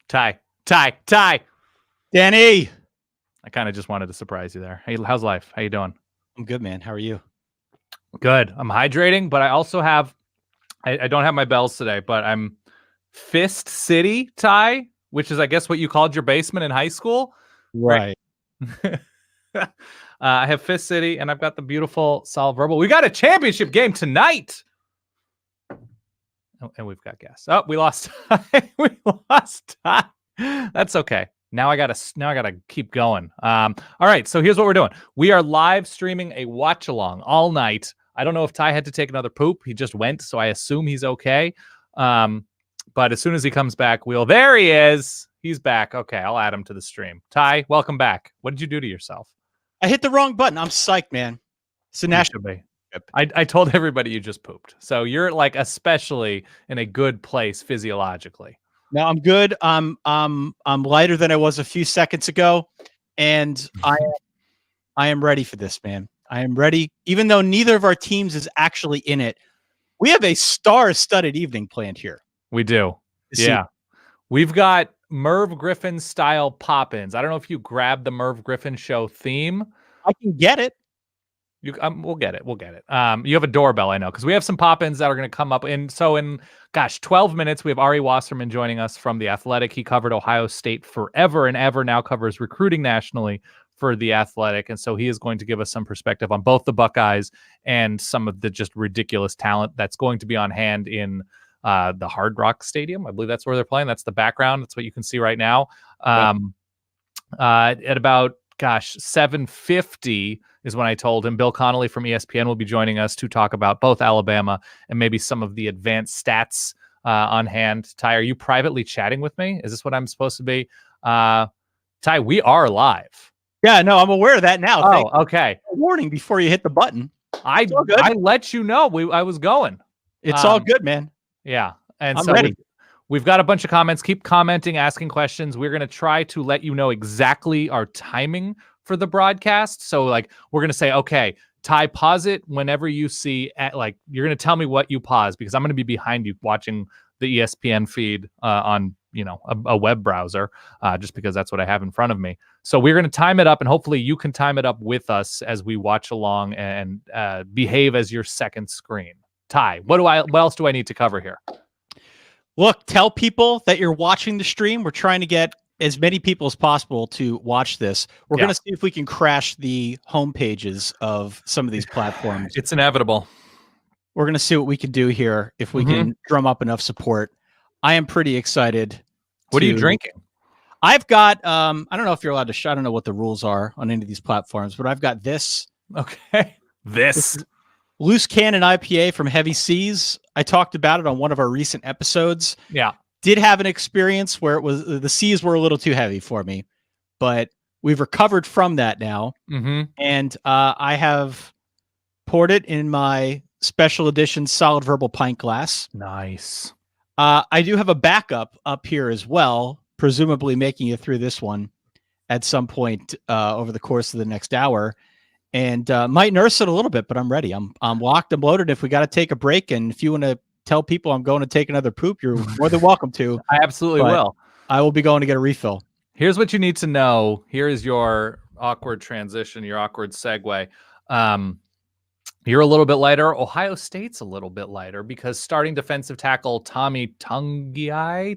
Ty. Danny. I kind of just wanted to surprise you there. Hey, how's life? How you doing? I'm good, man. How are you? Good. I'm hydrating, but I also have, I don't have my bells today, but I'm Fist City, Ty, which is, I guess, what you called your basement in high school. Right. I have Fist City, and I've got the beautiful Solid Verbal. We got a championship game tonight. Oh, and we've got guests. Oh, we lost. We lost. That's okay. Now I gotta keep going. All right. So here's what we're doing. We are live streaming a watch along all night. I don't know if Ty had to take another poop. He just went, so I assume he's okay. But as soon as he comes back, there he is. He's back. Okay, I'll add him to the stream. Ty, welcome back. What did you do to yourself? I hit the wrong button. I'm psyched, man. It's a national. I told everybody you just pooped. So you're like especially in a good place physiologically. No, I'm good. I'm lighter than I was a few seconds ago, and I am ready for this, man. I am ready. Even though neither of our teams is actually in it, we have a star-studded evening planned here. We do. Yeah. We've got Merv Griffin style pop-ins. I don't know if you grabbed the Merv Griffin show theme. I can get it. We'll get it. You have a doorbell, I know, because we have some pop-ins that are going to come up. In 12 minutes, we have Ari Wasserman joining us from The Athletic. He covered Ohio State forever and ever, now covers recruiting nationally for The Athletic. And so he is going to give us some perspective on both the Buckeyes and some of the just ridiculous talent that's going to be on hand in the Hard Rock Stadium. I believe that's where they're playing. That's the background. That's what you can see right now. At about 7:50 is when I told him Bill Connelly from ESPN will be joining us to talk about both Alabama and maybe some of the advanced stats on hand. Ty, are you privately chatting with me? Is this what I'm supposed to be? Ty, we are live. Yeah, no, I'm aware of that now. Oh, okay. Warning before you hit the button. I let you know I was going. It's all good, man. Yeah. And I'm so ready. We've got a bunch of comments. Keep commenting, asking questions. We're going to try to let you know exactly our timing for the broadcast. So we're going to say, okay, Ty, pause it whenever you see you're going to tell me what you pause, because I'm going to be behind you watching the ESPN feed on, a web browser, just because that's what I have in front of me. So we're going to time it up, and hopefully you can time it up with us as we watch along and behave as your second screen. Ty, what else do I need to cover here? Look, tell people that you're watching the stream. We're trying to get as many people as possible to watch this. We're going to see if we can crash the home pages of some of these platforms. It's inevitable. We're going to see what we can do here if we can drum up enough support. I am pretty excited. What are you drinking? I've got, I don't know if you're allowed to I don't know what the rules are on any of these platforms, but I've got this. Okay. This Loose Cannon IPA from Heavy Seas. I talked about it on one of our recent episodes. Yeah. Did have an experience where the seas were a little too heavy for me, but we've recovered from that now. And I have poured it in my special edition Solid Verbal pint glass. Nice. I do have a backup up here as well, presumably making it through this one at some point over the course of the next hour. And might nurse it a little bit, but I'm ready. I'm locked and loaded. If we got to take a break, and if you want to tell people I'm going to take another poop, you're more than welcome to. I absolutely will. I will be going to get a refill. Here's what you need to know. Here is your awkward transition, your awkward segue. You're a little bit lighter. Ohio State's a little bit lighter because starting defensive tackle Tommy Tungiai,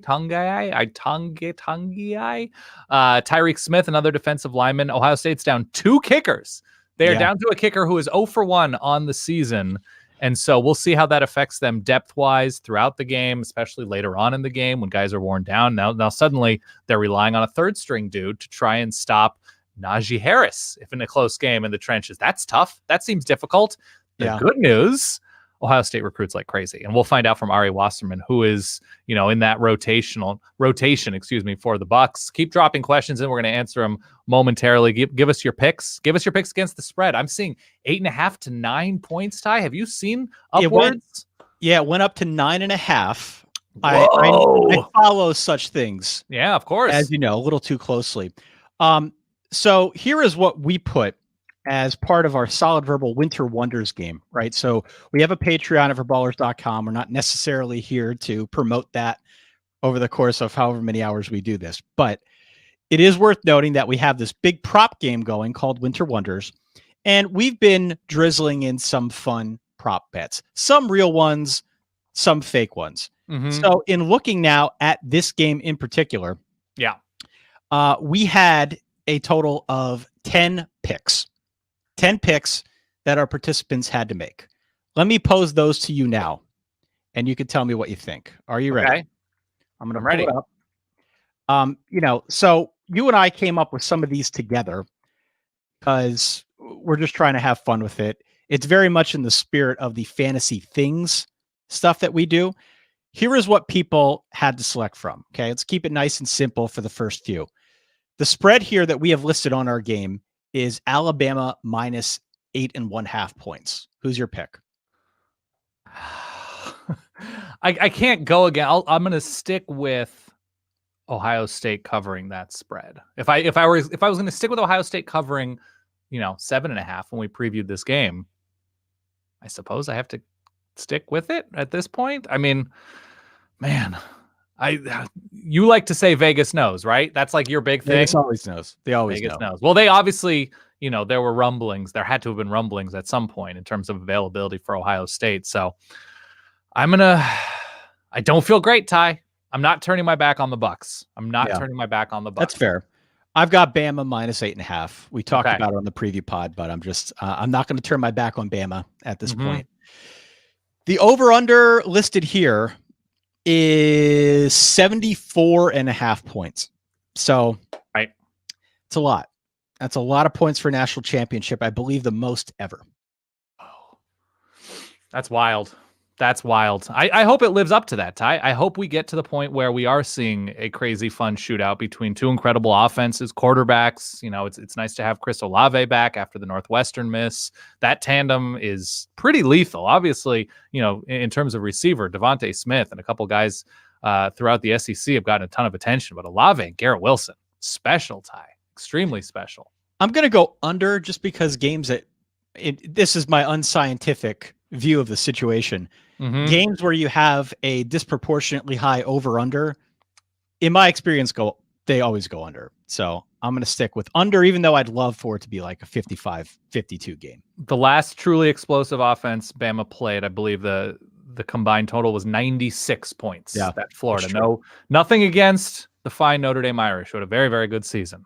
Tyreek Smith, another defensive lineman. Ohio State's down 2 kickers. They are down to a kicker who is 0 for 1 on the season. And so we'll see how that affects them depth-wise throughout the game, especially later on in the game when guys are worn down. Now suddenly they're relying on a third-string dude to try and stop Najee Harris if in a close game in the trenches. That's tough. That seems difficult. The good news, Ohio State recruits like crazy. And we'll find out from Ari Wasserman, who is, in that rotation, for the Bucks. Keep dropping questions and we're going to answer them momentarily. Give us your picks. Give us your picks against the spread. I'm seeing 8.5 to 9 points, Ty. Have you seen upwards? It went up to 9.5. I follow such things. Yeah, of course. As you know, a little too closely. So here is what we put as part of our Solid Verbal Winter Wonders game, right? So we have a Patreon at forballers.com. We're not necessarily here to promote that over the course of however many hours we do this. But it is worth noting that we have this big prop game going called Winter Wonders, and we've been drizzling in some fun prop bets, some real ones, some fake ones. So in looking now at this game in particular, we had a total of 10 picks that our participants had to make. Let me pose those to you now, and you can tell me what you think. Are you ready? Okay. I'm ready. It up. So you and I came up with some of these together because we're just trying to have fun with it. It's very much in the spirit of the fantasy things stuff that we do. Here is what people had to select from. Okay, let's keep it nice and simple for the first few. The spread here that we have listed on our game is Alabama minus 8.5 points. Who's your pick? I can't go again. I'm going to stick with Ohio State covering that spread. If I was going to stick with Ohio State covering, 7.5 when we previewed this game, I suppose I have to stick with it at this point. I mean, man, you like to say Vegas knows, right? That's like your big thing. Vegas always knows. They always Vegas know. knows. Well, they obviously, there were rumblings. There had to have been rumblings at some point in terms of availability for Ohio State. So I don't feel great, Ty. I'm not turning my back on the Bucks. Turning my back on the Bucks. That's fair. I've got Bama minus 8.5. We talked about it on the preview pod, but I'm not going to turn my back on Bama at this point. The over-under listed here is 74.5 points. So it's a lot. That's a lot of points for a national championship. I believe the most ever. Oh, that's wild. That's wild. I hope it lives up to that, Ty. I hope we get to the point where we are seeing a crazy fun shootout between two incredible offenses, quarterbacks. It's nice to have Chris Olave back after the Northwestern miss. That tandem is pretty lethal. Obviously, in terms of receiver, Devontae Smith and a couple guys throughout the SEC have gotten a ton of attention, but Olave and Garrett Wilson, special, Ty. Extremely special. I'm going to go under just because this is my unscientific view of the situation. Games where you have a disproportionately high over-under, in my experience, they always go under. So I'm going to stick with under, even though I'd love for it to be like a 55-52 game. The last truly explosive offense Bama played, I believe the combined total was 96 points. Yeah, at Florida. Nothing against the fine Notre Dame Irish, who had a very, very good season.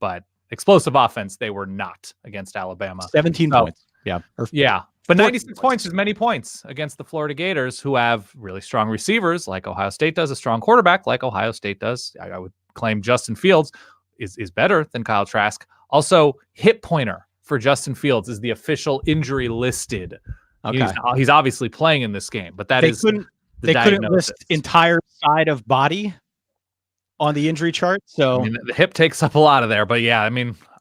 But explosive offense, they were not against Alabama. 17 points. Yeah. Yeah. But 96 points is many points against the Florida Gators, who have really strong receivers like Ohio State does, a strong quarterback like Ohio State does. I would claim Justin Fields is better than Kyle Trask. Also, hit pointer for Justin Fields is the official injury listed. Okay. He's obviously playing in this game, but they couldn't list entire side of body on the injury chart. So the hip takes up a lot of there. But yeah,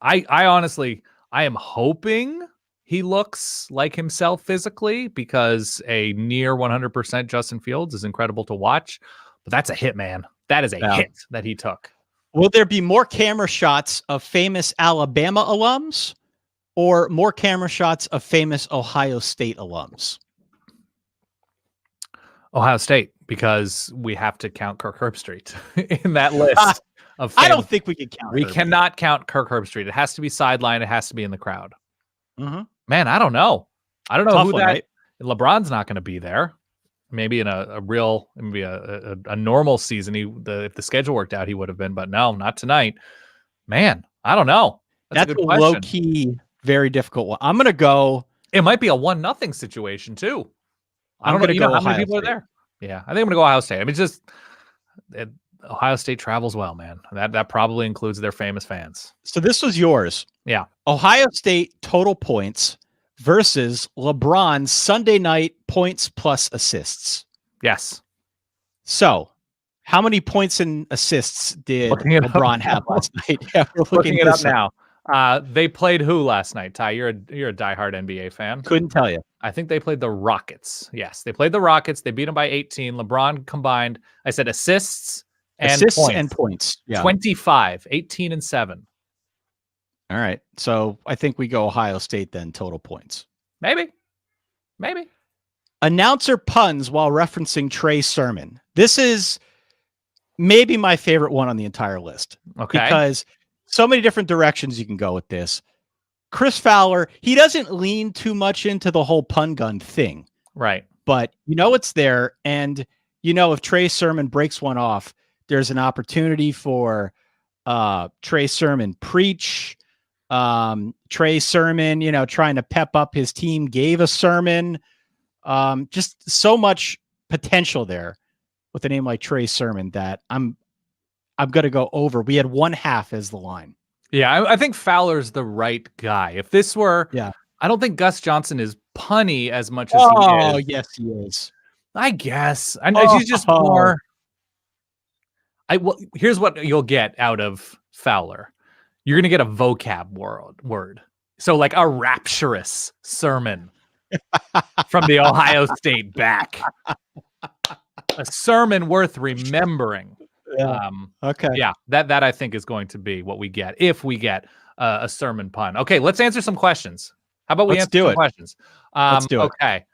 I honestly, I am hoping he looks like himself physically, because a near 100% Justin Fields is incredible to watch. But that's a hit, man. That is a hit that he took. Will there be more camera shots of famous Alabama alums or more camera shots of famous Ohio State alums? Ohio State, because we have to count Kirk Herbstreit in that list of famous. I don't think we can count. We cannot count Kirk Herbstreit. It has to be sideline. It has to be in the crowd. Mm-hmm. Man, I don't know. I don't know Tough who one, that. Right? LeBron's not going to be there. Maybe in a normal season, if the schedule worked out, he would have been. But no, not tonight. Man, I don't know. That's a low key, very difficult one. I'm going to go. It might be a 1-0 situation too. I don't know. How many people are there? Yeah, I think I'm going to go Ohio State. Ohio State travels well, man. That probably includes their famous fans. So this was yours. Yeah. Ohio State total points versus LeBron's Sunday night points plus assists. Yes. So how many points and assists did LeBron have last night? Yeah, we're looking it up now. They played who last night, Ty? You're a diehard NBA fan. Couldn't tell you. I think they played the Rockets. Yes, they played the Rockets. They beat them by 18. LeBron combined, I said assists and points. Yeah. 25, 18 and 7. All right. So I think we go Ohio State then, total points. Maybe. Announcer puns while referencing Trey Sermon. This is maybe my favorite one on the entire list. Okay. Because so many different directions you can go with this. Chris Fowler, he doesn't lean too much into the whole pun gun thing. Right. But it's there. And, if Trey Sermon breaks one off, there's an opportunity for Trey Sermon preach. Trey Sermon, trying to pep up his team, gave a sermon. Just so much potential there with a name like Trey Sermon that I'm going to go over. We had 1/2 as the line. Yeah, I think Fowler's the right guy. If this were, I don't think Gus Johnson is punny as much as he is. Oh, yes, he is. I guess. He's just more. Here's what you'll get out of Fowler. You're going to get a vocab word. So like a rapturous sermon from the Ohio State back. A sermon worth remembering. Yeah. Okay. Yeah, that I think is going to be what we get if we get a sermon pun. Okay, let's answer some questions. How about we answer some questions? Let's do it. Okay.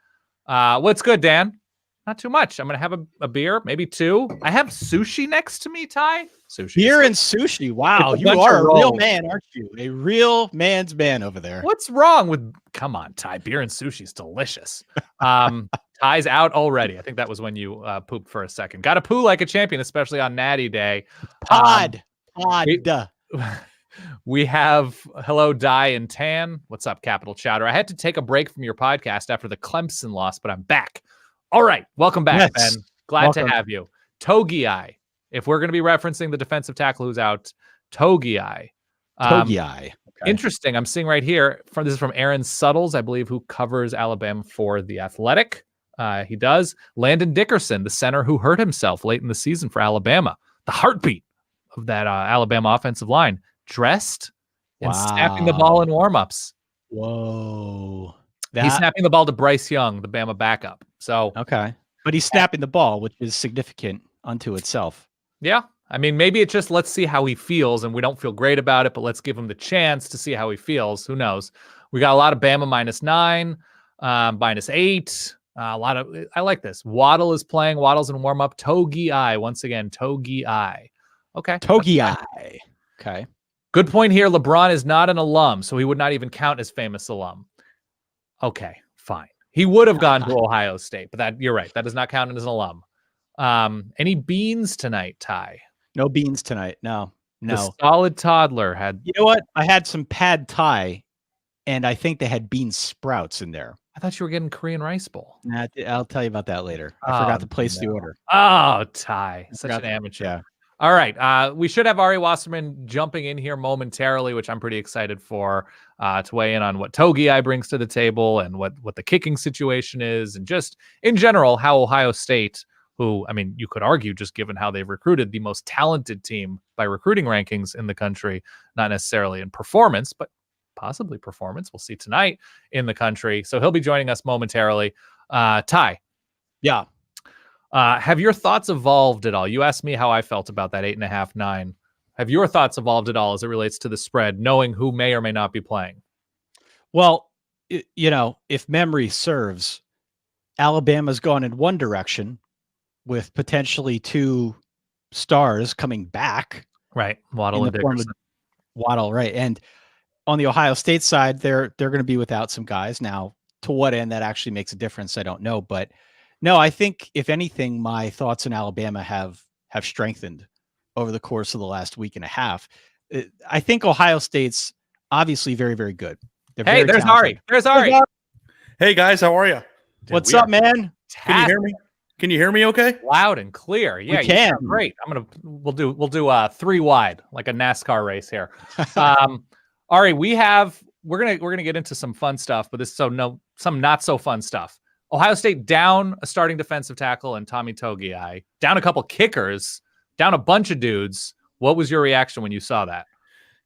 What's good, Dan? Not too much. I'm going to have a beer, maybe 2. I have sushi next to me, Ty. Sushi. Beer and sushi. Wow, you are a real man, aren't you? A real man's man over there. What's wrong with? Come on, Ty. Beer and sushi is delicious. Ty's out already. I think that was when you pooped for a second. Got to poo like a champion, especially on Natty Day. Pod. We have hello, Di and Tan. What's up, Capital Chowder? I had to take a break from your podcast after the Clemson loss, but I'm back. All right, welcome back, Ben. Glad to have you. Togiai. If we're going to be referencing the defensive tackle who's out, Togiai. Okay. Interesting. I'm seeing right here. This is from Aaron Suttles, I believe, who covers Alabama for The Athletic. He does. Landon Dickerson, the center who hurt himself late in the season for Alabama. The heartbeat of that Alabama offensive line. Dressed and snapping the ball in warmups. Whoa. He's snapping the ball to Bryce Young, the Bama backup. So okay. But he's snapping the ball, which is significant unto itself. Yeah. I mean, maybe it's just let's see how he feels, and we don't feel great about it, but let's give him the chance to see how he feels. Who knows? We got a lot of Bama -9, -8. I like this. Waddle is playing. Waddle's in warm up. Togiai once again. Togiai. Okay. Togiai. Okay. Good point here. LeBron is not an alum, so he would not even count as famous alum. Okay, fine. He would have gone to Ohio State, but you're right. That does not count as an alum. Any beans tonight, Ty? No beans tonight. No. The solid toddler had. You know what? I had some pad thai, and I think they had bean sprouts in there. I thought you were getting Korean rice bowl. Nah, I'll tell you about that later. I forgot to place the order. Oh, Ty, such an amateur. Yeah. All right. We should have Ari Wasserman jumping in here momentarily, which I'm pretty excited for, to weigh in on what Togiai brings to the table and what the kicking situation is, and just in general how Ohio State, who, I mean, you could argue, just given how they've recruited, the most talented team by recruiting rankings in the country, not necessarily in performance, but possibly performance. We'll see tonight in the country. So he'll be joining us momentarily. Ty. Yeah. Have your thoughts evolved at all? You asked me how I felt about that 8.5, 9. Have your thoughts evolved at all as it relates to the spread, knowing who may or may not be playing? Well, if memory serves, Alabama's gone in one direction with potentially 2 stars coming back. Right. Waddle and Dickerson. Waddle, right. And on the Ohio State side, they're going to be without some guys. Now, to what end that actually makes a difference, I don't know. But no, I think if anything, my thoughts in Alabama have strengthened over the course of the last week and a half. I think Ohio State's obviously very, very good. Hey, there's Ari. There's Ari. Hey guys, how are you? What's up, man? Can you hear me? Can you hear me okay? Loud and clear. Yeah, we can. Great. We'll do 3 wide, like a NASCAR race here. Ari, we're gonna get into some fun stuff, but some not so fun stuff. Ohio State down a starting defensive tackle and Tommy Togiai, down a couple kickers, down a bunch of dudes. What was your reaction when you saw that?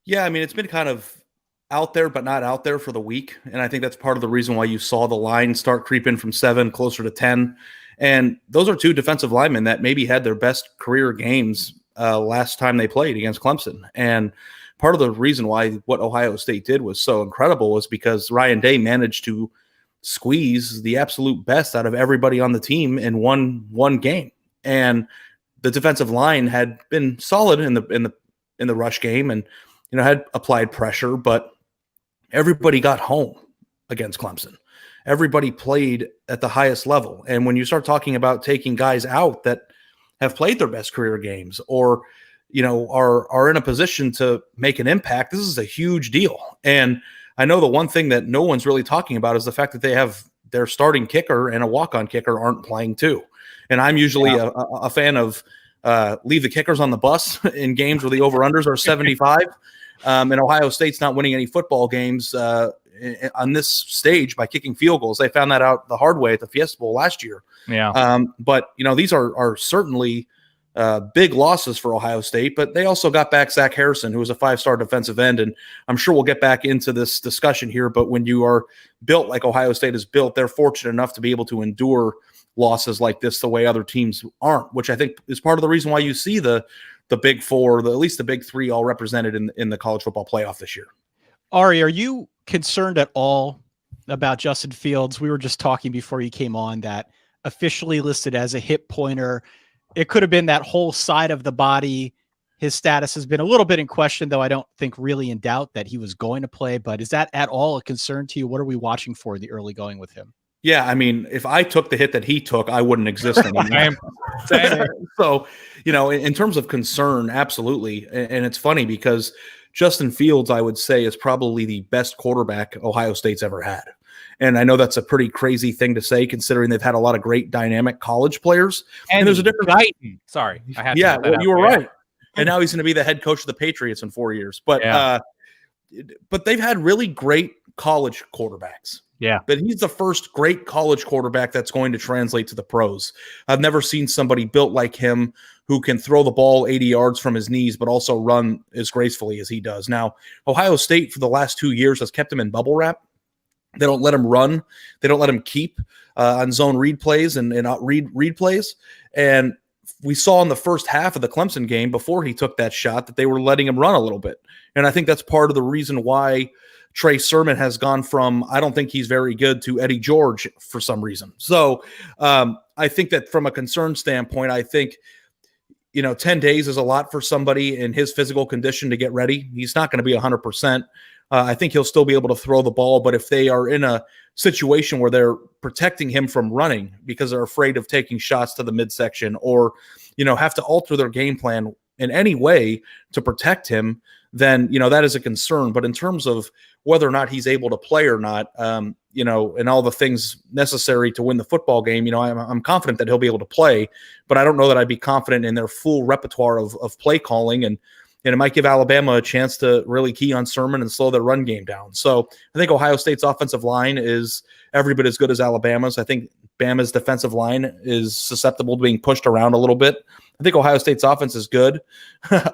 Yeah, I mean, it's been kind of out there, but not out there for the week. And I think that's part of the reason why you saw the line start creeping from 7 closer to 10. And those are 2 defensive linemen that maybe had their best career games last time they played against Clemson. And part of the reason why what Ohio State did was so incredible was because Ryan Day managed to squeeze the absolute best out of everybody on the team in one game. And the defensive line had been solid in the rush game and, had applied pressure, but everybody got home against Clemson. Everybody played at the highest level. And when you start talking about taking guys out that have played their best career games or, are in a position to make an impact, this is a huge deal. And I know the one thing that no one's really talking about is the fact that they have their starting kicker and a walk-on kicker aren't playing too. And I'm usually a fan of leave the kickers on the bus in games where the over-unders are 75. And Ohio State's not winning any football games on this stage by kicking field goals. They found that out the hard way at the Fiesta Bowl last year. Yeah. But, these are certainly big losses for Ohio State, but they also got back Zach Harrison, who was a 5-star defensive end. And I'm sure we'll get back into this discussion here, but when you are built like Ohio State is built, they're fortunate enough to be able to endure losses like this the way other teams aren't, which I think is part of the reason why you see the big four, at least the big three, all represented in the college football playoff this year. Ari, are you concerned at all about Justin Fields? We were just talking before you came on that officially listed as a hip pointer. It could have been that whole side of the body. His status has been a little bit in question, though I don't think really in doubt that he was going to play. But is that at all a concern to you? What are we watching for in the early going with him? Yeah, I mean, if I took the hit that he took, I wouldn't exist anymore. So, in terms of concern, absolutely. And it's funny because Justin Fields, I would say, is probably the best quarterback Ohio State's ever had. And I know that's a pretty crazy thing to say, considering they've had a lot of great dynamic college players. And there's a difference. Sorry. You were right. And now he's going to be the head coach of the Patriots in 4 years. But they've had really great college quarterbacks. Yeah. But he's the first great college quarterback that's going to translate to the pros. I've never seen somebody built like him who can throw the ball 80 yards from his knees, but also run as gracefully as he does. Now, Ohio State for the last 2 years has kept him in bubble wrap. They don't let him run. They don't let him keep on zone read plays and read plays. And we saw in the first half of the Clemson game before he took that shot that they were letting him run a little bit. And I think that's part of the reason why Trey Sermon has gone from, I don't think he's very good, to Eddie George for some reason. So I think that from a concern standpoint, I think, 10 days is a lot for somebody in his physical condition to get ready. He's not going to be 100%. I think he'll still be able to throw the ball, but if they are in a situation where they're protecting him from running because they're afraid of taking shots to the midsection or, have to alter their game plan in any way to protect him, then, that is a concern. But in terms of whether or not he's able to play or not, and all the things necessary to win the football game, I'm confident that he'll be able to play, but I don't know that I'd be confident in their full repertoire of play calling. And it might give Alabama a chance to really key on Sermon and slow their run game down. So I think Ohio State's offensive line is every bit as good as Alabama's. I think Bama's defensive line is susceptible to being pushed around a little bit. I think Ohio State's offense is good,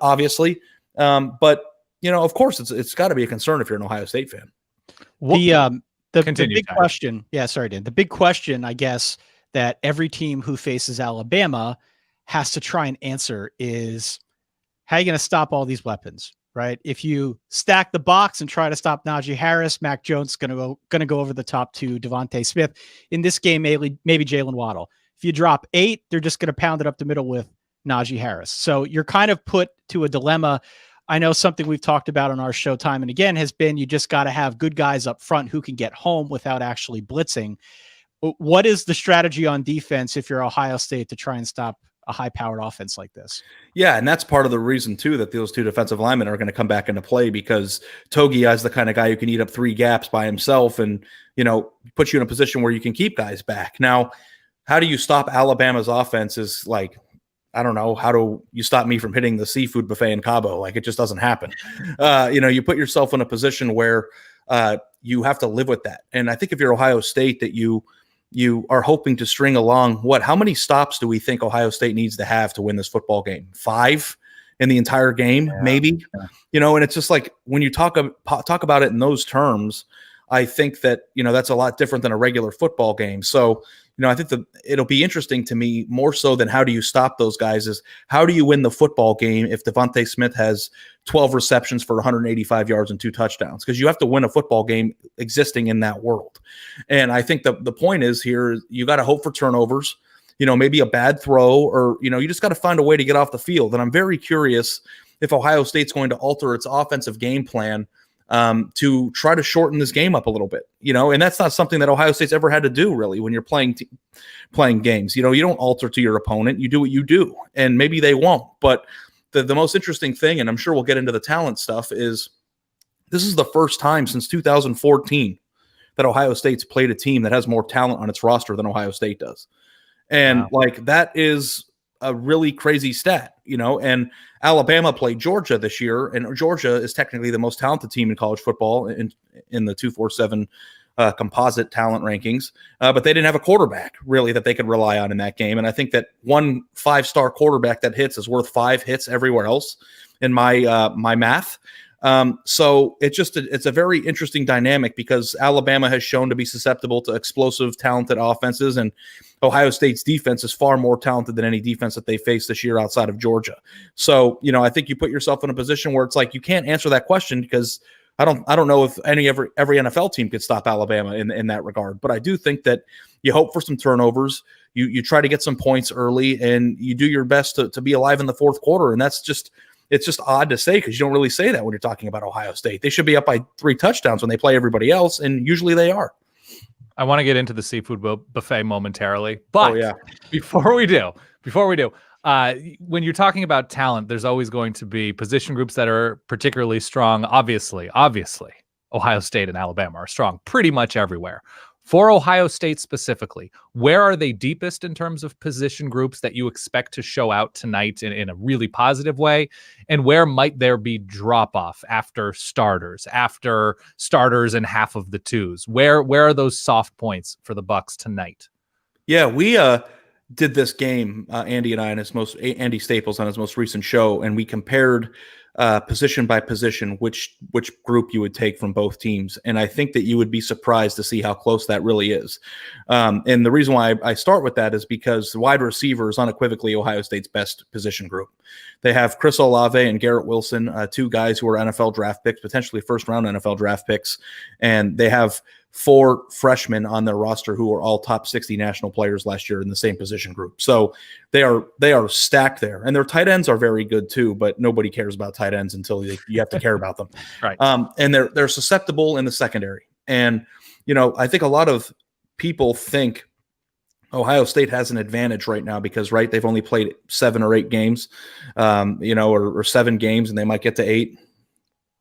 obviously. But, of course, it's got to be a concern if you're an Ohio State fan. The big question. Yeah, sorry, Dan. The big question, I guess, that every team who faces Alabama has to try and answer is, how are you going to stop all these weapons, right? If you stack the box and try to stop Najee Harris, Mac Jones is going to go over the top to Devontae Smith. In this game, maybe Jalen Waddle. If you drop 8, they're just going to pound it up the middle with Najee Harris. So you're kind of put to a dilemma. I know something we've talked about on our show time and again has been you just got to have good guys up front who can get home without actually blitzing. What is the strategy on defense if you're Ohio State to try and stop a high-powered offense like this? Yeah, and that's part of the reason, too, that those two defensive linemen are going to come back into play because Togi is the kind of guy who can eat up 3 gaps by himself and, put you in a position where you can keep guys back. Now, how do you stop Alabama's offense is like, I don't know, how do you stop me from hitting the seafood buffet in Cabo? Like, it just doesn't happen. You put yourself in a position where you have to live with that. And I think if you're Ohio State that you are hoping to string along, how many stops do we think Ohio State needs to have to win this football game? 5 in the entire game, maybe? Yeah. And it's just like when you talk about it in those terms, I think that, that's a lot different than a regular football game. So, I think that it'll be interesting to me more so than how do you stop those guys is how do you win the football game if Devontae Smith has 12 receptions for 185 yards and 2 touchdowns? Because you have to win a football game existing in that world. And I think the point is here, you got to hope for turnovers. maybe a bad throw, or, you just got to find a way to get off the field. And I'm very curious if Ohio State's going to alter its offensive game plan to try to shorten this game up a little bit, and that's not something that Ohio State's ever had to do really when you're playing games. You don't alter to your opponent. You do what you do, and maybe they won't. But the most interesting thing, and I'm sure we'll get into the talent stuff, is this is the first time since 2014 that Ohio State's played a team that has more talent on its roster than Ohio State does. And that is a really crazy stat, and Alabama played Georgia this year, and Georgia is technically the most talented team in college football in the 247 composite talent rankings, but they didn't have a quarterback really that they could rely on in that game. And I think that one 5-star quarterback that hits is worth 5 hits everywhere else in my math. So it's a very interesting dynamic because Alabama has shown to be susceptible to explosive, talented offenses, and Ohio State's defense is far more talented than any defense that they faced this year outside of Georgia. So, I think you put yourself in a position where it's like you can't answer that question because I don't know if every NFL team could stop Alabama in that regard. But I do think that you hope for some turnovers, you try to get some points early, and you do your best to be alive in the fourth quarter. And it's just odd to say because you don't really say that when you're talking about Ohio State. They should be up by 3 touchdowns when they play everybody else, and usually they are. I want to get into the seafood buffet momentarily, but before we do, when you're talking about talent, there's always going to be position groups that are particularly strong. Obviously, Ohio State and Alabama are strong pretty much everywhere. For Ohio State specifically, where are they deepest in terms of position groups that you expect to show out tonight in a really positive way? And where might there be drop-off after starters and half of the twos? Where are those soft points for the Bucks tonight? Yeah, we did this game, Andy and I, Andy Staples on his most recent show, and we compared position by position which group you would take from both teams. And I think that you would be surprised to see how close that really is. And the reason why I start with that is because the wide receiver is unequivocally Ohio State's best position group. They have Chris Olave and Garrett Wilson, 2 guys who are NFL draft picks, potentially first-round NFL draft picks, and they have 4 freshmen on their roster who are all top 60 national players last year in the same position group. So they are stacked there, and their tight ends are very good too. But nobody cares about tight ends until you have to care about them, right? And they're susceptible in the secondary. And I think a lot of people think Ohio State has an advantage right now because they've only played 7 or 8 games, or 7 games, and they might get to 8.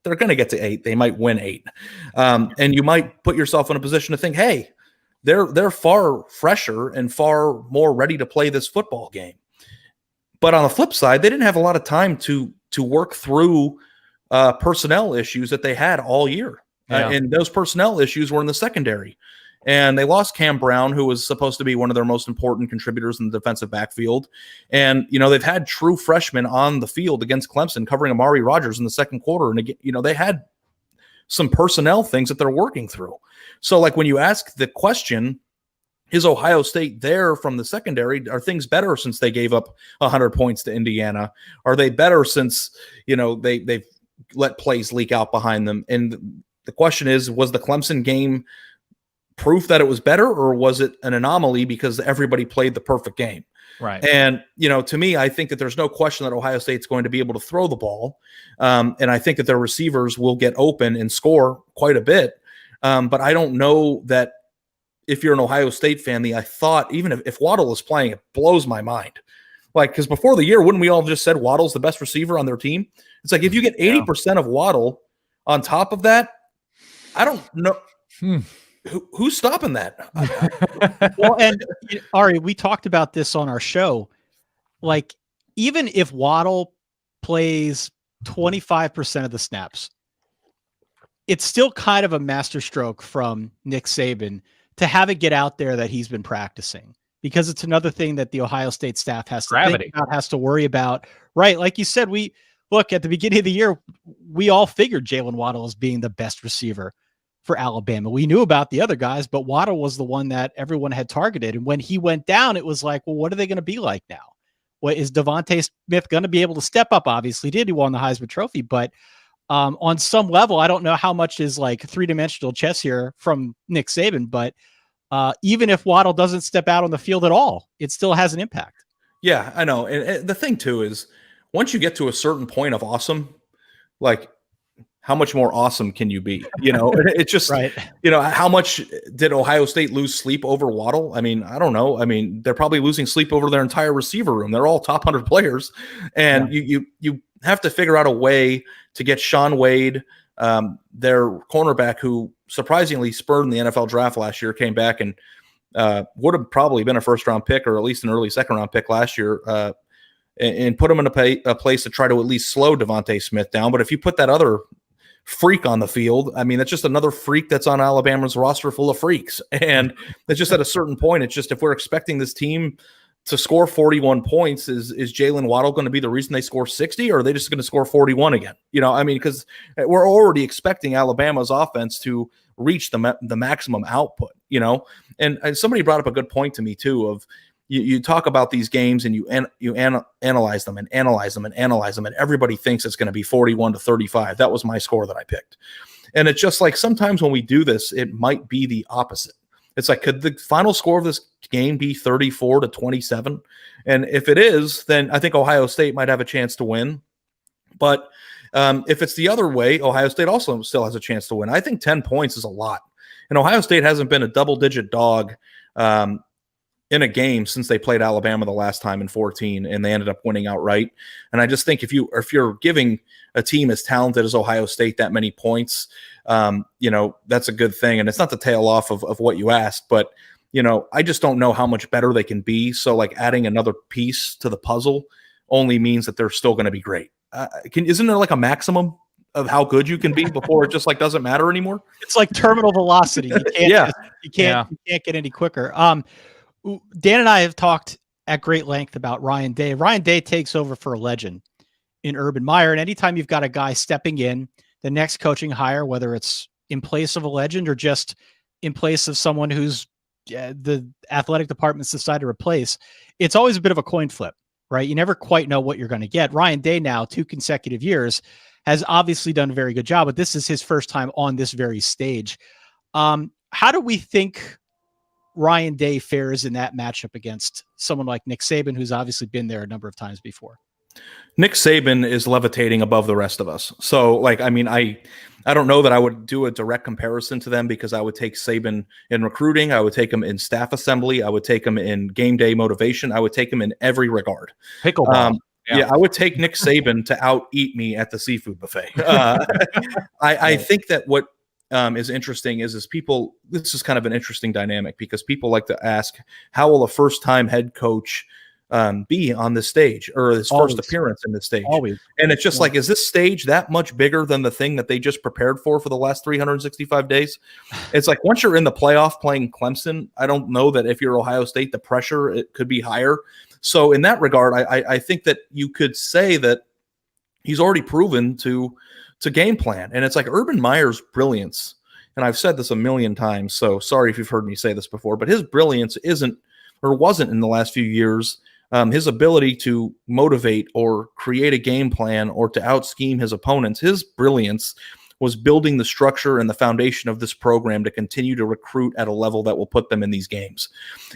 They're going to get to 8. They might win 8. And you might put yourself in a position to think, hey, they're far fresher and far more ready to play this football game. But on the flip side, they didn't have a lot of time to work through personnel issues that they had all year. Yeah. And those personnel issues were in the secondary. And they lost Cam Brown, who was supposed to be one of their most important contributors in the defensive backfield. And, they've had true freshmen on the field against Clemson covering Amari Rodgers in the second quarter. And, again, they had some personnel things that they're working through. So, when you ask the question, is Ohio State there from the secondary? Are things better since they gave up 100 points to Indiana? Are they better since, they've let plays leak out behind them? And the question is, was the Clemson game proof that it was better, or was it an anomaly because everybody played the perfect game? Right. And, to me, I think that there's no question that Ohio State's going to be able to throw the ball. And I think that their receivers will get open and score quite a bit. But I don't know that if you're an Ohio State fan, I thought even if Waddle is playing, it blows my mind. Because before the year, wouldn't we all just said Waddle's the best receiver on their team? It's like, if you get 80% of Waddle on top of that, I don't know. Who's stopping that? Well, and Ari, we talked about this on our show. Even if Waddle plays 25% of the snaps, it's still kind of a masterstroke from Nick Saban to have it get out there that he's been practicing, because it's another thing that the Ohio State staff has to think about, has to worry about. Right. Like you said, look, at the beginning of the year, we all figured Jalen Waddle as being the best receiver for Alabama. We knew about the other guys, but Waddle was the one that everyone had targeted. And when he went down, it was like, well, what are they going to be like now? What is Devontae Smith going to be able to step up? Obviously did. He won the Heisman Trophy, but on some level, I don't know how much is 3-dimensional chess here from Nick Saban, but even if Waddle doesn't step out on the field at all, it still has an impact. Yeah, I know. And the thing too is once you get to a certain point of awesome, like how much more awesome can you be? It's just, right. How much did Ohio State lose sleep over Waddle? I mean, I don't know. I mean, they're probably losing sleep over their entire receiver room. They're all top 100 players. And you have to figure out a way to get Sean Wade, their cornerback, who surprisingly spurred in the NFL draft last year, came back and would have probably been a first-round pick or at least an early second-round pick last year, and put him in a place to try to at least slow Devontae Smith down. But if you put that other freak on the field, I mean, that's just another freak that's on Alabama's roster full of freaks. And it's just at a certain point, it's just if we're expecting this team to score 41 points, is Jalen Waddle going to be the reason they score 60, or are they just going to score 41 again? Because we're already expecting Alabama's offense to reach the maximum output, and somebody brought up a good point to me too of you talk about these games and you analyze them and analyze them and analyze them, and everybody thinks it's going to be 41-35. That was my score that I picked. And it's just like sometimes when we do this, it might be the opposite. It's like, could the final score of this game be 34-27? And if it is, then I think Ohio State might have a chance to win. But if it's the other way, Ohio State also still has a chance to win. I think 10 points is a lot. And Ohio State hasn't been a double-digit dog in a game since they played Alabama the last time in 14, and they ended up winning outright. And I just think if you're giving a team as talented as Ohio State that many points, that's a good thing. And it's not the tail off of what you asked, but I just don't know how much better they can be. So like adding another piece to the puzzle only means that they're still going to be great. Isn't there like a maximum of how good you can be before it just like doesn't matter anymore? It's like terminal velocity. You can't get any quicker. Dan and I have talked at great length about Ryan Day. Ryan Day takes over for a legend in Urban Meyer. And anytime you've got a guy stepping in, the next coaching hire, whether it's in place of a legend or just in place of someone who's the athletic department's decided to replace, it's always a bit of a coin flip, right? You never quite know what you're going to get. Ryan Day now, 2 consecutive years, has obviously done a very good job, but this is his first time on this very stage. How do we think Ryan Day fares in that matchup against someone like Nick Saban, who's obviously been there a number of times before? Nick Saban is levitating above the rest of us. So like, I mean, I don't know that I would do a direct comparison to them because I would take Saban in recruiting. I would take him in staff assembly. I would take him in game day motivation. I would take him in every regard. Pickleball. Yeah, I would take Nick Saban to out-eat me at the seafood buffet. I think that what is interesting is people, this is kind of an interesting dynamic because people like to ask, how will a first-time head coach be on this stage or his first appearance in this stage? Always. And it's just like, is this stage that much bigger than the thing that they just prepared for the last 365 days? It's like once you're in the playoff playing Clemson, I don't know that if you're Ohio State, the pressure, it could be higher. So in that regard, I think that you could say that he's already proven to game plan. And it's like Urban Meyer's brilliance. And I've said this a million times, so sorry if you've heard me say this before, but his brilliance wasn't in the last few years. His ability to motivate or create a game plan or to out-scheme his opponents, his brilliance was building the structure and the foundation of this program to continue to recruit at a level that will put them in these games.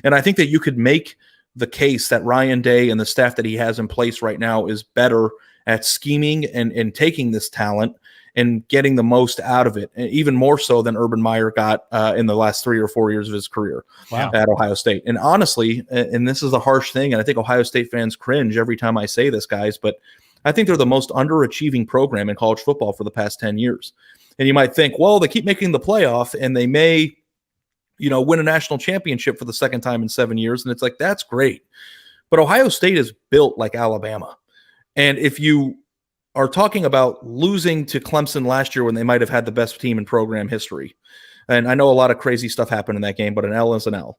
And I think that you could make the case that Ryan Day and the staff that he has in place right now is better at scheming and taking this talent and getting the most out of it, even more so than Urban Meyer got in the last 3 or 4 years of his career at Ohio State. And honestly, and this is a harsh thing, and I think Ohio State fans cringe every time I say this, guys, but I think they're the most underachieving program in college football for the past 10 years. And you might think, well, they keep making the playoff and they may win a national championship for the second time in 7 years. And it's like, that's great. But Ohio State is built like Alabama. And if you are talking about losing to Clemson last year when they might have had the best team in program history, and I know a lot of crazy stuff happened in that game, but an L is an L.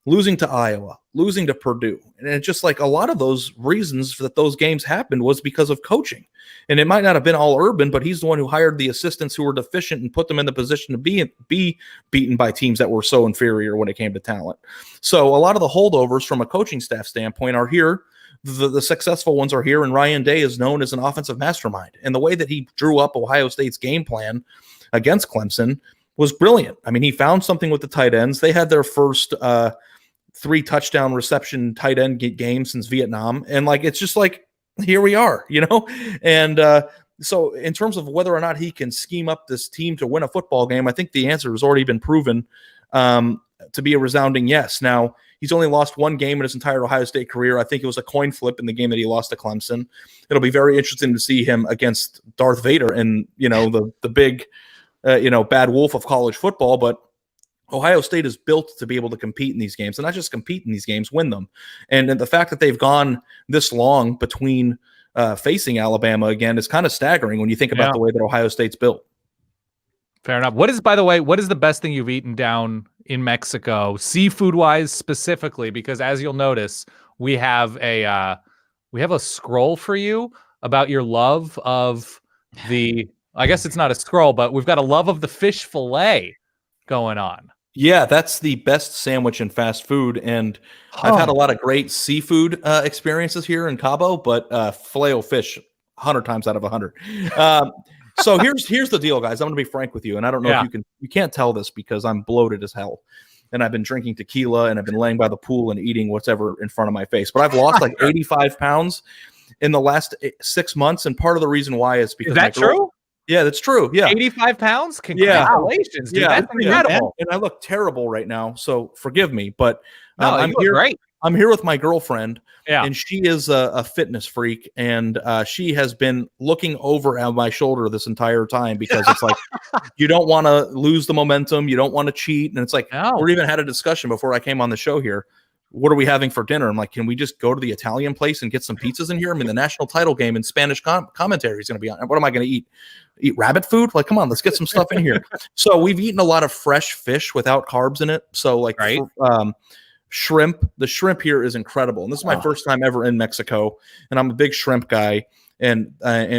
Losing to Iowa, losing to Purdue. And it's just like a lot of those reasons that those games happened was because of coaching. And it might not have been all Urban, but he's the one who hired the assistants who were deficient and put them in the position to be beaten by teams that were so inferior when it came to talent. So a lot of the holdovers from a coaching staff standpoint are here. The successful ones are here, and Ryan Day is known as an offensive mastermind. And the way that he drew up Ohio State's game plan against Clemson was brilliant. I mean, he found something with the tight ends. They had their first 3 touchdown reception tight end game since Vietnam. And like, it's just like, here we are, And so in terms of whether or not he can scheme up this team to win a football game, I think the answer has already been proven to be a resounding yes. Now, he's only lost 1 game in his entire Ohio State career. I think it was a coin flip in the game that he lost to Clemson. It'll be very interesting to see him against Darth Vader and, the big, bad wolf of college football. But Ohio State is built to be able to compete in these games, and not just compete in these games, win them. And the fact that they've gone this long between facing Alabama again is kind of staggering when you think about the way that Ohio State's built. Fair enough. By the way, what is the best thing you've eaten down in Mexico, seafood wise specifically? Because as you'll notice, we have a scroll for you about your love of I guess it's not a scroll, but we've got a love of the fish fillet going on. Yeah, that's the best sandwich in fast food, and I've had a lot of great seafood experiences here in Cabo, but Filet-O-Fish 100 times out of 100. So here's the deal, guys. I'm going to be frank with you, and I don't know if you can't tell this because I'm bloated as hell, and I've been drinking tequila, and I've been laying by the pool and eating whatever in front of my face. But I've lost like 85 pounds in the last 6 months, and part of the reason why is because is that true? Yeah, that's true. Yeah. 85 pounds? Congratulations, dude. That's incredible. And I look terrible right now, so forgive me. But I'm here. Great. I'm here with my girlfriend, yeah, and she is a fitness freak, and she has been looking over at my shoulder this entire time because it's like, you don't want to lose the momentum. You don't want to cheat. And it's like, we even had a discussion before I came on the show here. What are we having for dinner? I'm like, can we just go to the Italian place and get some pizzas in here? I mean, the national title game in Spanish commentary is going to be on. What am I going to eat? Eat rabbit food? Like, come on, let's get some stuff in here. So we've eaten a lot of fresh fish without carbs in it. So like shrimp, the shrimp here is incredible. And this is my first time ever in Mexico, and I'm a big shrimp guy. And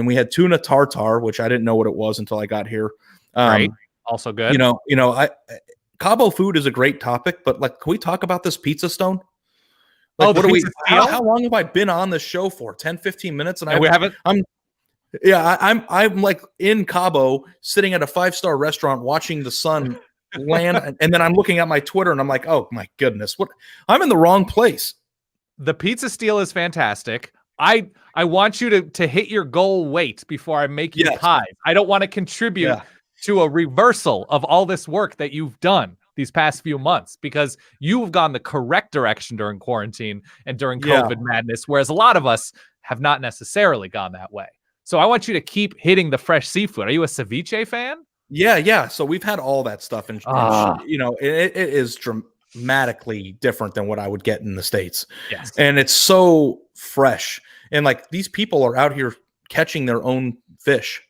we had tuna tartare, which I didn't know what it was until I got here. Right. Also good. Cabo food is a great topic, but like, can we talk about this pizza stone? Like, how long have I been on this show for? 10, 15 minutes? And we haven't. I'm like in Cabo sitting at a 5-star restaurant watching the sun land. And then I'm looking at my Twitter and I'm like, oh my goodness, I'm in the wrong place. The pizza steal is fantastic. I want you to hit your goal weight before I make you pies. I don't want to contribute to a reversal of all this work that you've done these past few months, because you've gone the correct direction during quarantine and during COVID madness, whereas a lot of us have not necessarily gone that way. So I want you to keep hitting the fresh seafood. Are you a ceviche fan? Yeah. So we've had all that stuff, and it is dramatically different than what I would get in the States. Yes. And it's so fresh. And like, these people are out here catching their own fish.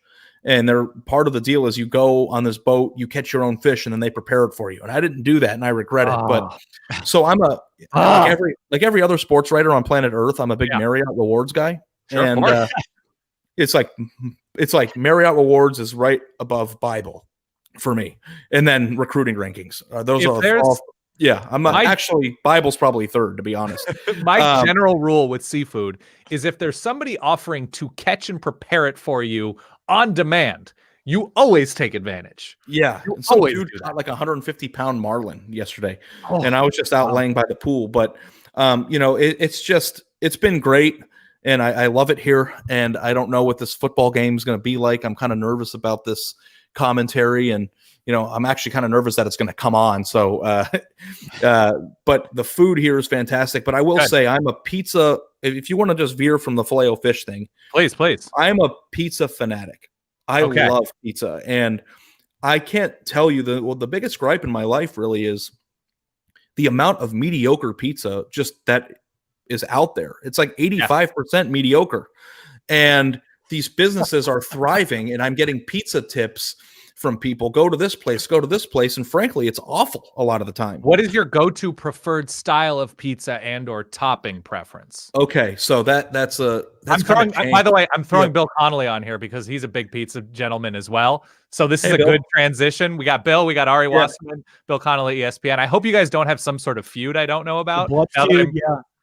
And they're part of the deal is you go on this boat, you catch your own fish, and then they prepare it for you. And I didn't do that, and I regret it. But so I'm like every other sports writer on planet Earth, I'm a big Marriott Rewards guy. Sure, and it's like Marriott Rewards is right above Bible for me, and then recruiting rankings. Those are all. Yeah, actually, Bible's probably third, to be honest. My general rule with seafood is if there's somebody offering to catch and prepare it for you on demand, you always take advantage. Yeah. Some dude got like 150-pound marlin yesterday, and I was just out laying by the pool. But, it's been great, and I love it here, and I don't know what this football game is going to be like. I'm kind of nervous about this commentary, and I'm actually kind of nervous that it's going to come on. So, but the food here is fantastic. But I will say I'm a pizza. If you want to just veer from the Filet-O-Fish thing, please. I'm a pizza fanatic. I love pizza, and I can't tell you the biggest gripe in my life really is the amount of mediocre pizza just that is out there. It's like 85% mediocre, and these businesses are thriving, and I'm getting pizza tips from people. Go to this place, and frankly, it's awful a lot of the time. What is your go-to preferred style of pizza and or topping preference? Okay, so that's by the way, I'm throwing Bill Connelly on here because he's a big pizza gentleman as well. So this is a good transition. We got Bill, we got Ari Wasserman, Bill Connelly, ESPN. I hope you guys don't have some sort of feud I don't know about. Blood feud,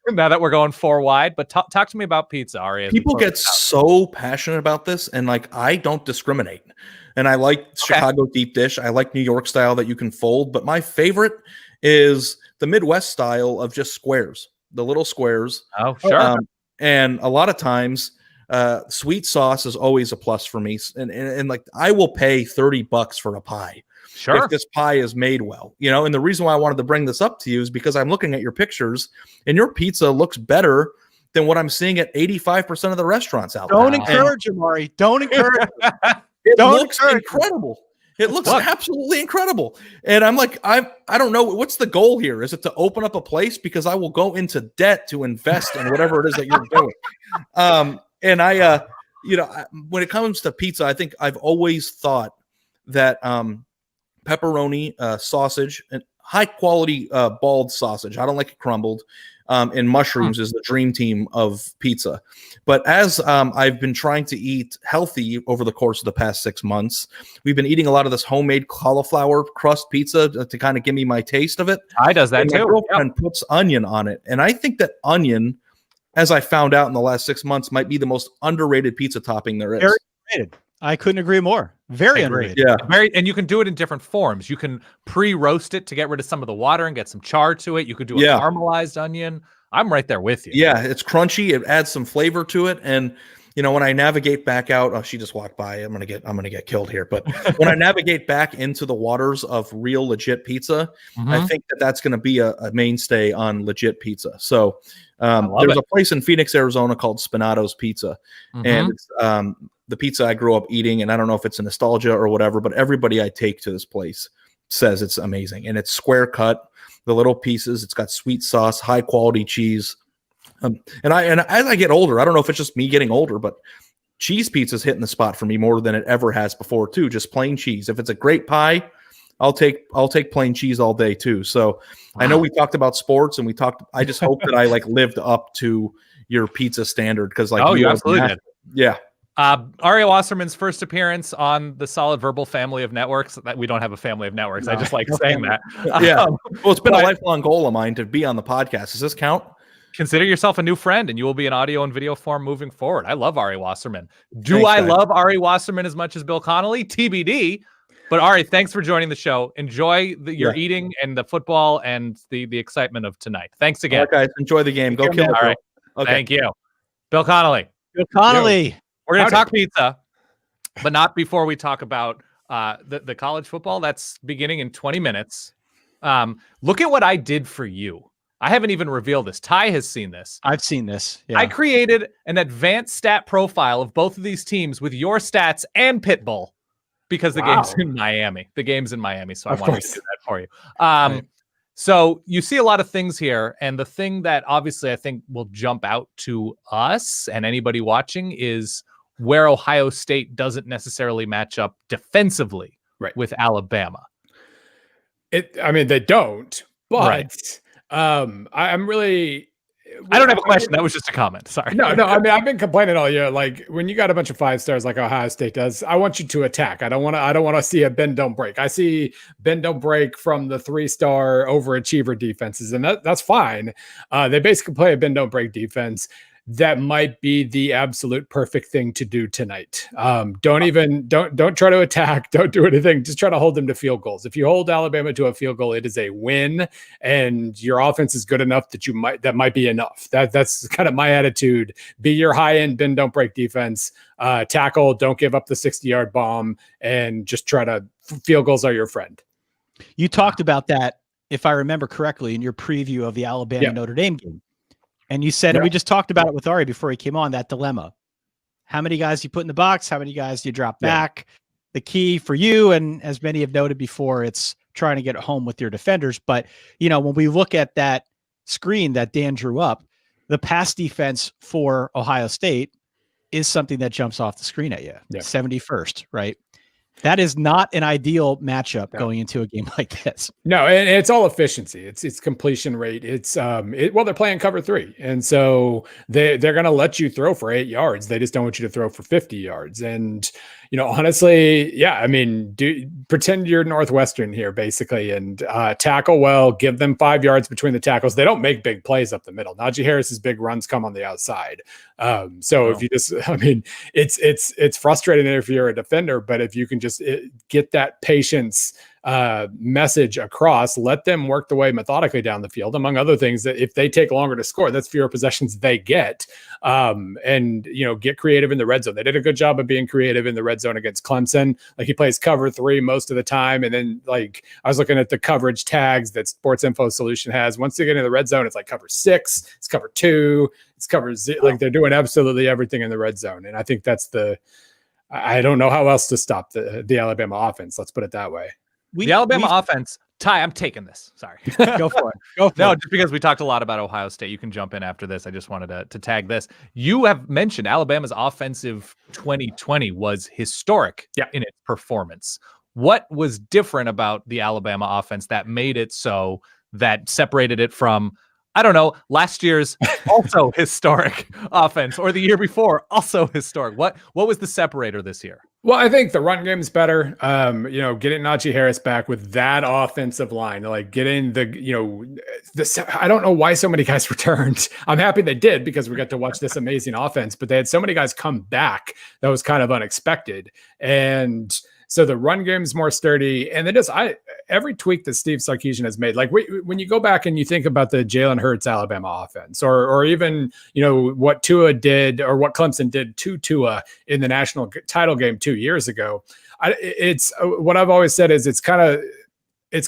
now that we're going 4 wide. But talk to me about pizza, Ari. People get so passionate about this, and like I don't discriminate. And I like Chicago deep dish. I like New York style that you can fold. But my favorite is the Midwest style of just squares, the little squares. Oh, sure. And a lot of times, sweet sauce is always a plus for me. And like I will pay $30 for a pie. Sure. If this pie is made well, you know, and the reason why I wanted to bring this up to you is because I'm looking at your pictures and your pizza looks better than what I'm seeing at 85% of the restaurants out there. Don't encourage him, Ari. Don't encourage him. It looks incredible. It looks absolutely incredible. And I'm like, I don't know. What's the goal here? Is it to open up a place? Because I will go into debt to invest in whatever it is that you're doing. And I, you know, when it comes to pizza, I think I've always thought that pepperoni, sausage, and high quality balled sausage. I don't like it crumbled. And mushrooms is the dream team of pizza. But as I've been trying to eat healthy over the course of the past 6 months, we've been eating a lot of this homemade cauliflower crust pizza to kind of give me my taste of it. I does that and too. My girlfriend puts onion on it. And I think that onion, as I found out in the last 6 months, might be the most underrated pizza topping there is. Very underrated. I couldn't agree more. Very underrated. Yeah. And you can do it in different forms. You can pre-roast it to get rid of some of the water and get some char to it. You could do a caramelized onion. I'm right there with you. Yeah, it's crunchy. It adds some flavor to it. And you know, when I navigate back out, she just walked by. I'm gonna get killed here. But when I navigate back into the waters of real legit pizza, I think that's gonna be a mainstay on legit pizza. So there's a place in Phoenix, Arizona called Spinato's Pizza, and it's the pizza I grew up eating. And I don't know if it's a nostalgia or whatever, but everybody I take to this place says it's amazing, and it's square cut, the little pieces. It's got sweet sauce, high quality cheese. And as I get older, I don't know if it's just me getting older, but cheese pizza's hitting the spot for me more than it ever has before too. Just plain cheese. If it's a great pie, I'll take plain cheese all day too. So I know we talked about sports and I just hope that I like lived up to your pizza standard. Cause like, you absolutely did. Yeah. Ari Wasserman's first appearance on the Solid Verbal family of networks. That we don't have a family of networks. I just like saying that. Yeah. Well, it's been a lifelong goal of mine to be on the podcast. Does this count? Consider yourself a new friend, and you will be in audio and video form moving forward. I love Ari Wasserman. Thanks, I love Ari Wasserman as much as Bill Connelly? TBD. But Ari, thanks for joining the show. Enjoy your eating and the football and the excitement of tonight. Thanks again. All right, guys. Enjoy the game. Go kill it. All right. Okay. Thank you. Bill Connelly. Bill Connelly. We're going to talk pizza, but not before we talk about the college football. That's beginning in 20 minutes. Look at what I did for you. I haven't even revealed this. Ty has seen this. I've seen this. Yeah. I created an advanced stat profile of both of these teams with your stats and Pitbull because the game's in Miami. The game's in Miami, so I wanted to do that for you. Right. So you see a lot of things here, and the thing that obviously I think will jump out to us and anybody watching is where Ohio State doesn't necessarily match up defensively with Alabama. They don't, but I'm really... I don't have a question. That was just a comment. Sorry. No. I mean, I've been complaining all year. Like when you got a bunch of 5 stars like Ohio State does, I want you to attack. I don't want to see a bend don't break. I see bend don't break from the 3-star overachiever defenses, and that's fine. They basically play a bend don't break defense. That might be the absolute perfect thing to do tonight. Don't try to attack. Don't do anything. Just try to hold them to field goals. If you hold Alabama to a field goal, it is a win, and your offense is good enough that might be enough. That's kind of my attitude. Be your high end bend don't break defense. Tackle. Don't give up the 60-yard bomb, and just try to field goals are your friend. You talked about that, if I remember correctly, in your preview of the Alabama Notre Dame game. And you said, and we just talked about it with Ari before he came on, that dilemma. How many guys you put in the box? How many guys you drop back? The key for you, and as many have noted before, it's trying to get home with your defenders. But, you know, when we look at that screen that Dan drew up, the pass defense for Ohio State is something that jumps off the screen at you. 71st, right? That is not an ideal matchup going into a game like this. No, and it's all efficiency. It's completion rate. It's well, they're playing cover 3, and so they're going to let you throw for 8 yards. They just don't want you to throw for 50 yards. And honestly, yeah, I mean, pretend you're Northwestern here, basically, and tackle well. Give them 5 yards between the tackles. They don't make big plays up the middle. Najee Harris's big runs come on the outside. If you just, I mean, it's frustrating if you're a defender, but if you can just get that patience message across, let them work the way methodically down the field, among other things, that if they take longer to score, that's fewer possessions they get. And get creative in the red zone. They did a good job of being creative in the red zone against Clemson. Like, he plays cover 3 most of the time. And then, like, I was looking at the coverage tags that Sports Info Solution has. Once they get in the red zone, it's like cover 6, it's cover 2, it's cover like they're doing absolutely everything in the red zone. And I think that's I don't know how else to stop the Alabama offense. Let's put it that way. The Alabama offense, Ty, I'm taking this. Sorry. Go for it. Just because we talked a lot about Ohio State, you can jump in after this. I just wanted to tag this. You have mentioned Alabama's offensive 2020 was historic in its performance. What was different about the Alabama offense that made it so, that separated it from, I don't know, last year's also historic offense, or the year before also historic? What was the separator this year? Well, I think the run game's better. Getting Najee Harris back with that offensive line, like getting I don't know why so many guys returned. I'm happy they did, because we got to watch this amazing offense, but they had so many guys come back that was kind of unexpected. And so the run game's more sturdy. And then every tweak that Steve Sarkisian has made, like when you go back and you think about the Jalen Hurts Alabama offense, or even, what Tua did, or what Clemson did to Tua in the national title game 2 years ago, it's what I've always said is it's kind of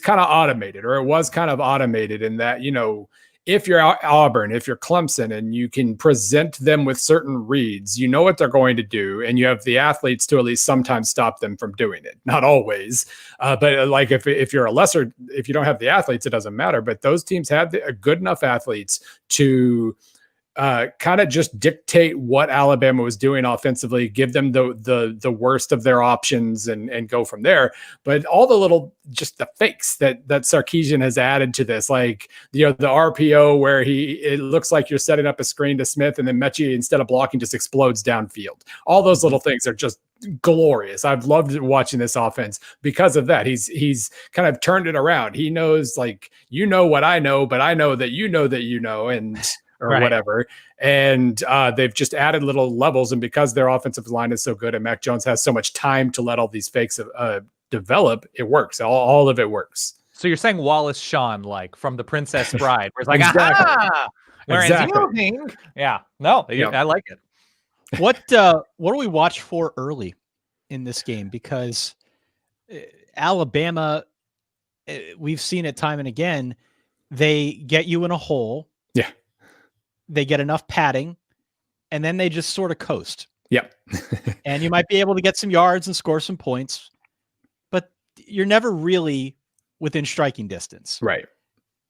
automated, or it was kind of automated in that, if you're Auburn, if you're Clemson, and you can present them with certain reads, you know what they're going to do, and you have the athletes to at least sometimes stop them from doing it. Not always, but like if you're if you don't have the athletes, it doesn't matter. But those teams have good enough athletes to kind of just dictate what Alabama was doing offensively, give them the worst of their options, and go from there. But all the the fakes that Sarkisian has added to this, like the RPO where it looks like you're setting up a screen to Smith, and then Mechie, instead of blocking, just explodes downfield. All those little things are just glorious. I've loved watching this offense because of that. He's kind of turned it around. He knows, like, what I know, but I know that and or whatever. And they've just added little levels. And because their offensive line is so good, and Mac Jones has so much time to let all these fakes develop, it works. All of it works. So you're saying Wallace Shawn, like from The Princess Bride, where it's like, exactly. Aha! Exactly. Yeah. No, Yep. I like it. What do we watch for early in this game? Because Alabama, we've seen it time and again, they get you in a hole. Yeah. They get enough padding, and then they just sort of coast. Yep. And you might be able to get some yards and score some points, but you're never really within striking distance. Right.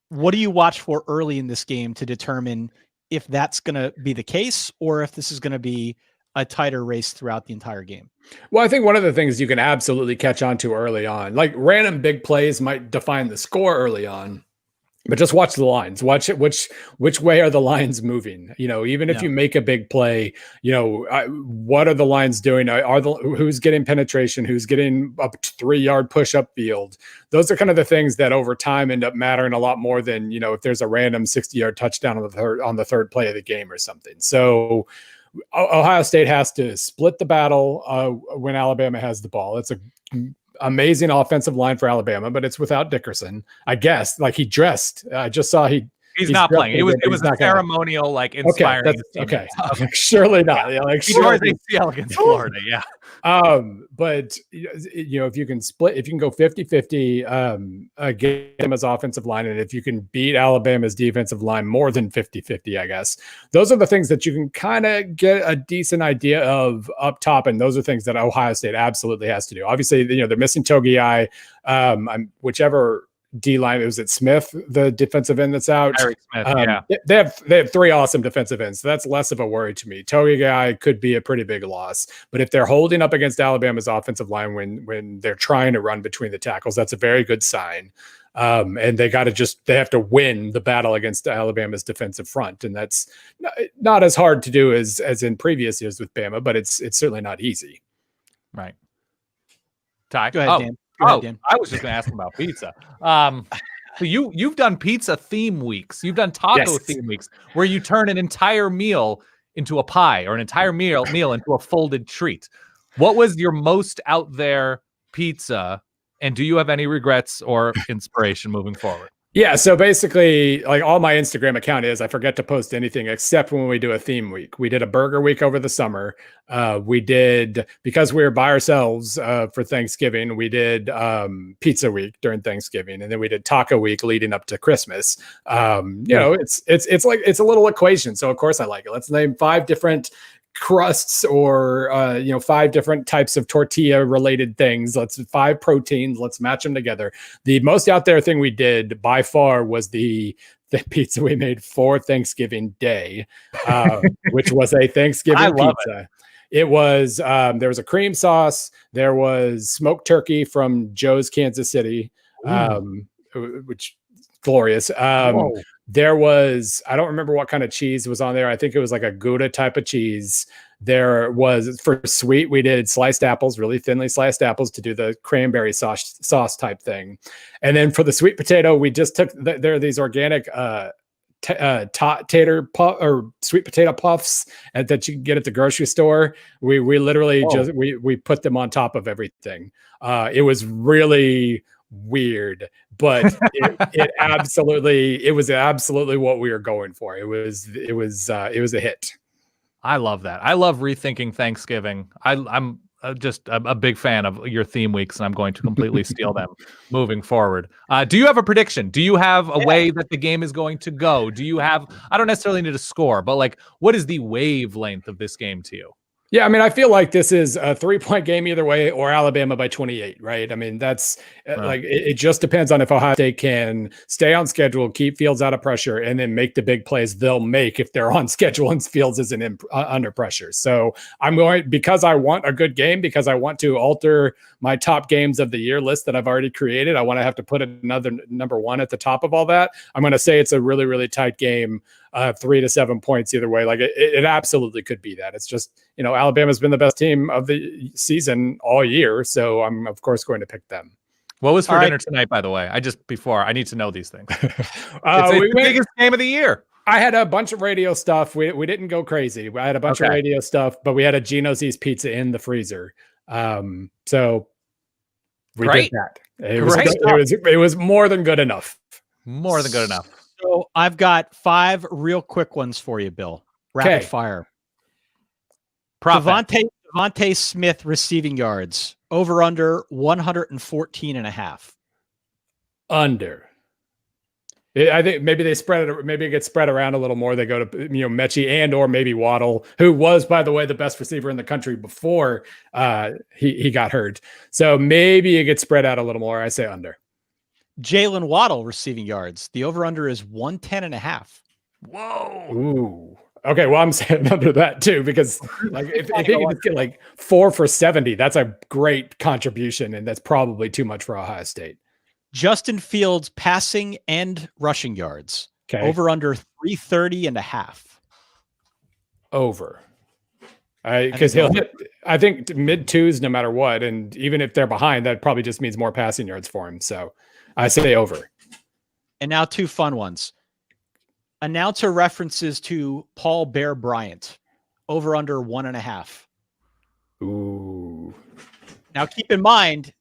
What do you watch for early in this game to determine if that's going to be the case, or if this is going to be a tighter race throughout the entire game? Well, I think one of the things you can absolutely catch on to early on, like random big plays might define the score early on, but just watch the lines. Watch it. Which way are the lines moving? Even if you make a big play, what are the lines doing? Who's getting penetration? Who's getting up 3-yard push up field? Those are kind of the things that over time end up mattering a lot more than, if there's a random 60-yard touchdown on the third play of the game or something. So Ohio State has to split the battle when Alabama has the ball. It's a amazing offensive line for Alabama, but it's without Dickerson, I guess. Like, he dressed. I just saw he's not playing. It was a ceremonial, like, inspiring. Okay. Surely not. Yeah, like, he tore his ACL against Florida. Yeah. But if you can go 50-50 Alabama's offensive line, and if you can beat Alabama's defensive line more than 50-50, I guess those are the things that you can kind of get a decent idea of up top. And those are things that Ohio State absolutely has to do. Obviously, they're missing Togiai. Whichever D line. Was it Smith, the defensive end that's out? Ari Smith, They have 3 awesome defensive ends, so that's less of a worry to me. Togi guy could be a pretty big loss, but if they're holding up against Alabama's offensive line when they're trying to run between the tackles, that's a very good sign. And they have to win the battle against Alabama's defensive front. And that's not as hard to do as in previous years with Bama, but it's certainly not easy. Right. Ty? Go ahead, Dan. Go ahead, Dan. I was just going to ask about pizza. So you've done pizza theme weeks. You've done taco theme weeks where you turn an entire meal into a pie or an entire meal into a folded treat. What was your most out there pizza? And do you have any regrets or inspiration moving forward? Yeah, so basically, like all my Instagram account is, I forget to post anything except when we do a theme week. We did a burger week over the summer. We did, because we were by ourselves for Thanksgiving, we did pizza week during Thanksgiving, and then we did taco week leading up to Christmas. It's like it's a little equation. So of course I like it. Let's name 5 different crusts or 5 different types of tortilla related things. 5 proteins, let's match them together. The most out there thing we did by far was the pizza we made for Thanksgiving Day, which was a Thanksgiving pizza. It was there was a cream sauce, there was smoked turkey from Joe's Kansas City, which glorious. There was, I don't remember what kind of cheese was on there. I think it was like a Gouda type of cheese. There was, for sweet, we did sliced apples, really thinly sliced apples to do the cranberry sauce type thing. And then for the sweet potato, we just took, there are these organic tater puff or sweet potato puffs that you can get at the grocery store. We literally we put them on top of everything. It was really weird, but it was absolutely what we were going for. It was a hit. I love that. I love rethinking Thanksgiving. I'm just a big fan of your theme weeks, and I'm going to completely steal them moving forward. Do you have a prediction? Do you have a way that the game is going to go? Do you have, I don't necessarily need a score, but like, what is the wavelength of this game to you? Yeah, I mean, I feel like this is a 3-point game either way, or Alabama by 28, right? I mean, that's like, it just depends on if Ohio State can stay on schedule, keep Fields out of pressure, and then make the big plays they'll make if they're on schedule and Fields isn't under pressure. So I'm going, because I want a good game, because I want to alter my top games of the year list that I've already created. I want to have to put another number 1 at the top of all that. I'm going to say it's a really, really tight game. 3 to 7 points either way. Like it absolutely could be that. It's just, Alabama's been the best team of the season all year. So I'm of course going to pick them. What was for dinner tonight, by the way? I need to know these things. It's the biggest game of the year. I had a bunch of radio stuff. We didn't go crazy. I had a bunch of radio stuff, but we had a Gino's East pizza in the freezer. So we did that. It was more than good enough. More than good enough. So I've got 5 real quick ones for you, Bill. Rapid fire. Devontae Smith receiving yards. Over under 114.5. Under. I think maybe they spread it. Maybe it gets spread around a little more. They go to Mechie and or maybe Waddle, who was, by the way, the best receiver in the country before he got hurt. So maybe it gets spread out a little more. I say under. Jalen Waddle receiving yards. The over-under is 110.5. Whoa. Ooh. Okay, well, I'm saying under that too, because like if he can just get like 4 for 70, that's a great contribution, and that's probably too much for Ohio State. Justin Fields passing and rushing yards. Okay. Over-under 330.5. Over. Because he'll hit, I think, mid-2s no matter what, and even if they're behind, that probably just means more passing yards for him. So I say over. And now 2 fun ones. Announcer references to Paul Bear Bryant. Over under 1.5. Ooh. Now keep in mind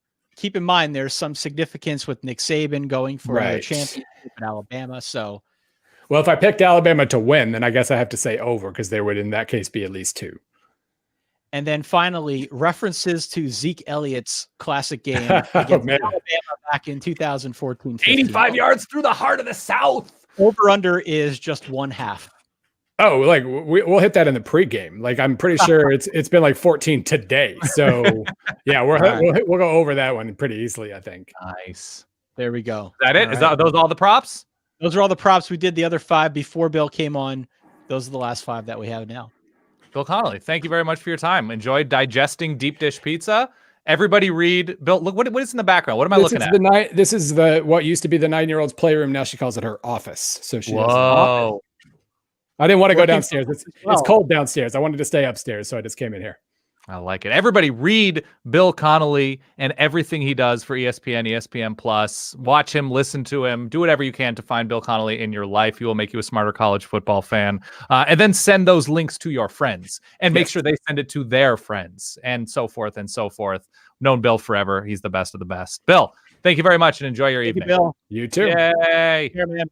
there's some significance with Nick Saban going for a championship in Alabama. So well, if I picked Alabama to win, then I guess I have to say over, because there would in that case be at least 2. And then finally, references to Zeke Elliott's classic game against Alabama back in 2014. 85 yards through the heart of the South. Over-under is just 1/2. Oh, like we'll hit that in the pregame. Like I'm pretty sure it's been like 14 today. So yeah, we'll go over that one pretty easily, I think. Nice. There we go. Is that it? Are those all the props? Those are all the props. We did the other 5 before Bill came on. Those are the last 5 that we have now. Bill Connelly, thank you very much for your time. Enjoyed digesting deep dish pizza. Everybody read. Bill, look, what is in the background? What am I looking at? This is what used to be the 9-year-old's playroom. Now she calls it her office. So she does Whoa. I didn't want to go downstairs. It's cold downstairs. I wanted to stay upstairs, so I just came in here. I like it. Everybody read Bill Connelly and everything he does for ESPN, ESPN Plus. Watch him, listen to him, do whatever you can to find Bill Connelly in your life. He will make you a smarter college football fan. And then send those links to your friends and make sure they send it to their friends and so forth and so forth. Known Bill forever. He's the best of the best. Bill, thank you very much and enjoy your evening. You, Bill. You too. Yay. Here, man.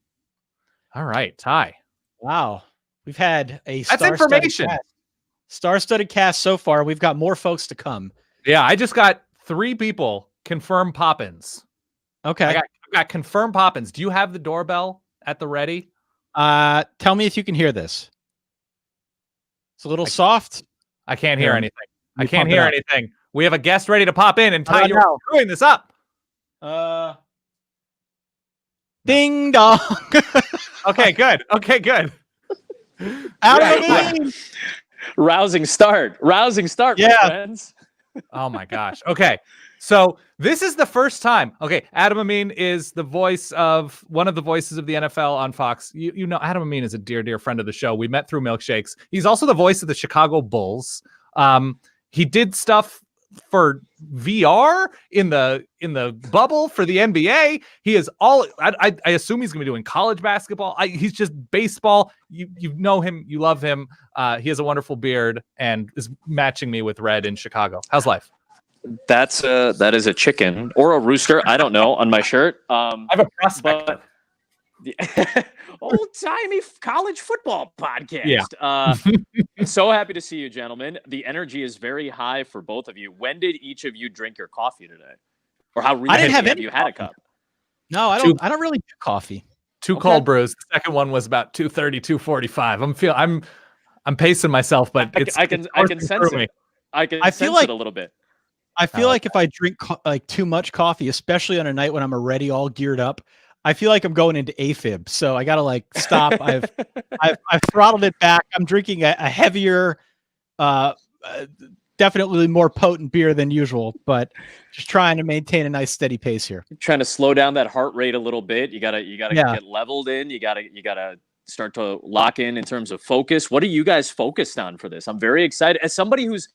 All right, Ty. Wow. We've had a That's information. Star-studded cast so far. We've got more folks to come. Yeah, I just got 3 people confirm Poppins. Okay. I got confirmed Poppins. Do you have the doorbell at the ready? Tell me if you can hear this. It's a little soft. I can't hear anything. I can't hear anything. We have a guest ready to pop in, and Ty, you're screwing this up. Ding dong. Okay, good. Rousing start, my friends. Oh my gosh. Okay. So this is the first time. Okay. Adam Amin is the voice of one of the voices of the NFL on Fox. You know, Adam Amin is a dear friend of the show. We met through milkshakes. He's also the voice of the Chicago Bulls. He did stuff for VR in the bubble for the NBA. He is all, I assume he's gonna be doing college basketball. He's just baseball. You know him, you love him. He has a wonderful beard and is matching me with red in Chicago. How's life? That is a chicken or a rooster. I don't know on my shirt. I have a prospect. Old-timey college football podcast. Yeah. So happy to see you, gentlemen. The energy is very high for both of you. When did each of you drink your coffee today? Or how recently have you had a cup? No, I don't really do coffee. 2 cold brews. The second one was about 2:30, 2:45. I'm pacing myself, but I can sense it. I feel like it a little bit. I feel like if I drink too much coffee, especially on a night when I'm already all geared up, I feel like I'm going into AFib. So I gotta stop. I've throttled it back. I'm drinking a heavier, definitely more potent beer than usual, but just trying to maintain a nice steady pace here. Trying to slow down that heart rate a little bit. You gotta get leveled in. You gotta start to lock in terms of focus. What are you guys focused on for this? I'm very excited. As somebody who's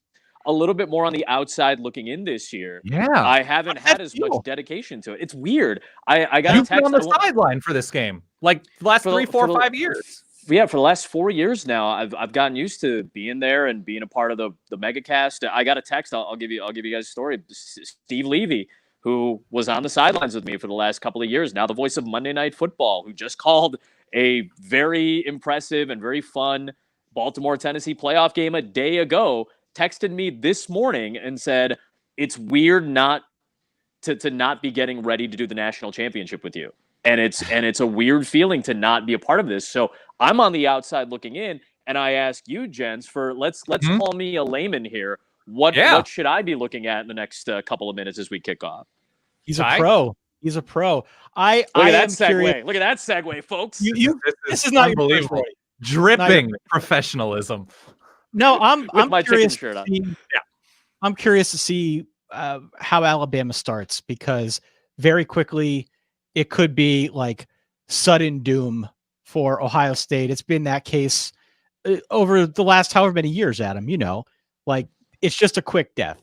a little bit more on the outside looking in this year. Yeah. I haven't had as much dedication to it. It's weird. I got a text. You've been on the sideline for this game, like the last 3, 4, 5 years. Yeah, for the last 4 years now, I've gotten used to being there and being a part of the MegaCast. I got a text. I'll give you guys a story. Steve Levy, who was on the sidelines with me for the last couple of years, now the voice of Monday Night Football, who just called a very impressive and very fun Baltimore-Tennessee playoff game a day ago, texted me this morning and said, it's weird not to not be getting ready to do the national championship with you. And it's a weird feeling to not be a part of this. So I'm on the outside looking in, and I ask you, gents, for let's call me a layman here. What should I be looking at in the next couple of minutes as we kick off? He's a pro. Look at that segue. Look at that segue, folks. This is not unbelievable. Dripping professionalism. No, I'm my curious. Chicken shirt on. I'm curious to see how Alabama starts, because very quickly it could be like sudden doom for Ohio State. It's been that case over the last however many years, Adam. It's just a quick death.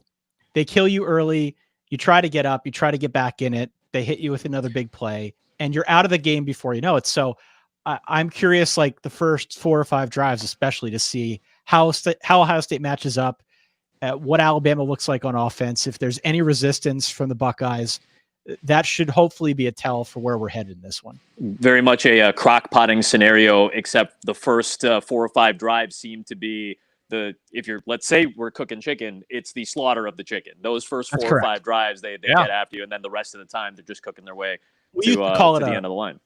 They kill you early. You try to get up. You try to get back in it. They hit you with another big play, and you're out of the game before you know it. So I'm curious, the first 4 or 5 drives, especially, to see how Ohio State matches up, what Alabama looks like on offense. If there's any resistance from the Buckeyes, that should hopefully be a tell for where we're headed in this one. Very much a crock-potting scenario, except the first 4 or 5 drives seem to be let's say we're cooking chicken, it's the slaughter of the chicken. Those first 4 or 5 drives, they get after you, and then the rest of the time they're just cooking their way to the end of the line.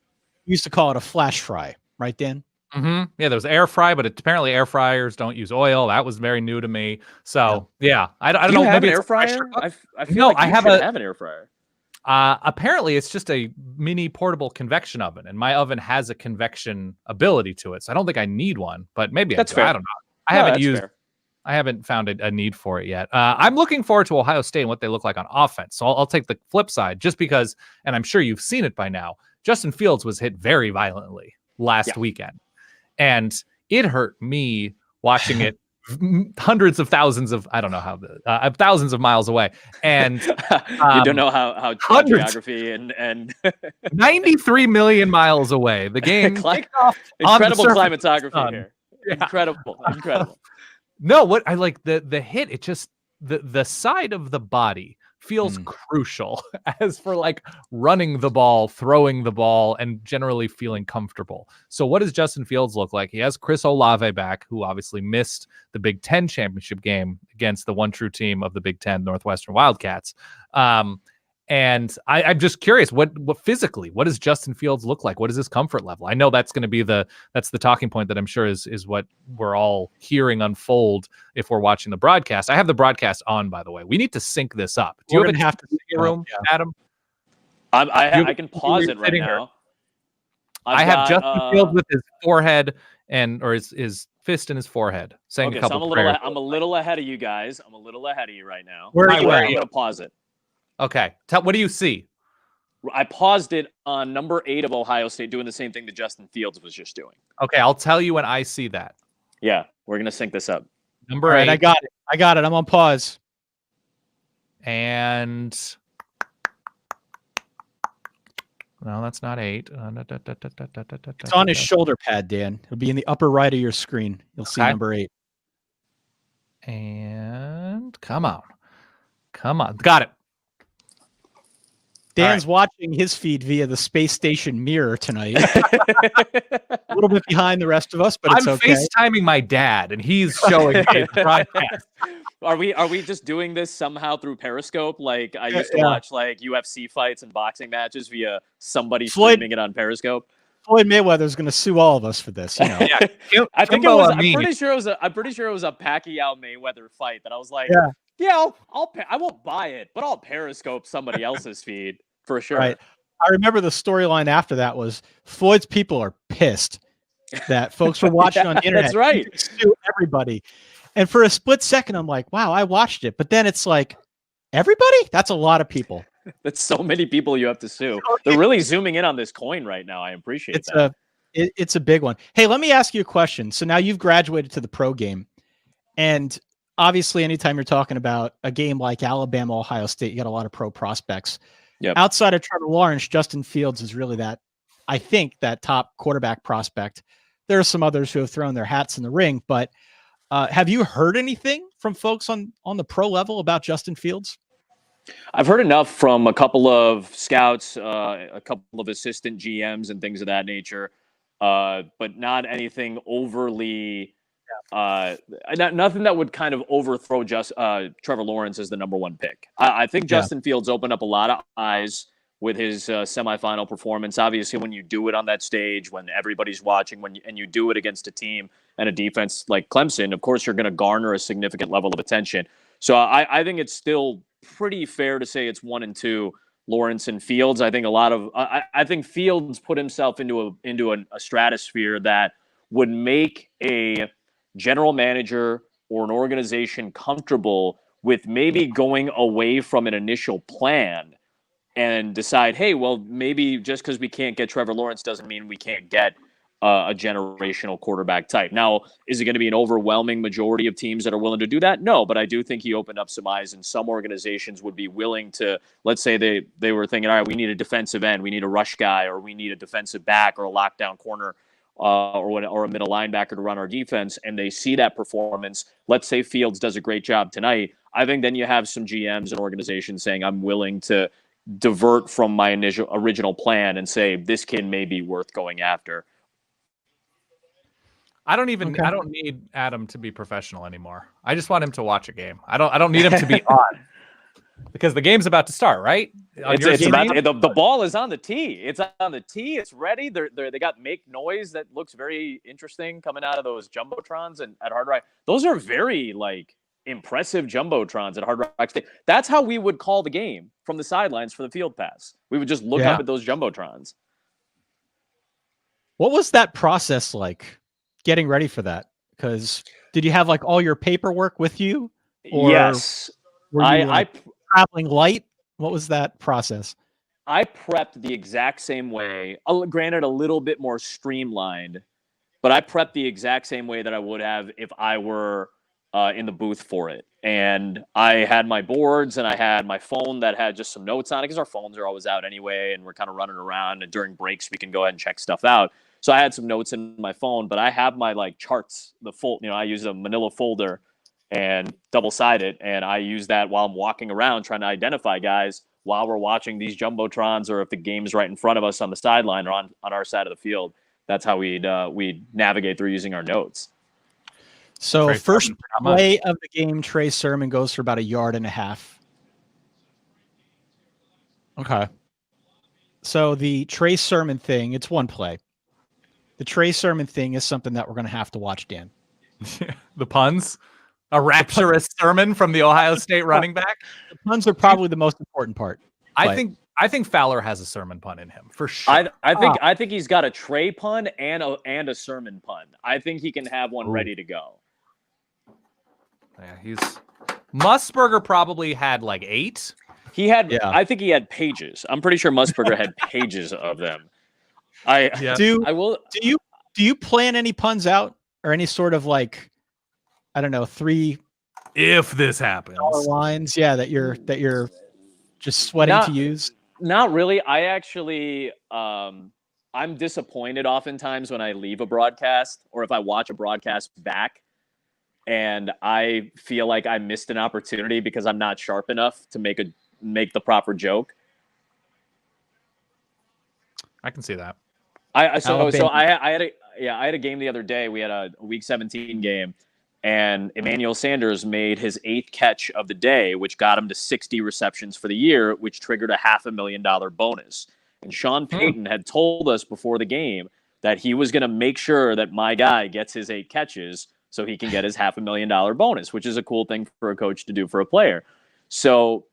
We used to call it a flash fry, right, Dan? Mm-hmm. Yeah, there was air fry, but apparently air fryers don't use oil. That was very new to me. So I don't know. Maybe it's an air fryer. I feel like I have an air fryer. Apparently, it's just a mini portable convection oven, and my oven has a convection ability to it. So I don't think I need one, but maybe That's I do. fair. I don't know. That's fair. I haven't found a need for it yet. I'm looking forward to Ohio State and what they look like on offense. So I'll take the flip side just because, and I'm sure you've seen it by now, Justin Fields was hit very violently last weekend. And it hurt me watching it hundreds of thousands of, I don't know how, thousands of miles away. And you don't know how geography and 93 million miles away. The game kicked off incredible on the climatography here. Yeah. Incredible. No, what I like the hit, it just the side of the body feels crucial as for like running the ball, throwing the ball, and generally feeling comfortable. So what does Justin Fields look like? He has Chris Olave back, who obviously missed the Big Ten championship game against the one true team of the Big Ten, Northwestern Wildcats. And I'm just curious, what physically, what does Justin Fields look like? What is his comfort level? I know that's going to be that's the talking point that I'm sure is what we're all hearing unfold if we're watching the broadcast. I have the broadcast on, by the way. We need to sync this up. Do you have to see your room, Adam? I can pause it right now. I have Justin Fields with his forehead or his fist in his forehead, saying a couple prayers. I'm a little ahead of you guys. I'm a little ahead of you right now. Where are you? I'm going to pause it. Okay. What do you see? I paused it on number 8 of Ohio State, doing the same thing that Justin Fields was just doing. Okay, I'll tell you when I see that. Yeah, we're going to sync this up. Number 8. I got it. I'm on pause. And no, that's not 8. It's on his shoulder pad, Dan. It'll be in the upper right of your screen. You'll see number 8. And come on. Got it. Dan's watching his feed via the space station mirror tonight. A little bit behind the rest of us, but it's okay. I'm FaceTiming my dad, and he's showing me the broadcast. Are we just doing this somehow through Periscope? Like I used to watch like UFC fights and boxing matches via somebody streaming it on Periscope. Floyd Mayweather's going to sue all of us for this. You know? I think it was. I'm pretty sure it was a Pacquiao Mayweather fight that I was like, I won't buy it, but I'll Periscope somebody else's feed for sure. Right. I remember the storyline after that was Floyd's people are pissed that folks were watching on the internet. That's right. Sue everybody. And for a split second, I'm like, wow, I watched it. But then it's like, everybody? That's a lot of people. That's so many people you have to sue. They're really zooming in on this coin right now. I appreciate that. It's a big one. Hey, let me ask you a question. So now you've graduated to the pro game. And obviously, anytime you're talking about a game like Alabama, Ohio State, you got a lot of pro prospects. Yep. Outside of Trevor Lawrence, Justin Fields is really that top quarterback prospect. There are some others who have thrown their hats in the ring, but have you heard anything from folks on the pro level about Justin Fields? I've heard enough from a couple of scouts, a couple of assistant GMs and things of that nature, but not anything overly nothing that would kind of overthrow Trevor Lawrence as the number 1 pick. I think Justin Fields opened up a lot of eyes with his semifinal performance. Obviously, when you do it on that stage, when everybody's watching, and you do it against a team and a defense like Clemson, of course, you're going to garner a significant level of attention. So I think it's still pretty fair to say it's 1 and 2, Lawrence and Fields. I think I think Fields put himself into a stratosphere that would make a general manager or an organization comfortable with maybe going away from an initial plan and decide, hey, well, maybe just because we can't get Trevor Lawrence doesn't mean we can't get a generational quarterback type. Now, is it going to be an overwhelming majority of teams that are willing to do that? No, but I do think he opened up some eyes, and some organizations would be willing to, let's say they were thinking, all right, we need a defensive end, we need a rush guy, or we need a defensive back or a lockdown corner or a middle linebacker to run our defense, and they see that performance. Let's say Fields does a great job tonight. I think then you have some GMs and organizations saying, I'm willing to divert from my original plan and say, this kid may be worth going after. I don't need Adam to be professional anymore. I just want him to watch a game. I don't need him to be on. Because the game's about to start, right? The ball is on the tee. It's on the tee. It's ready. They got make noise that looks very interesting coming out of those jumbotrons and at Hard Rock. Those are very impressive jumbotrons at Hard Rock Stadium. That's how we would call the game from the sidelines for the field pass. We would just look up at those jumbotrons. What was that process like, getting ready for that? Because did you have like all your paperwork with you? Or yes. were you traveling light? What was that process? I prepped the exact same way. Granted, a little bit more streamlined, but I prepped the exact same way that I would have if I were in the booth for it. And I had my boards and I had my phone that had just some notes on it, because our phones are always out anyway, and we're kind of running around, and during breaks we can go ahead and check stuff out. So I had some notes in my phone, but I have my like charts, I use a manila folder and double-sided, and I use that while I'm walking around trying to identify guys while we're watching these jumbotrons, or if the game's right in front of us on the sideline or on our side of the field. That's how we'd navigate through using our notes. So Trey first Sermon, play of the game, Trey Sermon goes for about 1.5 yards. Okay. So the Trey Sermon thing, it's one play. The Trey Sermon thing is something that we're going to have to watch, Dan. The puns? A rapturous sermon from the Ohio State running back? The puns are probably the most important part. I think Fowler has a sermon pun in him for sure. I think he's got a Trey pun and a sermon pun. I think he can have one ready to go. Yeah, Musburger probably had like 8. He had. Yeah. I think he had pages. I'm pretty sure Musburger had pages of them. Do you plan any puns out, or any sort of like, I don't know, 3 if this happens lines? Yeah, that you're just sweating to use. Not really. I actually, I'm disappointed oftentimes when I leave a broadcast, or if I watch a broadcast back, and I feel like I missed an opportunity because I'm not sharp enough to make the proper joke. I can see that. I had a game the other day. We had a Week 17 game, and Emmanuel Sanders made his 8th catch of the day, which got him to 60 receptions for the year, which triggered a $500,000 bonus. And Sean Payton had told us before the game that he was going to make sure that my guy gets his 8 catches so he can get his $500,000 bonus, which is a cool thing for a coach to do for a player. So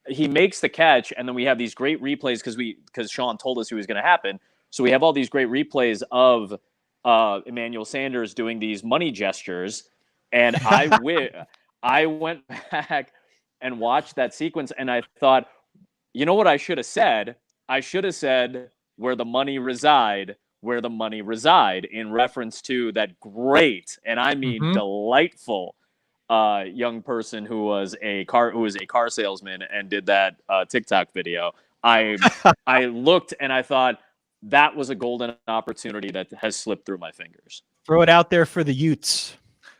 he makes the catch, and then we have these great replays because Sean told us it was going to happen. So we have all these great replays of Emmanuel Sanders doing these money gestures, and I went back and watched that sequence, and I thought, you know what I should have said? I should have said, where the money reside, in reference to that great, and I mean delightful, young person who was a car salesman and did that TikTok video. I looked and I thought, that was a golden opportunity that has slipped through my fingers. Throw it out there for the Utes.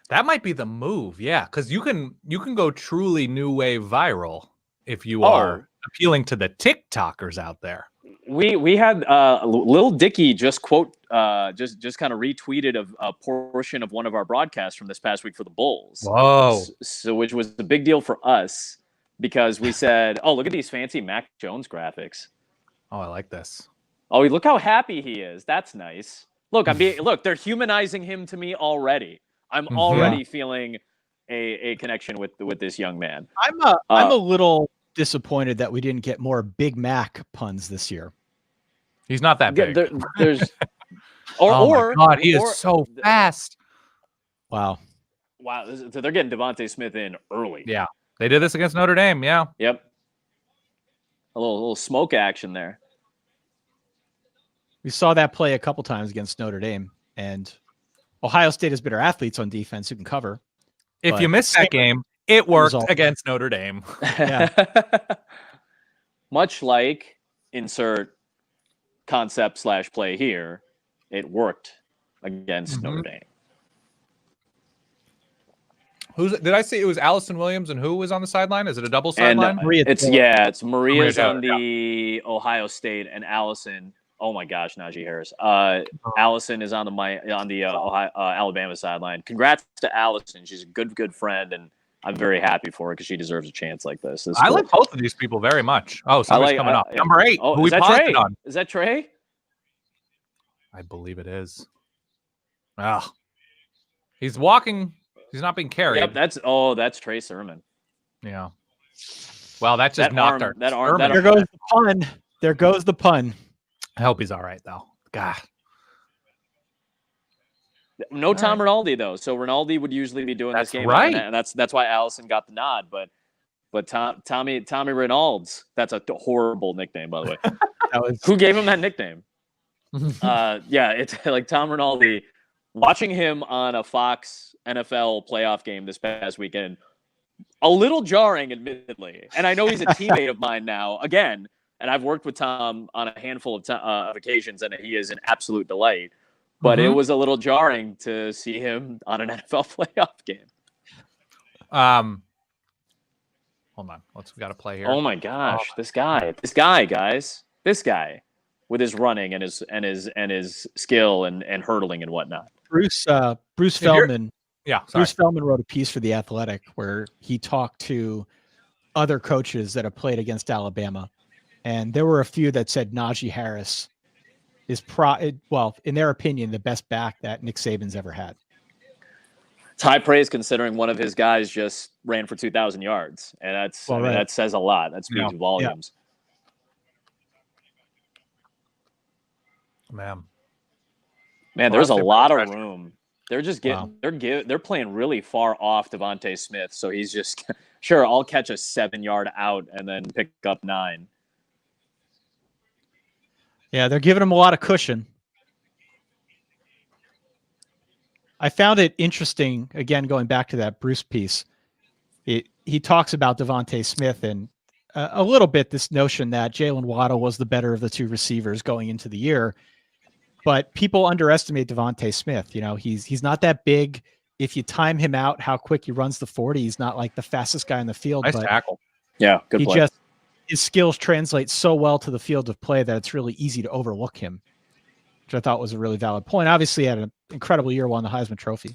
That might be the move, yeah, because you can go truly new wave viral if you are appealing to the TikTokers out there. We had Lil Dicky just kind of retweeted a portion of one of our broadcasts from this past week for the Bulls. Whoa! So which was a big deal for us, because we said, "Oh, look at these fancy Mac Jones graphics." Oh, I like this. Oh, look how happy he is. That's nice. Look, they're humanizing him to me already. I'm already feeling a connection with this young man. I'm a little disappointed that we didn't get more Big Mac puns this year. He's not that big. There's my God, he is so fast. Wow. So they're getting Devontae Smith in early. Yeah, they did this against Notre Dame. Yeah. Yep. A little smoke action there. We saw that play a couple times against Notre Dame, and Ohio State has better athletes on defense who can cover. If you missed that game, it worked against Notre Dame. Yeah. Much like insert concept / play here, it worked against Notre Dame. Did I say it was Allison Williams, and who was on the sideline? Is it a double sideline? It's Maria's on the Ohio State, and Allison. Oh my gosh, Najee Harris. Allison is on the Alabama sideline. Congrats to Allison. She's a good friend, and I'm very happy for her because she deserves a chance like this. I like both of these people very much. Oh, somebody's coming up. Number 8. Oh, who we paused on. Is that Trey? I believe it is. Oh, he's walking He's not being carried. Yep, that's Trey Sermon. Yeah. Well, that just That knocked arm- our that arm- Sermon. that There goes the pun. There goes the pun. I hope he's all right though. God. No Tom Rinaldi though, so Rinaldi would usually be doing That's this game, right. and that's why Allison got the nod. But Tommy Rinalds, that's a horrible nickname, by the way. Who gave him that nickname? Yeah, it's like Tom Rinaldi. Watching him on a Fox NFL playoff game this past weekend, a little jarring, admittedly. And I know he's a teammate of mine now, again, and I've worked with Tom on a handful of occasions, and he is an absolute delight. But it was a little jarring to see him on an NFL playoff game. Hold on. We got to play here. Oh my gosh, this guy, guys, this guy with his running and his skill and hurdling and whatnot. Bruce Feldman. Yeah, Bruce Feldman wrote a piece for The Athletic where he talked to other coaches that have played against Alabama, and there were a few that said Najee Harris is in their opinion, the best back that Nick Saban's ever had. It's high praise considering one of his guys just ran for 2,000 yards, and that says a lot. That speaks volumes. Man, there's a lot of room. They're just getting they're playing really far off Devontae Smith, so he's just sure I'll catch a 7-yard out and then pick up 9. Yeah, they're giving him a lot of cushion. I found it interesting, again, going back to that Bruce piece. He talks about Devontae Smith and a little bit this notion that Jalen Waddle was the better of the two receivers going into the year. But people underestimate Devontae Smith. You know, he's not that big. If you time him out, how quick he runs the 40, he's not like the fastest guy in the field. Nice but tackle. Yeah, good play. His skills translate so well to the field of play that it's really easy to overlook him, which I thought was a really valid point. Obviously, he had an incredible year, won the Heisman Trophy.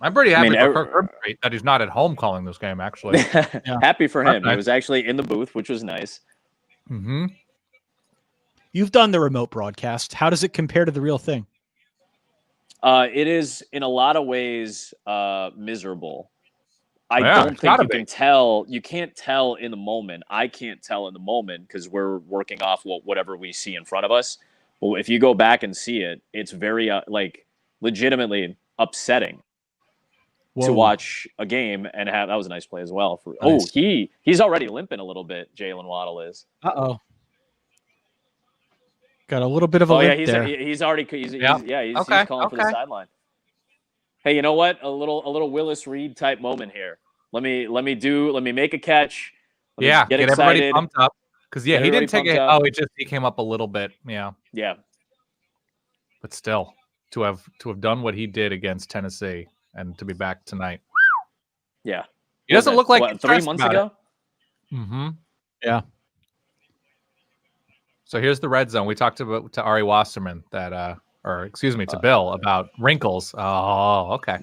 I'm pretty happy for Kirk Herbstreit that he's not at home calling this game, actually. Happy for him. He was actually in the booth, which was nice. Mm-hmm. You've done the remote broadcast. How does it compare to the real thing? It is, in a lot of ways, miserable. I don't think you can tell. You can't tell in the moment. I can't tell in the moment because we're working off whatever we see in front of us. Well, if you go back and see it, it's very legitimately upsetting to watch a game and have. That was a nice play as well. He's already limping a little bit. Jalen Waddle is. Got a little bit of a limp there. He's calling for the sideline. Hey, you know what? A little Willis Reed type moment here. Let me make a catch. Get excited. Everybody pumped up because he didn't take it. Oh, he came up a little bit. Yeah. But still, to have done what he did against Tennessee and to be back tonight. Yeah. He doesn't look like 3 months ago. Mm-hmm. Yeah. So here's the red zone. We talked to Ari Wasserman to Bill about wrinkles. Oh, okay.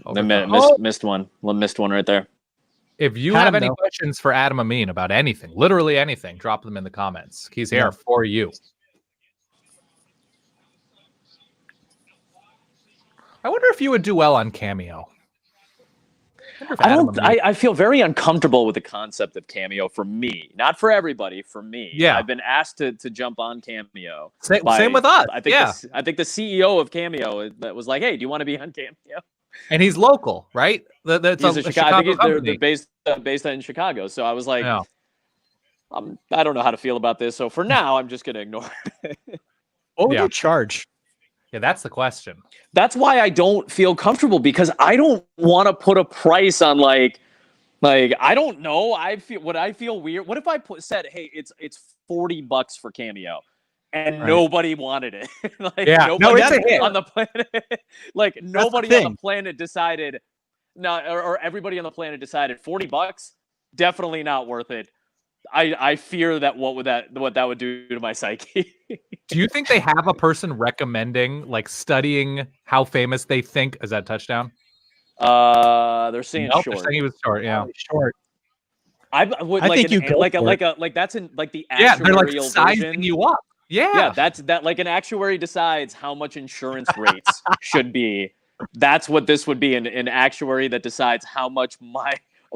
Missed one. Missed one right there. If you have any questions for Adam Amin about anything, literally anything, drop them in the comments. He's here for you. I wonder if you would do well on Cameo. I feel very uncomfortable with the concept of Cameo for me, not for everybody. For me, I've been asked to jump on Cameo. Same with us. I think the CEO of Cameo that was like, "Hey, do you want to be on Cameo?" And he's local, right? That's he's a Chicago. They're based in Chicago. So I was like, I don't know how to feel about this. So for now, I'm just going to ignore it. What would you charge? Yeah, that's the question. That's why I don't feel comfortable because I don't want to put a price on like I don't know. I feel weird. What if I said, "Hey, it's $40 for Cameo," and nobody wanted it? Nobody on the planet. Nobody on the planet decided. No, or everybody on the planet decided $40. Definitely not worth it. I fear that what that would do to my psyche. Do you think they have a person recommending, studying how famous they think is that touchdown? They're saying short. They're saying he was short. Yeah, short. I think you go like that's in the actuarial they're sizing version. you up. Yeah, that's like an actuary decides how much insurance rates should be. That's what this would be, an actuary that decides how much my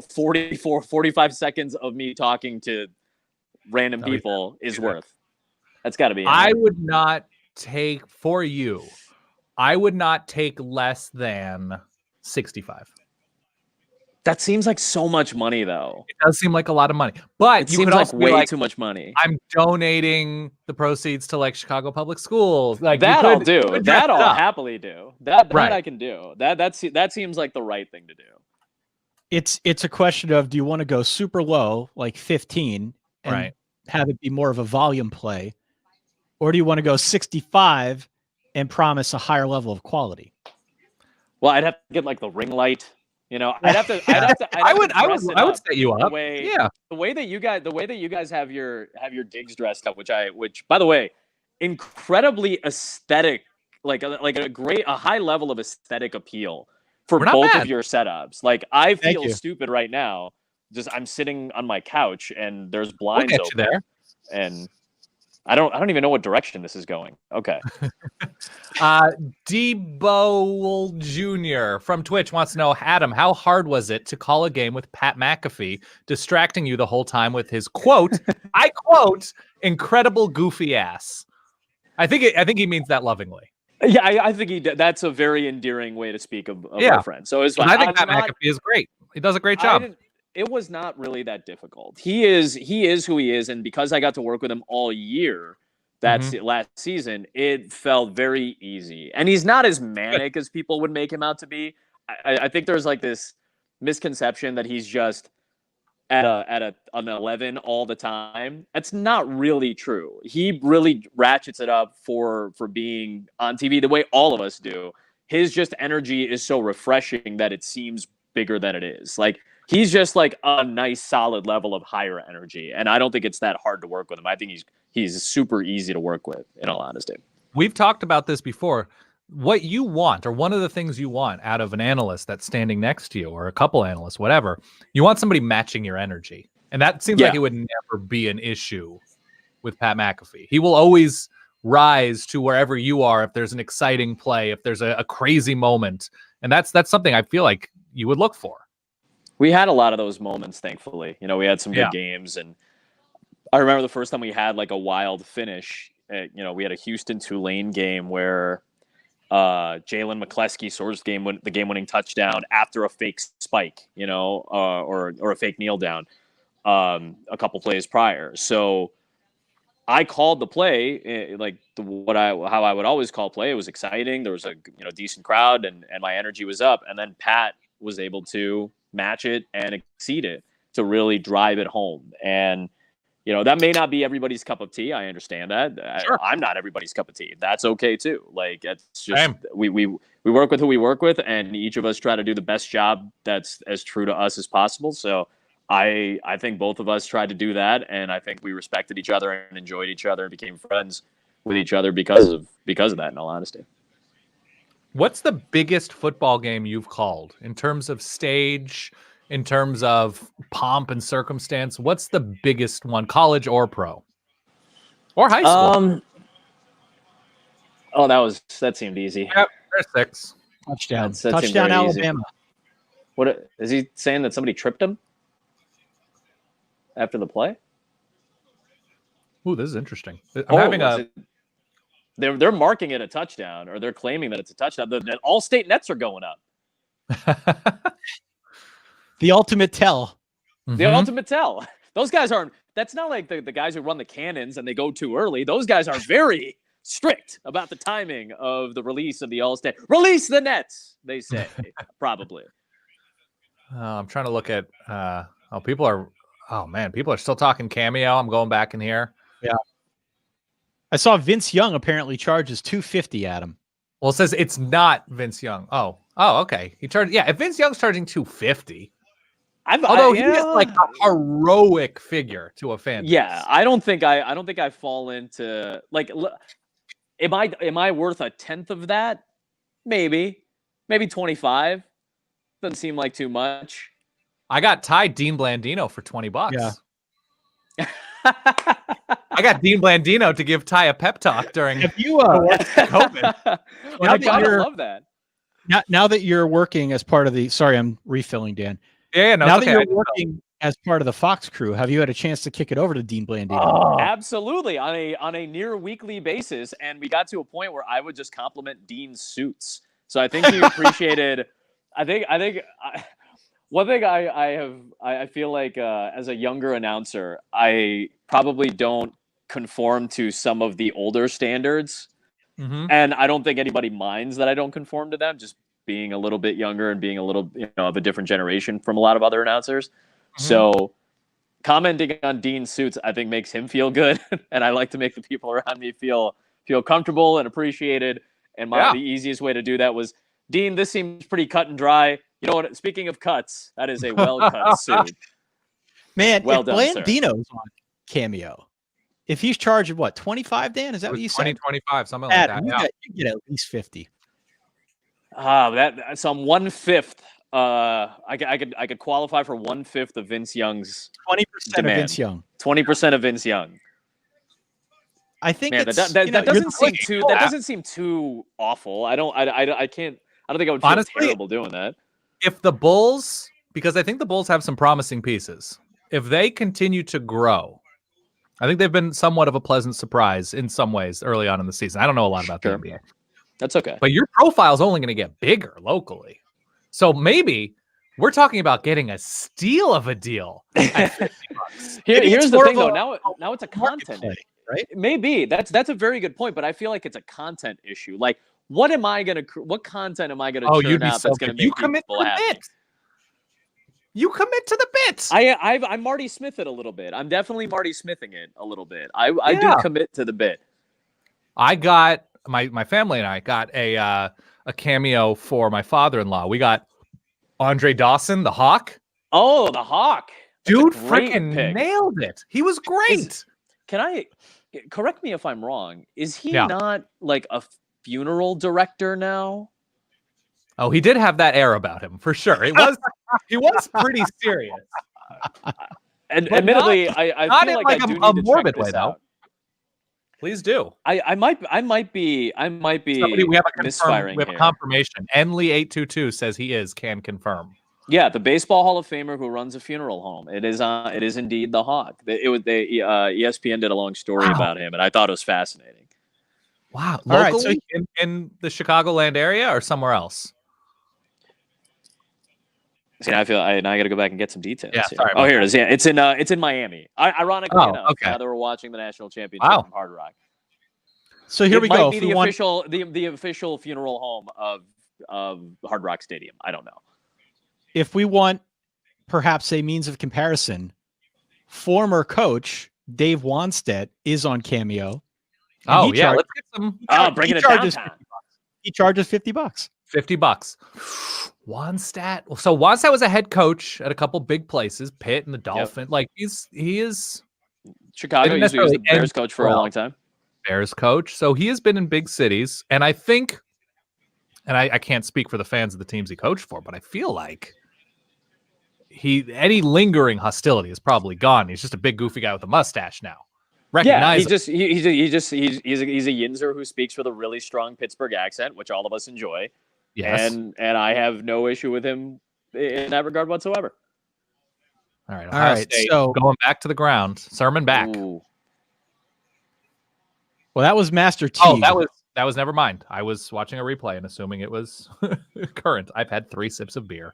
45 seconds of me talking to random people is worth. That's got to be. I would not take for you. I would not take less than 65. That seems like so much money, though. It does seem like a lot of money, but It you seems could like also way like, too much money. I'm donating the proceeds to like Chicago Public Schools. Like that I'll do. That I'll happily do. That Right. I can do. That seems like the right thing to do. It's a question of, do you want to go super low, like 15, and Right. have it be more of a volume play, or do you want to go 65 and promise a higher level of quality? Well, I'd have to get like the ring light. You know, I'd have to. I would set you up. The way that you guys have your digs dressed up, which by the way, incredibly aesthetic, like a high level of aesthetic appeal for both of your setups. Like I feel stupid right now. Just I'm sitting on my couch and there's blinds open there, and I don't even know what direction this is going. Okay. Debo Jr. from Twitch wants to know, Adam, how hard was it to call a game with Pat McAfee distracting you the whole time with his quote, I quote, incredible goofy ass? I think he means that lovingly. Yeah, I think that's a very endearing way to speak of our friend. So it's fine. I think Pat McAfee is great. He does a great job. It was not really that difficult. He is who he is, and because I got to work with him all year, last season, it felt very easy. And he's not as manic as people would make him out to be. I think there's like this misconception that he's just at an 11 all the time. That's not really true. He really ratchets it up for being on TV the way all of us do. His just energy is so refreshing that it seems bigger than it is. Like he's just like a nice solid level of higher energy, and I don't think it's that hard to work with him. I think he's super easy to work with, in all honesty. We've talked about this before. What you want, or one of the things you want out of an analyst that's standing next to you, or a couple analysts, whatever, you want somebody matching your energy. And that seems like it would never be an issue with Pat McAfee. He will always rise to wherever you are if there's an exciting play, if there's a crazy moment. And that's something I feel like you would look for. We had a lot of those moments, thankfully. You know, we had some good games, and I remember the first time we had like a wild finish. We had a Houston-Tulane game where Jalen McCleskey scores the game-winning touchdown after a fake spike, or a fake kneel down a couple plays prior. So I called the play how I would always call play. It was exciting. There was a decent crowd, and my energy was up. And then Pat was able to match it and exceed it to really drive it home. And that may not be everybody's cup of tea. I understand that. Sure. I'm not everybody's cup of tea. That's okay too. Like it's just we work with who we work with, and each of us try to do the best job that's as true to us as possible. So I think both of us tried to do that, and I think we respected each other and enjoyed each other and became friends with each other because of that, in all honesty. What's the biggest football game you've called in terms of stage, in terms of pomp and circumstance? What's the biggest one, college or pro? Or high school? That seemed easy. Yep, there's 6. Touchdown. That Touchdown, Alabama. Easy. What is he saying, that somebody tripped him after the play? Ooh, this is interesting. They're marking it a touchdown, or they're claiming that it's a touchdown. The all-state nets are going up. The ultimate tell. The ultimate tell. Those guys aren't. That's not like the guys who run the cannons and they go too early. Those guys are very strict about the timing of the release of the all-state. Release the nets, they say, probably. I'm trying to look at. People are still talking cameo. I'm going back in here. Yeah. I saw Vince Young apparently charges $250 at him. Well, it says it's not Vince Young. Oh, okay. He charged. Yeah, if Vince Young's charging $250, although he is like a heroic figure to a fan. Yeah, I don't think I fall into like. Am I worth a tenth of that? Maybe 25. Doesn't seem like too much. I got Ty Dean Blandino for $20. Yeah. I got Dean Blandino to give Ty a pep talk during Have you COVID. I kind of love that. now that you're working as part of the sorry, I'm refilling, Dan. Yeah, no, now it's that okay. you're working as part of the Fox crew, have you had a chance to kick it over to Dean Blandino? Oh. Absolutely, on a near weekly basis, and we got to a point where I would just compliment Dean's suits. So I think he appreciated. One thing I feel like as a younger announcer, I probably don't conform to some of the older standards, and I don't think anybody minds that I don't conform to them. Just being a little bit younger and being a little of a different generation from a lot of other announcers. So commenting on Dean's suits, I think, makes him feel good, and I like to make the people around me feel comfortable and appreciated. And the easiest way to do that was, Dean, this seems pretty cut and dry. You know what? Speaking of cuts, that is a well-cut suit. Man, well if done, Blandino's on Cameo, if he's charging what, 25, Dan? Is that what you said? 20-25, something like that. You get at least 50. So I'm 1/5. I could qualify for 1/5 of Vince Young's 20% demand. of Vince Young. 20% of Vince Young. I think that doesn't seem too awful. I don't think I would feel Honestly, terrible doing that. If the Bulls, because I think the Bulls have some promising pieces, if they continue to grow, I think they've been somewhat of a pleasant surprise in some ways early on in the season. I don't know a lot about the NBA. That's okay. But your profile is only going to get bigger locally. So maybe we're talking about getting a steal of a deal at $50. Here's the thing, though. Now it's a content play, right? Maybe that's a very good point, but I feel like it's a content issue. Like, what content am I gonna churn out that's gonna make people happy? You commit to the bits. I'm Marty Smith it a little bit. I'm definitely Marty Smithing it a little bit. I do commit to the bit. I got my family and I got a cameo for my father-in-law. We got Andre Dawson, the Hawk. Oh, the Hawk. Dude freaking nailed it. He was great. Can I correct me if I'm wrong? Is he not like a funeral director now? Oh, he did have that air about him for sure. He was pretty serious. And admittedly, I feel like I do need to morbid check this way out. though. Please do. I might be Somebody, we have a misfiring we have here. a confirmation. Enly822 says he can confirm. Yeah, the Baseball Hall of Famer who runs a funeral home. It is indeed the Hawk. ESPN did a long story about him, and I thought it was fascinating. Wow. All right, Locally, in the Chicagoland area or somewhere else? See, I got to go back and get some details. Yeah, here. sorry. Oh, here it is. Yeah, it's in Miami. Ironically enough, okay. now that we're watching the national championship from Hard Rock. So here we go. Might be the official funeral home of Hard Rock Stadium. I don't know. If we want perhaps a means of comparison, former coach Dave Wanstead is on Cameo. Let's get some. Bringing it downtown. He charges $50. $50. Wanstead. So Wanstead was a head coach at a couple big places, Pitt and the Dolphins. Yep. Like he is Chicago. He was the Bears coach for a long time. Bears coach. So he has been in big cities, and I think, and I can't speak for the fans of the teams he coached for, but I feel like any lingering hostility is probably gone. He's just a big goofy guy with a mustache now. Yeah, he's a Yinzer who speaks with a really strong Pittsburgh accent, which all of us enjoy. Yes. And I have no issue with him in that regard whatsoever. All right. So going back to the ground, Sermon back. Ooh. Well, that was Master T. Oh, that was never mind. I was watching a replay and assuming it was current. I've had 3 sips of beer.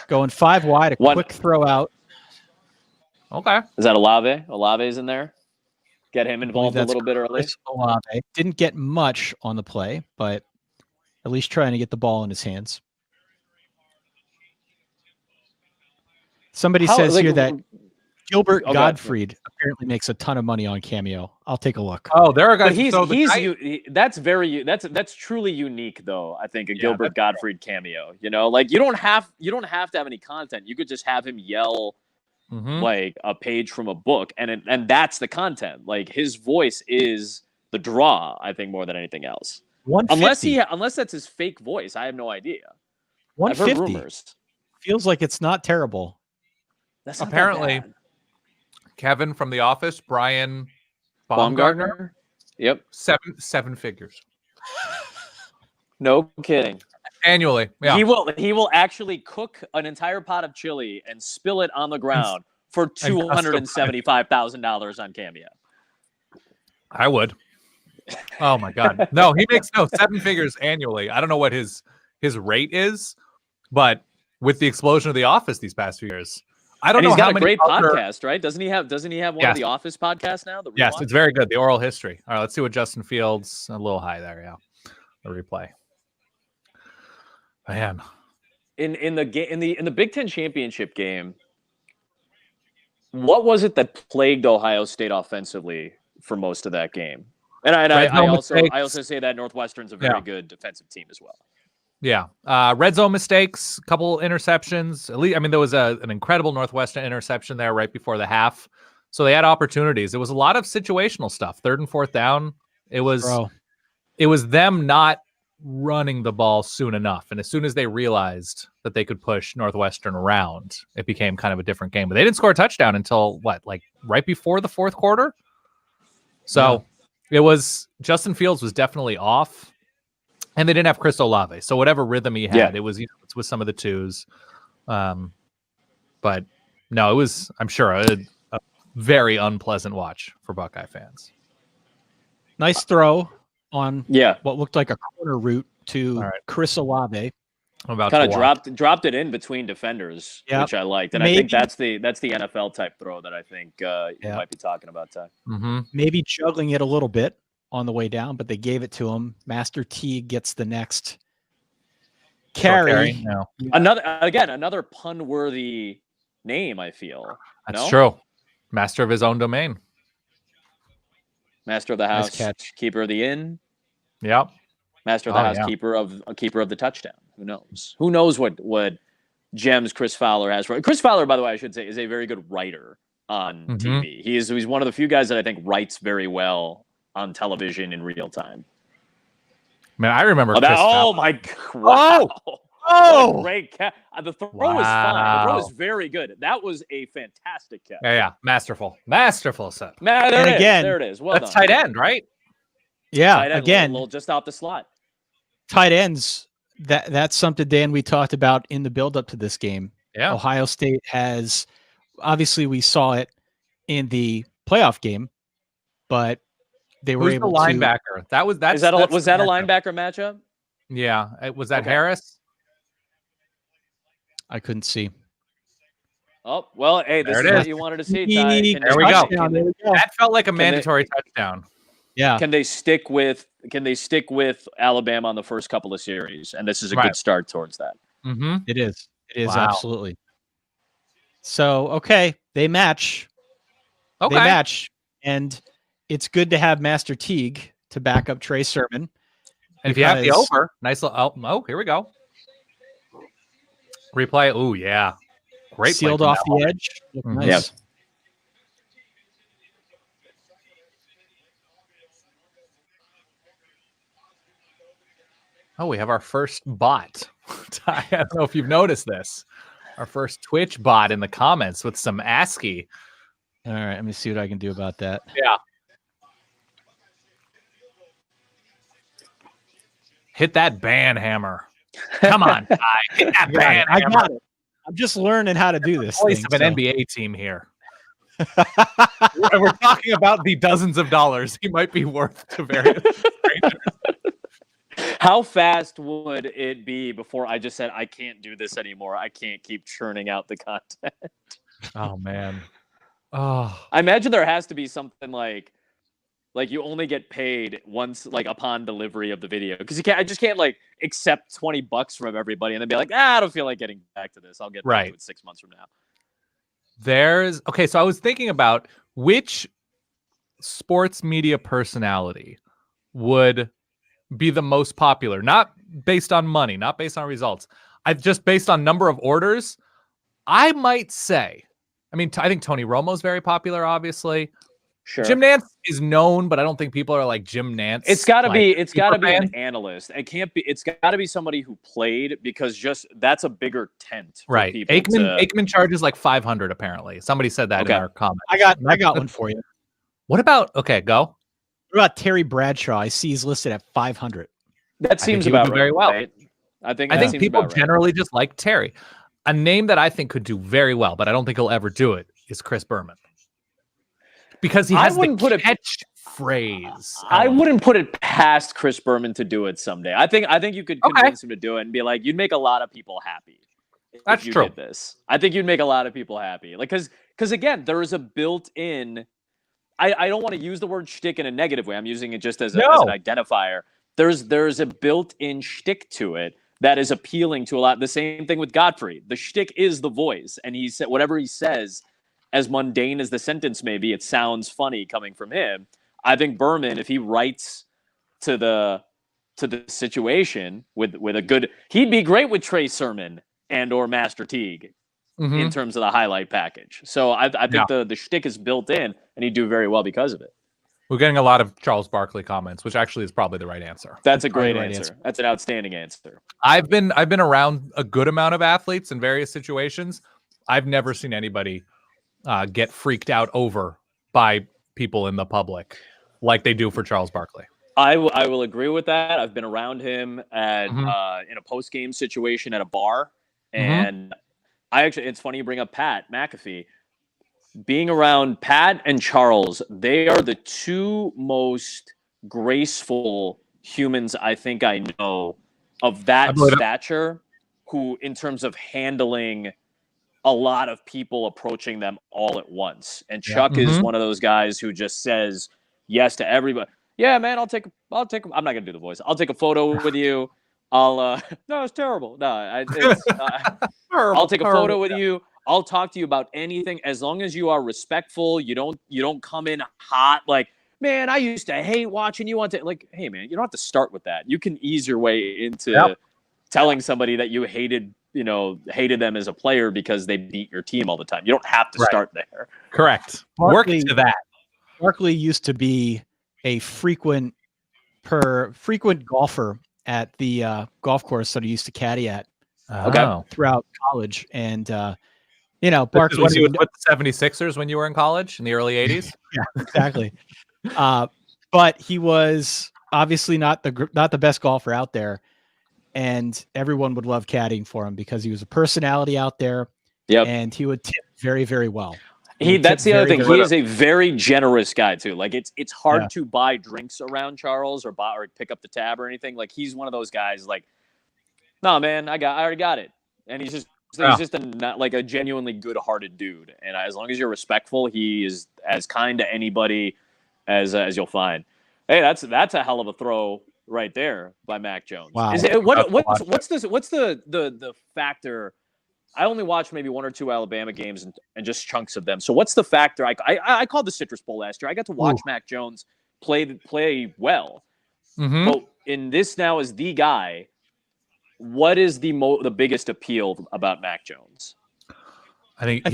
Going 5 wide, quick throw out. Okay. Is that Olave? Olave's in there. Get him involved a little bit early. Olave didn't get much on the play, but at least trying to get the ball in his hands. Somebody says here that Gilbert Gottfried apparently makes a ton of money on Cameo. I'll take a look. Oh, there are guys. That's truly unique, though. I think Gilbert Gottfried cameo. You know, like you don't have to have any content. You could just have him yell like a page from a book, and that's the content. Like his voice is the draw. I think more than anything else. Unless that's his fake voice, I have no idea. 150. I've heard rumors. Feels like it's not terrible. That's not apparently. that bad. Kevin from The Office, Brian Baumgartner. Yep. Seven figures No kidding. annually. Yeah. He will actually cook an entire pot of chili and spill it on the ground for $275,000 on Cameo. I would. Oh my God. No, he makes 7 figures annually. I don't know what his rate is, but with the explosion of The Office these past few years, I don't know. He's got how a many great other... podcast, right? Doesn't he have one of the Office podcasts now? Yes, it's very good. The Oral History. All right, let's see what Justin Fields, a little high there. Yeah. The replay. Man. In the Big Ten championship game, what was it that plagued Ohio State offensively for most of that game? And I also say that Northwestern's a very good defensive team as well. Yeah. Red zone mistakes, couple interceptions. At least, I mean, there was an incredible Northwestern interception there right before the half. So they had opportunities. It was a lot of situational stuff. 3rd and 4th down. It was them not running the ball soon enough. And as soon as they realized that they could push Northwestern around, it became kind of a different game. But they didn't score a touchdown until right before the 4th quarter. So it was Justin Fields was definitely off. And they didn't have Chris Olave. So whatever rhythm he had, it was with some of the twos. But no, it was, I'm sure, a very unpleasant watch for Buckeye fans. Nice throw on what looked like a corner route to Chris Olave. Kind of dropped it in between defenders, which I liked. And I think that's the NFL type throw that I think you might be talking about, Ty. Mm-hmm. Maybe juggling it a little bit on the way down, but they gave it to him. Master T gets the next carry. No. Another pun-worthy name, I feel. That's true. Master of his own domain. Master of the house, keeper of the inn. Yep. Master of the house, keeper of the touchdown. Who knows? Who knows what gems Chris Fowler has? Chris Fowler, by the way, I should say, is a very good writer on TV. He's one of the few guys that I think writes very well on television in real time. Man, I remember Chris Fowler. My God. Oh, great catch. The throw is fine. The throw is very good. That was a fantastic catch. Yeah. Masterful, set. There it is. Well that's done. Tight end, right? Yeah. Tight end, again, little just off the slot. Tight ends. That's something, Dan, we talked about in the build up to this game. Yeah. Ohio State has, obviously we saw it in the playoff game, but they were able to. Linebacker. Was that a linebacker matchup? Yeah. Was that Harris? I couldn't see. Oh, well, hey, this is what you wanted to see, Ty. There we go. That felt like a mandatory touchdown. Yeah. Can they stick with Alabama on the first couple of series? And this is a good start towards that. Mm-hmm. It is. It is absolutely. So, they match. They match. And it's good to have Master Teague to back up Trey Sermon. And if you have the over, nice little here we go. Replay. Oh, yeah. Great. Sealed off the edge. Mm-hmm. Nice. Yep. Oh, we have our first bot. I don't know if you've noticed this. Our first Twitch bot in the comments with some ASCII. All right, let me see what I can do about that. Yeah. Hit that ban hammer. Come on, Ty. Hit that ban hammer. I got it. I'm just learning how to do this. Voice of an NBA team here. We're talking about the dozens of dollars he might be worth to various strangers. How fast would it be before I just said, I can't do this anymore? I can't keep churning out the content. Oh, man. Oh, I imagine there has to be something like you only get paid once, upon delivery of the video. Because I just can't accept $20 from everybody and then be like, I don't feel like getting back to this. I'll get back to it 6 months from now. So I was thinking about which sports media personality would be the most popular, not based on money, not based on results. Just based on number of orders. I might say, I think Tony Romo's very popular, obviously. Sure. Jim Nantz is known, but I don't think people are like Jim Nantz. It's gotta like, be. It's gotta be fan. an analyst. It can't be. It's gotta be somebody who played, because just that's a bigger tent for Right. people. Aikman charges like 500 apparently. Somebody said that in our comment. I got one for you. What about? Okay, go. What about Terry Bradshaw? I see he's listed at 500. That seems he would about do right. very well. Right? I think people about right. generally just like Terry. A name that I think could do very well, but I don't think he'll ever do it, is Chris Berman. Because he has the catch phrase. I wouldn't put it past Chris Berman to do it someday. I think you could convince him to do it and be like, you'd make a lot of people happy. That's if you true. Did this. I think you'd make a lot of people happy. Like, because again, there is a built-in. I don't want to use the word shtick in a negative way. I'm using it just as an identifier. There's a built-in shtick to it that is appealing to a lot. The same thing with Godfrey. The shtick is the voice, and he said whatever he says, as mundane as the sentence may be, it sounds funny coming from him. I think Berman, if he writes to the situation with a good, he'd be great with Trey Sermon and or Master Teague in terms of the highlight package. So I think the shtick is built in, and he'd do very well because of it. We're getting a lot of Charles Barkley comments, which actually is probably the right answer. That's a great answer. That's an outstanding answer. I've been around a good amount of athletes in various situations. I've never seen anybody get freaked out over by people in the public like they do for Charles Barkley. I will agree with that. I've been around him at in a post-game situation at a bar, and it's funny you bring up Pat McAfee. Being around Pat and Charles, they are the two most graceful humans I think I know of that stature, who, in terms of handling a lot of people approaching them all at once. And Chuck is one of those guys who just says yes to everybody. Yeah, man, I'll take. I'm not gonna do the voice. I'll take a photo with you. No, it's terrible. No, I'll take a photo with you. I'll talk to you about anything as long as you are respectful. You don't come in hot like, man, I used to hate watching you on like, hey man, you don't have to start with that. You can ease your way into telling somebody that you hated them as a player because they beat your team all the time. You don't have to start there. Correct. Work to that. Barkley used to be a frequent golfer at the golf course that he used to caddy at throughout college. And Barkley was with the 76ers when you were in college in the early 80s. Yeah, exactly. But he was obviously not the best golfer out there, and everyone would love caddying for him because he was a personality out there. Yep. And he would tip very, very well. That's the other thing. He is a very generous guy too. Like it's hard to buy drinks around Charles or pick up the tab or anything. Like he's one of those guys. Like, no, man, I already got it. And he's just a genuinely good-hearted dude. And as long as you're respectful, he is as kind to anybody as you'll find. Hey, that's a hell of a throw right there by Mac Jones. Wow. What's the factor? I only watched maybe one or two Alabama games and just chunks of them. So what's the factor? I called the Citrus Bowl last year. I got to watch Mac Jones play well. But in this now as the guy, what is the biggest appeal about Mac Jones? I think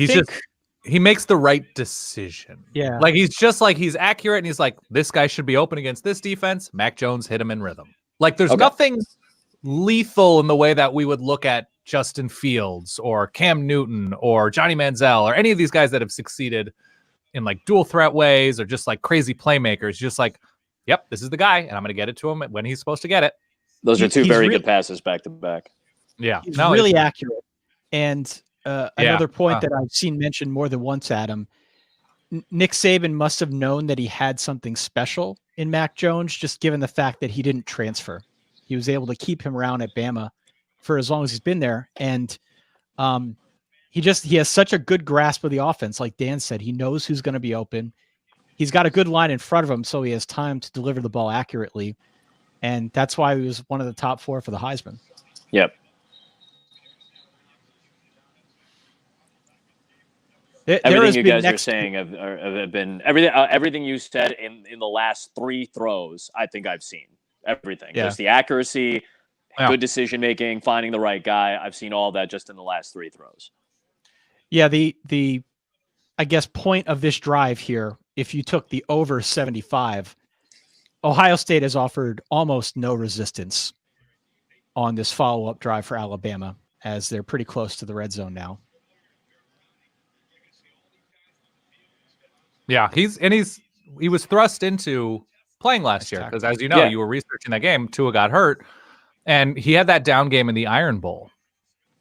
he makes the right decision. Yeah. Like he's accurate and he's like, this guy should be open against this defense. Mac Jones hit him in rhythm. Like there's nothing lethal in the way that we would look at Justin Fields or Cam Newton or Johnny Manziel or any of these guys that have succeeded in like dual threat ways or just like crazy playmakers. Just like, yep, this is the guy and I'm going to get it to him when he's supposed to get it. Those are two very good passes back to back. Yeah. He's really accurate. And another point that I've seen mentioned more than once, Adam, Nick Saban must have known that he had something special in Mac Jones, just given the fact that he didn't transfer. He was able to keep him around at Bama for as long as he's been there. And he has such a good grasp of the offense. Like Dan said, he knows who's going to be open. He's got a good line in front of him, so he has time to deliver the ball accurately. And that's why he was one of the top 4 for the Heisman. Yep. Everything you guys are saying have been everything you said in the last 3 throws. I think I've seen everything. Yeah. Just the accuracy, good decision making, finding the right guy. I've seen all that just in the last 3 throws. Yeah, the I guess point of this drive here if you took the over 75, Ohio State has offered almost no resistance on this follow-up drive for Alabama, as they're pretty close to the red zone now. Yeah, he was thrust into playing last year because, as you know, you were researching that game. Tua got hurt, and he had that down game in the Iron Bowl.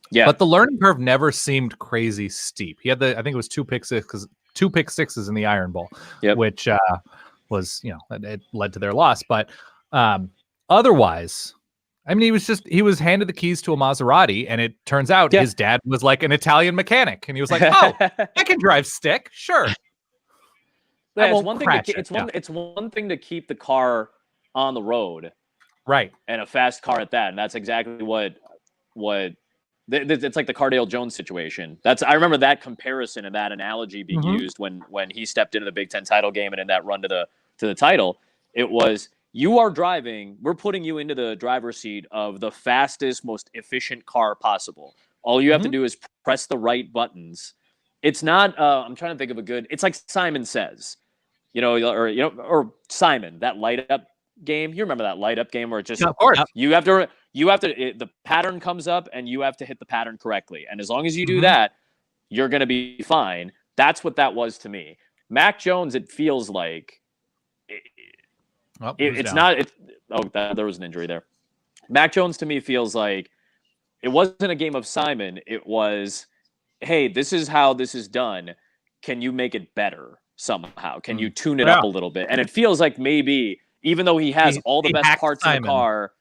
Yeah, but the learning curve never seemed crazy steep. He had I think it was two pick sixes in the Iron Bowl, which was, it led to their loss. But otherwise, I mean, he was handed the keys to a Maserati, and it turns out his dad was like an Italian mechanic, and he was like, "Oh, I can drive stick, sure." Yeah, it's one thing to keep the car on the road, right, and a fast car at that, and that's exactly what it's like the Cardale Jones situation. I remember that comparison and that analogy being used when he stepped into the Big Ten title game and in that run to the title. It was, you are driving, we're putting you into the driver's seat of the fastest, most efficient car possible. All you have to do is press the right buttons. It's not, I'm trying to think of it's like Simon Says, or Simon, that light up game. You remember that light up game where it just, of course, the pattern comes up and you have to hit the pattern correctly. And as long as you do that, you're going to be fine. That's what that was to me. Mac Jones, it feels like there was an injury there. Mac Jones to me feels like it wasn't a game of Simon. It was, hey, this is how this is done. Can you make it better somehow? Can you tune it up a little bit? And it feels like maybe, even though he has all the best parts of the car,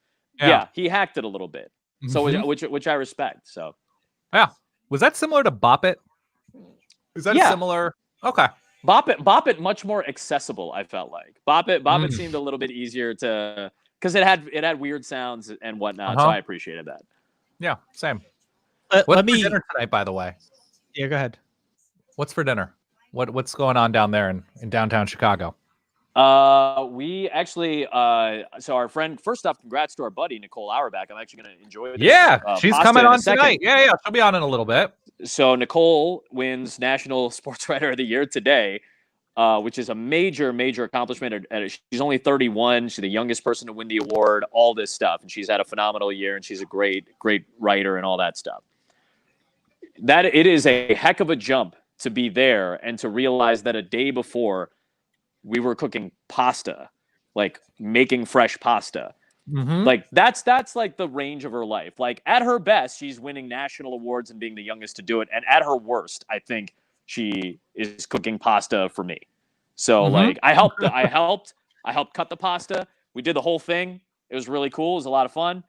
he hacked it a little bit. So which I respect. So was that similar to Bop It? Is that similar? Okay. Bop It much more accessible, I felt like. Bop It seemed a little bit easier because it had weird sounds and whatnot. So I appreciated that. Yeah, same. What's for dinner tonight, by the way? Yeah, go ahead. What's for dinner? What's going on down there in downtown Chicago? We actually, so our friend, first off, congrats to our buddy, Nicole Auerbach. I'm actually going to enjoy this. She's coming on tonight. Yeah, she'll be on in a little bit. So Nicole wins National Sports Writer of the Year today, which is a major, major accomplishment. She's only 31. She's the youngest person to win the award, all this stuff. And she's had a phenomenal year, and she's a great, great writer and all that stuff. That it is a heck of a jump to be there and to realize that a day before we were cooking pasta, like making fresh pasta. Like that's like the range of her life. Like at her best, she's winning national awards and being the youngest to do it. And at her worst, I think she is cooking pasta for me. So like I helped cut the pasta. We did the whole thing. It was really cool. It was a lot of fun.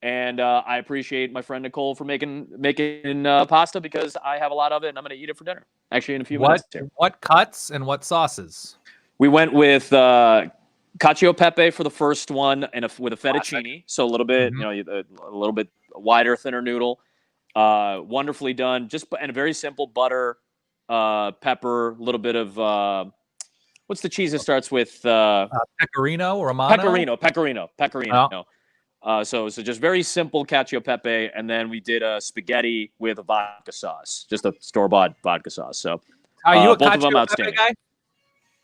And I appreciate my friend Nicole for making pasta because I have a lot of it and I'm going to eat it for dinner. Actually, in a few minutes. What cuts and what sauces? We went with cacio e pepe for the first one, and with a fettuccine, so a little bit, a little bit wider, thinner noodle. Wonderfully done. And a very simple butter, pepper, a little bit of what's the cheese that starts with pecorino or Romano? Pecorino. So just very simple cacio e pepe, and then we did a spaghetti with a vodka sauce, just a store-bought vodka sauce. So are you a both of them outstanding. Guy?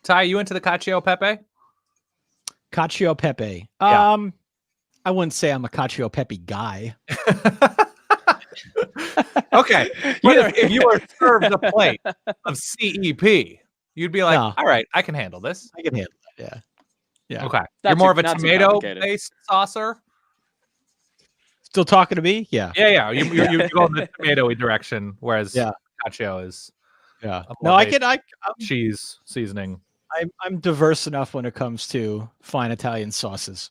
Ty, you into the cacio e pepe? Cacio e pepe. Yeah. I wouldn't say I'm a cacio e pepe guy. Okay. But if you were served a plate of CEP, you'd be like, all right, I can handle this. I can handle that. Yeah. Okay. You're more of a tomato-based saucer? Still talking to me? Yeah. Yeah. You go in the tomatoey direction, whereas cacio is no, I'm cheese seasoning. I'm diverse enough when it comes to fine Italian sauces.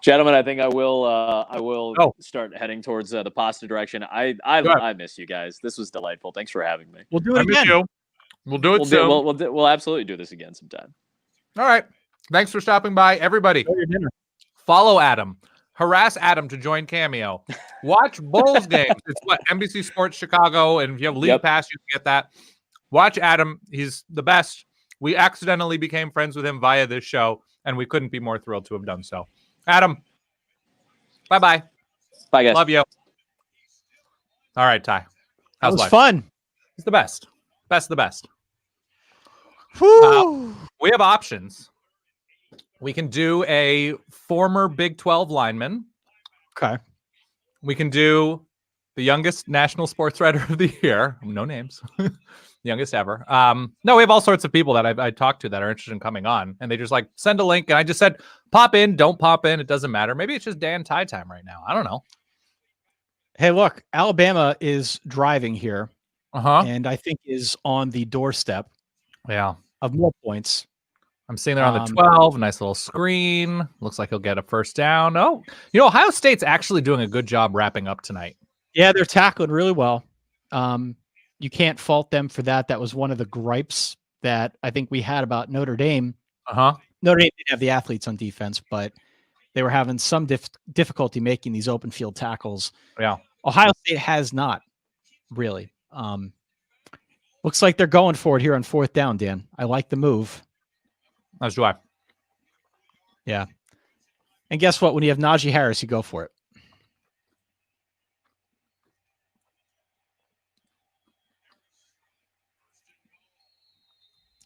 Gentlemen, I think I will start heading towards the pasta direction. I miss you guys. This was delightful. Thanks for having me. We'll do it again. We'll do it soon. We'll absolutely do this again sometime. All right. Thanks for stopping by, everybody. Follow Adam. Harass Adam to join Cameo. Watch Bulls games. It's NBC Sports Chicago, and if you have League Pass, you can get that. Watch Adam. He's the best. We accidentally became friends with him via this show, and we couldn't be more thrilled to have done so. Adam, bye-bye. Bye, guys. Love you. All right, Ty. That was fun. He's the best. Best of the best. We have options. We can do a former Big 12 lineman. Okay. We can do the youngest national sports writer of the year. No names. Youngest ever. No, we have all sorts of people that I talked to that are interested in coming on, and they just like send a link, and I just said, pop in, don't pop in. It doesn't matter. Maybe it's just Dan tie time right now. I don't know. Hey, look, Alabama is driving here, Uh-huh. and I think is on the doorstep Yeah. of more points. I'm seeing there on the 12, nice little screen. Looks like he'll get a first down. Oh, Ohio State's actually doing a good job wrapping up tonight. Yeah, they're tackling really well. You can't fault them for that. That was one of the gripes that I think we had about Notre Dame. Uh-huh. Notre Dame didn't have the athletes on defense, but they were having some difficulty making these open field tackles. Yeah. Ohio State has not really. Looks like they're going for it here on fourth down, Dan. I like the move. As do I. Yeah. And guess what? When you have Najee Harris, you go for it.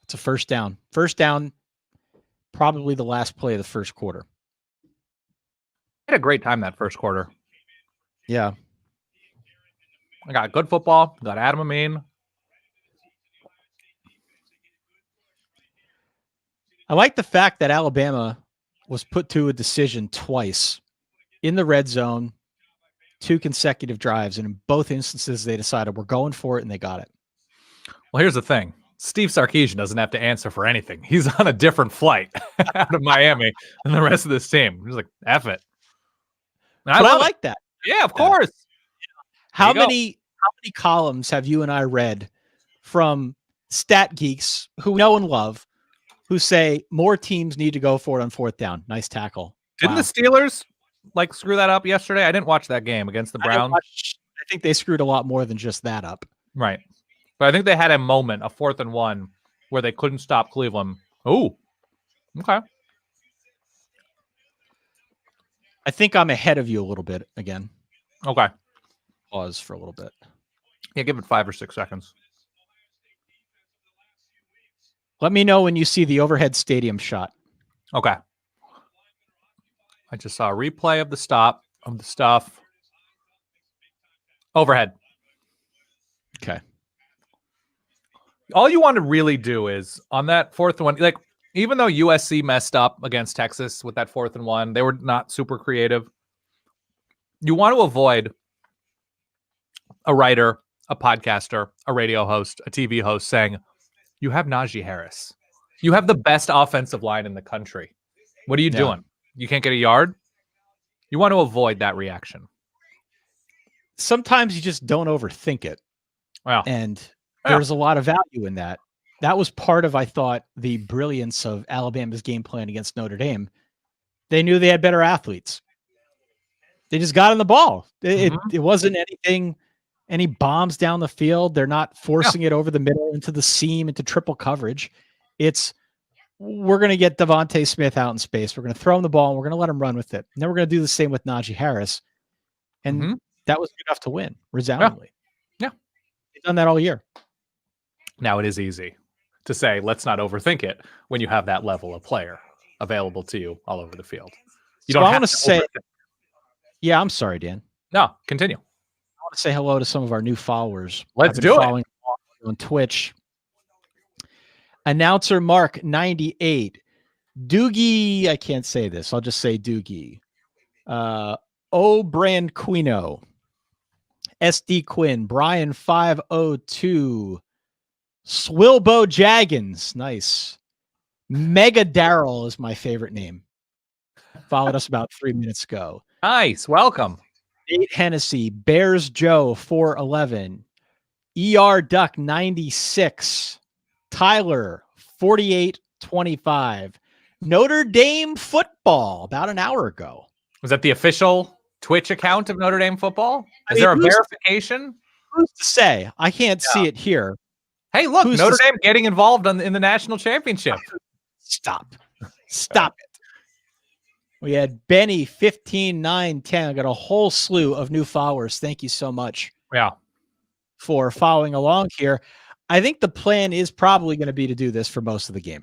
It's a first down. First down, probably the last play of the first quarter. I had a great time that first quarter. Yeah. I got good football. Got Adam Amin. I like the fact that Alabama was put to a decision twice in the red zone, 2 consecutive drives, and in both instances they decided we're going for it, and they got it. Well, here's the thing. Steve Sarkisian doesn't have to answer for anything. He's on a different flight out of Miami than the rest of this team. He's like, F it. And I like that. Yeah, of course. How many columns have you and I read from stat geeks who know and love who say more teams need to go for it on fourth down? Nice tackle. Didn't the Steelers screw that up yesterday? I didn't watch that game against the Browns. I think they screwed a lot more than just that up. Right. But I think they had a moment, a 4th and 1, where they couldn't stop Cleveland. Oh, okay. I think I'm ahead of you a little bit again. Okay. Pause for a little bit. Yeah, give it 5 or 6 seconds. Let me know when you see the overhead stadium shot. Okay. I just saw a replay of the stop of the stuff. Overhead. Okay. All you want to really do is on that 4th and 1, like even though USC messed up against Texas with that 4th and 1, they were not super creative. You want to avoid a writer, a podcaster, a radio host, a TV host saying, you have Najee Harris. You have the best offensive line in the country. What are you doing? You can't get a yard? You want to avoid that reaction. Sometimes you just don't overthink it. Wow. And there's a lot of value in that. That was part of, I thought, the brilliance of Alabama's game plan against Notre Dame. They knew they had better athletes. They just got on the ball. It wasn't any bombs down the field. They're not forcing it over the middle into the seam, into triple coverage. It's, we're going to get Devontae Smith out in space. We're going to throw him the ball and we're going to let him run with it. And then we're going to do the same with Najee Harris. And that was enough to win resoundingly. Yeah. They've done that all year. Now it is easy to say, let's not overthink it when you have that level of player available to you all over the field. You don't have to say, yeah, I'm sorry, Dan. No, continue. I want to say hello to some of our new followers. Let's do it. On Twitch. Announcer Mark 98. Doogie, I can't say this. I'll just say Doogie. Branquino. SD Quinn. Brian 502. Swilbo Jaggins. Nice. Mega Daryl is my favorite name. Followed us about 3 minutes ago. Nice. Welcome. Nate Hennessy. Bears Joe 411. ER Duck 96. Tyler 4825. Notre Dame football about an hour ago. Was that the official Twitch account of Notre Dame football? Is there a verification? Who's to say? I can't see it here. Hey, look, Notre Dame getting involved in the national championship. Stop it. We had Benny 15-9-10. I got a whole slew of new followers. Thank you so much. Yeah. For following along here. I think the plan is probably going to be to do this for most of the game.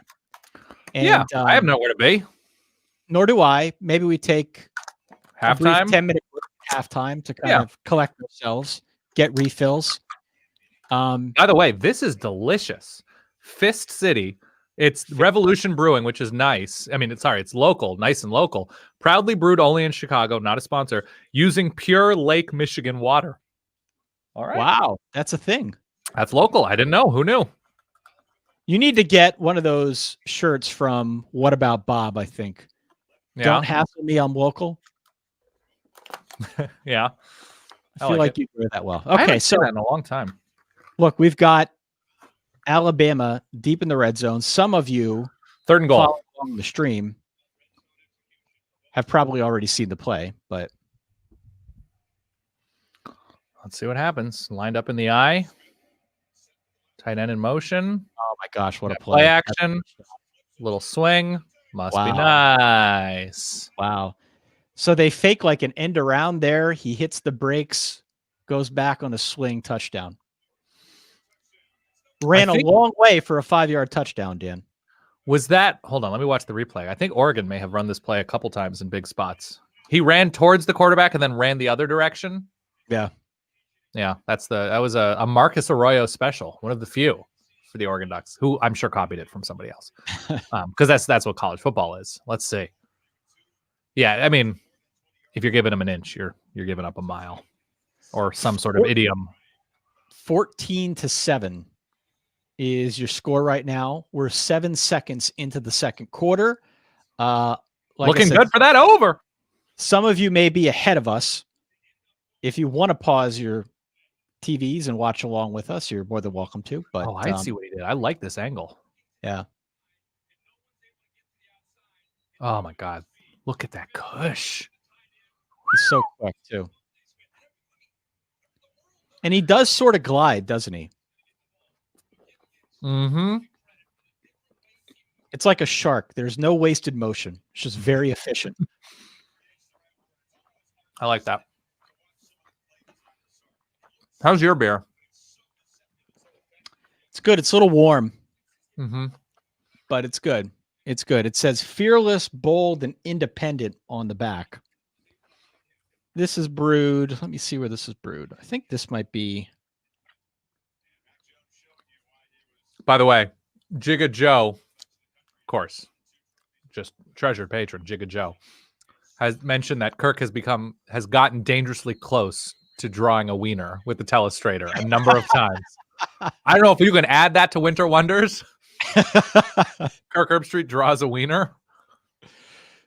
And, yeah, I have nowhere to be. Nor do I. Maybe we take a brief Halftime. 10-minute halftime to kind of collect ourselves, get refills. By the way, this is delicious. Fist City. It's Revolution Brewing, which is nice. I mean, it's local, nice and local. Proudly brewed only in Chicago, not a sponsor, using pure Lake Michigan water. All right. Wow, that's a thing. That's local. I didn't know. Who knew? You need to get one of those shirts from What About Bob, I think. Yeah. Don't hassle me, I'm local. Yeah. I feel like you wear that well. I Okay, haven't so seen that in a long time. look, we've got Alabama deep in the red zone. Some of you 3rd and goal. following along the stream have probably already seen the play, but Let's see what happens. Lined up in the eye. Tight end in motion. oh my gosh, what a Play play. action. Little swing. Must be Wow. nice. Wow. So they fake like an end around there. He hits the brakes, goes back on a swing, touchdown. Ran a long way for a 5-yard touchdown, Dan. Was that? Hold on. Let me watch the replay. I think Oregon may have run this play a couple times in big spots. He ran towards the quarterback and then ran the other direction. Yeah. Yeah. That was a Marcus Arroyo special. One of the few for the Oregon Ducks, who I'm sure copied it from somebody else. Because that's what college football is. Let's see. Yeah. I mean, if you're giving them an inch, you're giving up a mile or some sort of idiom. 14-7 is your score right now. We're 7 seconds into the second quarter. Looking good for that over. Some of you may be ahead of us. If you want to pause your TVs and watch along with us, you're more than welcome to. But I see what he did. I like this angle. Yeah. Oh my God. Look at that cush. He's so quick too. And he does sort of glide, doesn't he? Mm-hmm. It's like a shark. There's no wasted motion. It's just very efficient. I like that. How's your beer? It's good. It's a little warm, Mm-hmm. but it's good. It's good. It says fearless, bold, and independent on the back. This is brewed. Let me see where this is brewed. I think this might be. By the way, Jigga Joe, of course, just treasured patron, Jigga Joe, has mentioned that Kirk has gotten dangerously close to drawing a wiener with the telestrator a number of times. I don't know if you can add that to Winter Wonders. Kirk Herbstreit draws a wiener.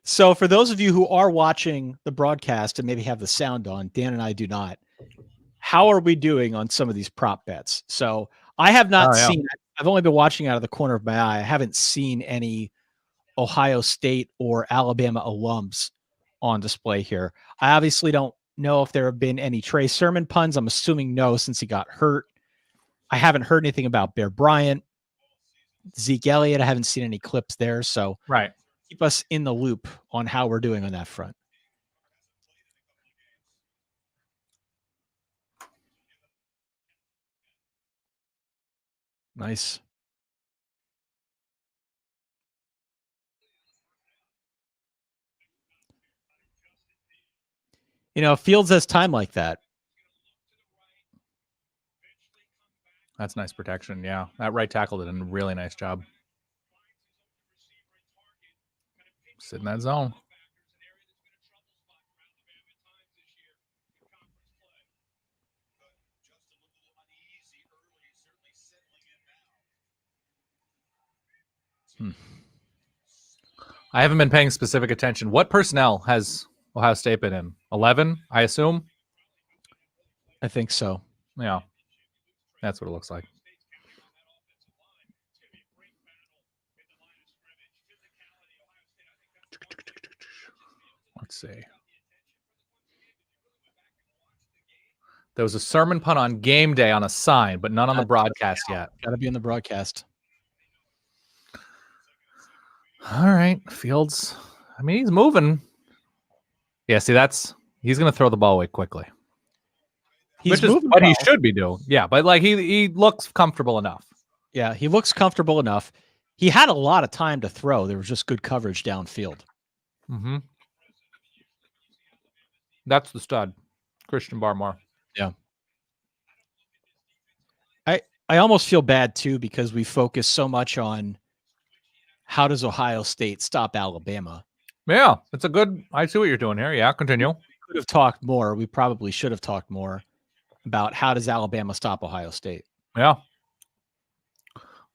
So for those of you who are watching the broadcast and maybe have the sound on, Dan and I do not. How are we doing on some of these prop bets? So I have not seen it. I've only been watching out of the corner of my eye. I haven't seen any Ohio State or Alabama alums on display here. I obviously don't know if there have been any Trey Sermon puns. I'm assuming no, since he got hurt. I haven't heard anything about Bear Bryant, Zeke Elliott. I haven't seen any clips there. So Right. keep us in the loop on how we're doing on that front. Nice. You know, Fields has time like that. That's nice protection. Yeah. That right tackle did a really nice job. Sit in that zone. I haven't been paying specific attention. What personnel has Ohio State been in? 11, I assume? I think so. Yeah. That's what it looks like. Let's see. There was a sermon pun on game day on a sign, but none on the broadcast yet. Got to be in the broadcast. All right. Fields. I mean, he's moving. Yeah, see, he's going to throw the ball away quickly. He's Which is moving what he well. should be doing. Yeah, but like he looks comfortable enough. Yeah, he looks comfortable enough. He had a lot of time to throw. There was just good coverage downfield. Mm-hmm. That's the stud, Christian Barmore. Yeah. I almost feel bad too because we focus so much on how does Ohio State stop Alabama. Yeah, it's a good. I see what you're doing here. Yeah, continue. Could have talked more. We probably should have talked more about how does Alabama stop Ohio State. Yeah,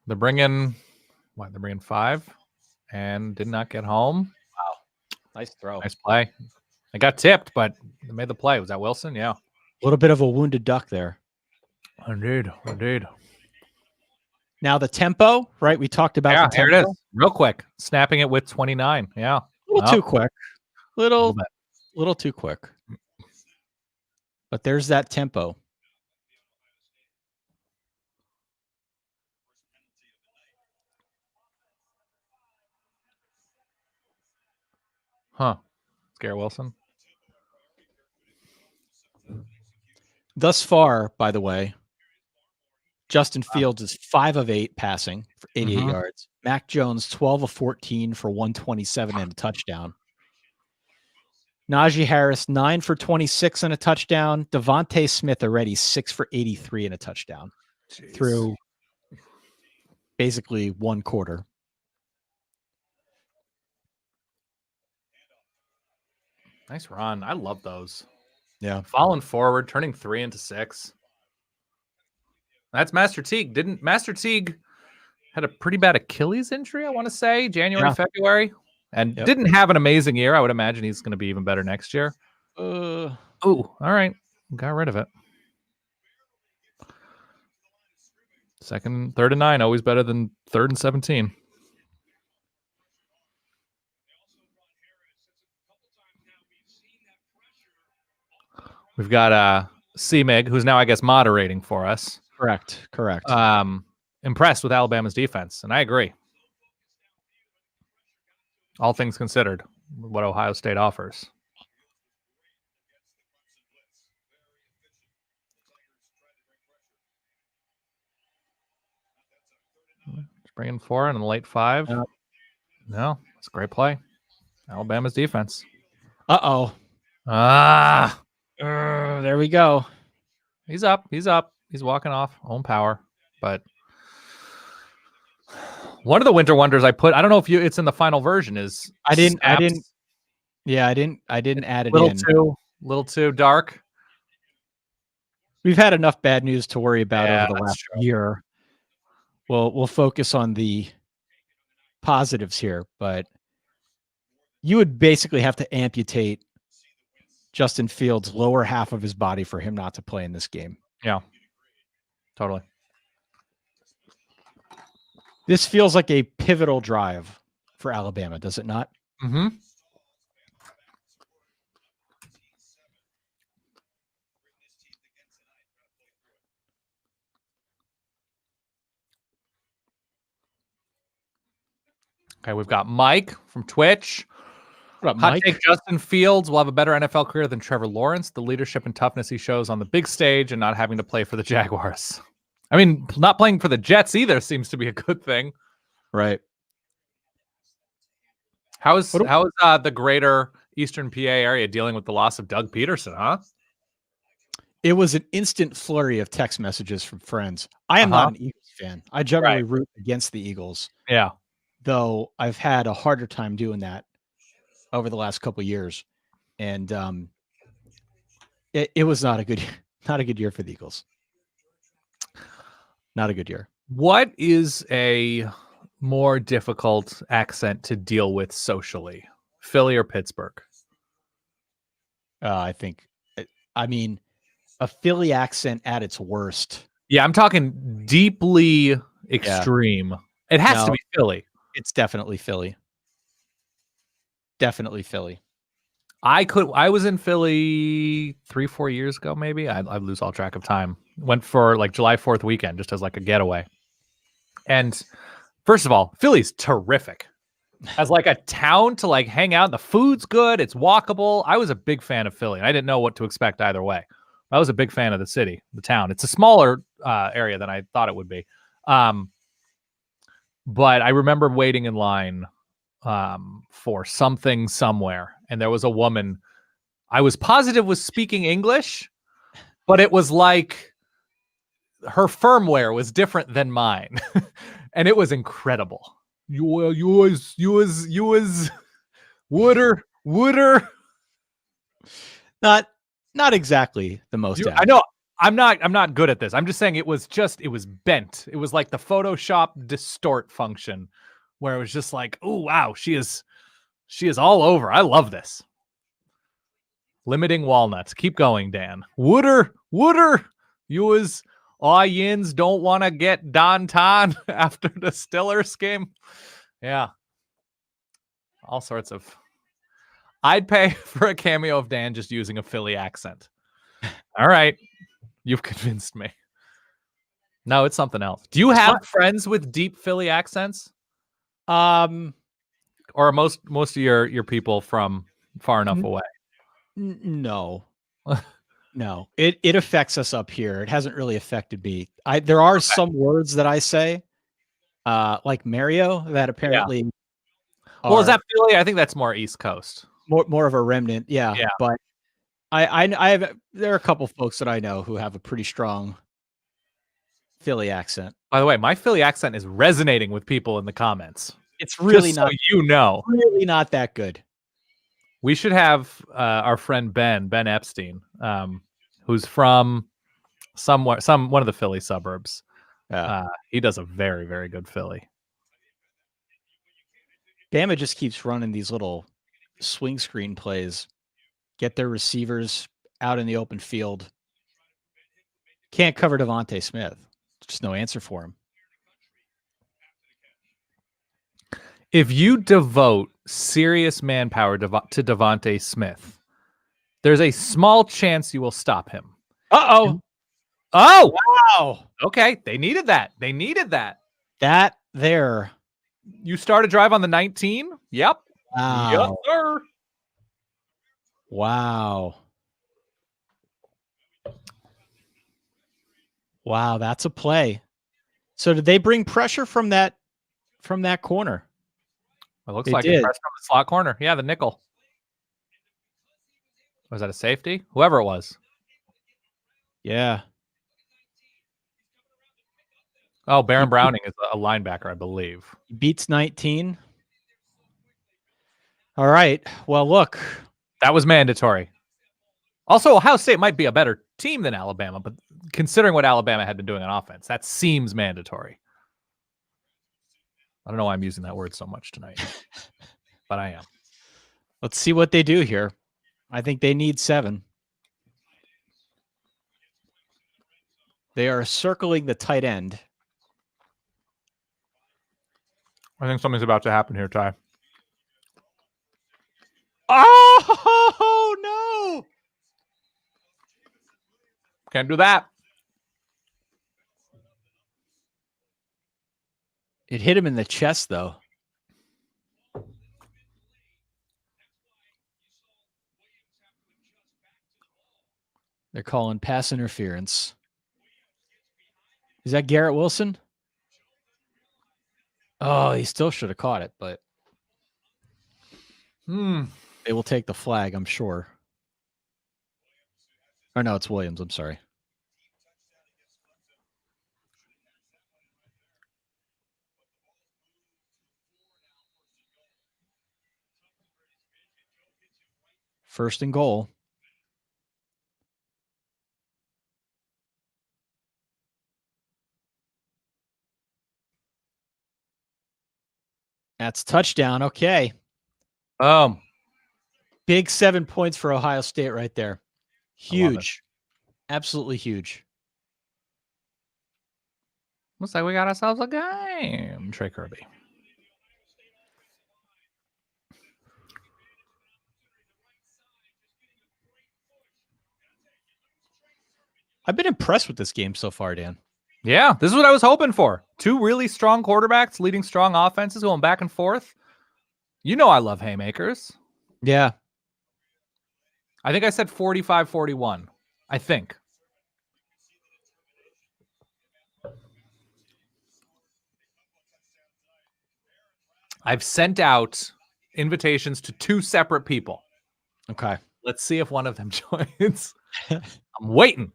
they're bringing 5, and did not get home. Wow, nice throw. Nice play. I got tipped, but they made the play. Was that Wilson? Yeah. A little bit of a wounded duck there. Indeed. Now the tempo, right? We talked about the tempo. Here it is. Real quick. Snapping it with 29. Yeah. A little too quick. Little too quick. But there's that tempo. Huh. Garrett Wilson. Thus far, by the way, Justin Fields is 5 of 8 passing for 88 yards. Mac Jones, 12 of 14 for 127 and a touchdown. Najee Harris, 9 for 26 and a touchdown. Devontae Smith already 6 for 83 and a touchdown. Jeez. Through basically one quarter. Nice run. I love those. Yeah. Falling forward, turning 3 into 6. That's Master Teague. Master Teague had a pretty bad Achilles injury, I want to say, January, February, and didn't have an amazing year. I would imagine he's going to be even better next year. All right. Got rid of it. 3rd and 9, always better than 3rd and 17. We've got C-Mig, who's now, I guess, moderating for us. Correct. Impressed with Alabama's defense, and I agree. All things considered, what Ohio State offers. Just bringing 4 in the late 5. No, it's a great play. Alabama's defense. Uh-oh. There we go. He's up. He's walking off. Own power. But one of the winter wonders I don't know if it's in the final version is I didn't add it in. Little too dark. We've had enough bad news to worry about over the last year. We'll focus on the positives here, but you would basically have to amputate Justin Fields' lower half of his body for him not to play in this game. Yeah, totally. This feels like a pivotal drive for Alabama, does it not? Mm-hmm. Okay, we've got Mike from Twitch. What up, Hot Mike? take: Justin Fields will have a better NFL career than Trevor Lawrence. The leadership and toughness he shows on the big stage and not having to play for the Jaguars. I mean, not playing for the Jets either seems to be a good thing. Right. How is the greater Eastern PA area dealing with the loss of Doug Peterson, huh? It was an instant flurry of text messages from friends. I am not an Eagles fan. I generally root against the Eagles. Yeah. Though I've had a harder time doing that over the last couple of years. And it was not a good year for the Eagles. Not a good year. What is a more difficult accent to deal with socially, Philly or Pittsburgh? I mean, a Philly accent at its worst. Yeah, I'm talking deeply extreme. Yeah. It has to be Philly. It's definitely Philly. Definitely Philly. I was in Philly 3-4 years ago, maybe. I lose all track of time. Went for like July 4th weekend, just as like a getaway. And first of all, Philly's terrific. As like a town to like hang out. The food's good. It's walkable. I was a big fan of Philly. I didn't know what to expect either way. I was a big fan of the city, the town. It's a smaller area than I thought it would be. But I remember waiting in line for something somewhere, and there was a woman I was positive was speaking English, but it was like her firmware was different than mine. And it was incredible. You was Wooder. Not exactly the most. I know I'm not good at this. I'm just saying it was bent. It was like the Photoshop distort function where it was just like, oh wow, she is all over. I love this. Limiting walnuts. Keep going, Dan. Wooder. You was yins don't want to get Don after the Stillers game. Yeah. All sorts of. I'd pay for a cameo of Dan just using a Philly accent. All right. You've convinced me. No, it's something else. Do you have friends with deep Philly accents? Or are most of your people from far enough away? No. No. It affects us up here. It hasn't really affected me. There are some words that I say, like Mario, that apparently Well, is that Philly? I think that's more East Coast. More of a remnant, yeah. But I have there are a couple folks that I know who have a pretty strong Philly accent. By the way, my Philly accent is resonating with people in the comments. It's really just so really not that good. We should have our friend Ben Epstein, who's from one of the Philly suburbs. He does a very, very good Philly. Bama just keeps running these little swing screen plays, get their receivers out in the open field. Can't cover Devontae Smith. Just no answer for him. If you devote serious manpower to Devontae Smith, there's a small chance you will stop him. Oh, wow. Okay, they needed that. That there. You start a drive on the 19? Yep. Wow. Yes, sir. Wow, that's a play. So did they bring pressure from that corner? It looks like it pressed from the slot corner. Yeah, the nickel. Was that a safety? Whoever it was. Yeah. Oh, Baron Browning is a linebacker, I believe. He beats 19. All right. Well, look. That was mandatory. Also, Ohio State might be a better team than Alabama, but considering what Alabama had been doing on offense, that seems mandatory. I don't know why I'm using that word so much tonight, but I am. Let's see what they do here. I think they need 7. They are circling the tight end. I think something's about to happen here, Ty. Oh, no. Can't do that. It hit him in the chest, though. They're calling pass interference. Is that Garrett Wilson? Oh, he still should have caught it, but they will take the flag, I'm sure. Or no, it's Williams. I'm sorry. First and goal. That's touchdown. Okay. Big 7 points for Ohio State right there. Huge. Absolutely huge. Looks like we got ourselves a game. Trey Kirby. I've been impressed with this game so far, Dan. Yeah, this is what I was hoping for. 2 really strong quarterbacks leading strong offenses going back and forth. You know I love haymakers. Yeah. I think I said 45-41. I think. I've sent out invitations to 2 separate people. Okay. Let's see if one of them joins. I'm waiting.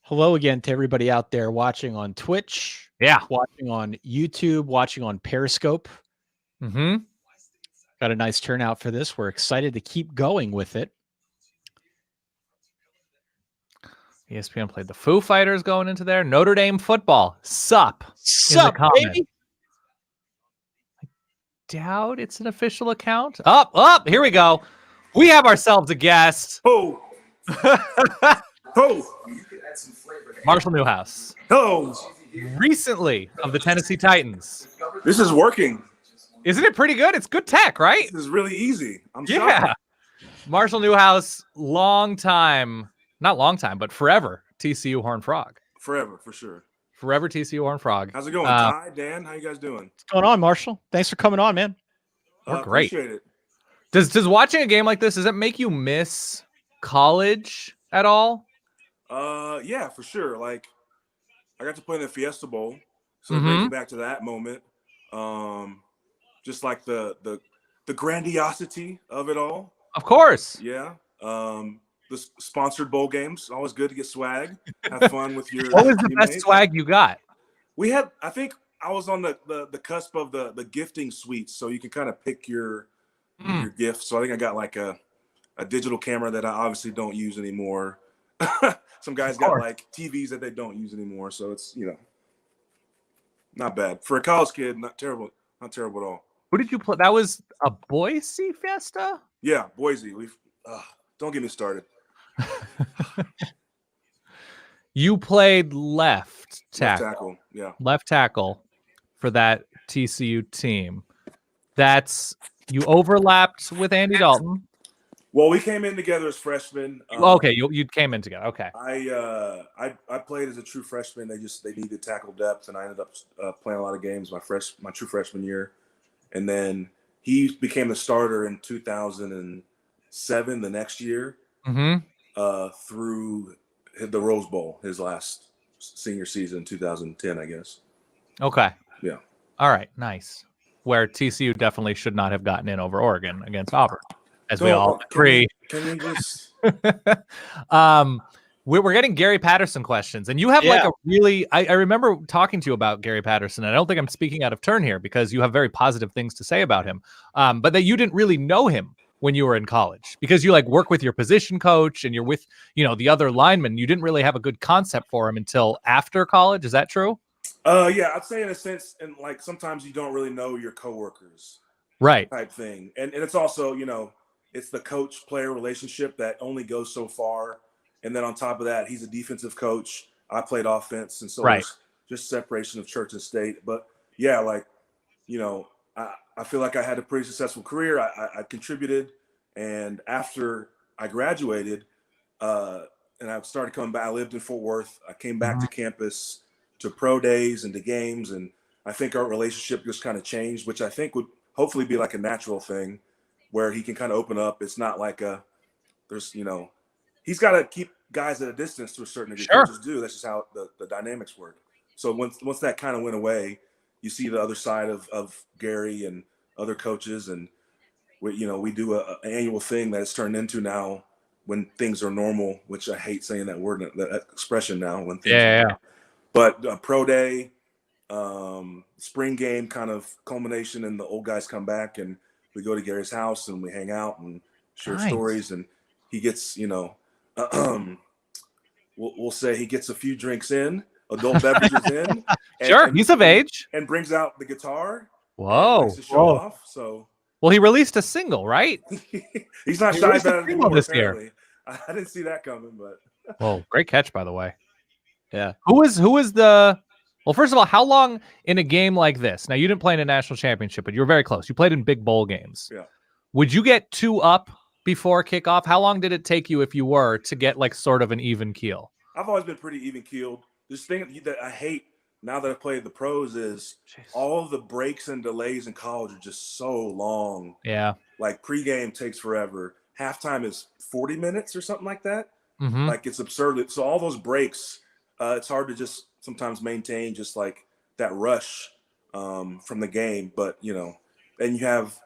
Hello again to everybody out there watching on Twitch. Yeah. Watching on YouTube, watching on Periscope. Mm-hmm. Got a nice turnout for this. We're excited to keep going with it. ESPN played the Foo Fighters going into there. Notre Dame football. Sup. Sup, baby? I doubt it's an official account. Up. Here we go. We have ourselves a guest. Oh. Oh. Marshall Newhouse. Oh. Recently of the Tennessee Titans. This is working. Isn't it pretty good? It's good tech, right? This is really easy. I'm Yeah. shocked. Marshall Newhouse, not long time, but forever TCU Horned Frog. Forever, for sure. Forever TCU Horned Frog. How's it going, Ty, Dan? How you guys doing? What's going on, Marshall? Thanks for coming on, man. We're great. Appreciate it. Does watching a game like this, does it make you miss college at all? Yeah, for sure. Like, I got to play in the Fiesta Bowl, so it brings me back to that moment. Just like the grandiosity of it all. Of course. Yeah. The sponsored bowl games, always good to get swag. Have fun with your What was the teammates. best swag you got? We had, I think I was on the cusp of the gifting suites, so you can kind of pick your gift. So I think I got like a digital camera that I obviously don't use anymore. Some guys got like TVs that they don't use anymore. So it's, not bad. For a college kid, not terrible at all. Who did you play? That was a Boise Fiesta? Yeah, Boise. Don't get me started. You played left tackle. Left tackle, yeah. Left tackle for that TCU team. You overlapped with Andy Dalton. Well, we came in together as freshmen. Okay, you came in together. Okay. I played as a true freshman. They needed tackle depth, and I ended up playing a lot of games my true freshman year. And then he became the starter in 2007, the next year, through the Rose Bowl, his last senior season, 2010, I guess. Okay. Yeah. All right. Nice. Where TCU definitely should not have gotten in over Oregon against Auburn, as we all agree. Can we just? We're getting Gary Patterson questions, and you have like a really. I remember talking to you about Gary Patterson, and I don't think I'm speaking out of turn here because you have very positive things to say about him. But that you didn't really know him when you were in college because you like work with your position coach and you're with the other linemen. You didn't really have a good concept for him until after college. Is that true? Yeah, I'd say in a sense, and like sometimes you don't really know your coworkers, right? Type thing, and it's also it's the coach-player relationship that only goes so far, and then on top of that, he's a defensive coach. I played offense, and so there's just separation of church and state. But yeah, like I feel like I had a pretty successful career. I contributed, and after I graduated, and I started coming back. I lived in Fort Worth. I came back to campus to pro days and to games, and I think our relationship just kind of changed, which I think would hopefully be like a natural thing where he can kind of open up. It's not like he's got to keep guys at a distance to a certain degree. Sure. Coaches do. That's just how the dynamics work. So once that kind of went away, you see the other side of Gary and other coaches, and we do an annual thing that it's turned into now when things are normal, which I hate saying that word, that expression now. When things are normal. But pro day, spring game kind of culmination, and the old guys come back, and we go to Gary's house and we hang out and share stories, and he gets we'll say he gets a few drinks in, adult beverages in. And, he's of age. And brings out the guitar. Whoa. To show off. So well, he released a single, right? He's not shy about it anymore, this apparently. year. I didn't see that coming, but well, great catch, by the way. Yeah. Who is the well, first of all, how long in a game like this? Now, you didn't play in a national championship, but you were very close. You played in big bowl games. Yeah. Would you get 2 up before kickoff? How long did it take you, if you were, to get like sort of an even keel? I've always been pretty even keeled. This thing that I hate now that I played the pros is all of the breaks and delays in college are just so long. Yeah. Like pregame takes forever. Halftime is 40 minutes or something like that. Mm-hmm. Like it's absurd. So all those breaks, it's hard to just sometimes maintain just like that rush from the game. But, and you have,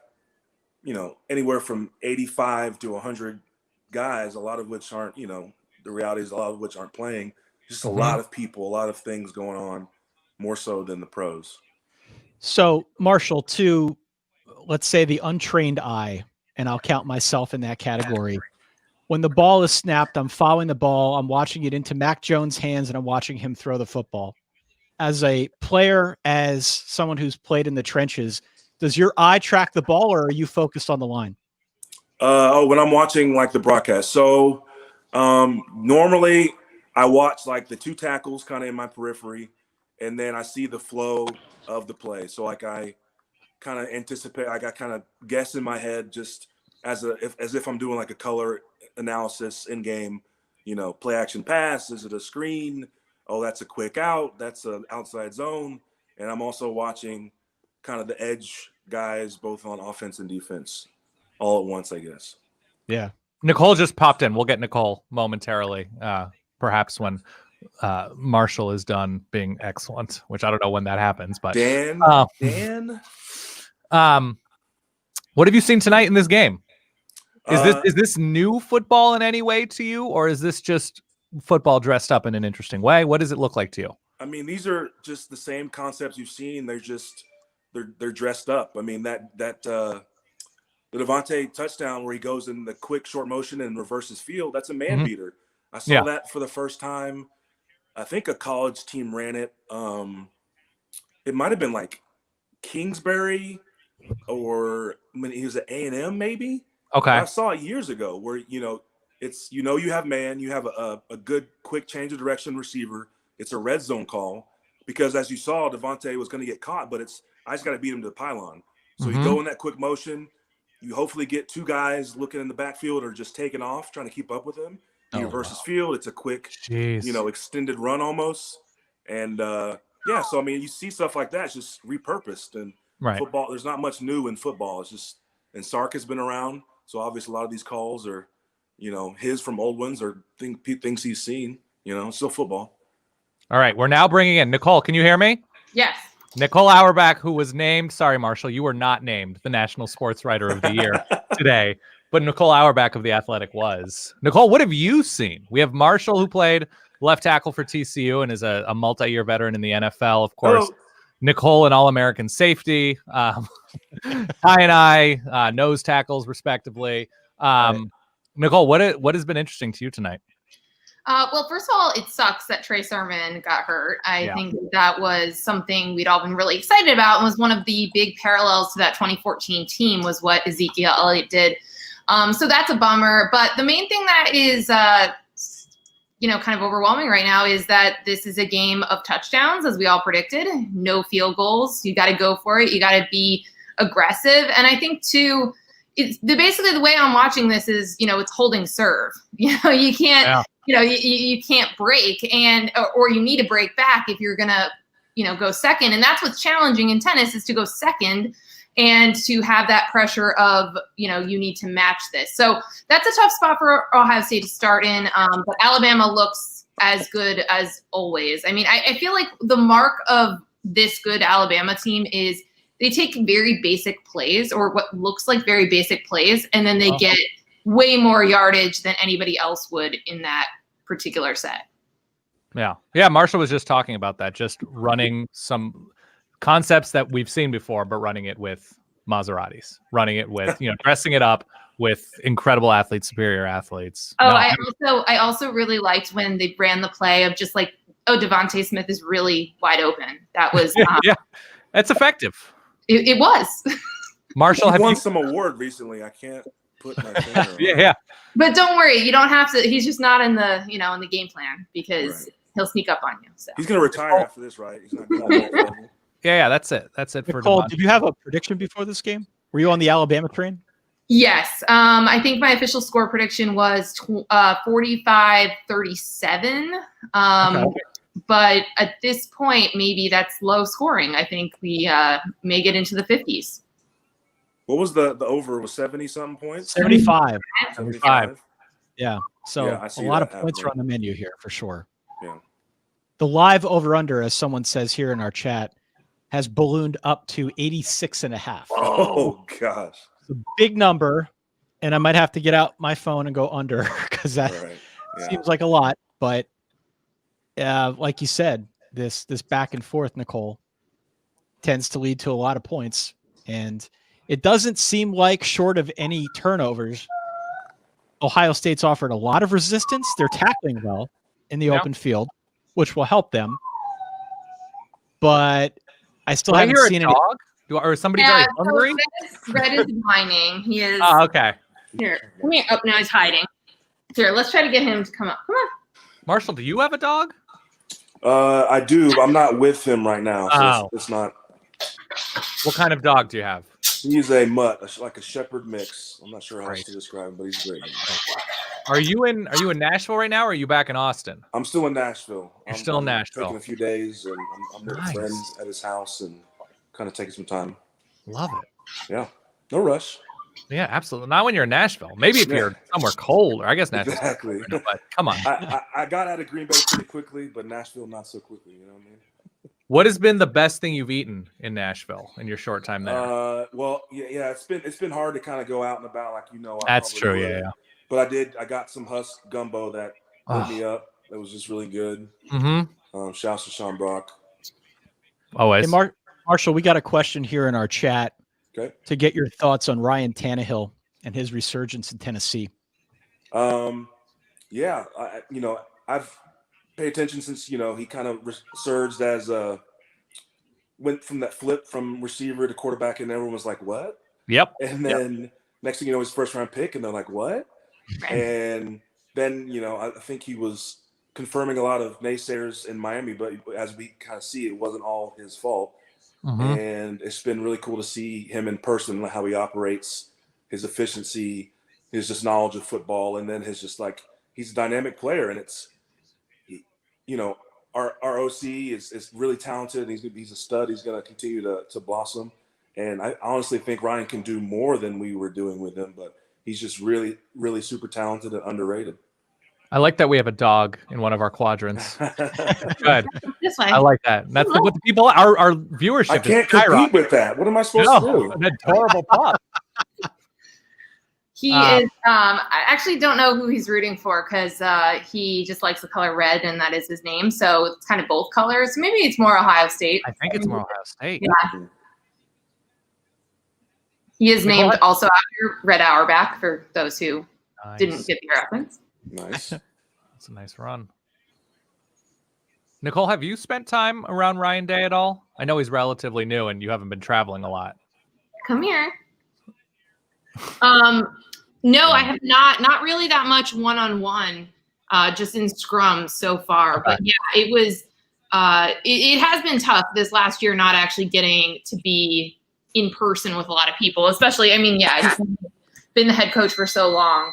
anywhere from 85 to 100 guys, a lot of which aren't, the reality is a lot of which aren't playing. Just a lot of people, a lot of things going on, more so than the pros. So, Marshall, to, let's say, the untrained eye, and I'll count myself in that category. When the ball is snapped, I'm following the ball. I'm watching it into Mac Jones' hands, and I'm watching him throw the football. As a player, as someone who's played in the trenches, does your eye track the ball, or are you focused on the line? When I'm watching like the broadcast. So normally I watch like the two tackles kind of in my periphery, and then I see the flow of the play. So like I kind of anticipate, I got kind of guess in my head just as if I'm doing like a color analysis in game, play action pass. Is it a screen? Oh, that's a quick out. That's an outside zone. And I'm also watching kind of the edge guys, both on offense and defense, all at once, I guess. Yeah. Nicole just popped in. We'll get Nicole momentarily, perhaps when Marshall is done being excellent, which I don't know when that happens. But Dan, what have you seen tonight in this game? Is this new football in any way to you, or is this just football dressed up in an interesting way? What does it look like to you? I mean, these are just the same concepts you've seen. They're dressed up. I mean, the Devontae touchdown where he goes in the quick short motion and reverses field, that's a man beater. I saw that for the first time. I think a college team ran it. It might have been like Kingsbury, or when he was at A&M maybe. Okay. I saw it years ago where, it's, you have man, you have a good quick change of direction receiver. It's a red zone call because, as you saw, Devontae was going to get caught, but I just got to beat him to the pylon. So you go in that quick motion. You hopefully get two guys looking in the backfield or just taking off, trying to keep up with him. Versus field, it's a quick, extended run almost. And, so, I mean, you see stuff like that. It's just repurposed. And football, there's not much new in football. It's just, and Sark has been around. So, obviously, a lot of these calls are, his from old ones or things he's seen. Still football. All right. We're now bringing in Nicole. Can you hear me? Yes. Nicole Auerbach, who was named, sorry, Marshall, you were not named the National Sports Writer of the Year today, but Nicole Auerbach of The Athletic was. Nicole, what have you seen? We have Marshall, who played left tackle for TCU and is a multi-year veteran in the NFL, of course. Nicole, an All-American safety. Ty and I, nose tackles, respectively. Nicole, what has been interesting to you tonight? Well, first of all, it sucks that Trey Sermon got hurt. I think that was something we'd all been really excited about, and was one of the big parallels to that 2014 team was what Ezekiel Elliott did. So that's a bummer. But the main thing that is, kind of overwhelming right now is that this is a game of touchdowns, as we all predicted. No field goals. You got to go for it. You got to be aggressive. And I think, too, basically the way I'm watching this is, it's holding serve. You can't. Yeah. You can't break or you need to break back if you're going to, go second. And that's what's challenging in tennis is to go second and to have that pressure of, you need to match this. So that's a tough spot for Ohio State to start in. But Alabama looks as good as always. I mean, I feel like the mark of this good Alabama team is they take very basic plays or what looks like very basic plays, and then they get way more yardage than anybody else would in that particular set. Yeah. Marshall was just talking about that, just running some concepts that we've seen before, but running it with Maseratis, running it with, dressing it up with incredible athletes, superior athletes. I also really liked when they ran the play of just like, Devontae Smith is really wide open. That was, it's effective. It was. Marshall, have won some award recently. I can't put my finger on it. Yeah. But don't worry, you don't have to. He's just not in the, in the game plan because he'll sneak up on you. So he's going to retire after this, right? He's not going Yeah, that's it. That's it for Nicole, did you have a prediction before this game? Were you on the Alabama train? Yes. I think my official score prediction was 45-37. But at this point, maybe that's low scoring. I think we may get into the 50s. What was the over? Was 70-something points? 75. 75. Yeah. So a lot of points are on the menu here for sure. Yeah. The live over-under, as someone says here in our chat, has ballooned up to 86.5. Oh gosh. It's a big number, and I might have to get out my phone and go under because that seems like a lot. But like you said, this back and forth, Nicole, tends to lead to a lot of points. And it doesn't seem like, short of any turnovers, Ohio State's offered a lot of resistance. They're tackling well in the open field, which will help them. But I still haven't seen any. Or is somebody very hungry? Red is whining. He is. Oh, okay. Here, come here. Oh, no, he's hiding. Here, let's try to get him to come up. Come on. Marshall, do you have a dog? I do. I'm not with him right now. So it's not. What kind of dog do you have? He's a mutt, like a shepherd mix. I'm not sure how else to describe him, but he's great. Are you in Nashville right now, or are you back in Austin? I'm still in Nashville. You're still in Nashville. Taking a few days, and I'm with a friend at his house and kind of taking some time. Love it. Yeah. No rush. Yeah, absolutely. Not when you're in Nashville. Maybe if you're somewhere cold, or I guess Nashville. Exactly. But come on. I got out of Green Bay pretty quickly, but Nashville not so quickly. You know what I mean? What has been the best thing you've eaten in Nashville in your short time there? Well, yeah, it's been hard to kind of go out and about, like That's true, yeah. But I got some husk gumbo that lit me up. It was just really good. Mm-hmm. Shouts to Sean Brock. Always. Hey, Marshall, we got a question here in our chat to get your thoughts on Ryan Tannehill and his resurgence in Tennessee. Yeah, I've paid attention since he kind of resurged as went from that flip from receiver to quarterback, and everyone was like, "What?" Yep. And then next thing you know, his first round pick, and they're like, "What?" And then I think he was confirming a lot of naysayers in Miami, but as we kind of see, it wasn't all his fault. And it's been really cool to see him in person, how he operates, his efficiency, his just knowledge of football, and then his just like he's a dynamic player, and it's our OC is really talented. He's a stud. He's going to continue to blossom, and I honestly think Ryan can do more than we were doing with him, but he's just really, really super talented and underrated. I like that we have a dog in one of our quadrants. Good. This way. I like that. That's what the people, our viewership. I can't compete with that. What am I supposed to do? An adorable pup. He is. I actually don't know who he's rooting for because he just likes the color red, and that is his name. So it's kind of both colors. Maybe it's more Ohio State. I think it's more Ohio State. Yeah. He is named also after Red Auerbach for those who didn't get the reference. Nice. That's a nice run. Nicole, have you spent time around Ryan Day at all? I know he's relatively new and you haven't been traveling a lot. Come here. No, I have not really that much one-on-one, just in scrums so far. Okay. But yeah, it was, it has been tough this last year, not actually getting to be in person with a lot of people, especially, he's been the head coach for so long.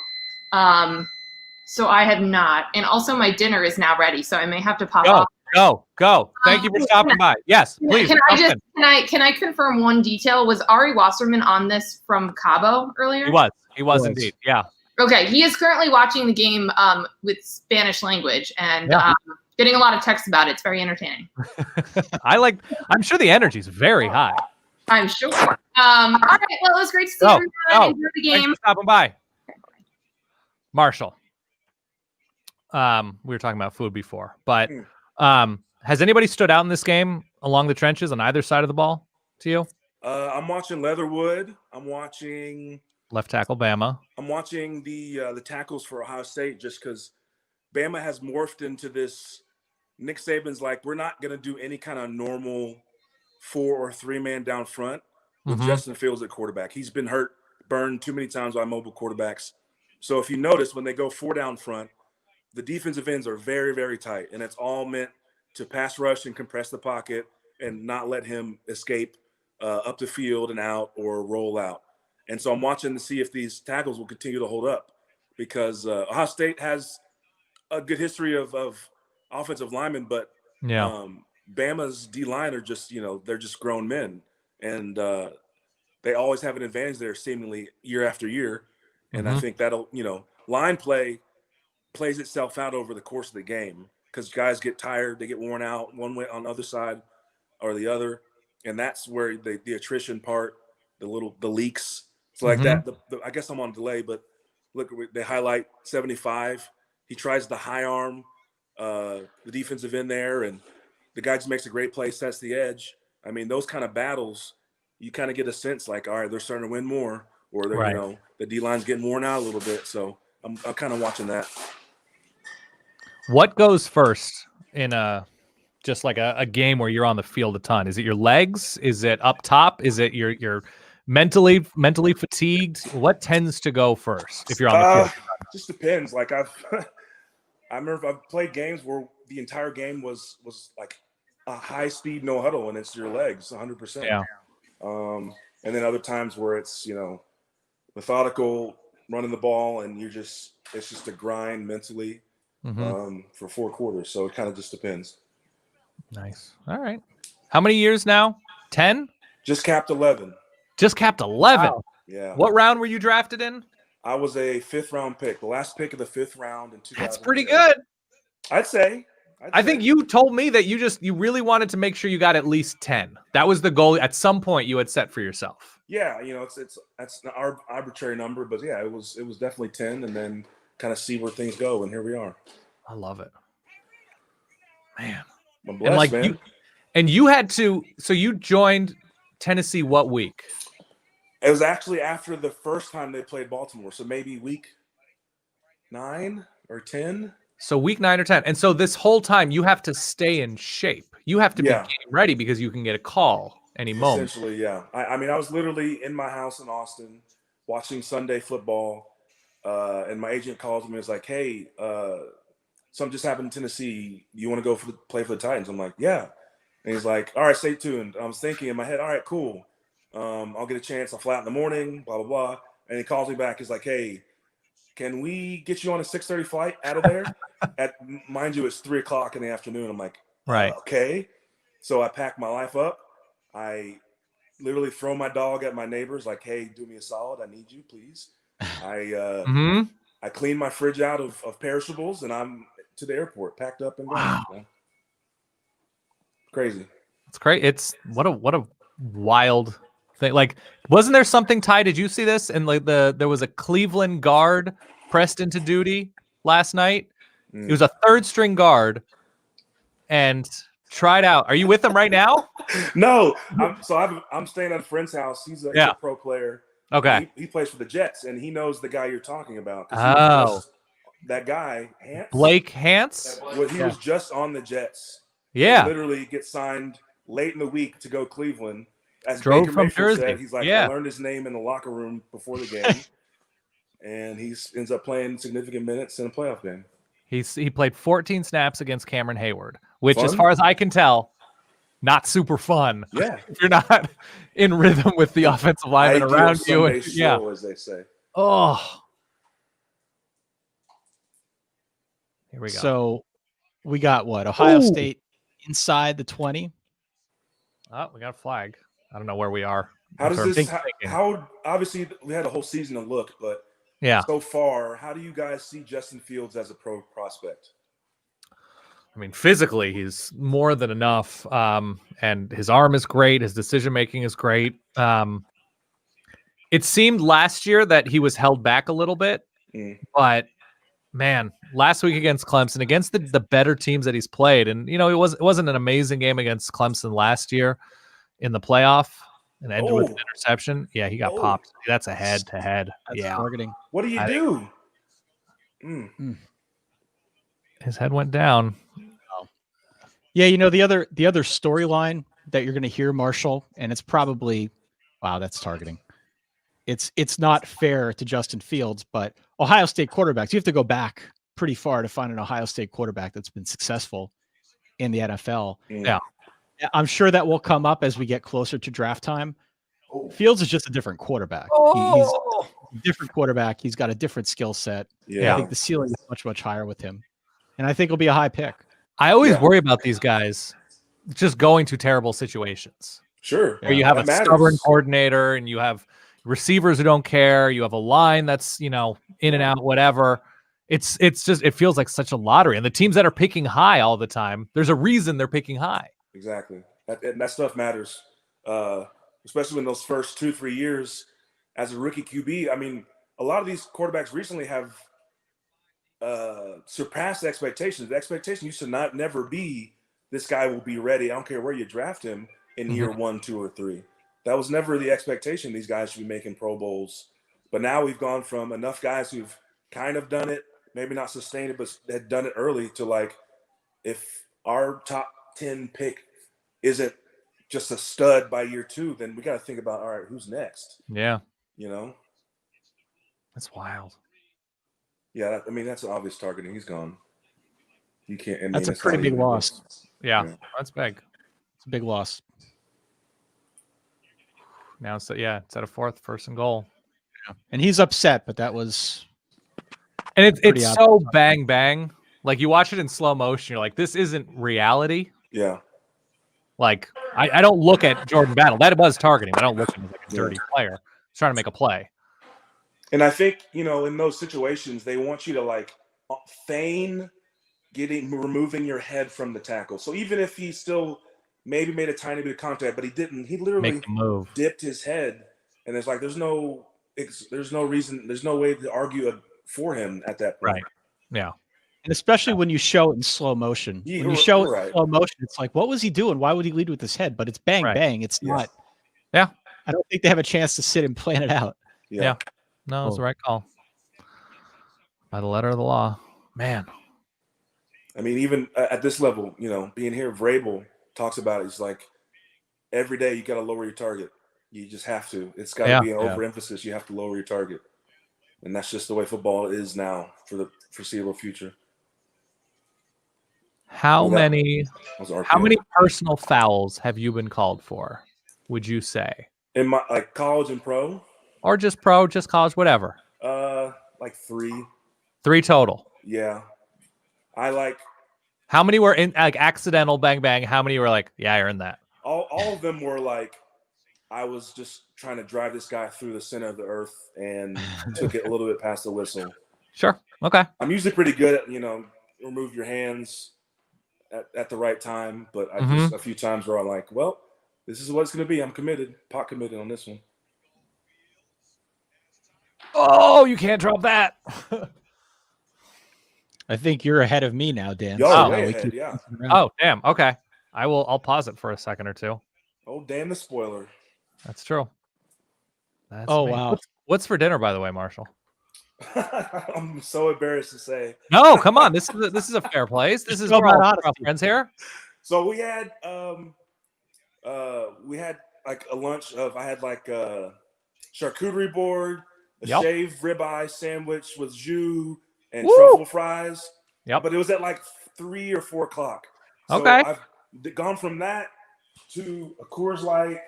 So I have not. And also my dinner is now ready, so I may have to pop off. Go. Thank you for stopping by. Yes, please. Can I confirm one detail? Was Ari Wasserman on this from Cabo earlier? He was indeed. Yeah. Okay. He is currently watching the game with Spanish language and getting a lot of texts about it. It's very entertaining. I'm sure the energy is very high. I'm sure. All right. Well, it was great to see everyone. Enjoy the game. Thanks for stopping by. Marshall. We were talking about food before, but has anybody stood out in this game along the trenches on either side of the ball to you? I'm watching Leatherwood. I'm watching left tackle Bama. I'm watching the tackles for Ohio State just because Bama has morphed into this. Nick Saban's like, we're not going to do any kind of normal 4 or 3 man down front with Justin Fields at quarterback. He's been burned too many times by mobile quarterbacks. So if you notice, when they go 4 down front, the defensive ends are very, very tight, and it's all meant to pass rush and compress the pocket and not let him escape up the field and out or roll out. And so I'm watching to see if these tackles will continue to hold up because Ohio State has a good history of offensive linemen, but Bama's D-line are just, they're just grown men, and they always have an advantage there seemingly year after year. And I think that'll, line play plays itself out over the course of the game. because guys get tired, they get worn out one way on the other side or the other, and that's where the attrition part, the leaks. So like that. I guess I'm on delay, but look, they highlight 75. He tries the high arm, the defensive end there, and the guy just makes a great play, sets the edge. I mean, those kind of battles, you kind of get a sense like, all right, they're starting to win more, or they're, you know, the D line's getting worn out a little bit. So I'm kind of watching that. What goes first in just like a game where you're on the field a ton? Is it your legs? Is it up top? Is it your mentally fatigued? What tends to go first if you're on the field? Just depends. Like I remember I've played games where the entire game was like a high speed no huddle, and it's your legs 100%. Yeah. And then other times where it's, you know, methodical running the ball, and it's just a grind mentally for 4 quarters. So it kind of just depends. Nice. All right. How many years now? 10? Just capped 11. Just capped 11. Wow. Yeah. What round were you drafted in? I was a 5th round pick, the last pick of the 5th round in 2000. That's pretty good. I'd say. I think you told me that you really wanted to make sure you got at least 10. That was the goal at some point you had set for yourself. Yeah, you know, that's an arbitrary number, but yeah, it was definitely 10, and then kind of see where things go, and here we are. I love it, man. I'm blessed, man. You had to. So you joined Tennessee what week? It was actually after the first time they played Baltimore, so maybe week 9 or 10. So week 9 or 10. And so this whole time you have to stay in shape. You have to be game ready because you can get a call any moment. Essentially, yeah. I mean, I was literally in my house in Austin watching Sunday football, and my agent calls me and is like, hey, something just happened in Tennessee. You want to go play for the Titans? I'm like, yeah. And he's like, all right, stay tuned. I was thinking in my head, all right, cool. I'll get a chance. I'll fly out in the morning, blah, blah, blah. And he calls me back. He's like, hey, can we get you on a 6:30 flight out of there? Mind you, it's 3:00 in the afternoon. I'm like, right. Okay. So I pack my life up. I literally throw my dog at my neighbors like, hey, do me a solid. I need you, please. I clean my fridge out of perishables, and I'm to the airport, packed up and going. Wow. You know? Crazy. It's great. It's what a wild thing. Like, wasn't there something, Ty? Did you see this? And like there was a Cleveland guard pressed into duty last night. It was a 3rd string guard and tried out. Are you with them right now? No. I'm staying at a friend's house. He's a pro player. Okay. He plays for the Jets, and he knows the guy you're talking about. That guy, Hance. Blake Hance? He was just on the Jets. Yeah. He literally gets signed late in the week to go Cleveland. As Drove Baker from Mayfield Jersey. said, he's like, I learned his name in the locker room before the game. And he ends up playing significant minutes in a playoff game. He played 14 snaps against Cameron Hayward, which, as far as I can tell, not super fun. Yeah. If you're not in rhythm with the offensive lineman around you. As they say. Oh. Here we go. So we got what? Ohio State inside the 20. Oh, we got a flag. I don't know where we are. How does this? How obviously we had a whole season to look, but so far, how do you guys see Justin Fields as a pro prospect? I mean, physically, he's more than enough, and his arm is great. His decision making is great. It seemed last year that he was held back a little bit, but man, last week against Clemson, against the better teams that he's played, and you know, it wasn't an amazing game against Clemson last year in the playoff, and ended with an interception. Yeah, he got popped. That's a head-to-head. Targeting. What do you do? His head went down. Yeah, you know, the other storyline that you're going to hear, Marshall, and it's probably, wow, that's targeting. It's not fair to Justin Fields, but Ohio State quarterbacks, you have to go back pretty far to find an Ohio State quarterback that's been successful in the NFL. Yeah. I'm sure that will come up as we get closer to draft time. Fields is just a different quarterback. He's a different quarterback. He's got a different skill set. Yeah. I think the ceiling is much, much higher with him. And I think it'll be a high pick. I always worry about these guys just going to terrible situations. Sure. Where you have a stubborn coordinator and you have receivers who don't care. You have a line that's, you know, in and out, whatever. it's just it feels like such a lottery. And the teams that are picking high all the time, there's a reason they're picking high. Exactly. That stuff matters, especially in those first 2-3 years as a rookie QB. I mean, a lot of these quarterbacks recently have surpassed expectations. The expectation used to never be this guy will be ready. I don't care where you draft him in year 1, 2, or 3. That was never the expectation. These guys should be making Pro Bowls. But now we've gone from enough guys who've kind of done it, maybe not sustained it, but had done it early to like, if our top 10 pick isn't just a stud by year 2, then we got to think about, all right, who's next? Yeah. You know? That's wild. Yeah, I mean, that's an obvious targeting. He's gone. You can't. I mean, That's a pretty big loss. Yeah, that's big. It's a big loss. Now it's at a 1st and goal. Yeah. And he's upset, but that was. And it's so bang bang. Like you watch it in slow motion, you're like, this isn't reality. Yeah. Like I don't look at Jordan Battle. That was targeting. I don't look at him as like a dirty player. He's trying to make a play. And I think, in those situations, they want you to like feign removing your head from the tackle. So even if he still maybe made a tiny bit of contact, but he didn't, he literally dipped his head. And it's like, there's no reason, there's no way to argue for him at that point. Right. Yeah. And especially when you show it in slow motion. When you show it in slow motion, it's like, what was he doing? Why would he lead with his head? But it's bang, bang. It's not. Yeah. I don't think they have a chance to sit and plan it out. Yeah. No, it's the right call. By the letter of the law. Man. I mean, even at this level, being here, Vrabel talks about it. It's like every day you got to lower your target. You just have to. It's got to be an overemphasis. You have to lower your target. And that's just the way football is now for the foreseeable future. How many personal fouls have you been called for, would you say? In my college and pro? Or just pro, just college, whatever. Like 3. 3 total. Yeah. How many were in like accidental bang bang? How many were like, yeah, I earned that? All of them were like, I was just trying to drive this guy through the center of the earth and took it a little bit past the whistle. Sure. Okay. I'm usually pretty good at, remove your hands at the right time. But I just a few times where I'm like, well, this is what it's going to be. I'm committed, pot committed on this one. Oh, you can't drop that. I think you're ahead of me now, Dan. Way ahead, yeah. Oh, damn. Okay. I'll pause it for a second or two. Oh, damn the spoiler. That's true. Wow. What's for dinner, by the way, Marshall? I'm so embarrassed to say. No, come on. This is a fair place. This is where all our friends here. So we had like a lunch of, I had like a charcuterie board, a shaved ribeye sandwich with jus and truffle fries. Yep. But it was at like 3 or 4 o'clock. So okay. I've gone from that to a Coors Light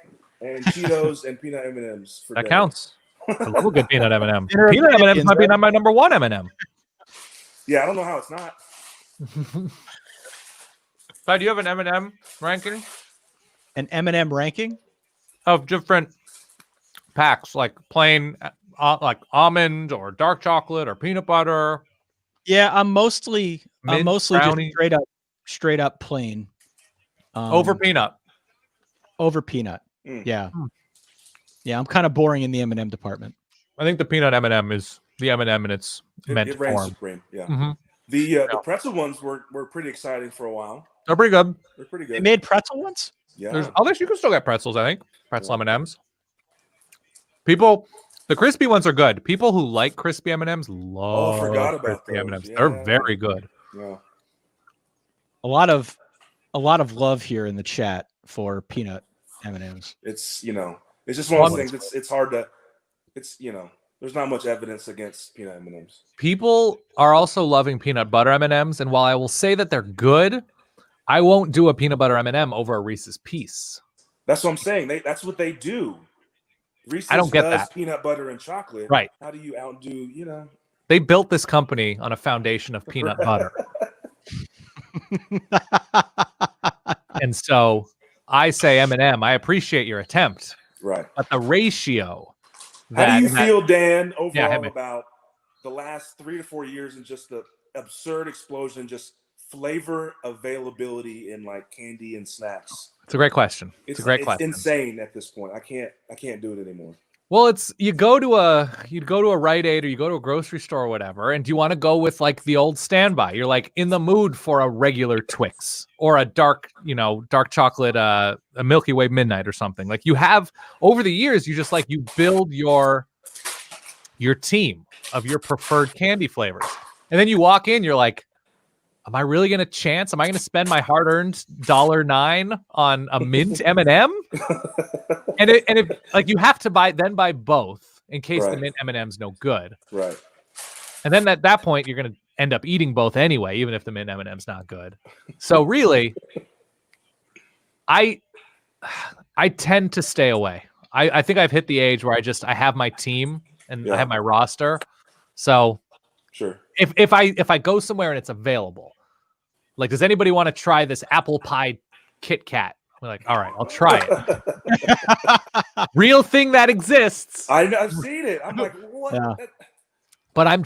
and Cheetos and peanut M&Ms. For that dinner. Counts. I love a good peanut M&M. Peanut M&M might be my number 1 M&M. Yeah, I don't know how it's not. Do you have an M&M ranking? An M&M ranking? Of different packs, like plain, like almond or dark chocolate or peanut butter. Yeah, I'm mostly just straight up plain. Over peanut. Over peanut. Yeah. Yeah, I'm kind of boring in the M&M department. I think the peanut M&M is the M&M in its meant form. Supreme. Yeah. Mm-hmm. The pretzel ones were pretty exciting for a while. They're pretty good. They're pretty good. They made pretzel ones? Yeah. There's others you can still get pretzels, I think. Pretzel M&Ms. The crispy ones are good. People who like crispy M&Ms love crispy M&Ms. Yeah. They're very good. Yeah. A lot of love here in the chat for peanut M&Ms. It's it's just one of those things. It's hard to. There's not much evidence against peanut M&Ms. People are also loving peanut butter M&Ms, and while I will say that they're good, I won't do a peanut butter M&M over a Reese's Piece. That's what I'm saying. That's what they do. Reese's I don't get that. Peanut butter and chocolate. Right. How do you outdo, They built this company on a foundation of peanut butter. And so I say M&M, I appreciate your attempt. Right. But the ratio. How do you feel, Dan, overall about the last 3 to 4 years and just the absurd explosion, just flavor availability in like candy and snacks? It's a great question. It's a great question. It's insane at this point. I can't do it anymore. Well, you'd go to a Rite Aid or you go to a grocery store or whatever, and do you want to go with like the old standby? You're like in the mood for a regular Twix or a dark chocolate, a Milky Way Midnight or something. Like you have over the years, you just like you build your team of your preferred candy flavors, and then you walk in, you're like, am I really going to chance? Am I going to spend my hard-earned $1.09 on a mint M&M? And if like you have to buy both in case the mint M&M's no good. Right. And then at that point, you're going to end up eating both anyway, even if the mint M&M's not good. So really, I tend to stay away. I think I've hit the age where I have my team and I have my roster. So sure. If I go somewhere and it's available, like, does anybody want to try this apple pie Kit Kat? We're like, all right, I'll try it. Real thing that exists. I've seen it. I'm like, what? Yeah. But I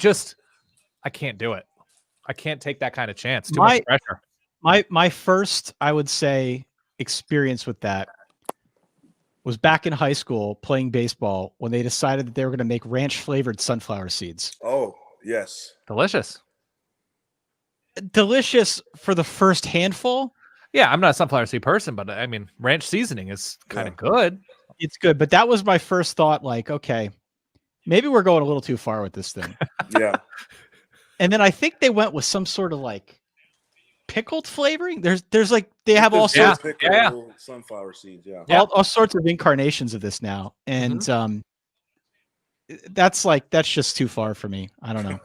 can't do it. I can't take that kind of chance. Too much pressure. My first, I would say, experience with that was back in high school playing baseball when they decided that they were going to make ranch flavored sunflower seeds. Oh, yes. Delicious For the first handful. Yeah, I'm not a sunflower seed person, but I mean, ranch seasoning is kind of good. It's good, but that was my first thought. Like, okay, maybe we're going a little too far with this thing. Yeah. And then I think they went with some sort of like pickled flavoring. There's like they have all sorts. Pickled sunflower seeds. Yeah. All sorts of incarnations of this now, and that's just too far for me. I don't know.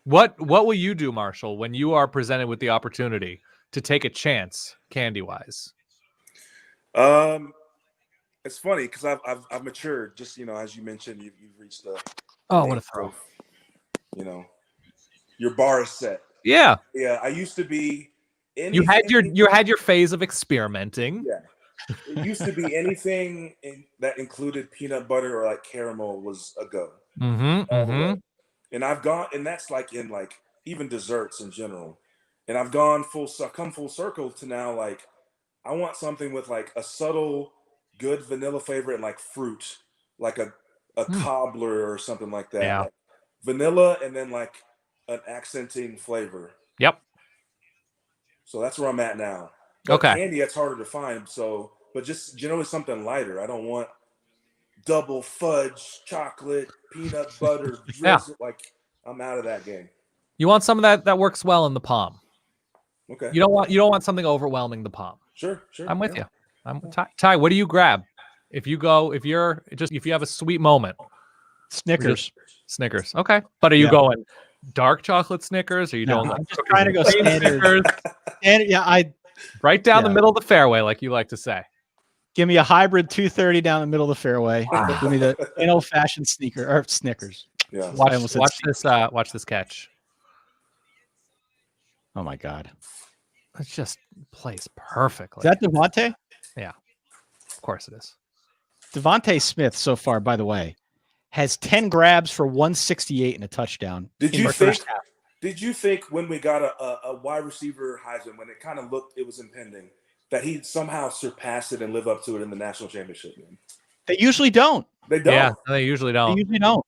What will you do, Marshall, when you are presented with the opportunity to take a chance, candy wise? It's funny because I've matured. Just as you mentioned, you've reached the what a throw. Your bar is set. Yeah. Yeah. I used to be. You had your phase of experimenting. Yeah. It used to be anything that included peanut butter or like caramel was a go. And I've gone, and that's like in like even desserts in general. And I've come full circle to now like I want something with like a subtle, good vanilla flavor and like fruit, like a cobbler or something like that. Yeah. Like vanilla and then like an accenting flavor. Yep. So that's where I'm at now. But okay. Candy, that's harder to find. So, but just generally something lighter. I don't want double fudge, chocolate, peanut butter, drizzle. Like I'm out of that game. You want some of that works well in the palm. Okay. You don't want something overwhelming the palm. Sure. I'm with you. Ty, what do you grab? If you have a sweet moment. Snickers. Okay. But are you going dark chocolate Snickers? Or are you doing I'm just trying to go Snickers? And right down the middle of the fairway, like you like to say. Give me a hybrid 230 down the middle of the fairway. Give me the old-fashioned Snickers. Yeah. Watch this catch. Oh my God. It just plays perfectly. Is that Devontae? Yeah. Of course it is. Devontae Smith so far, by the way, has 10 grabs for 168 and a touchdown. Did you think when we got a wide receiver Heisman, when it kind of looked it was impending, that he'd somehow surpass it and live up to it in the national championship game? They usually don't. They don't. Yeah, they usually don't.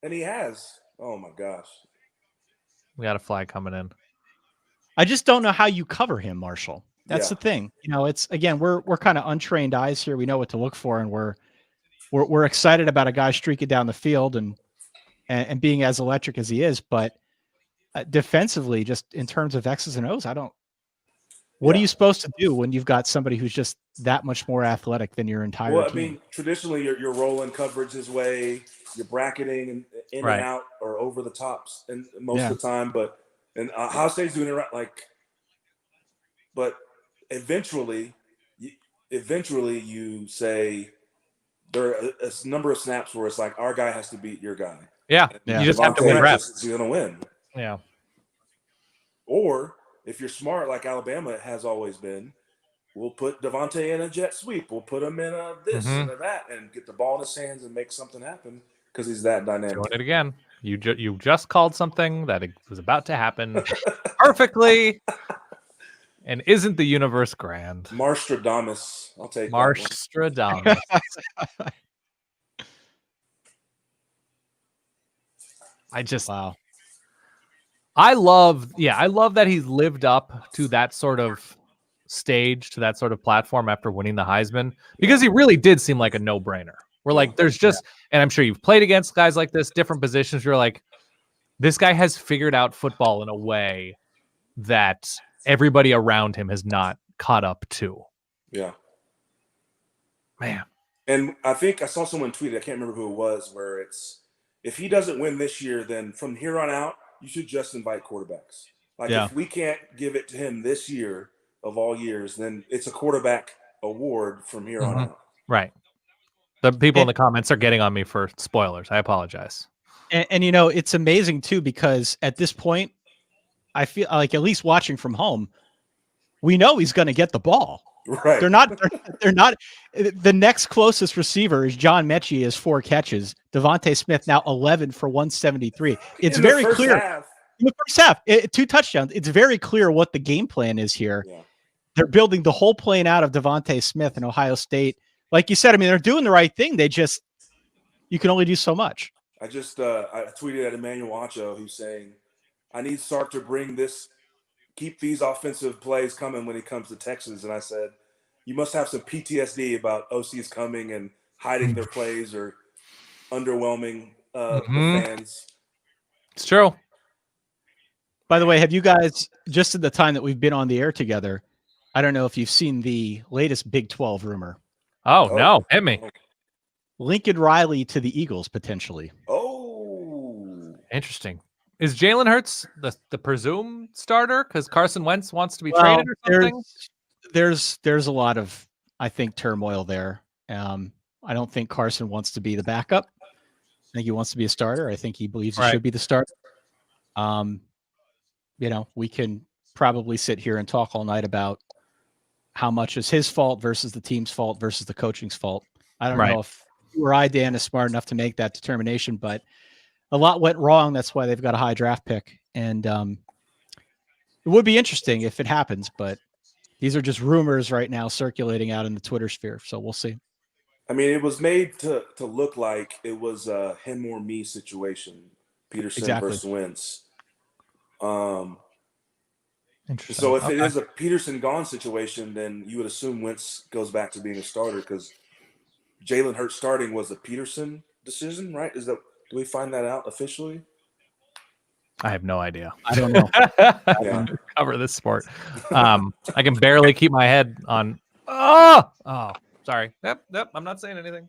And he has. Oh my gosh. We got a flag coming in. I just don't know how you cover him, Marshall. That's the thing. It's again, we're kind of untrained eyes here. We know what to look for, and we're excited about a guy streaking down the field and being as electric as he is, but defensively, just in terms of X's and O's, what are you supposed to do when you've got somebody who's just that much more athletic than your entire team? Well, I mean, traditionally, you're rolling coverage his way, you're bracketing in and out or over the tops, and most of the time. But Ohio State's doing it right. But eventually, you say there are a number of snaps where it's like our guy has to beat your guy. Yeah. You just have to win reps. He's going to win. Yeah. Or if you're smart, like Alabama has always been, we'll put Devontae in a jet sweep. We'll put him in a this and a that and get the ball in his hands and make something happen because he's that dynamic. Doing it again. You just called something that was about to happen perfectly, and isn't the universe grand? Marstradamus. I'll take Marstradamus. Wow. I love that he's lived up to that sort of stage, to that sort of platform after winning the Heisman, because he really did seem like a no-brainer. We're like, there's just, and I'm sure you've played against guys like this, different positions. You're like, this guy has figured out football in a way that everybody around him has not caught up to. Yeah. Man. And I think I saw someone tweet it, I can't remember who it was, where it's, if he doesn't win this year, then from here on out, you should just invite quarterbacks. Like if we can't give it to him this year of all years, then it's a quarterback award from here on out. Right. The people in the comments are getting on me for spoilers. I apologize. And you know, it's amazing too, because at this point, I feel like, at least watching from home, we know he's going to get the ball. Right. They're not. The next closest receiver is John Mechie, has 4 catches. Devontae Smith now 11 for 173. It's very clear in the first half. 2 touchdowns. It's very clear what the game plan is here. Yeah. They're building the whole plane out of Devontae Smith and Ohio State. Like you said, I mean, they're doing the right thing. You can only do so much. I tweeted at Emmanuel Acho, who's saying, I need Sark to keep these offensive plays coming when he comes to Texas. And I said, you must have some PTSD about OCs coming and hiding their plays or underwhelming the fans. It's true. By the way, have you guys, just in the time that we've been on the air together, I don't know if you've seen the latest Big 12 rumor. Oh, no. Hit me. Lincoln Riley to the Eagles, potentially. Oh. Interesting. Is Jalen Hurts the presumed starter because Carson Wentz wants to be traded or something? There's a lot of, I think, turmoil there. I don't think Carson wants to be the backup. I think he wants to be a starter. I think he believes he should be the starter. We can probably sit here and talk all night about how much is his fault versus the team's fault versus the coaching's fault. I don't know if you or I, Dan, is smart enough to make that determination, but a lot went wrong. That's why they've got a high draft pick. And it would be interesting if it happens, but these are just rumors right now circulating out in the Twitter sphere. So we'll see. I mean, it was made to look like it was a him or me situation, Peterson versus Wentz. Interesting. So if it is a Peterson gone situation, then you would assume Wentz goes back to being a starter because Jalen Hurts starting was a Peterson decision, right? Do we find that out officially? I have no idea. I don't know. I cover this sport. I can barely keep my head on. Oh, sorry. Yep. I'm not saying anything.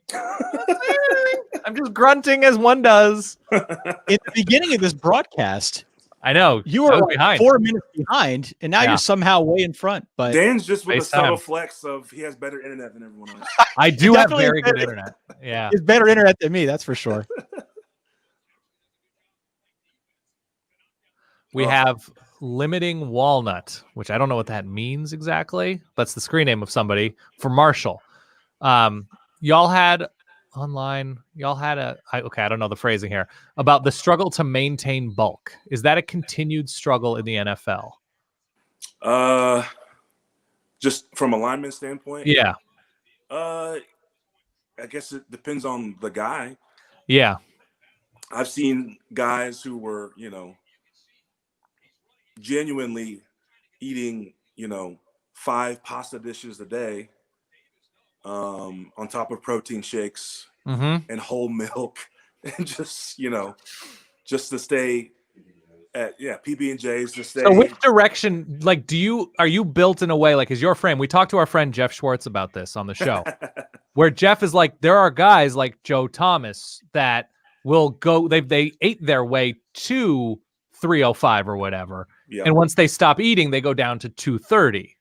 I'm just grunting as one does. In the beginning of this broadcast, I know you were like 4 minutes behind, and now you're somehow way in front. But Dan's just with a subtle flex of he has better internet than everyone else. I do have very good internet. Yeah, it's better internet than me, that's for sure. We have limiting walnut, which I don't know what that means exactly. That's the screen name of somebody for Marshall. Y'all had I don't know the phrasing here about the struggle to maintain bulk. Is that a continued struggle in the NFL? Just from a lineman standpoint? Yeah. I guess it depends on the guy. Yeah. I've seen guys who were, genuinely eating, 5 pasta dishes a day on top of protein shakes and whole milk and just to stay at PB&J's to stay. So which direction, like, are you built in a way, like, is your frame? We talked to our friend Jeff Schwartz about this on the show where Jeff is like, there are guys like Joe Thomas that will go, they ate their way to 305 or whatever. Yeah. And once they stop eating, they go down to 230.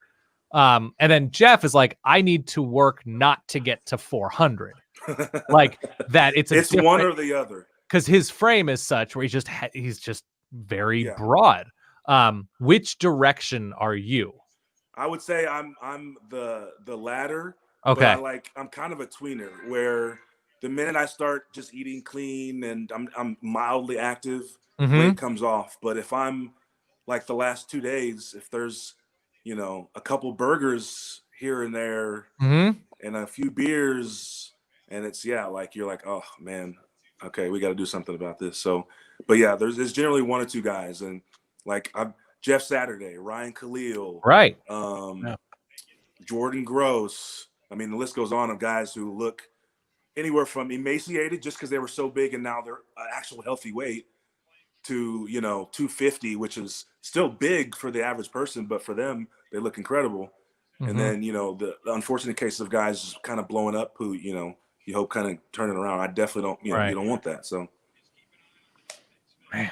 And then Jeff is like, I need to work not to get to 400. Like that. It's one or the other. Because his frame is such where he's just very broad. Which direction are you? I would say I'm the latter. Okay. But I'm kind of a tweener where the minute I start just eating clean and I'm mildly active, Mm-hmm. weight comes off. But if I'm like the last 2 days, if there's, a couple burgers here and there Mm-hmm. and a few beers, and it's like you're like, oh man, okay, we got to do something about this. So, but yeah, there's generally one or two guys, and like Jeff Saturday, Ryan Khalil, Right. Jordan Gross. I mean, the list goes on of guys who look anywhere from emaciated just because they were so big and now they're actual healthy weight to 250, which is still big for the average person, but for them they look incredible. Mm-hmm. And then the unfortunate case of guys kind of blowing up who you hope kind of turn it around. I definitely don't you don't want that. So man.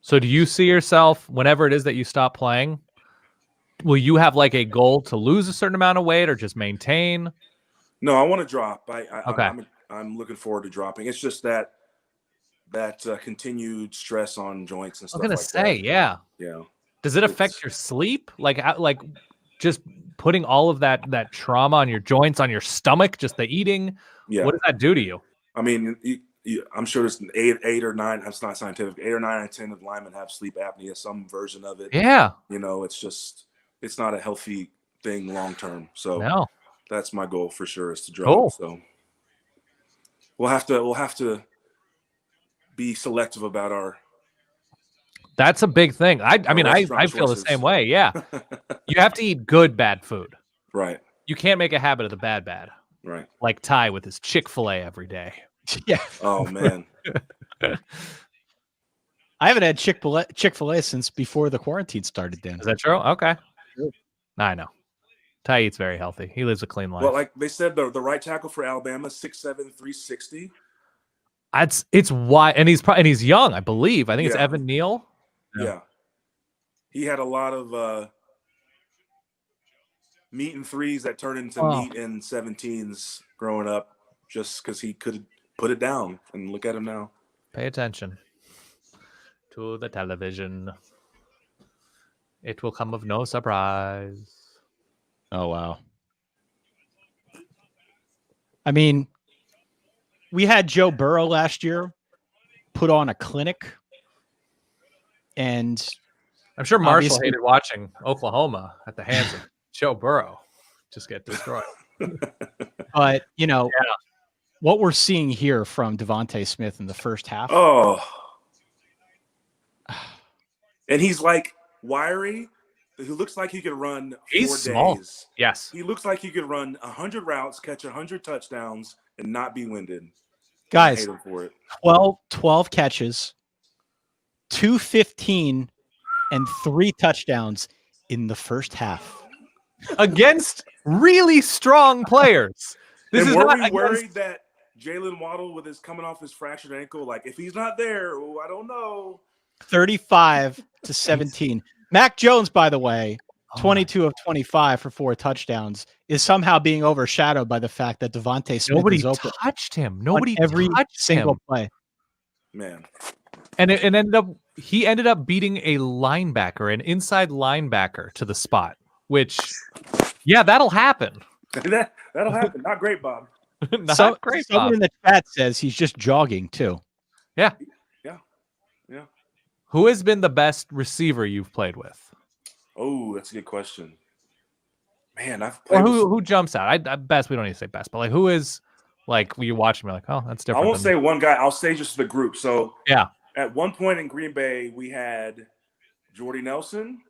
So do you see yourself whenever it is that you stop playing? Will you have like a goal to lose a certain amount of weight or just maintain? No, I want to drop. Okay. I'm looking forward to dropping. It's just that continued stress on joints and stuff. I was gonna say, yeah. Yeah. Does it affect your sleep? Like just putting all of that trauma on your joints, on your stomach, just the eating. Yeah. What does that do to you? I mean, I'm sure there's eight or nine. That's not scientific. 8 or 9 out of 10 of linemen have sleep apnea, some version of it. Yeah. It's not a healthy thing long term. So no. That's my goal for sure, is to drop. Cool. So we'll have to be selective about our. That's a big thing. I mean, I feel the same way. Yeah. You have to eat good bad food. Right. You can't make a habit of the bad. Right. Like Ty with his Chick-fil-A every day. Yeah. Oh man. I haven't had Chick-fil-A since before the quarantine started, Dan. Is that true? Okay. I know. Ty eats very healthy. He lives a clean life. Well, like they said, the right tackle for Alabama, 6'7", 360. It's why, and he's young, I believe. I think it's Evan Neal. Yeah. He had a lot of meat and threes that turned into meat and 17s growing up, just because he could put it down. And look at him now. Pay attention to the television. It will come of no surprise. Oh, wow. I mean, we had Joe Burrow last year put on a clinic. And I'm sure Marshall hated watching Oklahoma at the hands of Joe Burrow just get destroyed. But, what we're seeing here from Devontae Smith in the first half. Oh. And he's like wiry. He looks like he could run 4 small. days. Yes. He looks like he could run 100 routes, catch 100 touchdowns, and not be winded. Guys, I hate him for it. 12 catches, 215, and 3 touchdowns in the first half. Against really strong players. This is were we worried that Jalen Waddle coming off his fractured ankle, like if he's not there, I don't know. 35-17. Mac Jones, by the way, 22 of 25 for 4 touchdowns, is somehow being overshadowed by the fact that Devontae Smith Nobody is open touched him. Nobody every touched single him. Play. Man. And he ended up beating a linebacker, an inside linebacker, to the spot, which, that'll happen. That'll happen. Not great, Bob. Not great, Bob. Someone in the chat says he's just jogging, too. Yeah. Yeah. Who has been the best receiver you've played with? Oh, that's a good question. Man, I've played. Or who jumps out? I best we don't need to say best, but like who is like you watch me like, oh, that's different. I won't say one guy. I'll say just the group. So yeah, at one point in Green Bay, we had Jordy Nelson,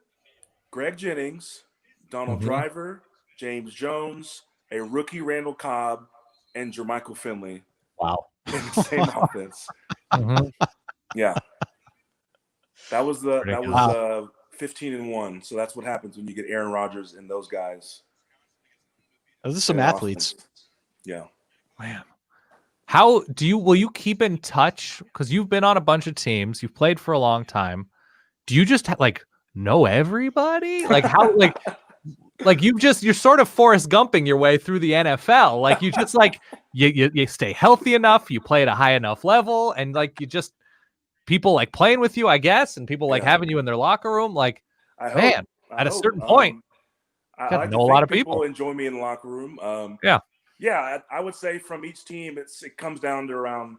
Greg Jennings, Donald Driver, James Jones, a rookie Randall Cobb, and Jermichael Finley. Wow. In the same offense. Yeah. That was 15-1. So that's what happens when you get Aaron Rodgers and those guys. Those are some athletes. Offense. Yeah. Man. Will you keep in touch? Because you've been on a bunch of teams, you've played for a long time. Do you just know everybody? Like how you're sort of Forrest Gumping your way through the NFL. Like you just you stay healthy enough, you play at a high enough level, and you just people playing with you, I guess, and people having you in their locker room. At a certain point, I like know a lot of people. Enjoy me in the locker room. Yeah. Yeah, I would say from each team, it comes down to around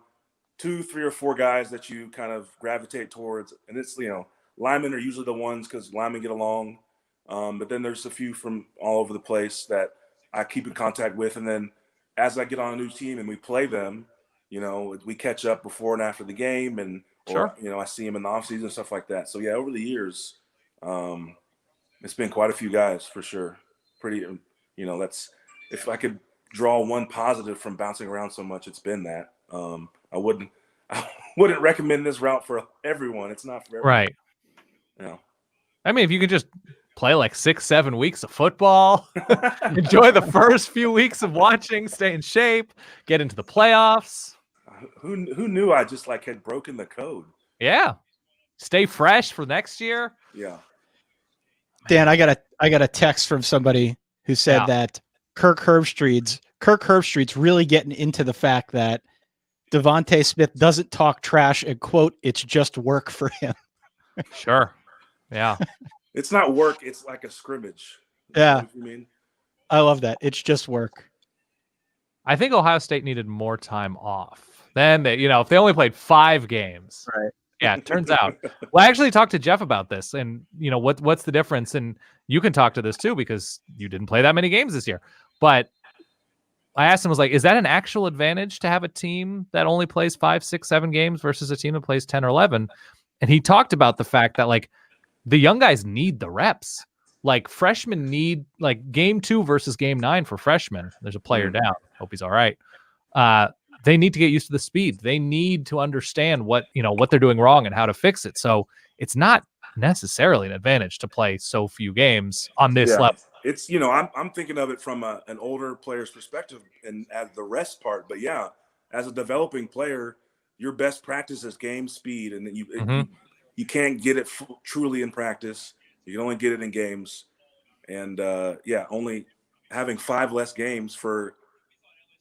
2, 3, or 4 guys that you kind of gravitate towards, and it's linemen are usually the ones because linemen get along, but then there's a few from all over the place that I keep in contact with, and then as I get on a new team and we play them, we catch up before and after the game, and Sure. I see them in the off season and stuff like that. So yeah, over the years, it's been quite a few guys for sure. Pretty, that's if I could draw one positive from bouncing around so much, it's been that. I wouldn't recommend this route for everyone. It's not for everyone. Right. Yeah. I mean, if you could just play like 6-7 weeks of football, enjoy the first few weeks of watching, stay in shape, get into the playoffs. Who knew I just had broken the code? Yeah. Stay fresh for next year. Yeah. Dan, I got a text from somebody who said that Kirk Herbstreit's really getting into the fact that Devontae Smith doesn't talk trash and quote, it's just work for him. Sure. Yeah. It's not work. It's like a scrimmage. Yeah. You mean? I love that. It's just work. I think Ohio State needed more time off. Then they, if they only played 5 games. Right. Yeah, it turns out. Well, I actually talked to Jeff about this, and what's the difference? And you can talk to this too because you didn't play that many games this year. But I asked him, is that an actual advantage to have a team that only plays 5, 6, 7 games versus a team that plays 10 or 11? And he talked about the fact that the young guys need the reps. Freshmen need game 2 versus game 9 for freshmen. There's a player down. Hope he's all right. They need to get used to the speed. They need to understand what they're doing wrong and how to fix it. So it's not necessarily an advantage to play so few games on this level. It's I'm thinking of it from an older player's perspective and as the rest part. But yeah, as a developing player, your best practice is game speed, and you can't get it truly in practice. You can only get it in games, and only having 5 less games for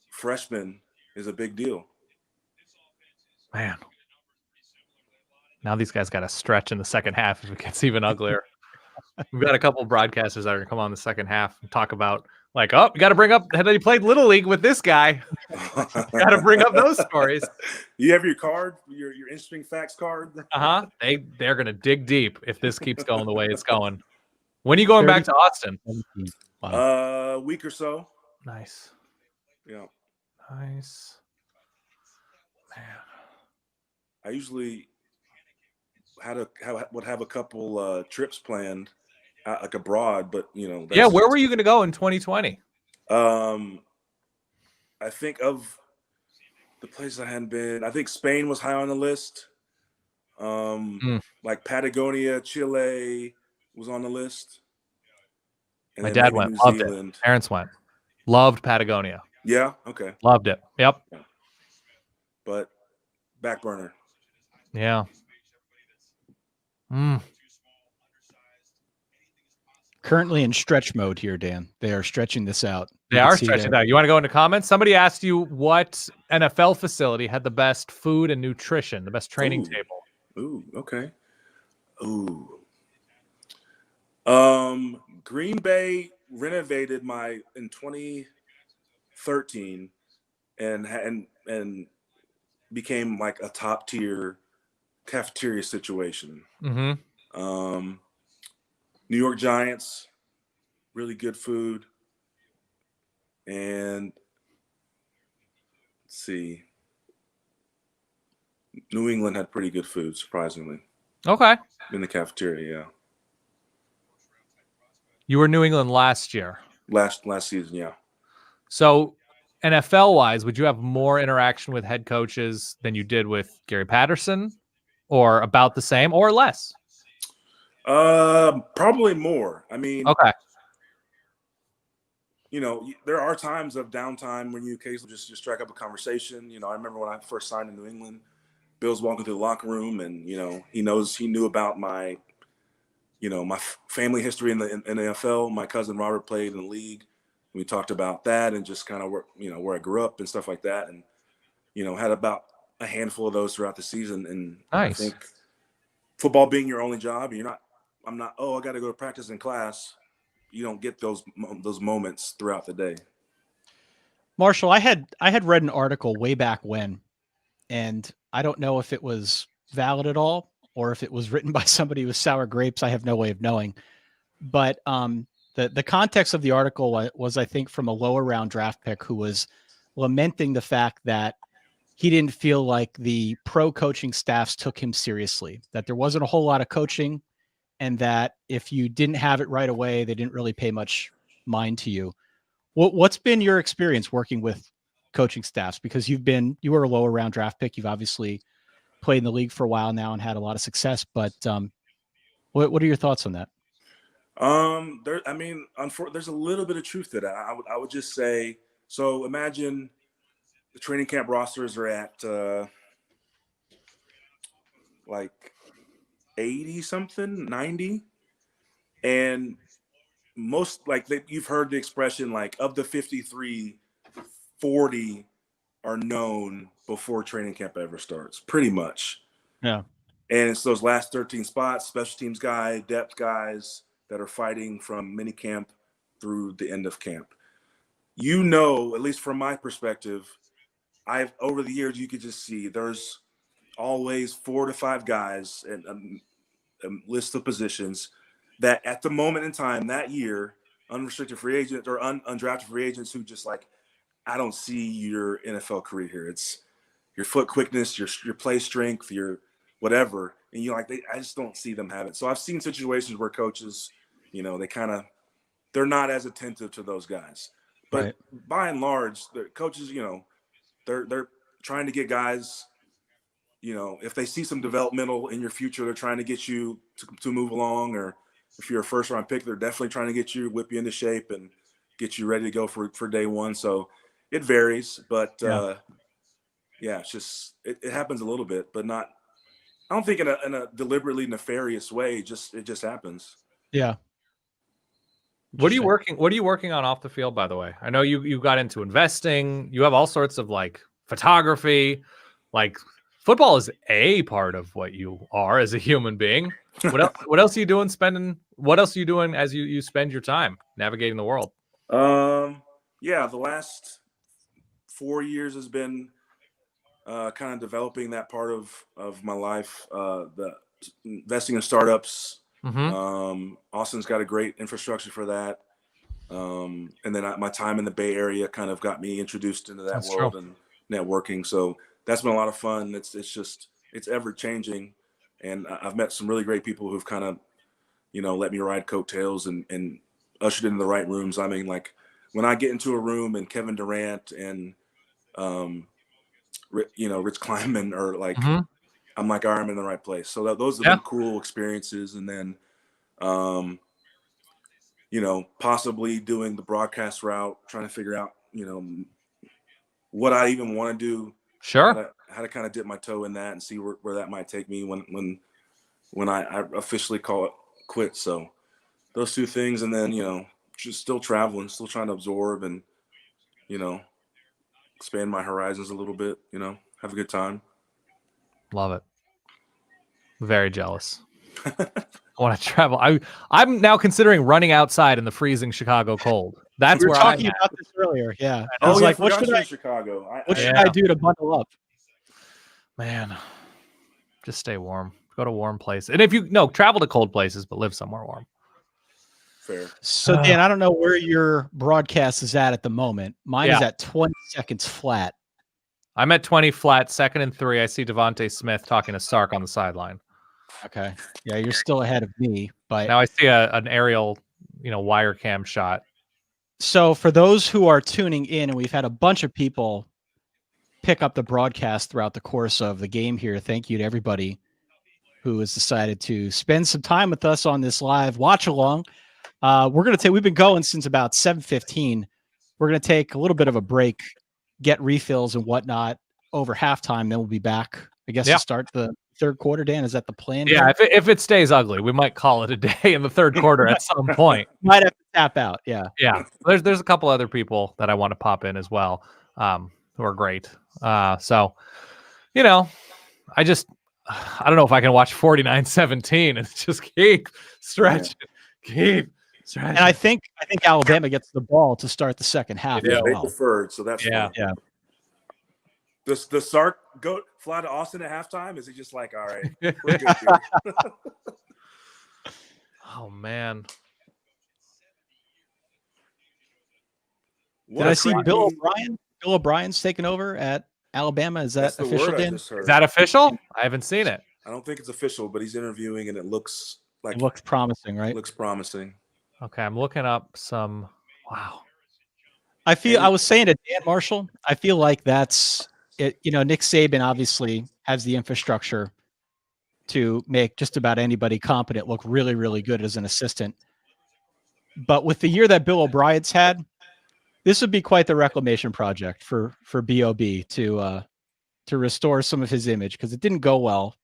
freshmen is a big deal. Man, now these guys got to stretch in the second half if it gets even uglier. We've got a couple of broadcasters that are going to come on the second half and talk about you got to bring up that he played Little League with this guy. Got to bring up those stories. You have your card, your interesting facts card. They're going to dig deep if this keeps going the way it's going. When are you going back to Austin? A week or so. Nice. Yeah. Nice. Man. I usually would have a couple trips planned, abroad, but where were you going to go in 2020? I think of the places I hadn't been. I think Spain was high on the list. Like Patagonia, Chile was on the list. And my dad went, loved it. Parents went, loved Patagonia. Yeah. Okay. Loved it. Yep. Yeah. But back burner. Yeah. Currently in stretch mode here, Dan. They are stretching this out. They are stretching it out. You want to go into comments? Somebody asked you what NFL facility had the best food and nutrition, the best training table. Ooh, okay. Ooh. Green Bay renovated in 2013 and became like a top tier cafeteria situation. Mm-hmm. New York Giants, really good food. And let's see. New England had pretty good food, surprisingly. Okay. In the cafeteria, yeah. You were New England last year. Last season, yeah. So NFL-wise, would you have more interaction with head coaches than you did with Gary Patterson? Or about the same or less? Probably more. I mean, okay. There are times of downtime when you occasionally just strike up a conversation. I remember when I first signed in New England, Bill's walking through the locker room, and he knew about my my family history in the NFL. My cousin Robert played in the league. We talked about that and just kind of where I grew up and stuff like that, and had about a handful of those throughout the season. And nice. I think football being your only job, I'm not, I got to go to practice in class. You don't get those moments throughout the day. Marshall, I had read an article way back when, and I don't know if it was valid at all or if it was written by somebody with sour grapes. I have no way of knowing. But the context of the article was, I think, from a lower round draft pick who was lamenting the fact that he didn't feel like the pro coaching staffs took him seriously, that there wasn't a whole lot of coaching, and that if you didn't have it right away, they didn't really pay much mind to you. What's been your experience working with coaching staffs? Because you were a lower round draft pick. You've obviously played in the league for a while now and had a lot of success, but what are your thoughts on that? There's a little bit of truth to that. I would just say, so imagine the training camp rosters are at like 80 something, 90. And most, you've heard the expression, like, of the 53, 40 are known before training camp ever starts, pretty much. Yeah. And it's those last 13 spots, special teams guy, depth guys that are fighting from mini camp through the end of camp. You know, at least from my perspective, over the years, you could just see there's always 4 to 5 guys and a list of positions that at the moment in time that year, unrestricted free agents or undrafted free agents who just like, I don't see your NFL career here. It's your foot quickness, your play strength, your whatever. And I just don't see them have it. So I've seen situations where coaches, they're not as attentive to those guys. But right. By and large, the coaches, they're trying to get guys, if they see some developmental in your future, they're trying to get you to move along. Or if you're a first round pick, they're definitely trying to get you, whip you into shape and get you ready to go for day one. So it varies, but it's just, it happens a little bit, but not, I don't think in a deliberately nefarious way. It just happens. Yeah. What are you working on off the field, by the way? I know you got into investing. You have all sorts of photography, football is a part of what you are as a human being. What else are you doing what else are you doing as you spend your time navigating the world? The last 4 years has been kind of developing that part of my life, the investing in startups. Mm-hmm. Austin's got a great infrastructure for that. And then my time in the Bay Area kind of got me introduced into that world and networking. So that's been a lot of fun. It's ever changing. And I've met some really great people who've kind of, let me ride coattails and ushered into the right rooms. I mean, when I get into a room and Kevin Durant and, Rich Kleiman are mm-hmm. I'm like, all right, I'm in the right place. So those have been cool experiences. And then, possibly doing the broadcast route, trying to figure out, what I even want to do. Sure. How to kind of dip my toe in that and see where that might take me when I officially call it quits. So those two things. And then, just still traveling, still trying to absorb and, expand my horizons a little bit, have a good time. Love it. Very jealous. I want to travel. I'm now considering running outside in the freezing Chicago cold. That's we were where talking about this earlier. Yeah. I was like, what should I do to bundle up? Man, just stay warm. Go to warm places. And if travel to cold places, but live somewhere warm. Fair. So Dan, I don't know where your broadcast is at the moment. Mine is at 20 seconds flat. I'm at 20 flat, 2nd and 3. I see Devontae Smith talking to Sark on the sideline. Okay. Yeah, you're still ahead of me, but now I see an aerial, wire cam shot. So for those who are tuning in, and we've had a bunch of people pick up the broadcast throughout the course of the game here. Thank you to everybody who has decided to spend some time with us on this live watch along. We've been going since about 7:15. We're going to take a little bit of a break, get refills and whatnot over halftime. Then we'll be back, I guess, to start the third quarter. Dan, is that the plan? Yeah. If it stays ugly, we might call it a day in the third quarter at some point. Might have to tap out. Yeah. Yeah. There's a couple other people that I want to pop in as well, who are great. So, I don't know if I can watch 49-17 and just keep stretching, And I think Alabama gets the ball to start the second half as they well. deferred, so that's fine. Yeah. Does Sark go fly to Austin at halftime? Is he just like, all right, we're good here? Oh man. Did I see Bill O'Brien? Bill O'Brien's taking over at Alabama. Is that official, Dan? Is that official? I haven't seen it. I don't think it's official, but he's interviewing, and it looks promising, right? Looks promising. Okay, I'm looking up some. Wow. I was saying to Dan Marshall, I feel like that's it. You know, Nick Saban obviously has the infrastructure to make just about anybody competent look really, really good as an assistant. But with the year that Bill O'Brien's had, this would be quite the reclamation project for BOB to restore some of his image, because it didn't go well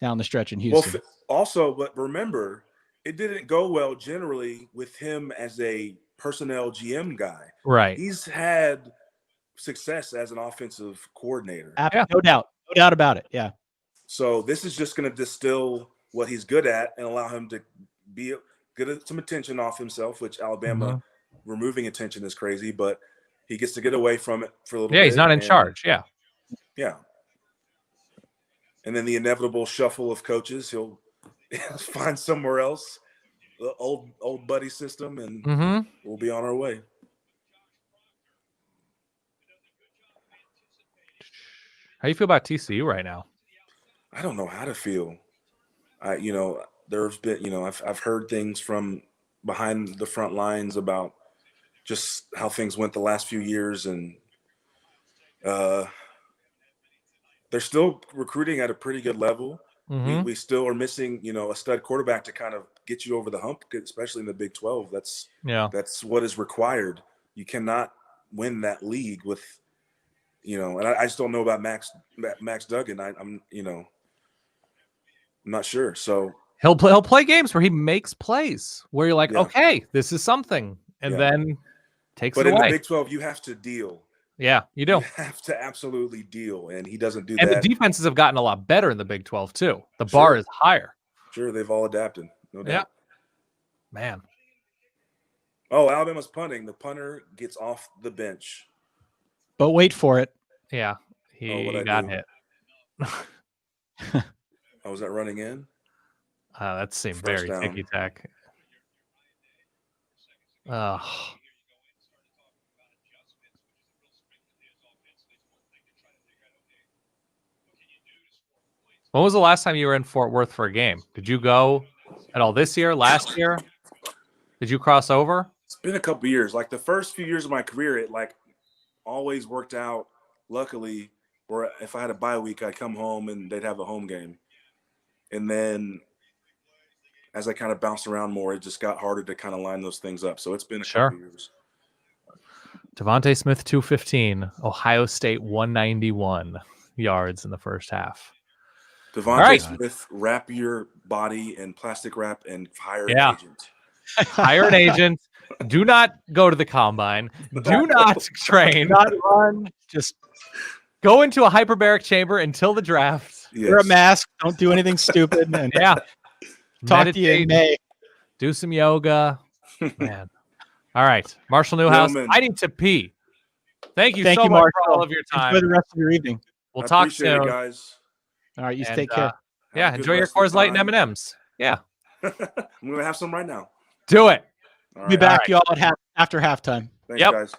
down the stretch in Houston. Well, also, but remember, it didn't go well generally with him as a personnel GM guy. Right. He's had success as an offensive coordinator. No doubt about it. Yeah. So this is just going to distill what he's good at and allow him to be get some attention off himself, which Alabama removing attention is crazy, but he gets to get away from it for a little bit. Yeah, he's not in charge. Yeah. Yeah. And then the inevitable shuffle of coaches, he'll find somewhere else, the old buddy system, and we'll be on our way. How do you feel about TCU right now? I don't know how to feel. There's been, I've heard things from behind the front lines about just how things went the last few years, and they're still recruiting at a pretty good level. We still are missing, a stud quarterback to kind of get you over the hump, especially in the Big 12. That's what is required. You cannot win that league with, and I just don't know about Max Duggan. I'm not sure. So he'll play games where he makes plays where you're like, okay, this is something, and then takes it away. But in the Big 12, you have to deal. Yeah, you do. You have to absolutely deal, and he doesn't do that. And the defenses have gotten a lot better in the Big 12 too. The bar is higher. Sure, they've all adapted. No doubt. Yeah. Man. Oh, Alabama's punting. The punter gets off the bench. But wait for it. Yeah, he got hit. Was that running in? That seemed very ticky-tack. When was the last time you were in Fort Worth for a game? Did you go at all this year, last year? Did you cross over? It's been a couple of years. Like the first few years of my career, it always worked out, luckily, where if I had a bye week, I'd come home and they'd have a home game. And then as I kind of bounced around more, it just got harder to kind of line those things up. So it's been a couple of years. Devontae Smith, 215. Ohio State, 191 yards in the first half. Devontae Smith, wrap your body in plastic wrap and hire an agent. Hire an agent. Do not go to the combine. Do not train. Do not run. Just go into a hyperbaric chamber until the draft. Wear a mask. Don't do anything stupid. And talk to you in May. Do some yoga. Man. All right. Marshall Newhouse, I need to pee. Thank you so much for all of your time. Enjoy the rest of your evening. We'll talk soon. It, guys. All right. You take care. Enjoy your Coors Light and M&Ms. Yeah. I'm going to have some right now. Do it. All right. Be back, y'all, after halftime. Thanks, guys.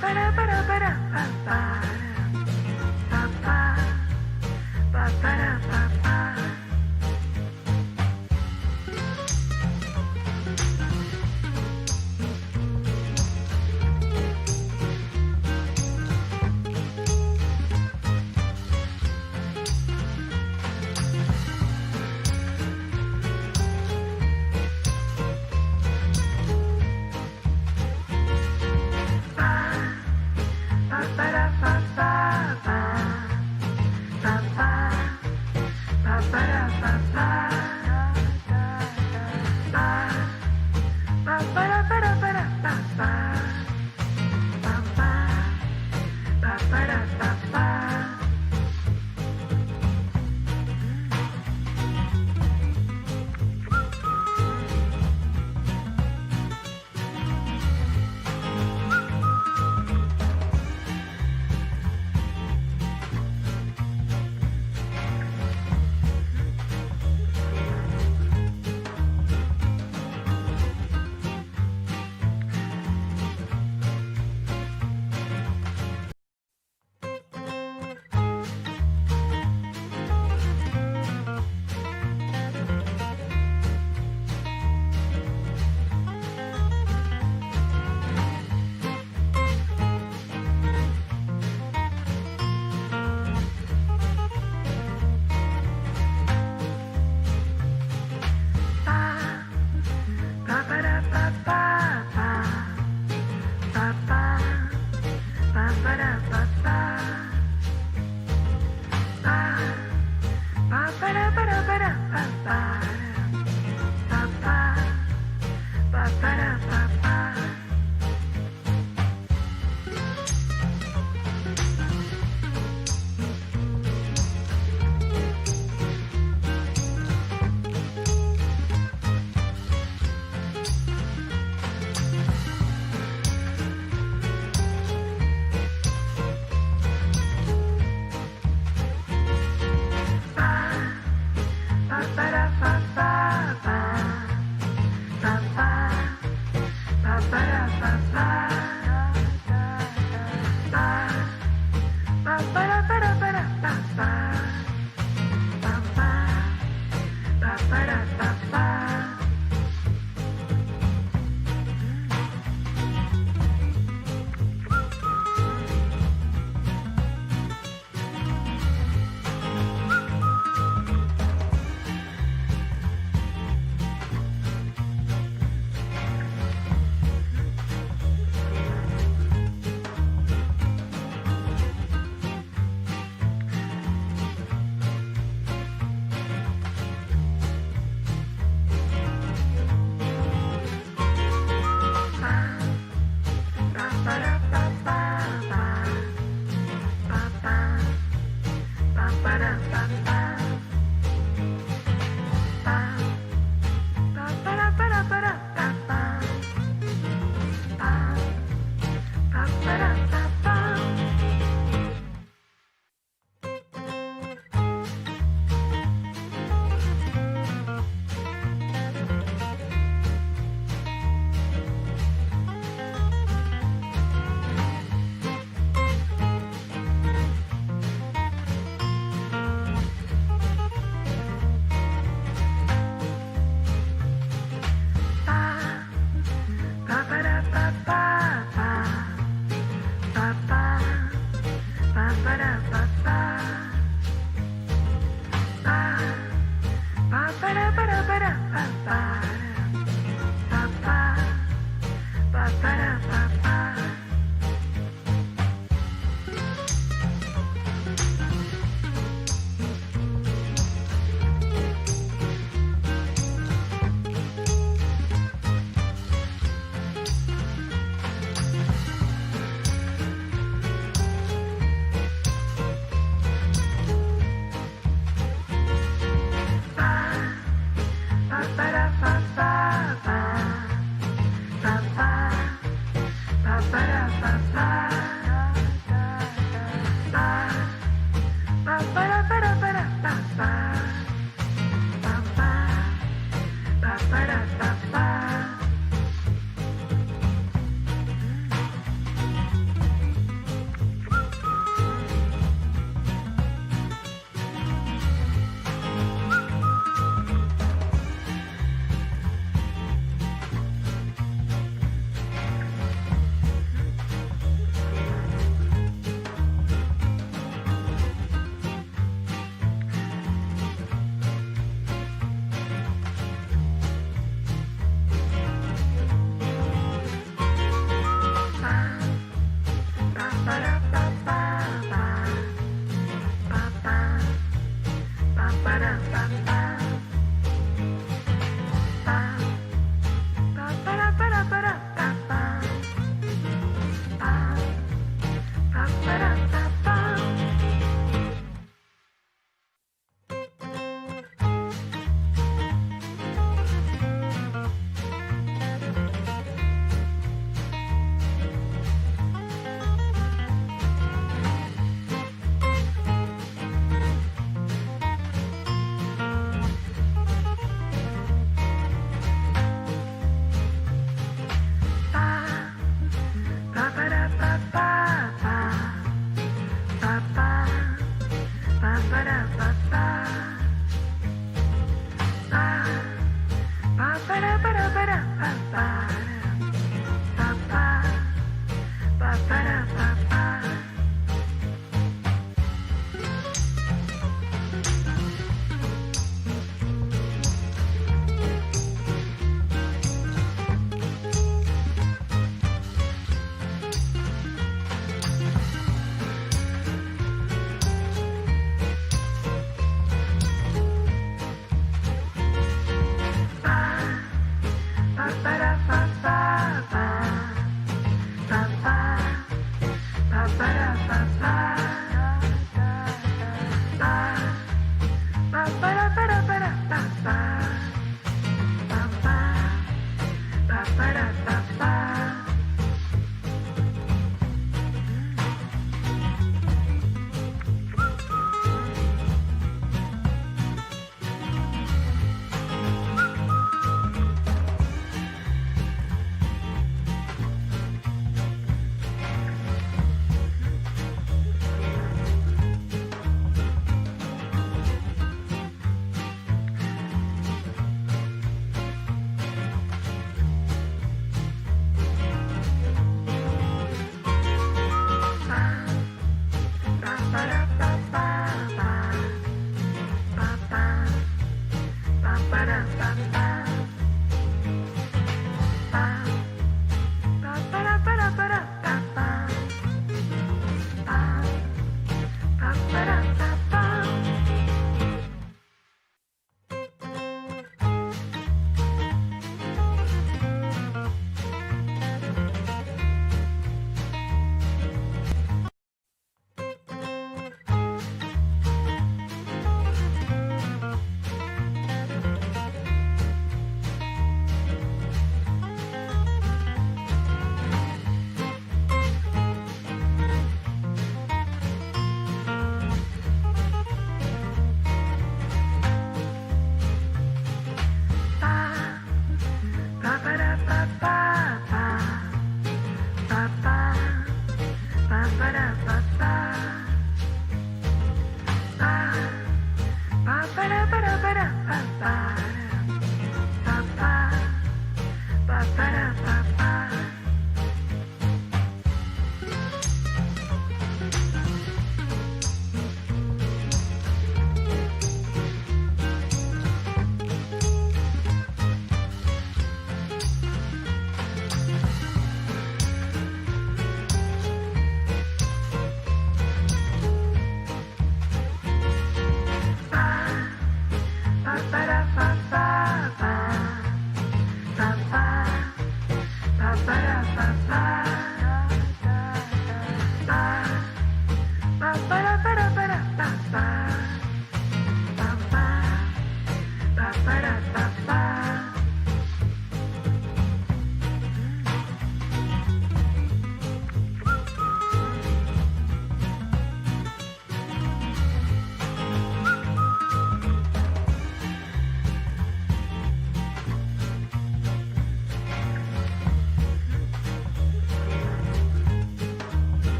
ba ba da ba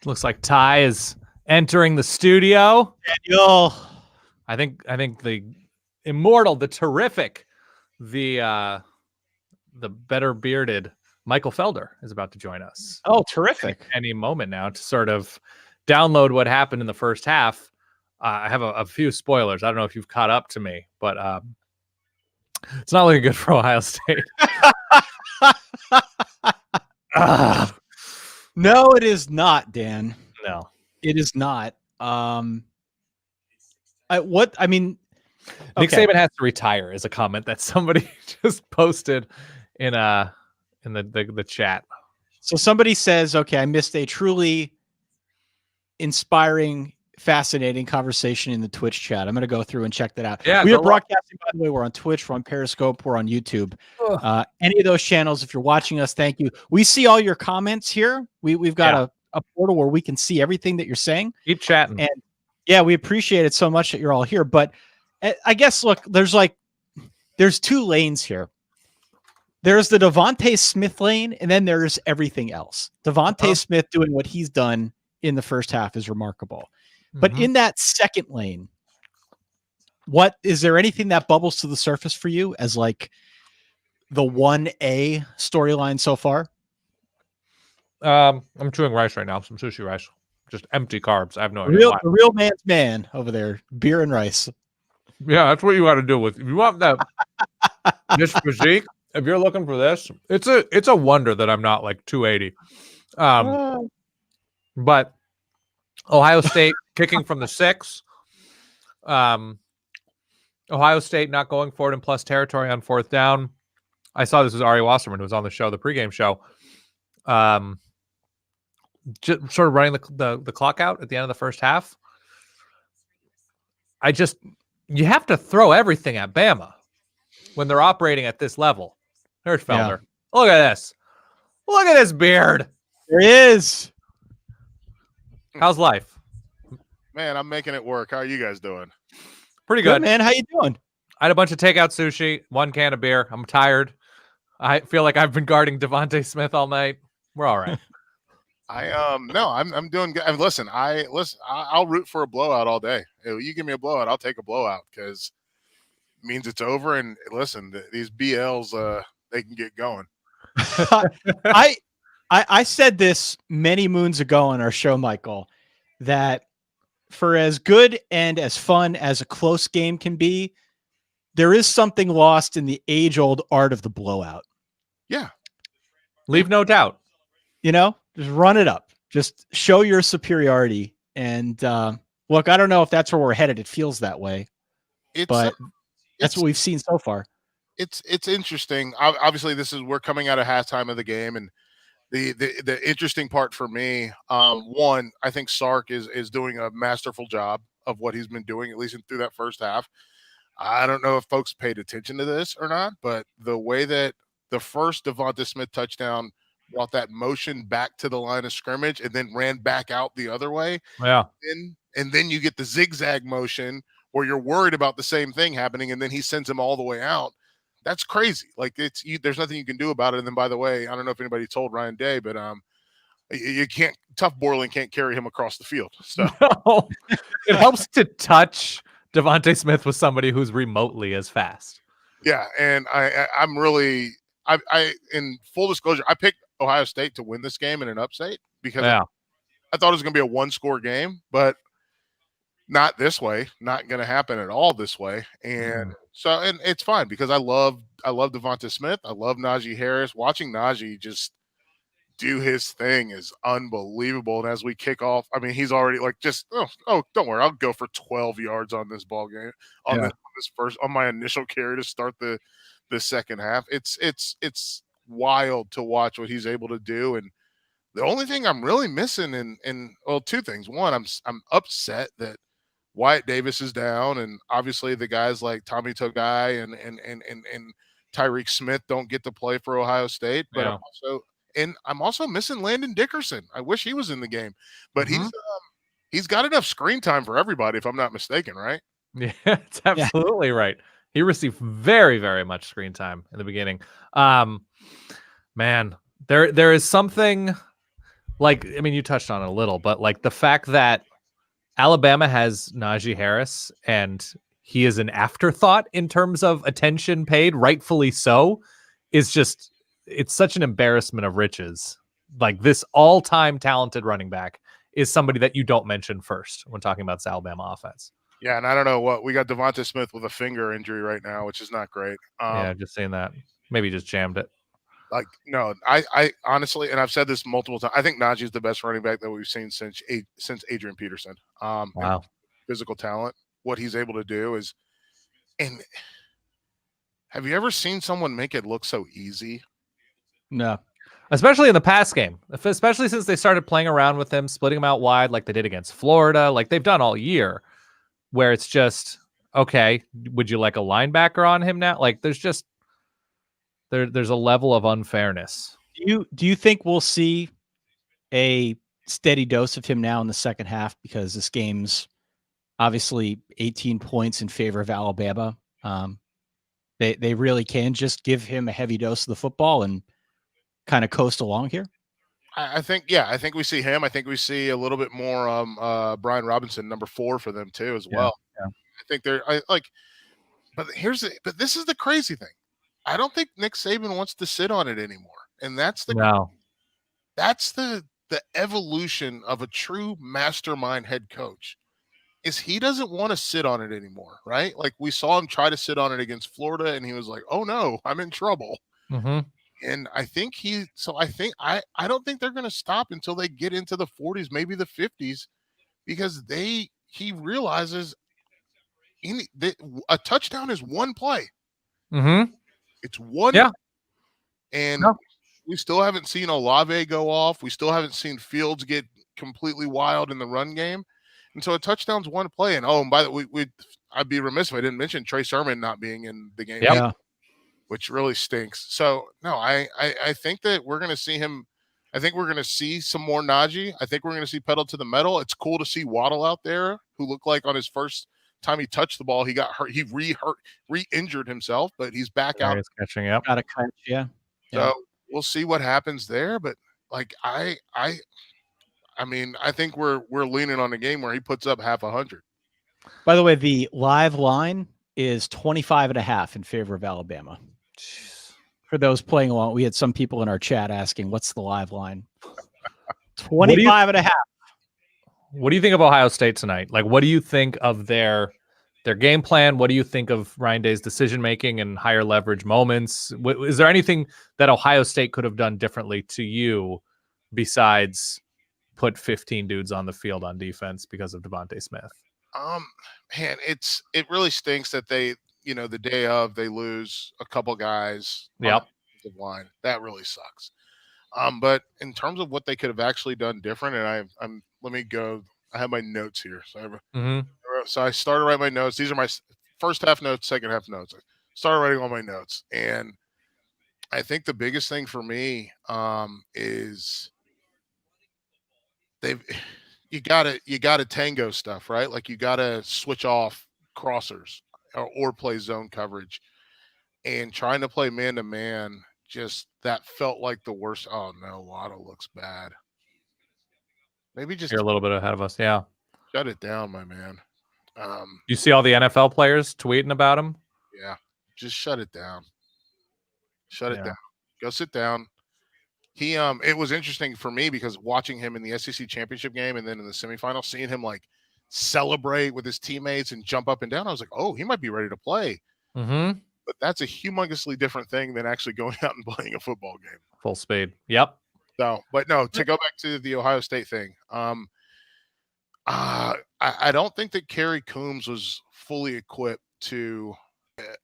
Looks like Ty is entering the studio. Daniel. I think the immortal, the terrific, the better bearded Michael Felder is about to join us. Oh, terrific. Any moment now to sort of download what happened in the first half. I have a few spoilers. I don't know if you've caught up to me, but it's not looking good for Ohio State. No, it is not, Dan. No, it is not. Nick Okay. Saban has to retire is a comment that somebody just posted in the chat. So somebody says, okay, I missed a truly inspiring, fascinating conversation in the Twitch chat. I'm going to go through and check that out. Yeah, we are broadcasting, by the way. We're on Twitch, we're on Periscope, we're on YouTube. Any of those channels, if you're watching us, thank you. We see all your comments here. We've got a portal where we can see everything that you're saying. Keep chatting. And yeah, we appreciate it so much that you're all here. But I guess, look, there's two lanes here. There's the Devontae Smith lane, and then there's everything else. Devontae Smith doing what he's done in the first half is remarkable. But in that second lane, what is there anything that bubbles to the surface for you as like the 1A storyline so far? I'm chewing rice right now, some sushi rice. Just empty carbs. I have no idea. The real man's man over there, beer and rice. Yeah, that's what you got to do with. If you want that this physique, if you're looking for this, it's a wonder that I'm not like 280. But Ohio State kicking from the 6. Ohio State not going for it in plus territory on 4th down. I saw this was Ari Wasserman who was on the show, the pregame show. Just sort of running the clock out at the end of the first half. You have to throw everything at Bama when they're operating at this level. There's Felder. Yeah. Look at this. Look at this beard. There he is. How's life? Man, I'm making it work. How are you guys doing? Pretty good, man. How you doing? I had a bunch of takeout sushi, 1 can of beer. I'm tired. I feel like I've been guarding Devontae Smith all night. We're all right. I'm doing good. Listen, I'll root for a blowout all day. You give me a blowout, I'll take a blowout because it means it's over. And listen, these BLs, they can get going. I said this many moons ago on our show, Michael, that for as good and as fun as a close game can be, there is something lost in the age-old art of the blowout. Yeah. Leave no doubt. Just run it up. Just show your superiority. And look, I don't know if that's where we're headed. It feels that way. But that's what we've seen so far. It's interesting. Obviously, we're coming out of halftime of the game, and the interesting part for me, one, I think Sark is doing a masterful job of what he's been doing, at least through that first half. I don't know if folks paid attention to this or not, but the way that the first Devonta Smith touchdown brought that motion back to the line of scrimmage and then ran back out the other way. Yeah. And then you get the zigzag motion where you're worried about the same thing happening, and then he sends him all the way out. That's crazy. Like there's nothing you can do about it. And then, by the way, I don't know if anybody told Ryan Day, but you can't. Tough Borland can't carry him across the field. So no. It helps to touch Devontae Smith with somebody who's remotely as fast. Yeah, and I'm really in full disclosure, I picked Ohio State to win this game in an upset because I thought it was going to be a 1-score game, but not this way. Not going to happen at all this way. And and it's fine because I love Devonta Smith. I love Najee Harris. Watching Najee just do his thing is unbelievable. And as we kick off, I mean, he's already like don't worry, I'll go for 12 yards on this ball game on my initial carry to start the second half. It's wild to watch what he's able to do. And the only thing I'm really missing in two things. One, I'm upset that Wyatt Davis is down, and obviously the guys like Tommy Togai and Tyreek Smith don't get to play for Ohio State. But I'm also missing Landon Dickerson. I wish he was in the game, but he's got enough screen time for everybody, if I'm not mistaken, right? Yeah, it's absolutely right. He received very, very much screen time in the beginning. Man, there is something like, I mean, you touched on it a little, but like the fact that Alabama has Najee Harris and he is an afterthought in terms of attention paid, rightfully so, is just, it's such an embarrassment of riches. Like, this all-time talented running back is somebody that you don't mention first when talking about this Alabama offense. Yeah, and I don't know what we got. Devonta Smith with a finger injury right now, which is not great. Yeah, just saying that. Maybe just jammed it. Like, no, I honestly, and I've said this multiple times, I think Najee is the best running back that we've seen since Adrian Peterson. Wow. Physical talent, what he's able to do is, and have you ever seen someone make it look so easy? No. Especially in the pass game, especially since they started playing around with him, splitting him out wide like they did against Florida, like they've done all year, where it's just, okay, would you like a linebacker on him now? Like, there's just, there's a level of unfairness. Do you think we'll see a steady dose of him now in the second half, because this game's obviously 18 points in favor of Alabama? They really can just give him a heavy dose of the football and kind of coast along here. I think we see him. I think we see a little bit more Brian Robinson, number 4 for them too as well. Yeah. I think but this is the crazy thing. I don't think Nick Saban wants to sit on it anymore. And that's the evolution of a true mastermind head coach, is he doesn't want to sit on it anymore, right? Like, we saw him try to sit on it against Florida and he was like, oh no, I'm in trouble. Mm-hmm. And I think I don't think they're going to stop until they get into the 40s, maybe the 50s, because he realizes a touchdown is one play. Mm-hmm. It's one. Yeah. And we still haven't seen Olave go off. We still haven't seen Fields get completely wild in the run game. And so a touchdown's one play. And by the way, I'd be remiss if I didn't mention Trey Sermon not being in the game. Yeah. Which really stinks. So no, I think that we're going to see him. I think we're going to see some more Najee. I think we're going to see pedal to the metal. It's cool to see Waddle out there, who looked like on his first time he touched the ball, he got hurt. He re-injured himself, but he's back out. He's catching up. Got a catch, yeah. So we'll see what happens there. But like I mean, I think we're leaning on a game where he puts up half 100. By the way, the live line is 25.5 in favor of Alabama. Jeez. For those playing along, we had some people in our chat asking, what's the live line? 25.5. What do you think of Ohio State tonight? Like, what do you think of their game plan? What do you think of Ryan Day's decision making and higher leverage moments? Is there anything that Ohio State could have done differently to you besides put 15 dudes on the field on defense because of Devonta Smith? Man, it really stinks that they, the day of, they lose a couple guys. Yep. The line. That really sucks. But in terms of what they could have actually done different, and let me go. I have my notes here. So I started writing my notes. These are my first half notes, second half notes. I started writing all my notes, and I think the biggest thing for me is you gotta tango stuff, right? Like, you gotta switch off crossers or play zone coverage, and trying to play man to man. Just that felt like the worst. Oh no, Waddle looks bad. Maybe just you're a little bit ahead of us. Yeah. Shut it down, my man. You see all the NFL players tweeting about him? Yeah. Just shut it down. Shut it down. Go sit down. He it was interesting for me because watching him in the SEC championship game and then in the semifinal, seeing him like celebrate with his teammates and jump up and down, I was like, oh, he might be ready to play. Mm-hmm. But that's a humously different thing than actually going out and playing a football game. Full speed. Yep. So, but no, to go back to the Ohio State thing, I don't think that Kerry Coombs was fully equipped to,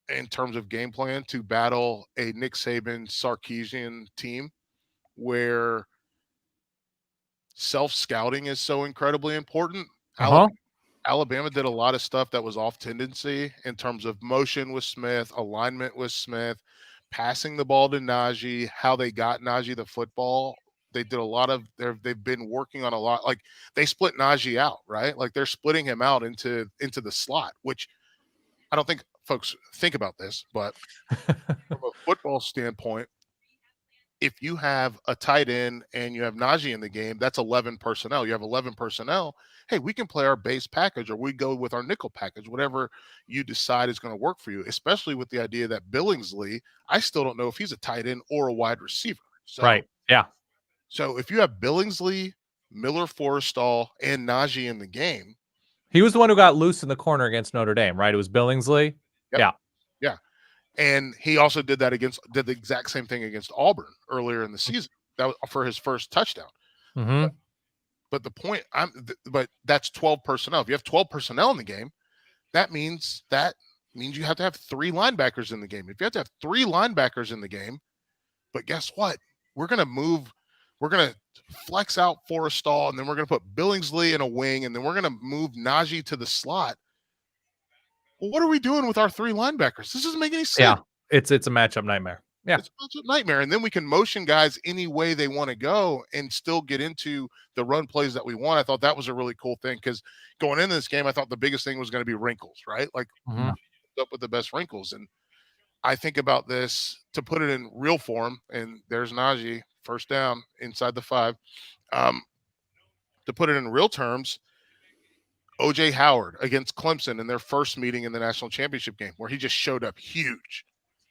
in terms of game plan, to battle a Nick Saban Sarkisian team where self-scouting is so incredibly important. Alabama did a lot of stuff that was off tendency in terms of motion with Smith, alignment with Smith, passing the ball to Najee, how they got Najee the football. They did a lot of they've been working on a lot. Like, they split Najee out, right? Like, they're splitting him out into the slot, which I don't think folks think about this, but from a football standpoint, if you have a tight end and you have Najee in the game, that's 11 personnel. You have 11 personnel. Hey, we can play our base package, or we go with our nickel package, whatever you decide is going to work for you, especially with the idea that Billingsley, I still don't know if he's a tight end or a wide receiver. So, right. Yeah. So if you have Billingsley, Miller, Forrestall, and Najee in the game. He was the one who got loose in the corner against Notre Dame, right? It was Billingsley. Yep. Yeah. Yeah. And he also did the exact same thing against Auburn earlier in the season. That was for his first touchdown. Mm-hmm. But the point but that's 12 personnel. If you have 12 personnel in the game, that means you have to have 3 linebackers in the game. If you have to have 3 linebackers in the game, but guess what? We're going to flex out Forrestall, and then we're going to put Billingsley in a wing, and then we're going to move Najee to the slot. Well, what are we doing with our 3 linebackers? This doesn't make any sense. Yeah, it's a matchup nightmare. Yeah, it's a matchup nightmare. And then we can motion guys any way they want to go and still get into the run plays that we want. I thought that was a really cool thing, because going into this game, I thought the biggest thing was going to be wrinkles, right? Like up with the best wrinkles. And I think about this to put it in real form, and there's Najee, first down inside the 5. To put it in real terms, O.J. Howard against Clemson in their first meeting in the national championship game, where he just showed up huge.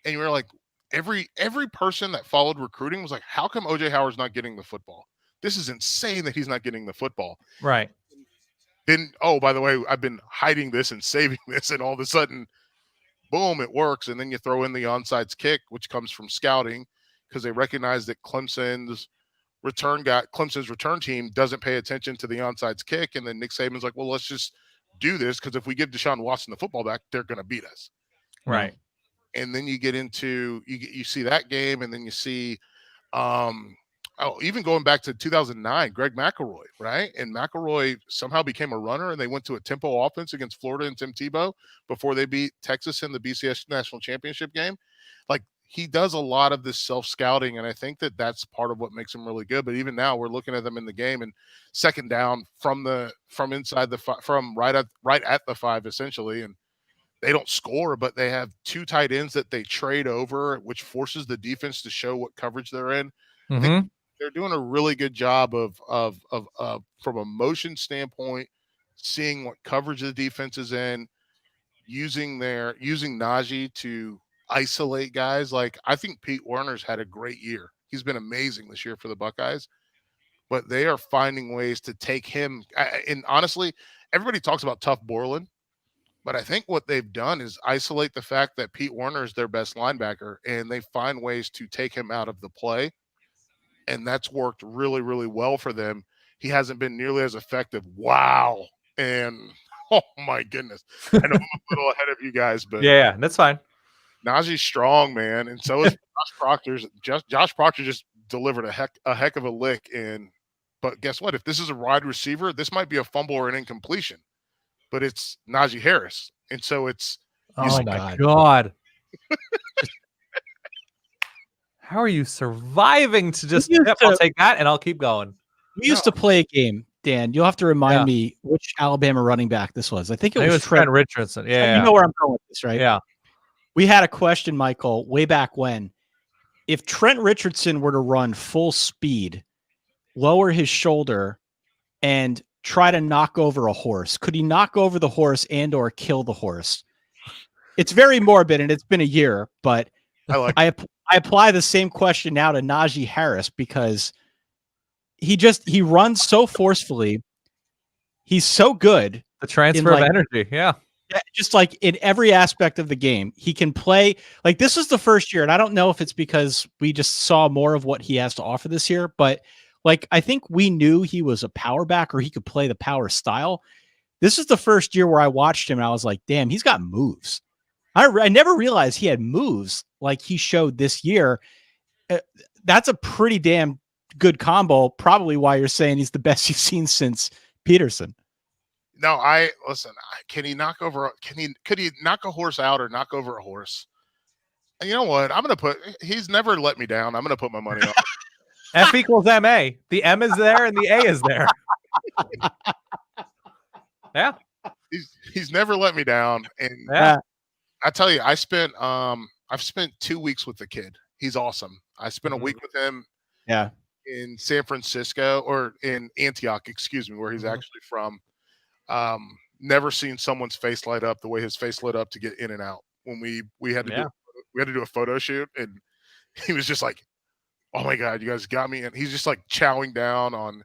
And you were like, every person that followed recruiting was like, how come O.J. Howard's not getting the football? This is insane that he's not getting the football. Right. Then, oh, by the way, I've been hiding this and saving this, and all of a sudden, boom, it works. And then you throw in the onside kick, which comes from scouting, because they recognize that Clemson's return team doesn't pay attention to the onside kick. And then Nick Saban's like, well, let's just do this, because if we give Deshaun Watson the football back, they're going to beat us. Right. And then you get into, you see that game, and then you see, even going back to 2009, Greg McElroy, right? And McElroy somehow became a runner, and they went to a tempo offense against Florida and Tim Tebow before they beat Texas in the BCS national championship game. Like, he does a lot of this self-scouting, and I think that that's part of what makes him really good. But even now, we're looking at them in the game, and second down from inside the from right at the 5 essentially, and they don't score, but they have 2 tight ends that they trade over, which forces the defense to show what coverage they're in. I think they're doing a really good job of from a motion standpoint, seeing what coverage the defense is in, using Najee to isolate guys. Like, I think Pete Werner's had a great year. He's been amazing this year for the Buckeyes, but they are finding ways to take him. And honestly, everybody talks about Tough Borland, but I think what they've done is isolate the fact that Pete Werner is their best linebacker, and they find ways to take him out of the play. And that's worked really, really well for them. He hasn't been nearly as effective. Wow. And oh my goodness. I know I'm a little ahead of you guys, but yeah, that's fine. Najee's strong, man, and so is Josh Proctor. Josh Proctor just delivered a heck of a lick. But guess what? If this is a wide receiver, this might be a fumble or an incompletion, but it's Najee Harris, and so it's. Oh my God! How are you surviving to just? I'll take that, and I'll keep going. We used to play a game, Dan. You'll have to remind me which Alabama running back this was. I think it was Trent Richardson. Yeah, you know where I'm going with this, right? Yeah. We had a question, Michael, way back when. If Trent Richardson were to run full speed, lower his shoulder, and try to knock over a horse, could he knock over the horse and or kill the horse? It's very morbid, and it's been a year, but I apply the same question now to Najee Harris, because he runs so forcefully. He's so good. The transfer of energy. Yeah. Just like in every aspect of the game, he can play. Like, this is the first year, and I don't know if it's because we just saw more of what he has to offer this year, but like, I think we knew he was a power back, or he could play the power style. This is the first year where I watched him and I was like, damn, he's got moves. I never realized he had moves like he showed this year. That's a pretty damn good combo. Probably why you're saying he's the best you've seen since Peterson. No, can he knock over? Could he knock a horse out or knock over a horse? And you know what? He's never let me down. I'm going to put my money on it. F equals MA. The M is there and the A is there. Yeah. He's never let me down. And I tell you, I've spent 2 weeks with the kid, He's awesome. I spent a week with him. Yeah. In San Francisco, or in Antioch, excuse me, where he's actually from. Never seen someone's face light up the way his face lit up to get in and out when we had to do a photo shoot, and he was just like, "Oh my God, you guys got me!" And he's just like chowing down on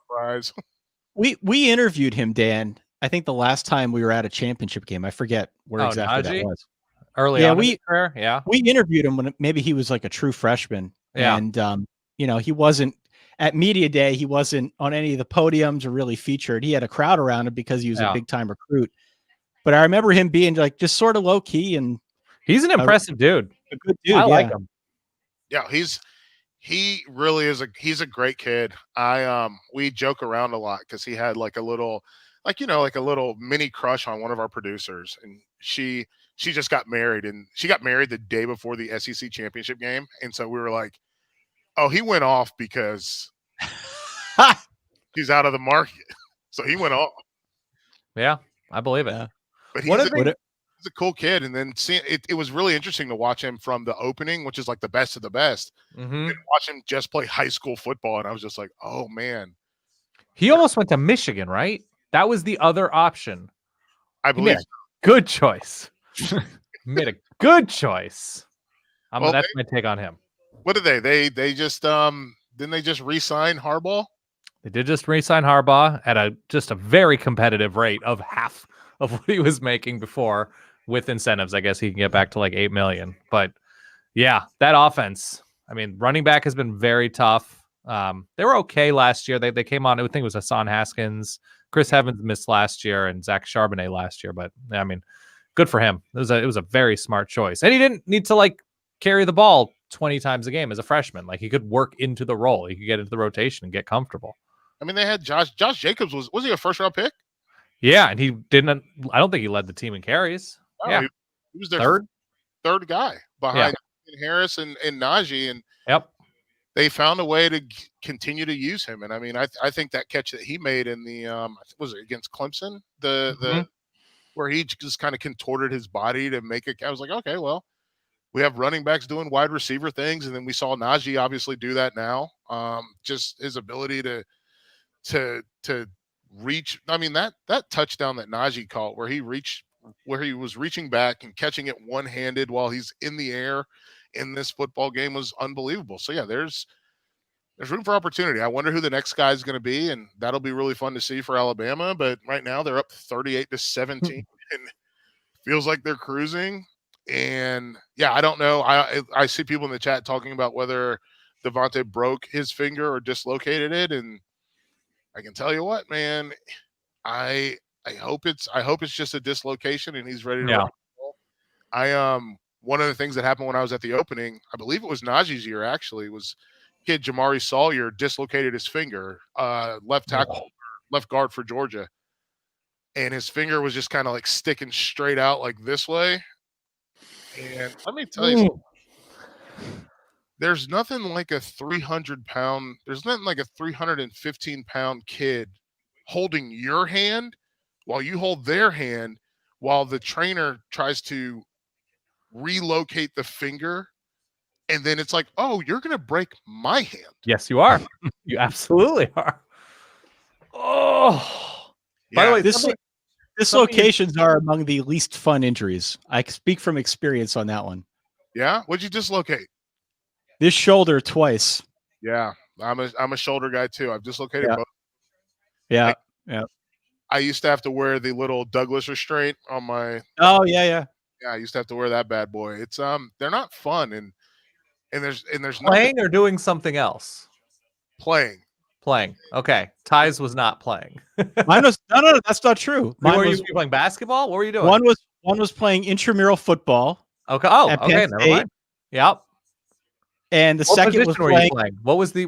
fries. We interviewed him, Dan. I think the last time we were at a championship game, I forget where exactly that was. Early on in his career, we interviewed him when maybe he was like a true freshman, and he wasn't at media day. He wasn't on any of the podiums or really featured. He had a crowd around him because he was a big time recruit. But I remember him being like just sort of low key, and he's an impressive dude. A good dude. I like him. Yeah, he really is he's a great kid. We joke around a lot because he had like a little mini crush on one of our producers, and she just got married, and she got married the day before the SEC championship game, and so we were like, oh, he went off because he's out of the market. So he went off. Yeah, I believe it. Yeah. But he's a cool kid. And then it was really interesting to watch him from the opening, which is like the best of the best, and watch him just play high school football. And I was just like, oh, man. He almost went to Michigan, right? That was the other option. I believe. Good choice. Made a good choice. That's my take on him. What did they just didn't they just re-sign Harbaugh? They did just re-sign Harbaugh at a very competitive rate of half of what he was making before, with incentives. I guess he can get back to like $8 million. But yeah, that offense. I mean, running back has been very tough. They were okay last year. They came on. I think it was Hassan Haskins, Chris Evans missed last year, and Zach Charbonnet last year. But I mean, good for him. It was a very smart choice, and he didn't need to like carry the ball 20 times a game as a freshman. Like, he could work into the role. He could get into the rotation and get comfortable. I mean, they had Josh Jacobs. Was he a first round pick? Yeah, and he didn't. I don't think he led the team in carries. Oh, yeah, he was their third guy behind Harris and Najee, and they found a way to continue to use him. And I mean, I think that catch that he made in the was it against Clemson, the where he just kind of contorted his body to make it. I was like, okay, well, we have running backs doing wide receiver things, and then we saw Najee obviously do that now. Just his ability to reach. I mean, that touchdown that Najee caught, where he was reaching back and catching it one-handed while he's in the air in this football game, was unbelievable. So yeah, there's room for opportunity. I wonder who the next guy is going to be, and that'll be really fun to see for Alabama. But right now they're up 38-17, and feels like they're cruising. And yeah, I don't know. I see people in the chat talking about whether Devontae broke his finger or dislocated it, and I can tell you what, man, I hope it's just a dislocation and he's ready to roll. One of the things that happened when I was at the opening, I believe it was Najee's year actually, was kid Jamari Sawyer dislocated his finger, left tackle, left guard for Georgia, and his finger was just kind of like sticking straight out like this way. And let me tell you something. There's nothing like a 315-pound kid holding your hand while you hold their hand, while the trainer tries to relocate the finger. And then it's like, oh, you're going to break my hand. Yes, you are. You absolutely are. Oh, by the way, dislocations are among the least fun injuries. I speak from experience on that one. Yeah. What'd you dislocate? This shoulder twice. Yeah, I'm a shoulder guy too. I've dislocated both. Yeah. I used to have to wear the little Douglas restraint on my. Oh yeah. Yeah, I used to have to wear that bad boy. It's they're not fun, and there's playing or doing something else. Playing. Okay, Ty's was not playing. Mine was no. That's not true. Were you playing basketball? What were you doing? One was playing intramural football. Okay. Oh, okay. Never mind. Yep. And the second was playing. What was the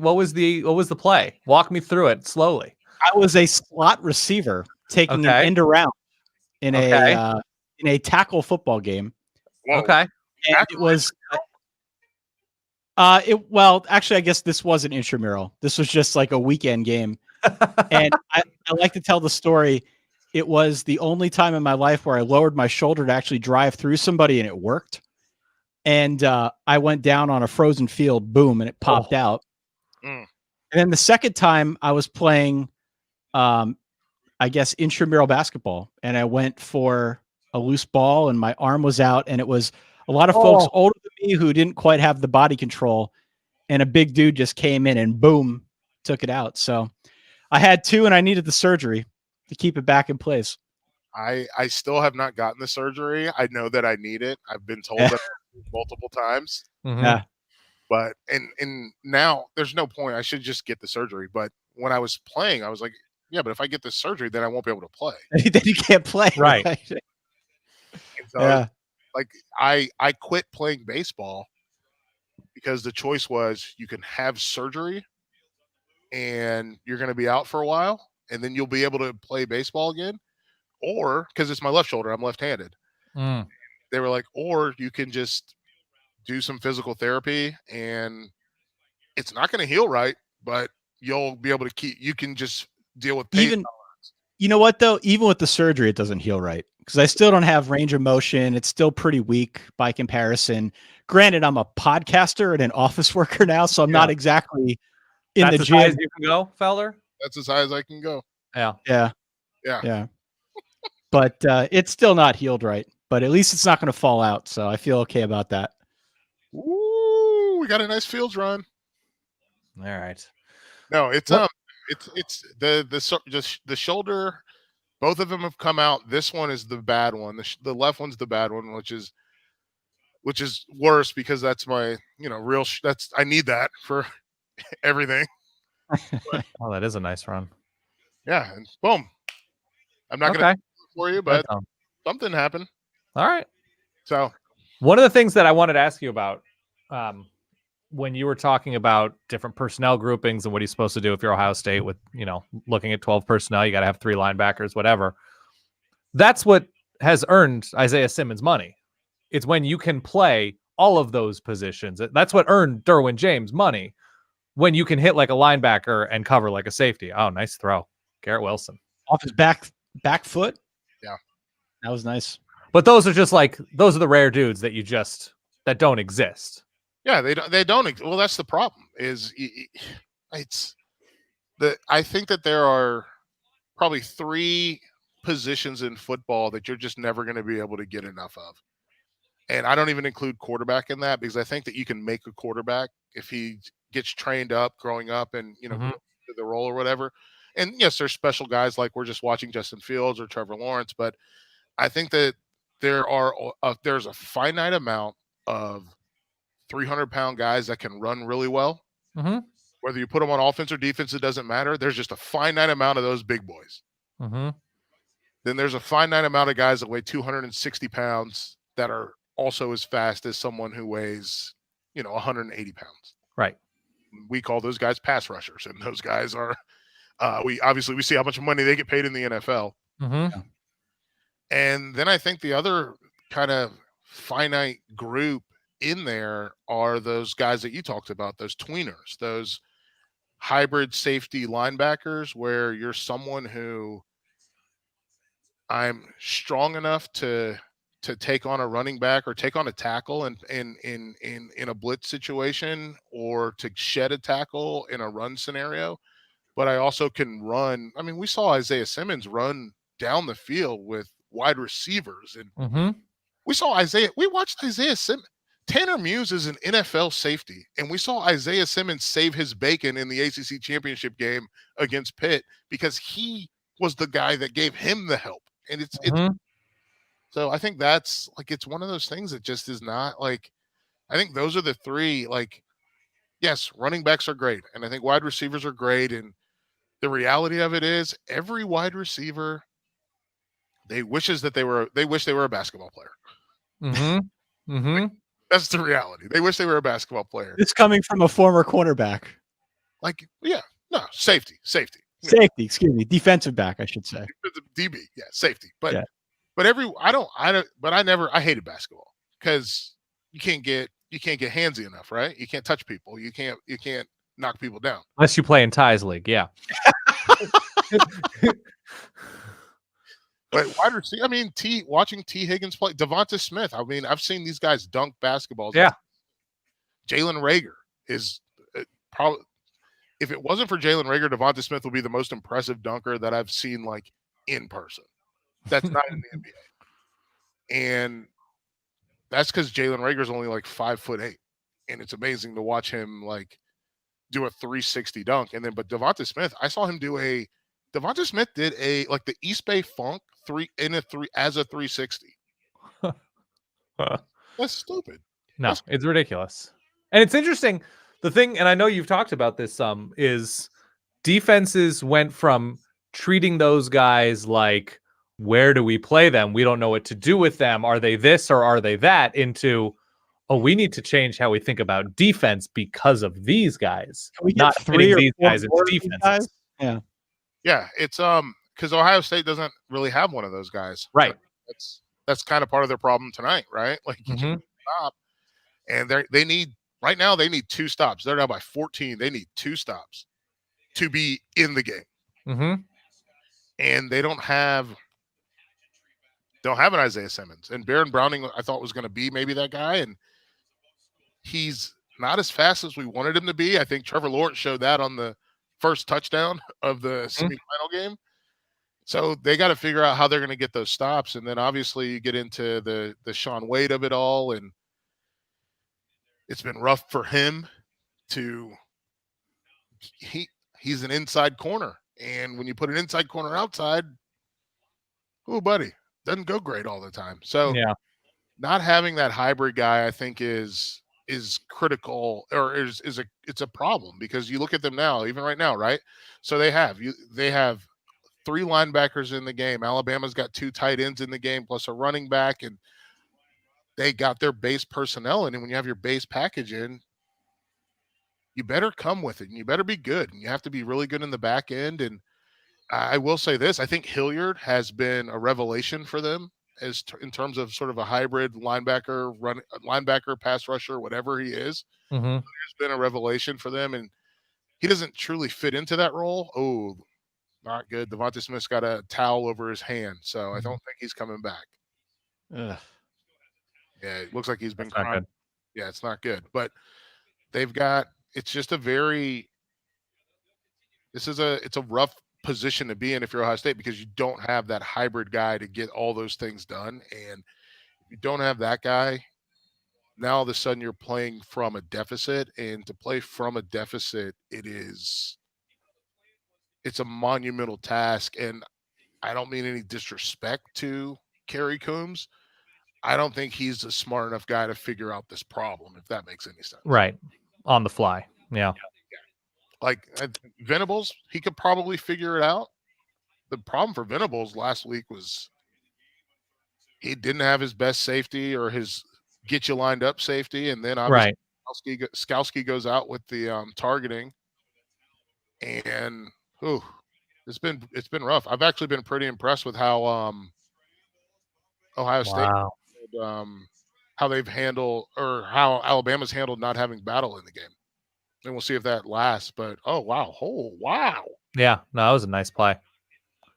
play? Walk me through it slowly. I was a slot receiver taking an end around in a tackle football game. Whoa. Okay. And it was actually I guess this wasn't intramural. This was just like a weekend game. And I like to tell the story. It was the only time in my life where I lowered my shoulder to actually drive through somebody and it worked. and I went down on a frozen field, boom, and it popped out. Mm. And then the second time I was playing, I guess, intramural basketball, and I went for a loose ball and my arm was out, and it was a lot of folks older than me who didn't quite have the body control, and a big dude just came in and boom, took it out. So I had two and I needed the surgery to keep it back in place. I still have not gotten the surgery. I know that I need it. I've been told that multiple times. Mm-hmm. Yeah. But and now there's no point. I should just get the surgery. But when I was playing, I was like, yeah, but if I get this surgery, then I won't be able to play. Then you can't play. Right. And so like I quit playing baseball because the choice was you can have surgery and you're going to be out for a while and then you'll be able to play baseball again, or because it's my left shoulder, I'm left-handed. They were like, or you can just do some physical therapy and it's not going to heal right, but you'll be able to you can just deal with pain. You know what though? Even with the surgery, it doesn't heal right because I still don't have range of motion. It's still pretty weak by comparison. Granted, I'm a podcaster and an office worker now, so I'm not exactly in the gym. As high as you can go, Felder? That's as high as I can go. Yeah. Yeah. But it's still not healed right. But at least it's not going to fall out, so I feel okay about that. Ooh, we got a nice fields run. All right. No, it's the shoulder. Both of them have come out. This one is the bad one. The left one's the bad one, which is worse because that's my real. I need that for everything. But, that is a nice run. Yeah, and boom. I'm not gonna for you, but something happened. All right. So one of the things that I wanted to ask you about, when you were talking about different personnel groupings and what he's supposed to do if you're Ohio State with, looking at 12 personnel, you got to have 3 linebackers, whatever. That's what has earned Isaiah Simmons money. It's when you can play all of those positions. That's what earned Derwin James money, when you can hit like a linebacker and cover like a safety. Oh, nice throw. Garrett Wilson. Off his back foot. Yeah. That was nice. But those are the rare dudes that don't exist. Yeah, they don't. Well, that's the problem. I think that there are probably 3 positions in football that you're just never going to be able to get enough of. And I don't even include quarterback in that because I think that you can make a quarterback if he gets trained up growing up and, the role or whatever. And yes, there's special guys like we're just watching Justin Fields or Trevor Lawrence, but I think that there's a finite amount of 300-pound guys that can run really well. Mm-hmm. Whether you put them on offense or defense, it doesn't matter. There's just a finite amount of those big boys. Mm-hmm. Then there's a finite amount of guys that weigh 260 pounds that are also as fast as someone who weighs, 180 pounds. Right. We call those guys pass rushers, and those guys are we see how much money they get paid in the NFL. Mm-hmm. And then I think the other kind of finite group in there are those guys that you talked about, those tweeners, those hybrid safety linebackers, where you're someone who I'm strong enough to take on a running back or take on a tackle in a blitz situation, or to shed a tackle in a run scenario. But I also can run. I mean, we saw Isaiah Simmons run down the field with wide receivers, and we watched Isaiah Simmons. Tanner Muse is an NFL safety, and we saw Isaiah Simmons save his bacon in the ACC championship game against Pitt because he was the guy that gave him the help. And it's so I think that's it's one of those things that just is not I think those are the 3, yes, running backs are great, and I think wide receivers are great, and the reality of it is every wide receiver, they wish they were a basketball player. Mm-hmm. Mm-hmm. That's the reality. They wish they were a basketball player. It's coming from a former cornerback. Safety. Safety, excuse me. Defensive back, I should say. DB, yeah, safety. But I hated basketball because you can't get handsy enough, right? You can't touch people. You can't knock people down. Unless you play in Ty's league, yeah. But wide receiver, I mean, watching T. Higgins play, Devonta Smith. I mean, I've seen these guys dunk basketballs. Yeah. Jalen Reagor is probably, if it wasn't for Jalen Reagor, Devonta Smith would be the most impressive dunker that I've seen like in person. That's not in the NBA. And that's because Jalen Reagor is only like 5'8", and it's amazing to watch him like do a 360 dunk. And then, but Devonta Smith, I saw him do Devonta Smith did like the East Bay Funk as a 360. That's stupid. No, it's ridiculous. And it's interesting. The thing, and I know you've talked about this some, is defenses went from treating those guys like, where do we play them? We don't know what to do with them. Are they this or are they that? Into, oh, we need to change how we think about defense because of these guys. Can we get not 3 or these 4 guys into defenses. guys? Yeah. Yeah, it's because Ohio State doesn't really have one of those guys. Right. That's kind of part of their problem tonight, right? Like you can stop, and they need right now. They need 2 stops. They're now by 14. They need 2 stops to be in the game, and they don't have an Isaiah Simmons. And Baron Browning, I thought was going to be maybe that guy, and he's not as fast as we wanted him to be. I think Trevor Lawrence showed that on the first touchdown of the semifinal game. So they got to figure out how they're going to get those stops. And then obviously you get into the Shaun Wade of it all. And it's been rough for him he's an inside corner. And when you put an inside corner outside, oh buddy, doesn't go great all the time. So not having that hybrid guy, I think is critical, or it's a problem, because you look at them now, even right now, right? So they have 3 linebackers in the game. Alabama's got 2 tight ends in the game, plus a running back, and they got their base personnel in. And when you have your base package in, you better come with it, and you better be good, and you have to be really good in the back end. And I will say this: I think Hilliard has been a revelation for them in terms of sort of a hybrid linebacker, pass rusher, whatever he is. He's been a revelation for them, and he doesn't truly fit into that role. Oh, not good. Devonta Smith's got a towel over his hand, so I don't think he's coming back. Ugh. Yeah, it looks like he's been crying. Yeah, it's not good. But it's just it's a rough position to be in if you're Ohio State, because you don't have that hybrid guy to get all those things done. And if you don't have that guy, now all of a sudden you're playing from a deficit, and to play from a deficit, it's a monumental task. And I don't mean any disrespect to Kerry Coombs. I don't think he's a smart enough guy to figure out this problem, if that makes any sense. Right. On the fly. Yeah. Like Venables, he could probably figure it out. The problem for Venables last week was he didn't have his best safety or his get you lined up safety. And then obviously Skowski goes out with the targeting. And it's been rough. I've actually been pretty impressed with how Ohio State how they've handled, or how Alabama's handled not having Battle in the game. And we'll see if that lasts. But wow. Yeah, no, that was a nice play.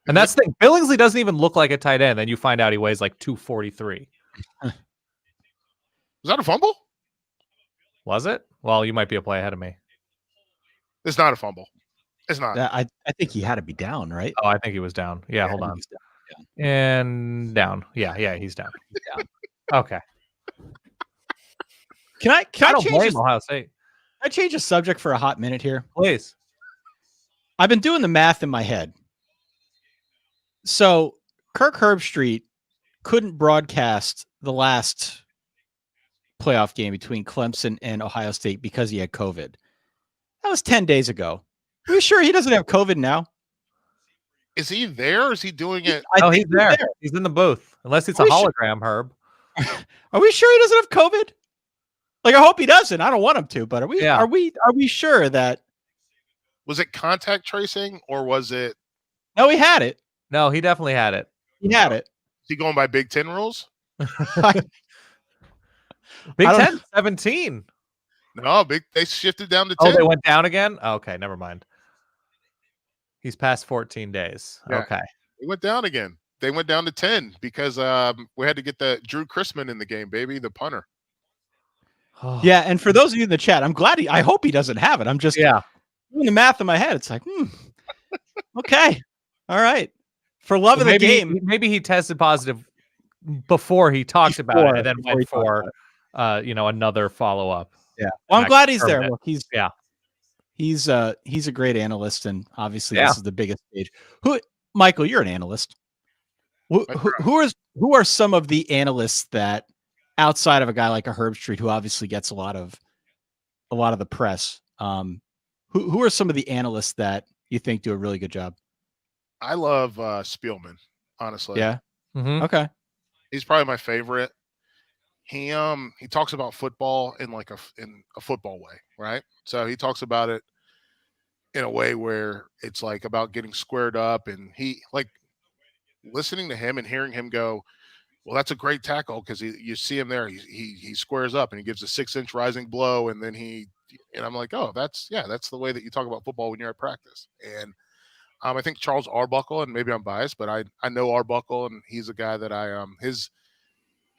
And that's the thing. Billingsley doesn't even look like a tight end. Then you find out he weighs like 243. Was that a fumble? Was it? Well, you might be a play ahead of me. It's not a fumble. It's not. I think he had to be down, right? Oh, I think he was down. Yeah, hold on. And down. Yeah, he's down. Okay. Can I don't change blame Ohio State. I change a subject for a hot minute here? Please. I've been doing the math in my head. So Kirk Herbstreit couldn't broadcast the last playoff game between Clemson and Ohio State because he had COVID. That was 10 days ago. Are we sure he doesn't have COVID now? Is he there, or is he doing it? He's there. He's in the booth. Unless it's a hologram, Herb. Are we sure he doesn't have COVID? Like, I hope he doesn't. I don't want him to, but are we sure that? Was it contact tracing, or was it? No, he had it. No, he definitely had it. He had it. Is he going by Big Ten rules? Big Ten 17. No, they shifted down to 10. Oh, they went down again? Okay, never mind. He's past 14 days. Yeah, okay. It went down again. they went down to 10 because we had to get the Drew Chrisman in the game, baby, the punter. Yeah, and for those of you in the chat, I'm glad I hope he doesn't have it. I'm just doing the math in my head. It's like, okay, all right. For love of the game, maybe he tested positive before he talked about it, and then went for another follow up. Yeah, well, I'm glad he's there. Look, he's a great analyst, and obviously this is the biggest stage. Michael, you're an analyst. Who are some of the analysts that, outside of a guy like a Herb Street, who obviously gets a lot of the press, who are some of the analysts that you think do a really good job? I love Spielman, honestly. Yeah. Mm-hmm. Okay. He's probably my favorite. He talks about football in a football way, right? So he talks about it in a way where it's like about getting squared up, and he like listening to him and hearing him go, well, that's a great tackle, because you see him there. He squares up and he gives a 6-inch rising blow, and then and I'm like, oh, that's the way that you talk about football when you're at practice. And I think Charles Arbuckle, and maybe I'm biased, but I know Arbuckle, and he's a guy that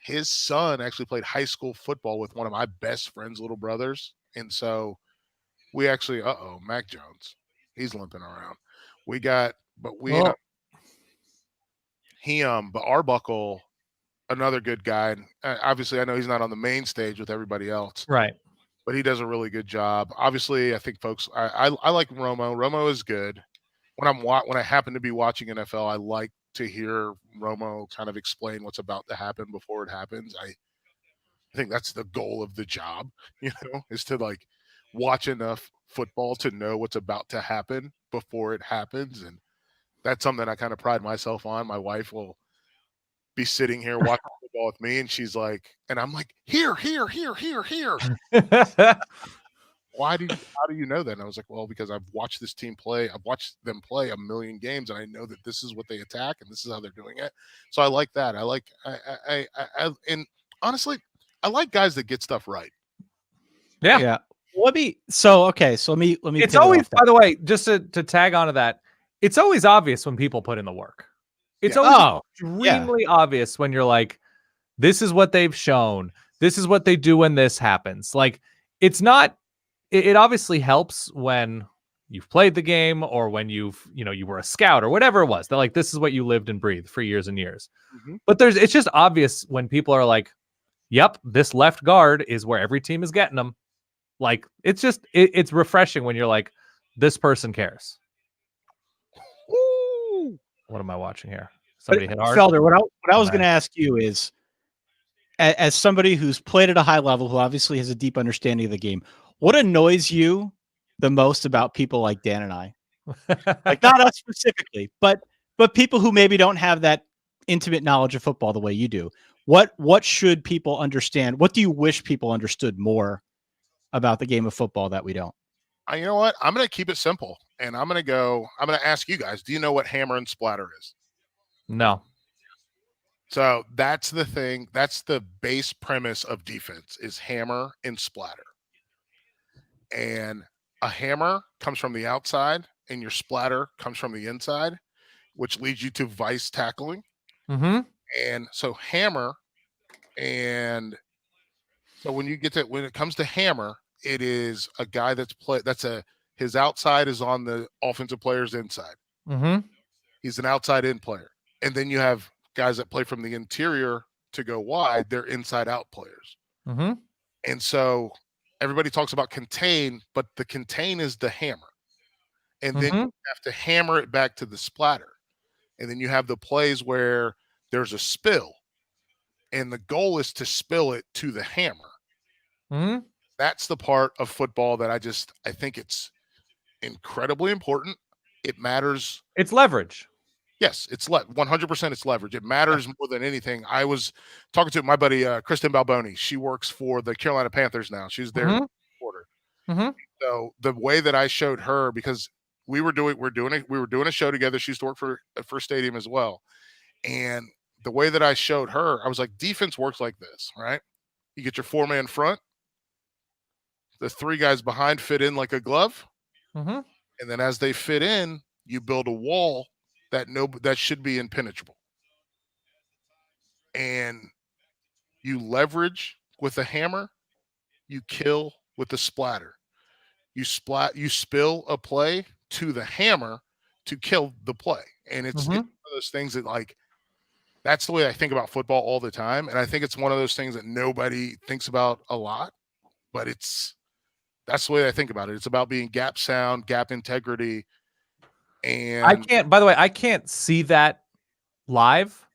his son actually played high school football with one of my best friend's little brothers, and so we actually Mac Jones, he's limping around. But Arbuckle, another good guy. And obviously, I know he's not on the main stage with everybody else, right? But he does a really good job. Obviously, I think folks, I like Romo. Romo is good. When I happen to be watching NFL, I like to hear Romo kind of explain what's about to happen before it happens. I think that's the goal of the job, is to like watch enough football to know what's about to happen before it happens. And that's something I kind of pride myself on. My wife will be sitting here watching football with me, and she's like, and I'm like, here. How do you know that? And I was like, well, because I've watched this team play. I've watched them play a million games, and I know that this is what they attack and this is how they're doing it. So I like that. And honestly, I like guys that get stuff right. Yeah. Let me. It's always, by the way, just to tag onto that, it's always obvious when people put in the work. It's always extremely obvious when you're like, this is what they've shown. This is what they do when this happens. Like, it's not. It obviously helps when you've played the game, or when you were a scout or whatever it was. That like, this is what you lived and breathed for years and years. Mm-hmm. But it's just obvious when people are like, yep, this left guard is where every team is getting them. Like, it's just it's refreshing when you're like, this person cares. Ooh. What am I watching here? Somebody hit hard. Felder, what I was going to ask you is, as somebody who's played at a high level, who obviously has a deep understanding of the game, what annoys you the most about people like Dan and I? Like, not us specifically, but people who maybe don't have that intimate knowledge of football the way you do. What should people understand? What do you wish people understood more about the game of football that we don't? You know what? I'm going to keep it simple, and I'm going to ask you guys, do you know what hammer and splatter is? No. So that's the thing. That's the base premise of defense, is hammer and splatter. And a hammer comes from the outside, and your splatter comes from the inside, which leads you to vice tackling. Mm-hmm. And so hammer, and so when it comes to hammer, it is a guy his outside is on the offensive player's inside. Mm-hmm. He's an outside in player. And then you have guys that play from the interior to go wide. They're inside out players. Mm-hmm. And so everybody talks about contain, but the contain is the hammer. And then you have to hammer it back to the splatter. And then you have the plays where there's a spill, and the goal is to spill it to the hammer. Mm-hmm. That's the part of football that I think it's incredibly important. It matters. It's leverage. Yes, it's 100%. It's leverage. It matters more than anything. I was talking to my buddy Kristen Balboni. She works for the Carolina Panthers now. She's their reporter. Mm-hmm. So the way that I showed her, because we were doing a show together. She used to work for Stadium as well, and the way that I showed her, I was like, defense works like this, right? You get your 4-man front, the 3 guys behind fit in like a glove, and then as they fit in, you build a wall that should be impenetrable. and you leverage with a hammer, you kill with a splatter. You spill a play to the hammer to kill the play. And it's one of those things that, like, that's the way I think about football all the time. And I think it's one of those things that nobody thinks about a lot, but that's the way I think about it. It's about being gap sound, gap integrity. And I can't see that live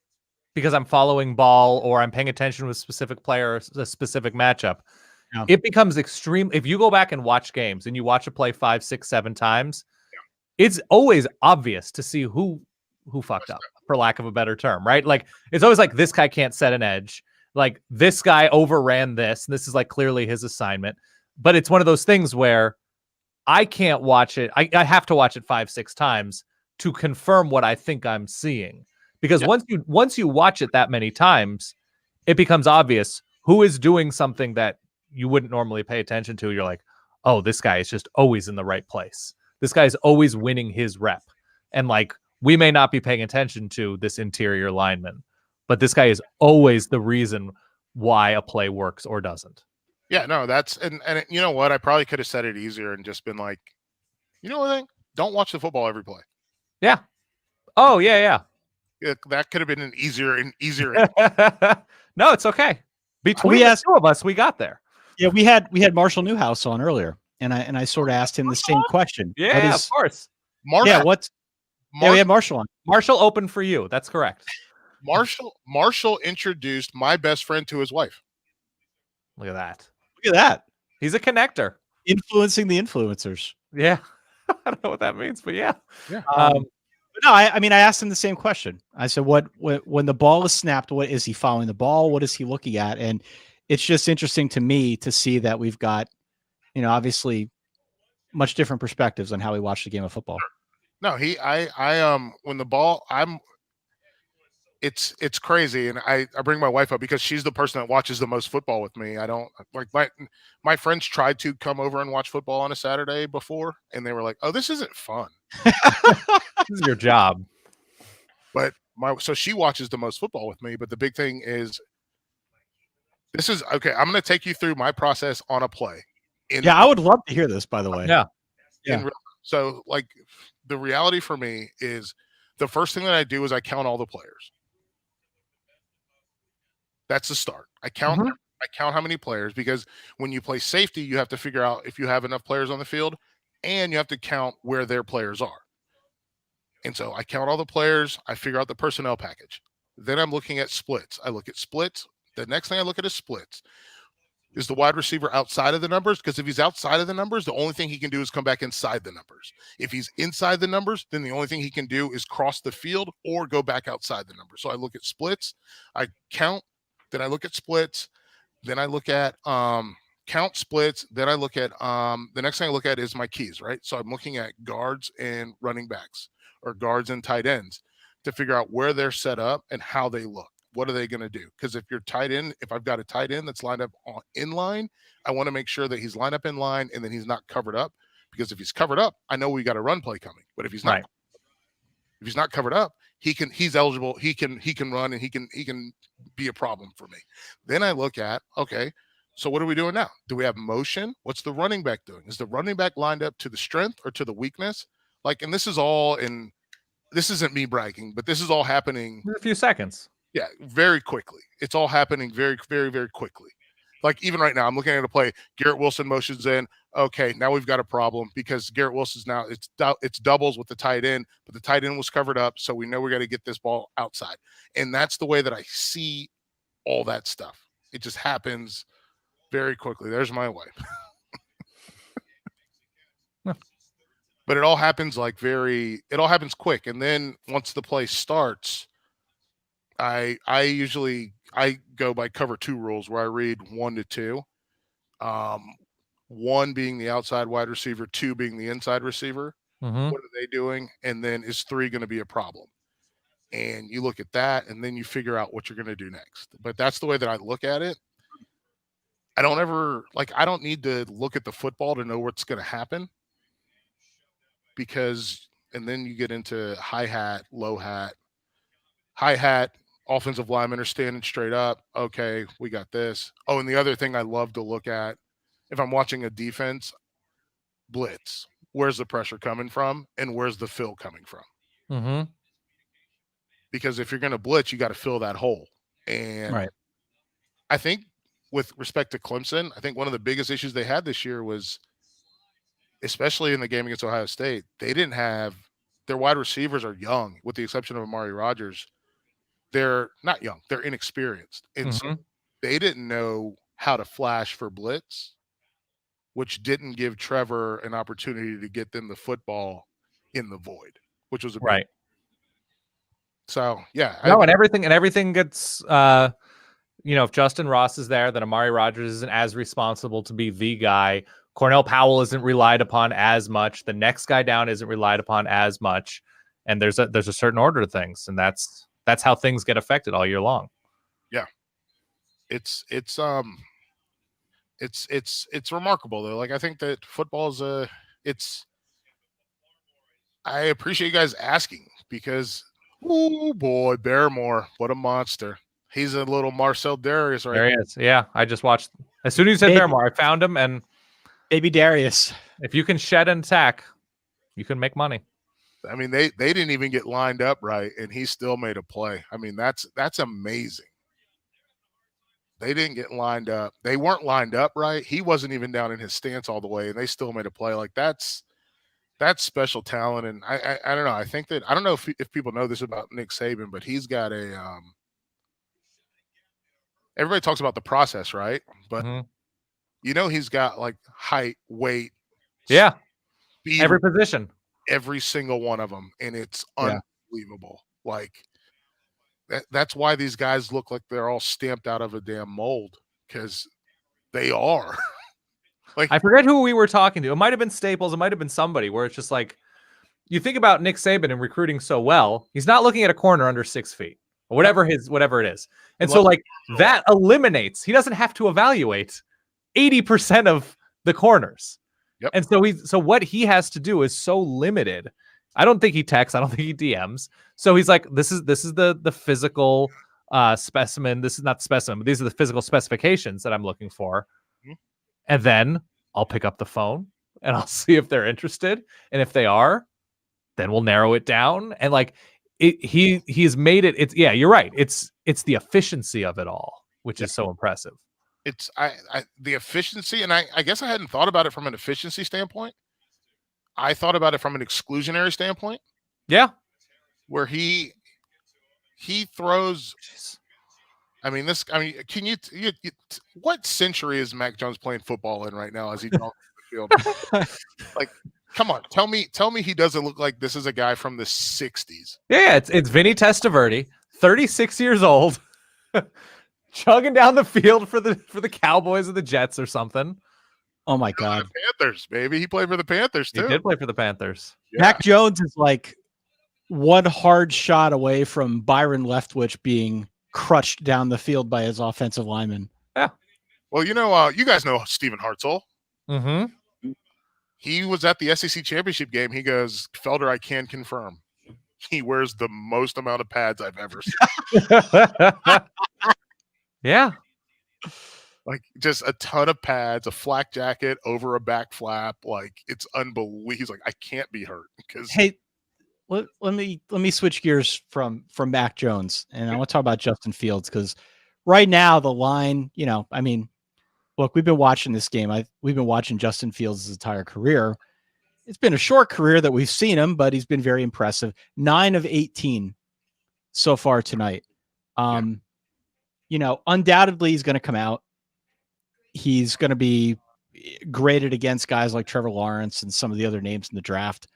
because I'm following ball or I'm paying attention to a specific player or a specific matchup. Yeah. It becomes extreme. If you go back and watch games and you watch a play 5, 6, 7 times, it's always obvious to see who fucked up, for lack of a better term, right? Like, it's always like, this guy can't set an edge. Like, this guy overran this. And this is like clearly his assignment. But it's one of those things where I can't watch it. I have to watch it 5, 6 times to confirm what I think I'm seeing. Because once you watch it that many times, it becomes obvious who is doing something that you wouldn't normally pay attention to. You're like, oh, this guy is just always in the right place. This guy is always winning his rep. And like, we may not be paying attention to this interior lineman, but this guy is always the reason why a play works or doesn't. Yeah, no, that's, and you know what? I probably could have said it easier and just been like, you know what? Don't watch the football every play. Yeah. Oh, yeah. That could have been an easier. No, it's okay. Between the two of us, we got there. Yeah, we had Marshall Newhouse on earlier, and I sort of asked him the same question. Yeah, of course. We had Marshall on. Marshall opened for you. That's correct. Marshall introduced my best friend to his wife. Look at that. He's a connector. Influencing the influencers. Yeah. I don't know what that means, but yeah. No, I mean, I asked him the same question. I said, when the ball is snapped, what is he following the ball? What is he looking at? And it's just interesting to me to see that we've got, obviously much different perspectives on how we watch the game of football. No, when the ball, it's crazy. And I bring my wife up because she's the person that watches the most football with me. I don't like my friends tried to come over and watch football on a Saturday before, and they were like, oh, this isn't fun. This is your job. But so she watches the most football with me. But the big thing is, this is okay. I'm going to take you through my process on a play. I would love to hear this, by the way. Yeah. So, like, the reality for me is the first thing that I do is I count all the players. That's the start. I count how many players, because when you play safety, you have to figure out if you have enough players on the field, and you have to count where their players are. And so I count all the players. I figure out the personnel package. Then I'm looking at splits. I look at splits. The next thing I look at is splits. Is the wide receiver outside of the numbers? Because if he's outside of the numbers, the only thing he can do is come back inside the numbers. If he's inside the numbers, then the only thing he can do is cross the field or go back outside the numbers. So I look at splits. I count. Then I look at splits. Then I look at count splits. Then I look at the next thing I look at is my keys, right? So I'm looking at guards and running backs, or guards and tight ends, to figure out where they're set up and how they look. What are they going to do? Because if I've got a tight end that's lined up in line, I want to make sure that he's lined up in line and then he's not covered up. Because if he's covered up, I know we got a run play coming. But if he's not, if he's not covered up, he's eligible. He can run, and he can be a problem for me. Then I look at, okay, so what are we doing now? Do we have motion? What's the running back doing? Is the running back lined up to the strength or to the weakness? Like, and this is all in. This isn't me bragging, but this is all happening in a few seconds. Yeah, very quickly. It's all happening very, very, very quickly. Like, even right now, I'm looking at a play. Garrett Wilson motions in. Okay, now we've got a problem because Garrett Wilson's now it's doubles with the tight end, but the tight end was covered up, so we know we got to get this ball outside. And that's the way that I see all that stuff. It just happens very quickly. There's my wife. But it all happens it all happens quick. And then once the play starts, I usually go by cover 2 rules, where I read 1 to 2. 1 being the outside wide receiver, 2 being the inside receiver. Mm-hmm. What are they doing? And then is 3 going to be a problem? And you look at that, and then you figure out what you're going to do next. But that's the way that I look at it. I don't need to look at the football to know what's going to happen. And then you get into hi-hat, low hat. Hi-hat, offensive linemen are standing straight up. Okay, we got this. Oh, and the other thing I love to look at, if I'm watching a defense, blitz. Where's the pressure coming from, and where's the fill coming from? Mm-hmm. Because if you're going to blitz, you got to fill that hole. And I think with respect to Clemson, I think one of the biggest issues they had this year was, especially in the game against Ohio State, they didn't have their wide receivers are young, with the exception of Amari Rodgers. They're not young, they're inexperienced. And so they didn't know how to flash for blitz, which didn't give Trevor an opportunity to get them the football in the void, which was a right. So yeah, and everything gets if Justin Ross is there, then Amari Rodgers isn't as responsible to be the guy. Cornell Powell isn't relied upon as much. The next guy down isn't relied upon as much. And there's a certain order to things, and that's how things get affected all year long. Yeah. It's remarkable though. Like, I think that football is I appreciate you guys asking, because oh boy, Barrymore, what a monster. He's a little Marcel Darius right there. He is. Yeah, I just watched. As soon as you said Barrymore, I found him, and baby Darius. If you can shed and attack, you can make money. I mean, they didn't even get lined up right, and he still made a play. I mean, that's amazing. They didn't get lined up. They weren't lined up right. He wasn't even down in his stance all the way, and they still made a play. Like, that's special talent. And I don't know. I think that, I don't know if people know this about Nick Saban, but he's got a everybody talks about the process, right? But he's got like height, weight, speed, every position, every single one of them, and it's unbelievable. Like, that's why these guys look like they're all stamped out of a damn mold, because they are. Like, I forget who we were talking to. It might have been Staples. It might have been somebody, where it's just like, you think about Nick Saban and recruiting so well, he's not looking at a corner under 6 feet or whatever it is. And so like that eliminates, he doesn't have to evaluate 80% of the corners. Yep. And so what he has to do is so limited. I don't think he texts. I don't think he DMs. So he's like, this is the physical specimen. This is not the specimen, but these are the physical specifications that I'm looking for. And then I'll pick up the phone and I'll see if they're interested. And if they are, then we'll narrow it down. And like he's made it. It's you're right. It's the efficiency of it all, which is so impressive. It's the efficiency. And I guess I hadn't thought about it from an efficiency standpoint. I thought about it from an exclusionary standpoint. Yeah. Where he throws. Can you what century is Mac Jones playing football in right now as he jumps the field? Like, come on, tell me he doesn't look like this is a guy from the 60s. Yeah, it's Vinny Testaverde, 36 years old, chugging down the field for the Cowboys or the Jets or something. Oh my God. Panthers, baby. He played for the Panthers too. He did play for the Panthers. Yeah. Mac Jones is like one hard shot away from Byron Leftwich being crushed down the field by his offensive lineman. Yeah. Well, you guys know Stephen Hartzell. Mm-hmm. He was at the SEC championship game. He goes, Felder, I can confirm, he wears the most amount of pads I've ever seen. Yeah. Like, just a ton of pads, a flak jacket over a back flap. Like, it's unbelievable. He's like, I can't be hurt. Because hey, let me switch gears from Mac Jones, and I want to talk about Justin Fields, because right now the line, look, we've been watching this game. We've been watching Justin Fields' entire career. It's been a short career that we've seen him, but he's been very impressive. 9 of 18 so far tonight. Undoubtedly he's going to come out. He's going to be graded against guys like Trevor Lawrence and some of the other names in the draft.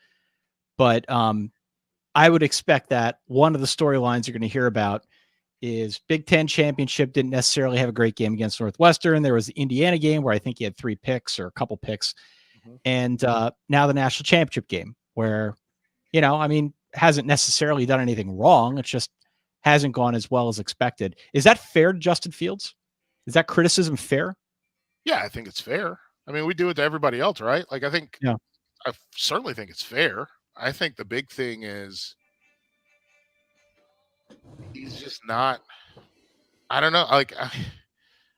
But I would expect that one of the storylines you're going to hear about is Big Ten championship didn't necessarily have a great game against Northwestern. There was the Indiana game where I think he had 3 picks or a couple picks. And now the national championship game where, hasn't necessarily done anything wrong. It's just hasn't gone as well as expected. Is that fair to Justin Fields? Is that criticism fair? Yeah, I think it's fair. I mean, we do it to everybody else, right? Like, I certainly think it's fair. I think the big thing is he's he's just not. I don't know. Like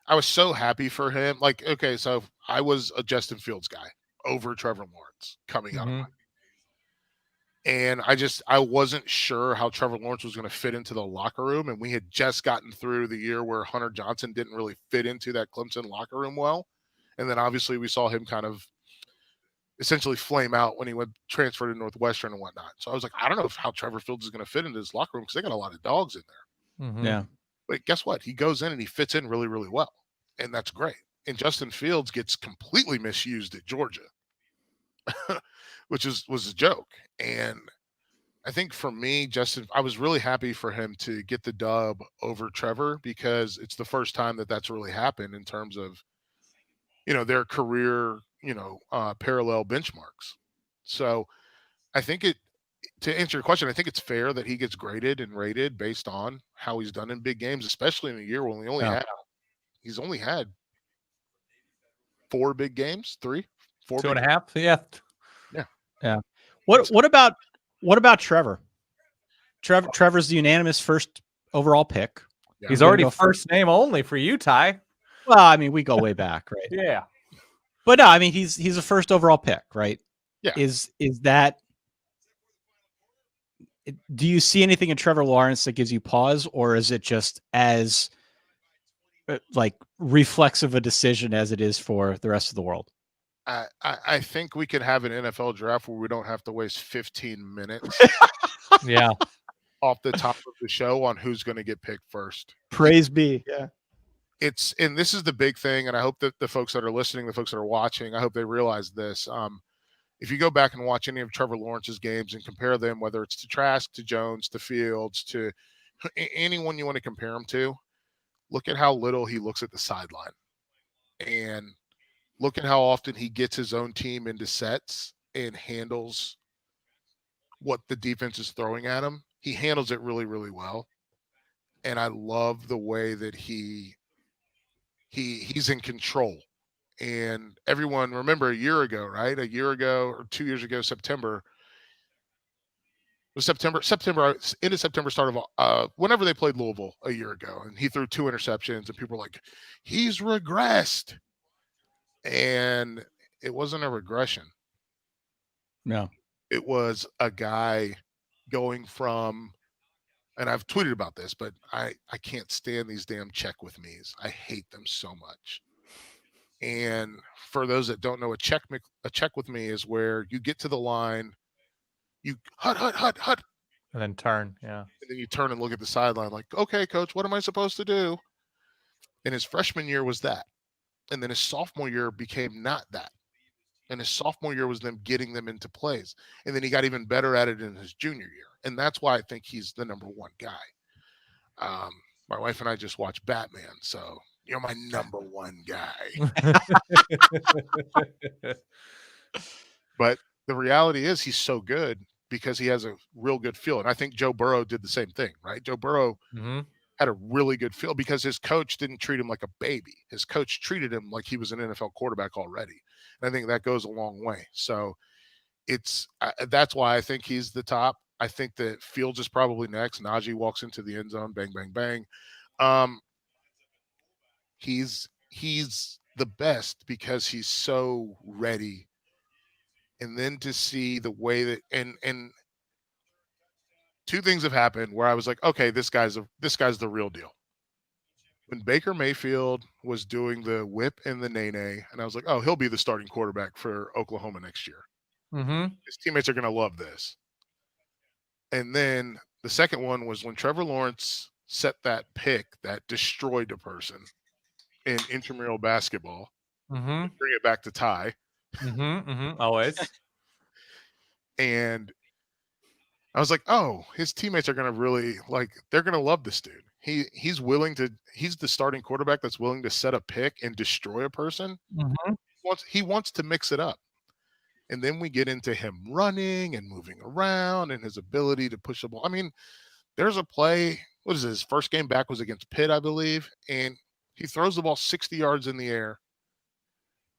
I was so happy for him. Like, okay, so I was a Justin Fields guy over Trevor Lawrence coming out of my. And I wasn't sure how Trevor Lawrence was going to fit into the locker room. And we had just gotten through the year where Hunter Johnson didn't really fit into that Clemson locker room well. And then obviously we saw him kind of essentially flame out when he went transferred to Northwestern and whatnot. So I was like, I don't know how Trevor Fields is going to fit into this locker room because they got a lot of dogs in there. Yeah. But guess what? He goes in and he fits in really, really well. And that's great. And Justin Fields gets completely misused at Georgia, which was a joke. And I think for me, Justin, I was really happy for him to get the dub over Trevor because it's the first time that that's really happened in terms of, their career, parallel benchmarks. So I think to answer your question, I think it's fair that he gets graded and rated based on how he's done in big games, especially in a year when he's only had 4 big games, 3, 4, 2.5. Yeah. What about Trevor? Trevor's the unanimous first overall pick. Yeah. He's already first name only for you, Ty. Well, I mean, we go way back, right? Yeah. But no, I mean, he's a first overall pick, right? Yeah. Is that? Do you see anything in Trevor Lawrence that gives you pause, or is it just as like reflexive a decision as it is for the rest of the world? I think we could have an NFL draft where we don't have to waste 15 minutes off the top of the show on who's going to get picked first. Praise be. Yeah. And this is the big thing, and I hope that the folks that are listening, the folks that are watching, I hope they realize this. If you go back and watch any of Trevor Lawrence's games and compare them, whether it's to Trask, to Jones, to Fields, to anyone you want to compare him to, look at how little he looks at the sideline. And look at how often he gets his own team into sets and handles what the defense is throwing at him. He handles it really, really well. And I love the way that he's in control. And everyone, remember a year ago, right? A year ago or 2 years ago, September, end of September, start of whenever they played Louisville a year ago, and he threw 2 interceptions, and people were like, he's regressed. And it wasn't a regression. No. It was a guy going from, and I've tweeted about this, but I can't stand these damn check with me's. I hate them so much. And for those that don't know, a check with me is where you get to the line, you hut, and then turn, yeah. And then you turn and look at the sideline like, okay, coach, what am I supposed to do? And his freshman year was that. And then his sophomore year became not that. And his sophomore year was them getting them into plays. And then he got even better at it in his junior year. And that's why I think he's the number one guy. My wife and I just watched Batman, so you're my number one guy. But the reality is he's so good because he has a real good feel. And I think Joe Burrow did the same thing, right? Joe Burrow had a really good feel because his coach didn't treat him like a baby. His coach treated him like he was an NFL quarterback already. And I think that goes a long way. So that's why I think he's the top. I think that Fields is probably next. Najee walks into the end zone, bang, bang, bang. He's the best because he's so ready. And then to see the way that and 2 things have happened where I was like, okay, this guy's the real deal. When Baker Mayfield was doing the whip and the nay-nay, and I was like, oh, he'll be the starting quarterback for Oklahoma next year. His teammates are going to love this. And then the second one was when Trevor Lawrence set that pick that destroyed a person in intramural basketball. Bring it back to Ty. Always. And I was like, oh, his teammates are going to really they're going to love this dude. He's the starting quarterback that's willing to set a pick and destroy a person. He wants to mix it up. And then we get into him running and moving around and his ability to push the ball. I mean, there's a play, what is his first game back was against Pitt, I believe. And he throws the ball 60 yards in the air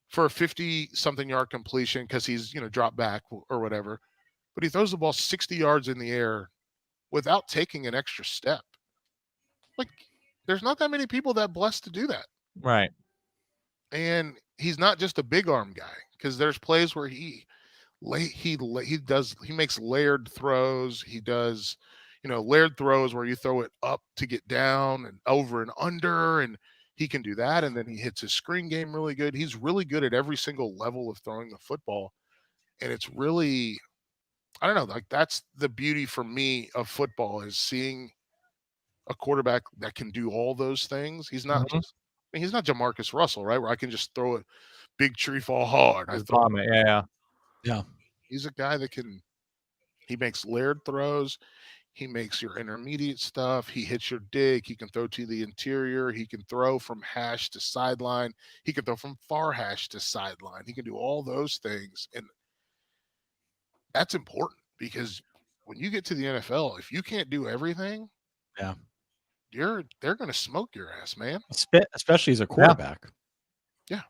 for a 50-something yard completion because he's, dropped back or whatever. But he throws the ball 60 yards in the air without taking an extra step. Like, there's not that many people that blessed to do that. Right. And he's not just a big arm guy, because there's plays where he makes layered throws. He does, layered throws where you throw it up to get down and over and under, and he can do that. And then he hits his screen game really good. He's really good at every single level of throwing the football. And it's really, I don't know, like that's the beauty for me of football, is seeing a quarterback that can do all those things. He's not just, he's not Jamarcus Russell, right? Where I can just throw a big tree fall hard. Yeah. He's a guy that he makes layered throws. He makes your intermediate stuff. He hits your dig. He can throw to the interior. He can throw from hash to sideline. He can throw from far hash to sideline. He can do all those things. And that's important, because when you get to the NFL, if you can't do everything, they're going to smoke your ass, man. Especially as a quarterback. Yeah.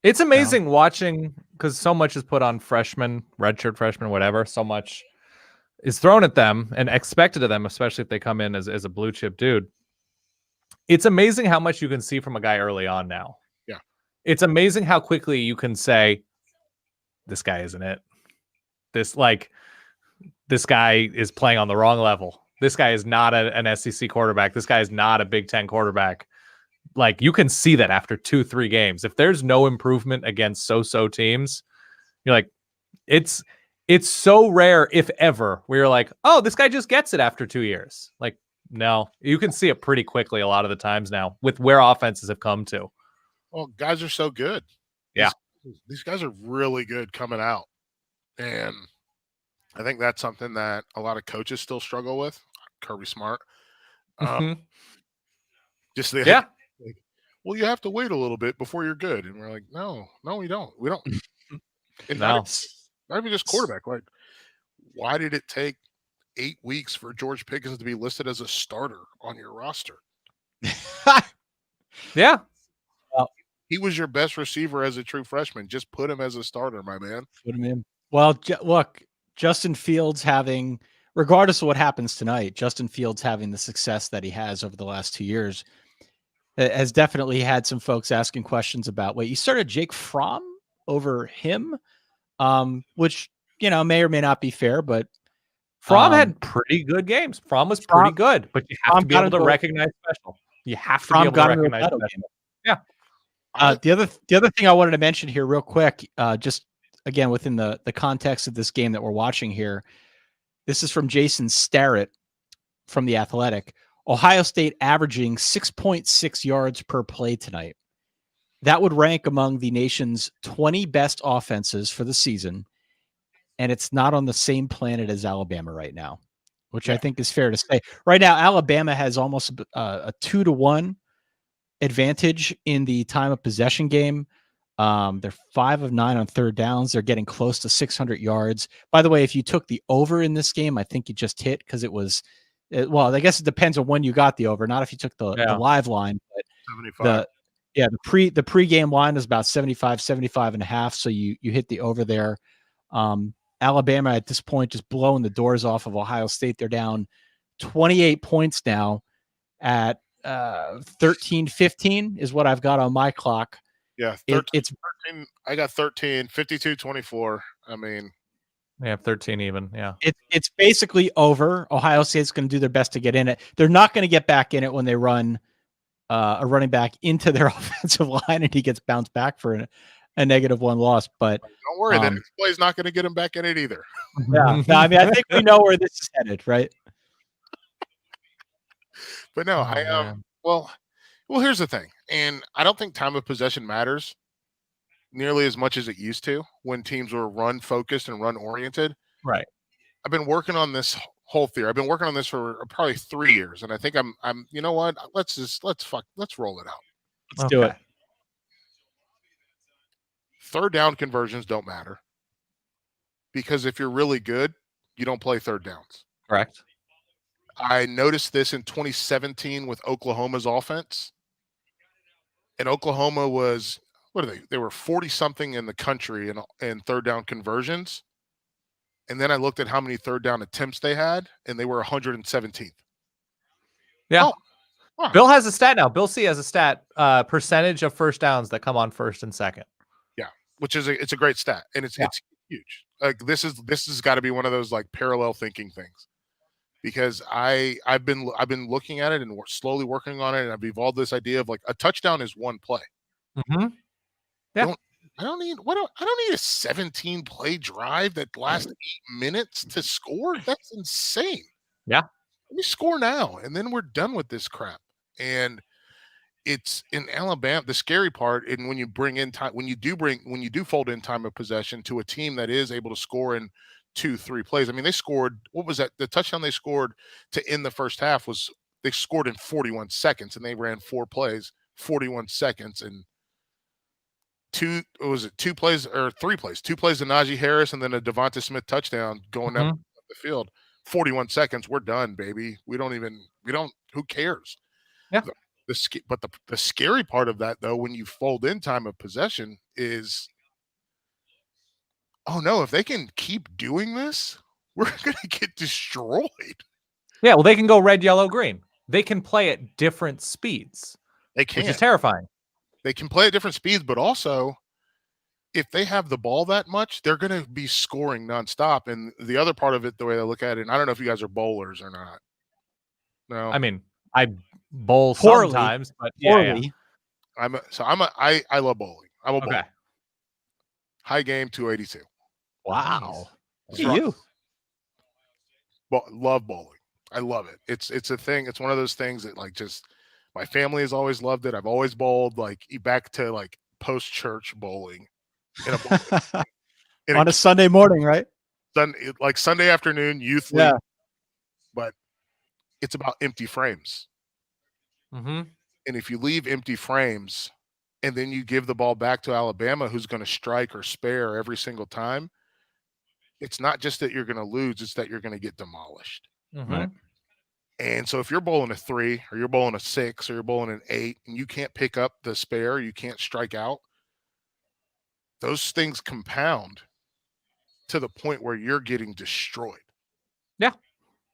It's amazing watching, because so much is put on freshmen, redshirt freshmen, whatever. So much is thrown at them and expected of them, especially if they come in as a blue chip dude. It's amazing how much you can see from a guy early on now. Yeah. It's amazing how quickly you can say, this guy isn't it. This guy is playing on the wrong level. This guy is not an SEC quarterback. This guy is not a Big Ten quarterback. Like, you can see that after 2-3 games. If there's no improvement against so-so teams, you're like, it's so rare, if ever, where you're like, oh, this guy just gets it after 2 years. Like, no, you can see it pretty quickly a lot of the times now with where offenses have come to. Well, guys are so good. Yeah. These guys are really good coming out. And I think that's something that a lot of coaches still struggle with. Kirby Smart. Just the like, well, you have to wait a little bit before you're good. And we're like, no, we don't. We don't. And not even just quarterback. Like, why did it take 8 weeks for George Pickens to be listed as a starter on your roster? Yeah. Well, he was your best receiver as a true freshman. Just put him as a starter, my man. Put him in. Well, look, Justin Fields having, regardless of what happens tonight, Justin Fields having the success that he has over the last 2 years has definitely had some folks asking questions about, wait, you started Jake Fromm over him, which, may or may not be fair, but Fromm had pretty good games. Fromm was pretty good, but you have to be able to recognize special. You have to be able to recognize special. Yeah. The other thing I wanted to mention here real quick, just again, within the context of this game that we're watching here, this is from Jason Starrett from The Athletic. Ohio State averaging 6.6 yards per play tonight. That would rank among the nation's 20 best offenses for the season, and it's not on the same planet as Alabama right now, which I think is fair to say. Right now, Alabama has almost a 2-1 advantage in the time of possession game. They're 5 of 9 on third downs. They're getting close to 600 yards. By the way, if you took the over in this game, I think you just hit, because it was, well, I guess it depends on when you got the over, not if you took the live line. But 75. the pregame line is about 75 and a half. So you hit the over there. Alabama at this point just blowing the doors off of Ohio State. They're down 28 points now at 13-15 is what I've got on my clock. Yeah, 13. I got 13, 52-24. I mean, they have 13 even. Yeah, it's basically over. Ohio State's going to do their best to get in it. They're not going to get back in it when they run a running back into their offensive line and he gets bounced back for a -1 loss. But don't worry, that play is not going to get him back in it either. Yeah, no, I mean, I think we know where this is headed, right? But no, well, here's the thing, and I don't think time of possession matters nearly as much as it used to when teams were run focused and run oriented. Right. I've been working on this whole theory. I've been working on this for probably 3 years, and I think I'm. You know what? Let's roll it out. Let's do it. Third down conversions don't matter, because if you're really good, you don't play third downs. Correct. I noticed this in 2017 with Oklahoma's offense. And Oklahoma was, what are they? They were 40-something in the country in third down conversions. And then I looked at how many third down attempts they had, and they were 117th. Yeah. Oh, wow. Bill has a stat now. Bill C has a stat, percentage of first downs that come on first and second. Yeah, which is it's a great stat, and it's huge. Like this has got to be one of those like parallel thinking things, because I've been looking at it and we're slowly working on it, and I've evolved this idea of like a touchdown is one play. Mm-hmm. Yeah. I don't need a 17 play drive that lasts 8 minutes to score. That's insane. Yeah. Let me score now, and then we're done with this crap. And it's in Alabama. The scary part, and when you bring in time, when you do fold in time of possession to a team that is able to score in 2-3 plays. I mean, they scored. What was that? The touchdown they scored to end the first half was they scored in 41 seconds, and they ran 4 plays, 41 seconds, and 2 plays or 3 plays? 2 plays to Najee Harris, and then a Devonta Smith touchdown going up the field. 41 seconds, we're done, baby. We don't. Who cares? Yeah. But the scary part of that, though, when you fold in time of possession is, oh no, if they can keep doing this, we're going to get destroyed. Yeah, well, they can go red, yellow, green. They can play at different speeds. They can. Which is terrifying. They can play at different speeds, but also, if they have the ball that much, they're going to be scoring nonstop. And the other part of it, the way I look at it, and I don't know if you guys are bowlers or not. No, I mean, I bowl Poorly. sometimes, but Poorly. I love bowling. I'm a bowler. Okay. High game 282. Wow. Nice. Look at you. Love bowling. I love it. It's a thing. It's one of those things that like just my family has always loved it. I've always bowled, like back to like post church bowling in a On a Sunday morning, right? like Sunday afternoon youth league. Yeah. But it's about empty frames. Mm-hmm. And if you leave empty frames and then you give the ball back to Alabama, who's going to strike or spare every single time, it's not just that you're going to lose, it's that you're going to get demolished. Mm-hmm. Right. And so if you're bowling a 3 or you're bowling a 6 or you're bowling an 8 and you can't pick up the spare, you can't strike out, those things compound to the point where you're getting destroyed. Yeah.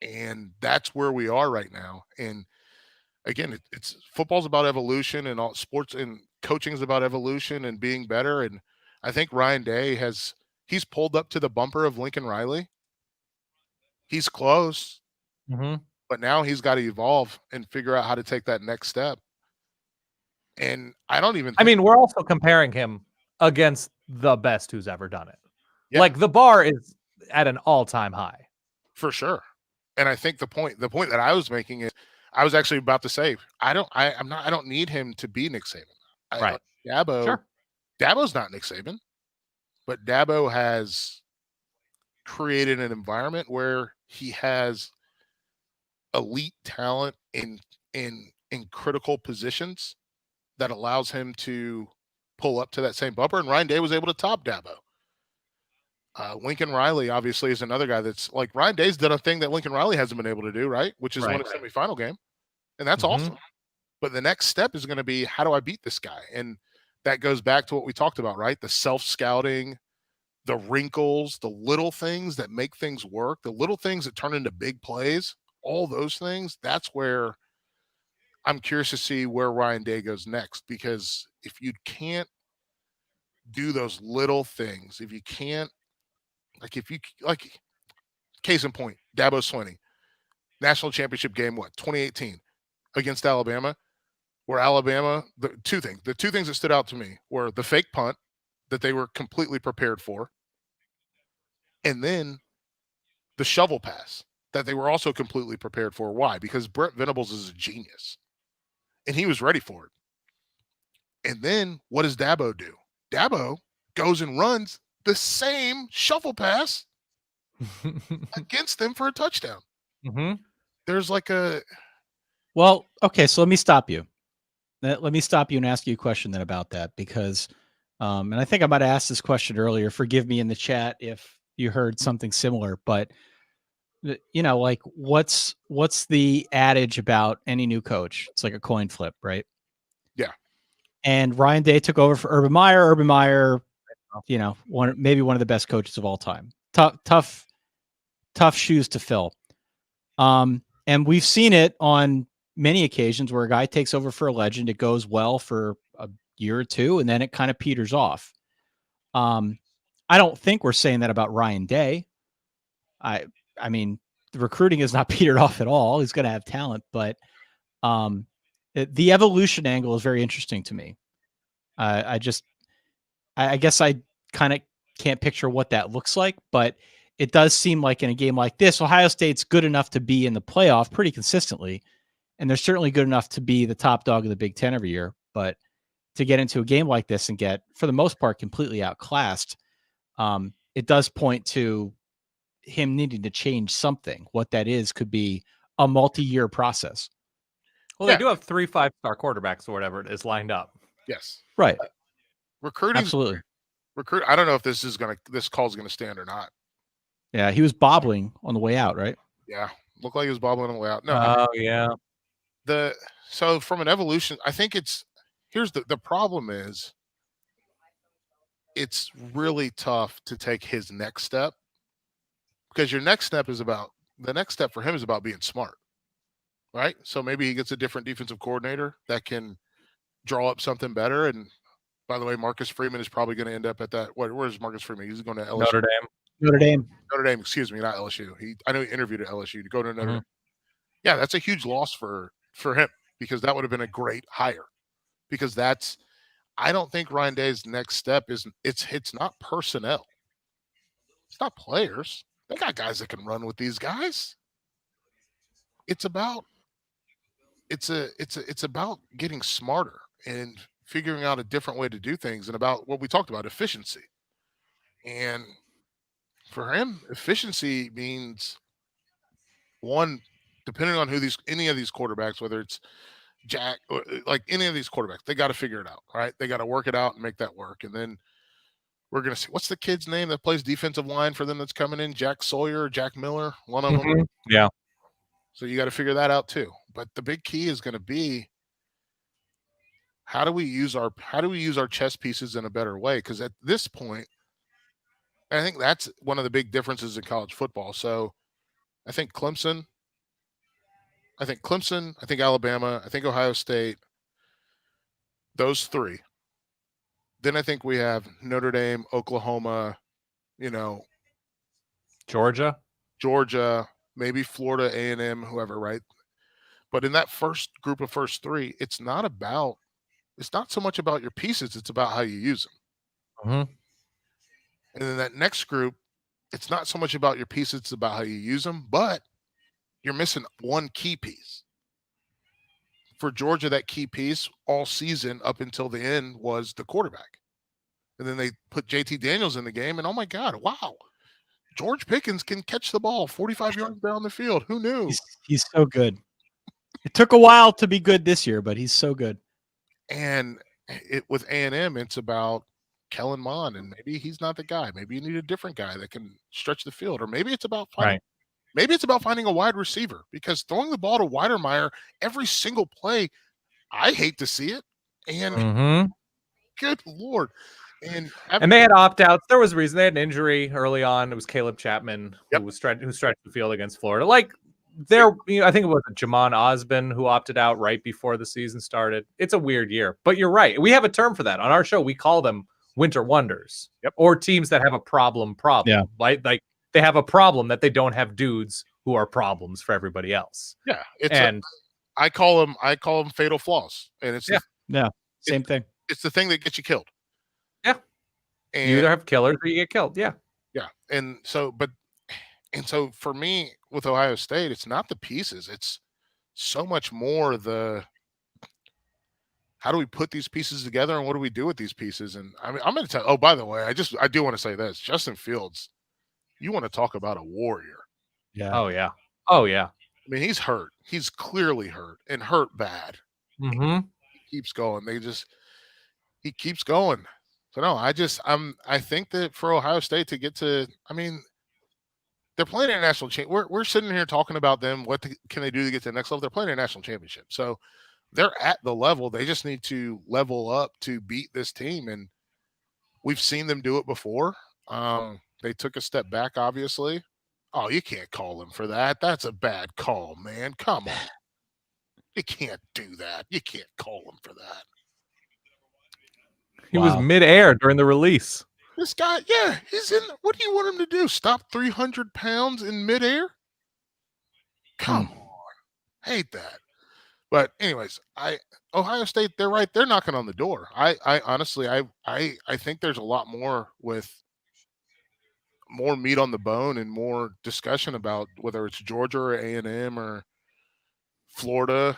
And that's where we are right now. And again, it's football's about evolution, and all sports and coaching is about evolution and being better. And I think Ryan Day he's pulled up to the bumper of Lincoln Riley. He's close, but now he's got to evolve and figure out how to take that next step. And I mean, we're also comparing him against the best who's ever done it. Yeah. Like the bar is at an all-time high. For sure. And I think the point that I was making is I was actually about to say, I don't need him to be Nick Saban. Right. Dabo's not Nick Saban, but Dabo has created an environment where he has elite talent in critical positions that allows him to pull up to that same bumper. And Ryan Day was able to top Dabo. Lincoln Riley obviously is another guy that's like Ryan Day's done a thing that Lincoln Riley hasn't been able to do, right? Which is win a semifinal game. And that's awesome. But the next step is going to be, how do I beat this guy? And that goes back to what we talked about, right? The self-scouting, the wrinkles, the little things that make things work, the little things that turn into big plays, all those things. That's where I'm curious to see where Ryan Day goes next, because if you can't do those little things, if you can't, case in point, Dabo Swinney, national championship game, 2018 against Alabama, where Alabama, the two things that stood out to me were the fake punt that they were completely prepared for, and then the shovel pass that they were also completely prepared for. Why? Because Brent Venables is a genius, and he was ready for it. And then what does Dabo do? Dabo goes and runs the same shovel pass against them for a touchdown. There's like a... Well, okay, so let me stop you. Let me stop you and ask you a question then about that, because, and I think I might have asked this question earlier. Forgive me in the chat if you heard something similar, but like what's the adage about any new coach? It's like a coin flip, right? Yeah. And Ryan Day took over for Urban Meyer. Urban Meyer, maybe one of the best coaches of all time. Tough shoes to fill. And we've seen it on many occasions where a guy takes over for a legend. It goes well for a year or two, and then it kind of peters off. I don't think we're saying that about Ryan Day. I mean, the recruiting is not petered off at all. He's going to have talent, but the evolution angle is very interesting to me. I guess I kind of can't picture what that looks like, but it does seem like in a game like this, Ohio State's good enough to be in the playoff pretty consistently. And they're certainly good enough to be the top dog of the Big Ten every year. But to get into a game like this and get, for the most part, completely outclassed, it does point to him needing to change something. What that is could be a multi-year process. Well, they do have 3 5-star quarterbacks or whatever it is lined up. Yes. Right. Recruiting. Absolutely. I don't know if this call is gonna stand or not. Yeah, he was bobbling on the way out, right? Yeah, looked like he was bobbling on the way out. No. Oh yeah. So from an evolution, I think here's the problem is it's really tough to take his next step, because the next step for him is about being smart, right? So maybe he gets a different defensive coordinator that can draw up something better. And by the way, Marcus Freeman is probably going to end up at that. Where's Marcus Freeman? He's going to LSU. Notre Dame. Notre Dame, excuse me, not LSU. I know he interviewed at LSU to go to Notre Dame. Yeah, that's a huge loss for him, because that would have been a great hire. Because I don't think Ryan Day's next step it's not personnel. It's not players. They got guys that can run with these guys. It's about getting smarter and figuring out a different way to do things, and about what we talked about, efficiency. And for him, efficiency means, one, depending on any of these quarterbacks, whether it's Jack, or like any of these quarterbacks, they got to figure it out, right? They got to work it out and make that work. And then we're going to see, what's the kid's name that plays defensive line for them that's coming in? Jack Sawyer, Jack Miller, one of them. Yeah. So you got to figure that out too. But the big key is going to be, how do we use our chess pieces in a better way? Because at this point, I think that's one of the big differences in college football. So I think Clemson, I think Alabama, I think Ohio State, those three. Then I think we have Notre Dame, Oklahoma, Georgia, maybe Florida, A&M, whoever, right? But in that first group of first three, it's not so much about your pieces, it's about how you use them. Mm-hmm. And then that next group, it's not so much about your pieces, it's about how you use them, but you're missing one key piece. For Georgia, that key piece all season up until the end was the quarterback. And then they put JT Daniels in the game, and oh my God, wow. George Pickens can catch the ball 45 yards down the field. Who knew? He's so good. It took a while to be good this year, but he's so good. And with A&M, it's about Kellen Mond, and maybe he's not the guy. Maybe you need a different guy that can stretch the field, or maybe it's about finding a wide receiver, because throwing the ball to Weidermeyer every single play, I hate to see it. And good Lord. And they had opt-outs. There was a reason. They had an injury early on. It was Caleb Chapman who stretched the field against Florida. Like I think it was Jamon Osborne who opted out right before the season started. It's a weird year, but you're right. We have a term for that on our show. We call them winter wonders, or teams that have a problem. Yeah. Right? Like they have a problem that they don't have dudes who are problems for everybody else. Yeah, I call them fatal flaws, and it's same thing. It's the thing that gets you killed. Yeah, and you either have killers or you get killed. Yeah, and so for me with Ohio State, it's not the pieces; it's so much more the how do we put these pieces together, and what do we do with these pieces? And I mean, I'm going to tell. Oh, by the way, I do want to say this: Justin Fields. You want to talk about a warrior? Yeah. Oh yeah. I mean, he's hurt. He's clearly hurt, and hurt bad. Mm-hmm. He keeps going. He keeps going. So no, I think that for Ohio State to get to, I mean, they're playing a national championship. We're sitting here talking about them. Can they do to get to the next level? They're playing a national championship. So they're at the level. They just need to level up to beat this team. And we've seen them do it before. They took a step back, obviously. Oh, you can't call them for that. That's a bad call, man. Come on. You can't do that. You can't call him for that. He was midair during the release. This guy, yeah, he's in. What do you want him to do? Stop 300 pounds in midair? Come on. Hate that. But anyways, Ohio State, they're right. They're knocking on the door. I honestly, I think there's a lot more with more meat on the bone and more discussion about whether it's Georgia or A&M or Florida.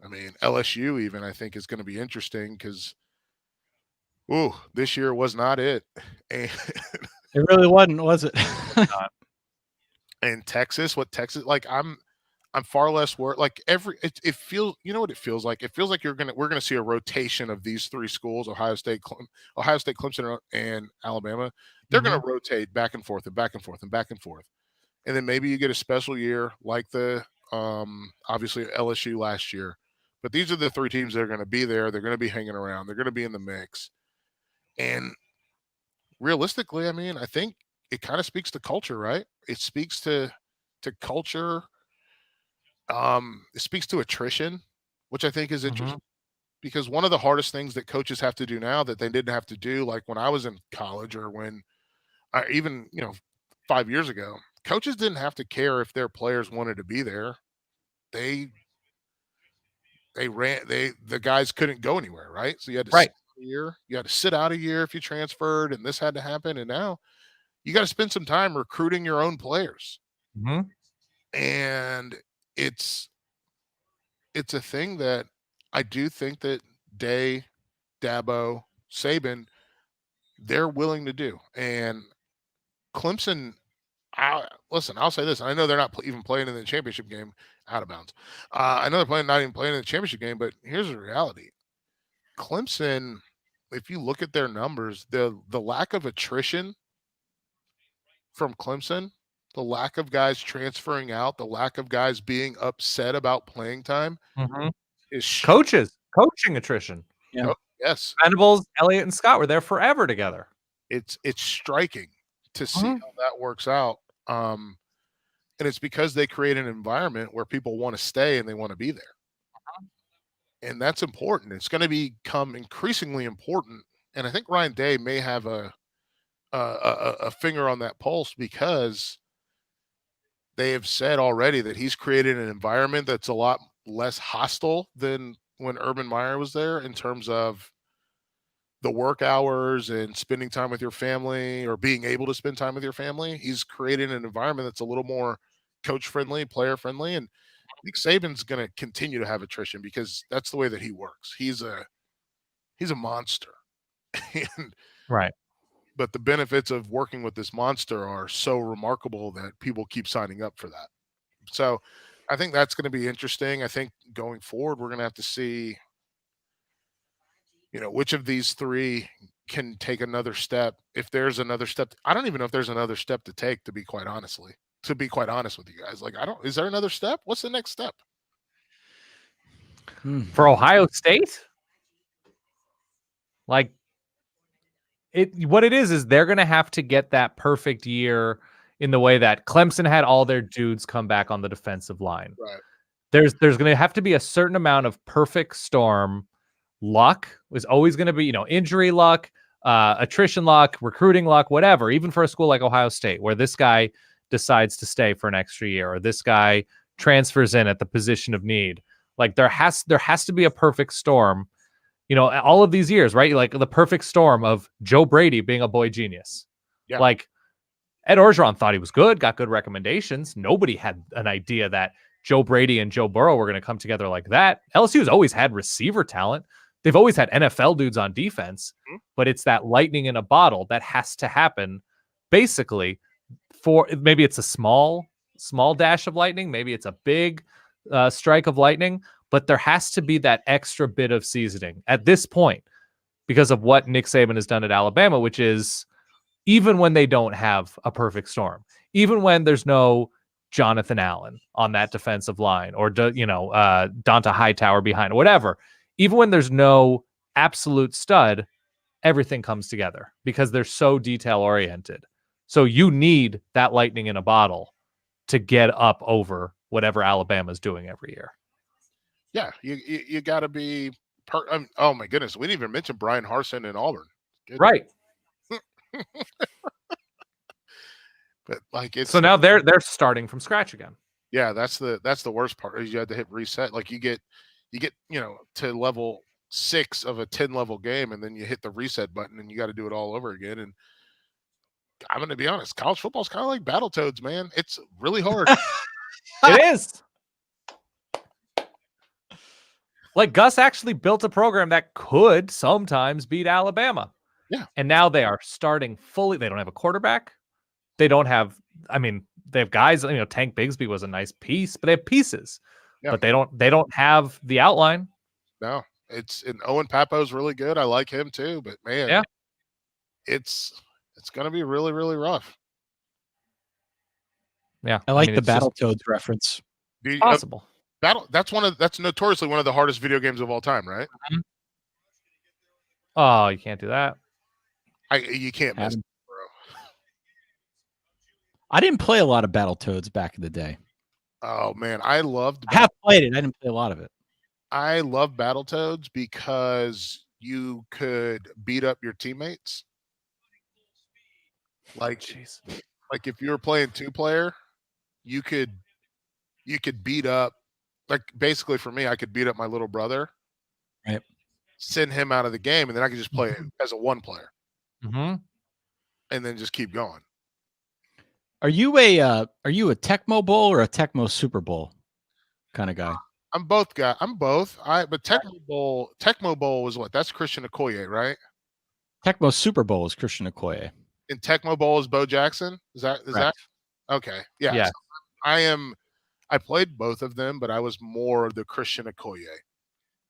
I mean, LSU even, I think, is going to be interesting because, this year was not it. And it really wasn't, was it? and Texas, like I'm far less worried. Like it feels, you know what it feels like? It feels like we're gonna see a rotation of these three schools: Ohio State, Clemson, and Alabama. They're gonna rotate back and forth and back and forth and back and forth, and then maybe you get a special year like the obviously LSU last year. But these are the three teams that are going to be there. They're going to be hanging around. They're going to be in the mix. And realistically, I mean, I think it kind of speaks to culture, right? It speaks to culture. It speaks to attrition, which I think is interesting because one of the hardest things that coaches have to do now that they didn't have to do, like when I was in college or when even 5 years ago, coaches didn't have to care if their players wanted to be there. The guys couldn't go anywhere, right? So you had to sit out a year. You had to sit out a year if you transferred, and this had to happen. And now you got to spend some time recruiting your own players. And it's a thing that I do think that Day, Dabo, Saban, they're willing to do. And Clemson, I'll say this. I know they're not even playing in the championship game, out of bounds. I know they're not even playing in the championship game, but here's the reality. Clemson, if you look at their numbers, the lack of attrition from Clemson, the lack of guys transferring out, the lack of guys being upset about playing time is coaching attrition. Yeah. Yes. Venables, Elliott, and Scott were there forever together. It's striking to see how that works out. And it's because they create an environment where people want to stay and they want to be there. And that's important. It's going to become increasingly important. And I think Ryan Day may have a finger on that pulse because they have said already that he's created an environment that's a lot less hostile than when Urban Meyer was there in terms of the work hours and spending time with your family or being able to spend time with your family. He's created an environment that's a little more coach friendly, player friendly. And I think Saban's going to continue to have attrition because that's the way that he works. He's a monster. But the benefits of working with this monster are so remarkable that people keep signing up for that. So I think that's going to be interesting. I think going forward, we're going to have to see, which of these three can take another step. If there's another step, I don't even know if there's another step to take, to be quite honest with you guys. Like, is there another step? What's the next step? For Ohio State? Like, what it is they're going to have to get that perfect year in the way that Clemson had all their dudes come back on the defensive line. Right. There's going to have to be a certain amount of perfect storm. Luck is always going to be, injury luck, attrition luck, recruiting luck, whatever, even for a school like Ohio State, where this guy decides to stay for an extra year, or this guy transfers in at the position of need. Like there has to be a perfect storm, all of these years, right? Like the perfect storm of Joe Brady being a boy genius. Yeah. Like Ed Orgeron thought he was good, got good recommendations. Nobody had an idea that Joe Brady and Joe Burrow were going to come together like that. LSU's always had receiver talent. They've always had NFL dudes on defense, but it's that lightning in a bottle that has to happen. Basically, for maybe it's a small dash of lightning, maybe it's a big strike of lightning, but there has to be that extra bit of seasoning at this point because of what Nick Saban has done at Alabama, which is even when they don't have a perfect storm, even when there's no Jonathan Allen on that defensive line or Donta Hightower behind, whatever. Even when there's no absolute stud, everything comes together because they're so detail oriented. So you need that lightning in a bottle to get up over whatever Alabama's doing every year. Yeah, you got to be. Oh my goodness, we didn't even mention Brian Harsin in Auburn. Good. Right. But like it's so now they're starting from scratch again. Yeah, that's the worst part is you had to hit reset. Like you get to level 6 of a 10 level game, and then you hit the reset button and you got to do it all over again. And I'm going to be honest, college football is kind of like Battletoads, man. It's really hard. It is. Like Gus actually built a program that could sometimes beat Alabama. Yeah. And now they are starting fully. They don't have a quarterback. They don't have, they have guys, Tank Bigsby was a nice piece, but they have pieces. Yeah. But they don't have the outline. No. And Owen Papo's really good. I like him too, but man, yeah. It's going to be really, really rough. Yeah. I like the Battletoads reference. Possible. That's notoriously one of the hardest video games of all time, right? Mm-hmm. Oh, you can't do that. You can't miss it, bro. I didn't play a lot of Battletoads back in the day. Oh man, I have played it. I didn't play a lot of it. I love Battletoads because you could beat up your teammates. Like if you were playing 2-player, you could beat up. Like basically for me, I could beat up my little brother, right? Send him out of the game, and then I could just play as a 1-player, and then just keep going. Are you a Tecmo Bowl or a Tecmo Super Bowl kind of guy? I'm both. But Tecmo Bowl was what? That's Christian Okoye, right? Tecmo Super Bowl is Christian Okoye. And Tecmo Bowl is Bo Jackson. Is that okay? Yeah. Yeah. So I played both of them, but I was more the Christian Okoye.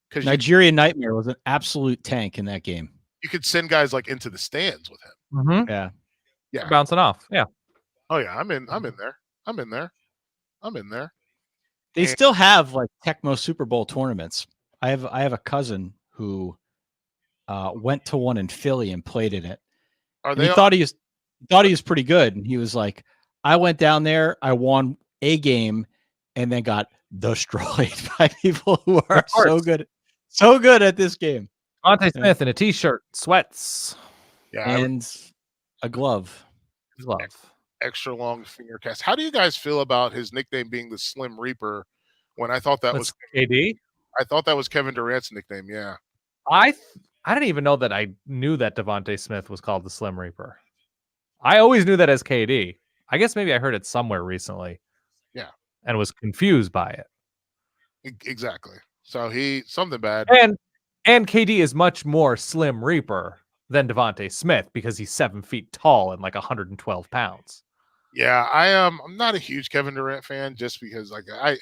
Because Nigerian Nightmare was an absolute tank in that game. You could send guys like into the stands with him. Mm-hmm. Yeah. Yeah. Bouncing off. Yeah. Oh yeah. I'm in there. They still have like Tecmo Super Bowl tournaments. I have a cousin who went to one in Philly and played in it. He thought he was pretty good, and he was like, I went down there, I won a game, and then got destroyed by people who are so good at this game. Devontae Smith in a t-shirt, sweats, and a glove. Extra long finger cast. How do you guys feel about his nickname being the Slim Reaper? When I thought that was KD, I thought that was Kevin Durant's nickname. Yeah, I didn't even know that I knew that Devontae Smith was called the Slim Reaper. I always knew that as KD. I guess maybe I heard it somewhere recently. Yeah, and was confused by it. Exactly. So something bad. And KD is much more Slim Reaper than Devontae Smith because he's 7 feet tall and like 112 pounds. Yeah, I'm not a huge Kevin Durant fan just because like I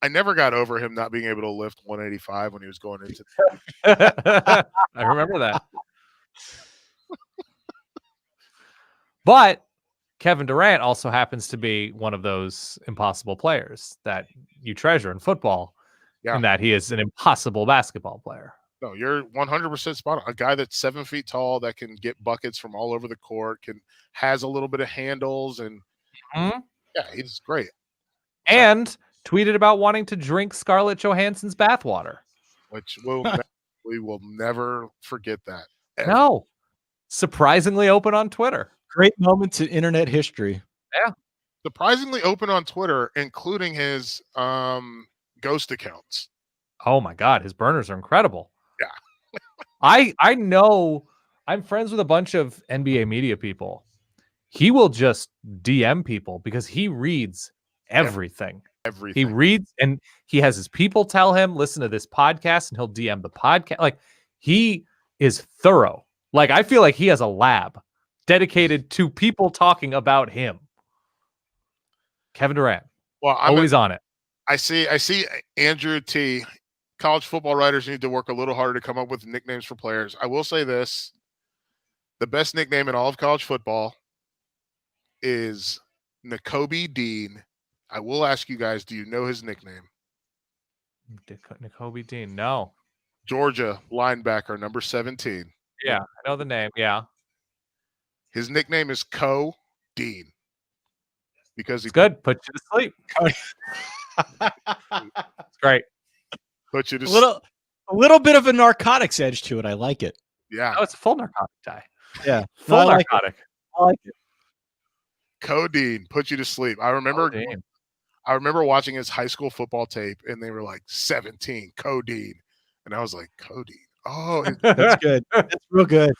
never got over him not being able to lift 185 when he was going into. I remember that. But Kevin Durant also happens to be one of those impossible players that you treasure in football, in that he is an impossible basketball player. No, you're 100% spot on. A guy that's 7 feet tall that can get buckets from all over the court, has a little bit of handles, and he's great. And tweeted about wanting to drink Scarlett Johansson's bathwater, which we will never forget that. Ever. No, surprisingly open on Twitter. Great moments in internet history. Yeah, surprisingly open on Twitter, including his ghost accounts. Oh my God, his burners are incredible. Yeah, I know. I'm friends with a bunch of NBA media people. He will just DM people because he reads everything. He reads and he has his people tell him, listen to this podcast, and he'll DM the podcast. Like he is thorough. Like I feel like he has a lab dedicated to people talking about him. Kevin Durant. Well, always on it. I see Andrew T. College football writers need to work a little harder to come up with nicknames for players. I will say this. The best nickname in all of college football is Nakobe Dean. I will ask you guys, do you know his nickname? Nakobe Dean, no. Georgia linebacker, number 17. Yeah, I know the name, yeah. His nickname is Co Dean. Because it's good, put you to sleep. It's great. Put you to a little bit of a narcotics edge to it. I like it. Yeah. Oh, it's a full narcotic tie. Yeah. Full No, narcotic. I like it. Codeine put you to sleep. I remember watching his high school football tape, and they were like 17 codeine, and I was like, codeine. Oh, That's good. That's real good.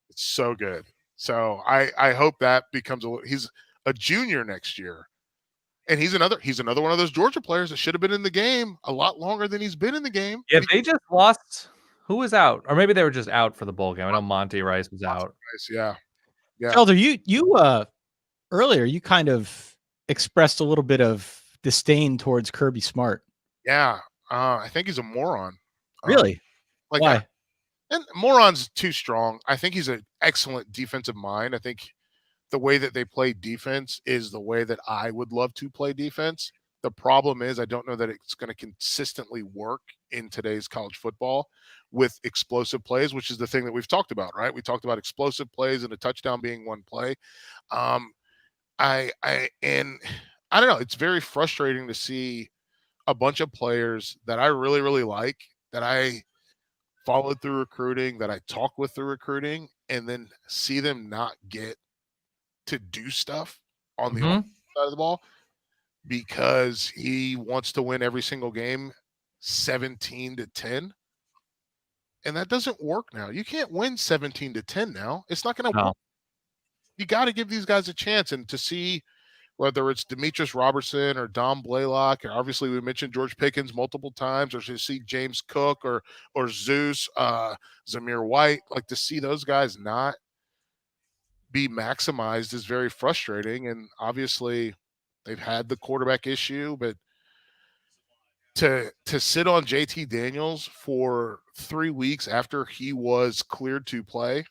It's so good. So I hope that becomes he's a junior next year. And he's another one of those Georgia players that should have been in the game a lot longer than he's been in the game. Yeah, they just lost. Who was out? Or maybe they were just out for the bowl game. I know Monty Rice was out. Yeah. Felder, you earlier you kind of expressed a little bit of disdain towards Kirby Smart. Yeah. I think he's a moron. Really? Why? And moron's too strong. I think he's an excellent defensive mind. I think the way that they play defense is the way that I would love to play defense. The problem is I don't know that it's going to consistently work in today's college football with explosive plays, which is the thing that we've talked about, right? We talked about explosive plays and a touchdown being one play. I don't know. It's very frustrating to see a bunch of players that I really, really like, that I followed through recruiting, that I talk with through recruiting, and then see them not get to do stuff on the offensive side of the ball because he wants to win every single game 17-10. And that doesn't work now. You can't win 17-10 now. It's not going to work. You got to give these guys a chance, and to see whether it's Demetrius Robertson or Dom Blaylock, and obviously we mentioned George Pickens multiple times, or to see James Cook or Zeus, Zamir White, like to see those guys not be maximized is very frustrating. And obviously they've had the quarterback issue, but to sit on JT Daniels for 3 weeks after he was cleared to play,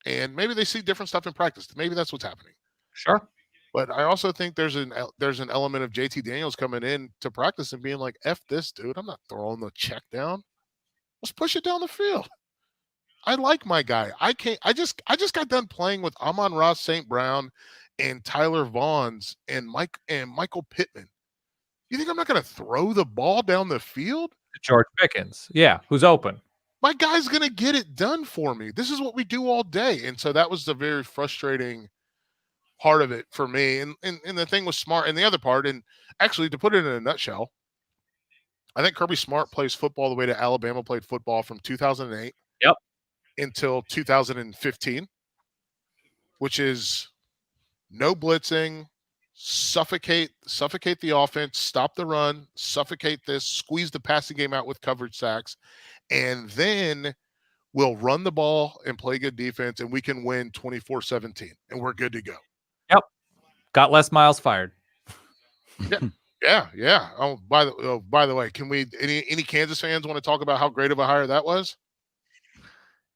and maybe they see different stuff in practice. Maybe that's what's happening. Sure. But I also think there's an element of JT Daniels coming in to practice and being like, F this dude, I'm not throwing the check down. Let's push it down the field. I like my guy. I just got done playing with Amon-Ra St. Brown and Tyler Vaughns and Michael Pittman. You think I'm not going to throw the ball down the field? George Pickens. Yeah, who's open. My guy's going to get it done for me. This is what we do all day. And so that was the very frustrating part of it for me. And the thing was Smart. And the other part, and actually to put it in a nutshell, I think Kirby Smart plays football the way that Alabama played football from 2008 until 2015, which is no blitzing, suffocate the offense, stop the run, suffocate this, squeeze the passing game out with coverage sacks, and then we'll run the ball and play good defense, and we can win 24-17, and we're good to go. Yep. Got Les Miles fired. Yeah. Oh, by the way, can we any Kansas fans want to talk about how great of a hire that was?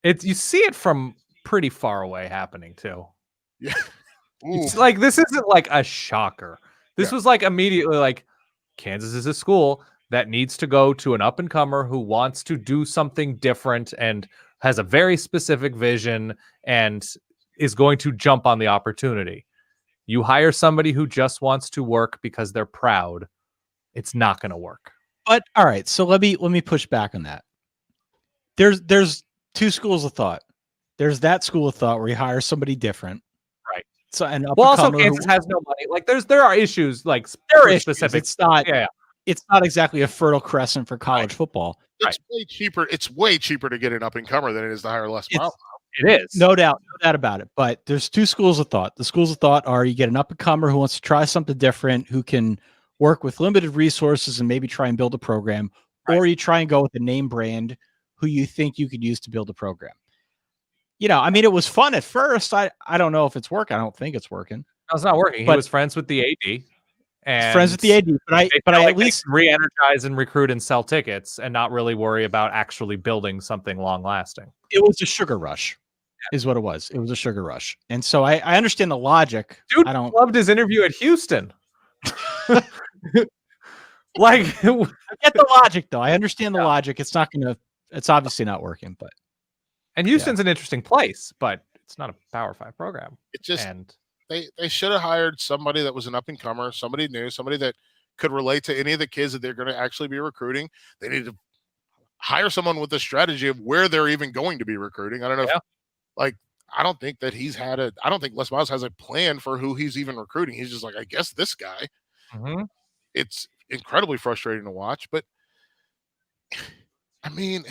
You see it from pretty far away happening too. Yeah. It's like, this isn't like a shocker. This was like immediately like, Kansas is a school that needs to go to an up-and-comer who wants to do something different and has a very specific vision and is going to jump on the opportunity. You hire somebody who just wants to work because they're proud, it's not going to work. But all right, so let me push back on that. There's two schools of thought. There's that school of thought where you hire somebody different. Right. So and also Kansas has no money. Like there are issues, like specific. It's not it's not exactly a fertile crescent for college football. It's way cheaper. It's way cheaper to get an up and comer than it is to hire Les Miles. It is. No doubt about it. But there's two schools of thought. The schools of thought are you get an up and comer who wants to try something different, who can work with limited resources and maybe try and build a program, or you try and go with a name brand who you think you could use to build a program. You know, I mean, it was fun at first. I don't know if it's working. I don't think it's working. No, it's not working. He was friends with the AD. And friends with the AD, but I at least re-energize and recruit and sell tickets and not really worry about actually building something long lasting. It was a sugar rush, is what it was. It was a sugar rush. And so I understand the logic. Dude, I don't loved his interview at Houston. Like, I get the logic though. I understand the logic. It's obviously not working, but Houston's an interesting place, but it's not a Power 5 program. It's just they should have hired somebody that was an up-and-comer, somebody new, somebody that could relate to any of the kids that they're going to actually be recruiting. They need to hire someone with a strategy of where they're even going to be recruiting. I don't know. Yeah. I don't think that I don't think Les Miles has a plan for who he's even recruiting. He's just like, I guess this guy. Mm-hmm. It's incredibly frustrating to watch, but I mean,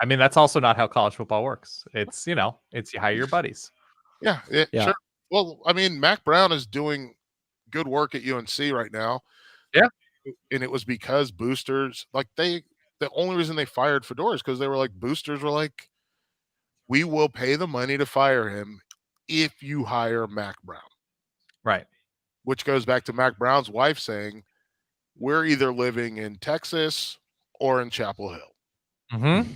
that's also not how college football works. It's, it's you hire your buddies. Yeah. Sure. Well, I mean, Mac Brown is doing good work at UNC right now. Yeah. And it was because boosters, the only reason they fired Fedora is because they were like, boosters were like, we will pay the money to fire him if you hire Mac Brown. Right. Which goes back to Mac Brown's wife saying, we're either living in Texas or in Chapel Hill. Mm-hmm.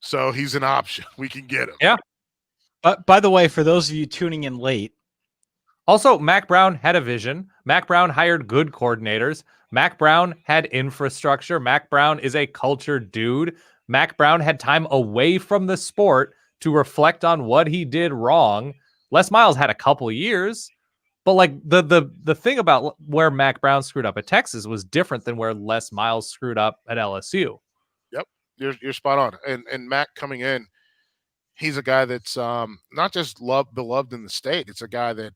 So he's an option. We can get him. Yeah. But by the way, for those of you tuning in late, also, Mac Brown had a vision. Mac Brown hired good coordinators. Mac Brown had infrastructure. Mac Brown is a cultured dude. Mac Brown had time away from the sport to reflect on what he did wrong. Les Miles had a couple years, but the thing about where Mac Brown screwed up at Texas was different than where Les Miles screwed up at LSU. Yep, you're spot on. And Mac coming in, he's a guy that's not just beloved in the state. It's a guy that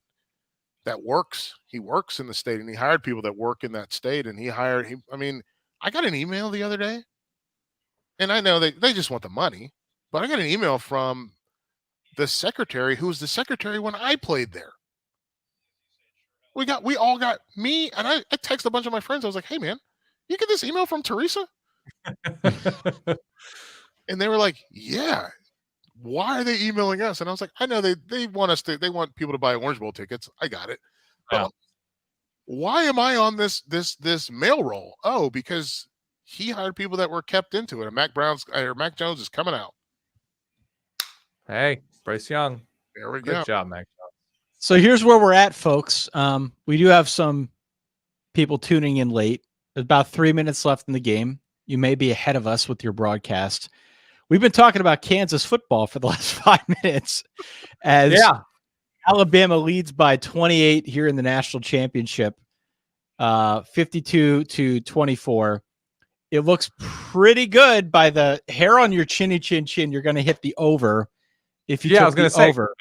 works. He works in the state, and he hired people that work in that state. And I got an email the other day, and I know they just want the money, but I got an email from the secretary who was the secretary when I played there. We all got me, and I texted a bunch of my friends. I was like, hey man, you get this email from Teresa? And they were like, yeah. Why are they emailing us? And I was like, I know they want people to buy Orange Bowl tickets. I got it. Yeah. Why am I on this mail roll? Oh, because he hired people that were kept into it. And Mac Jones is coming out. Hey, Bryce Young. There we go. Good job, Mac Jones. So here's where we're at, folks. We do have some people tuning in late. There's about 3 minutes left in the game. You may be ahead of us with your broadcast. We've been talking about Kansas football for the last 5 minutes as Alabama leads by 28 here in the national championship, 52-24. It looks pretty good by the hair on your chinny chin. You're going to hit the over. If you I was going to say over.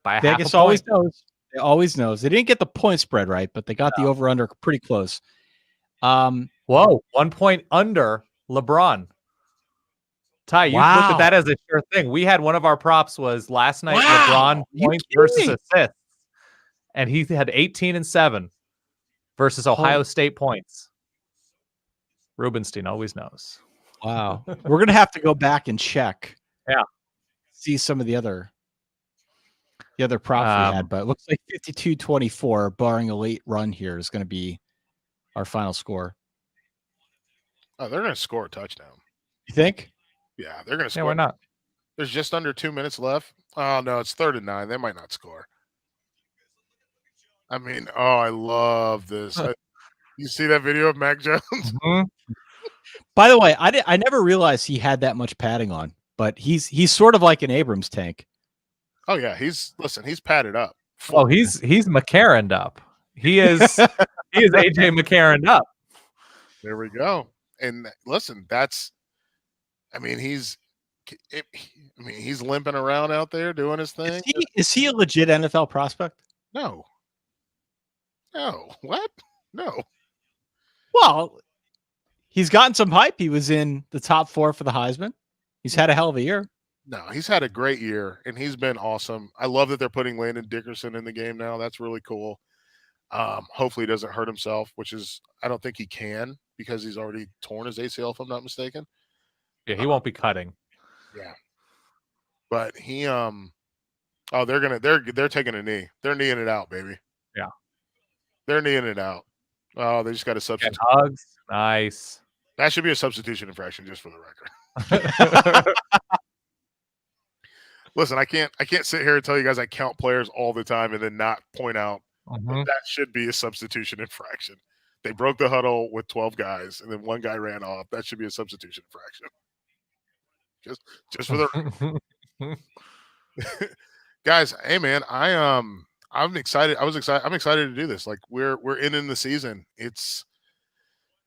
Vegas always knows. They always knows. They didn't get the point spread right, but they got the over under pretty close. Whoa, 1 point under LeBron. Ty, you looked at that as a sure thing. We had one of our props was last night LeBron points versus assists, and he had 18 and 7 versus Ohio State points. Rubenstein always knows. Wow, we're gonna have to go back and check. Yeah, see some of the other props we had, but it looks like 52-24, barring a late run here, is going to be our final score. Oh, they're going to score a touchdown. You think? Yeah, they're going to score. Yeah, why not? There's just under 2 minutes left. Oh, no, it's 3rd and 9. They might not score. I mean, I love this. You see that video of Mac Jones? Mm-hmm. By the way, I never realized he had that much padding on, but he's sort of like an Abrams tank. Oh yeah, he's padded up. Oh, he's McCarroned up. He is AJ McCarroned up. There we go. And listen, he's limping around out there doing his thing. Is he a legit NFL prospect? No. What? No. Well, he's gotten some hype. He was in the top 4 for the Heisman. He's had a hell of a year. No, he's had a great year, and he's been awesome. I love that they're putting Landon Dickerson in the game now. That's really cool. Hopefully he doesn't hurt himself, which is I don't think he can because he's already torn his ACL, if I'm not mistaken. Yeah, he won't be cutting. Yeah. But he they're taking a knee. They're kneeing it out, baby. Yeah. They're kneeing it out. Oh, they just got a substitute. Hugs. Nice. That should be a substitution infraction just for the record. Listen, I can't sit here and tell you guys I count players all the time and then not point out that should be a substitution infraction. They broke the huddle with 12 guys and then one guy ran off. That should be a substitution infraction. Just for the guys. Hey man, I'm excited. I'm excited to do this. Like we're in the season. It's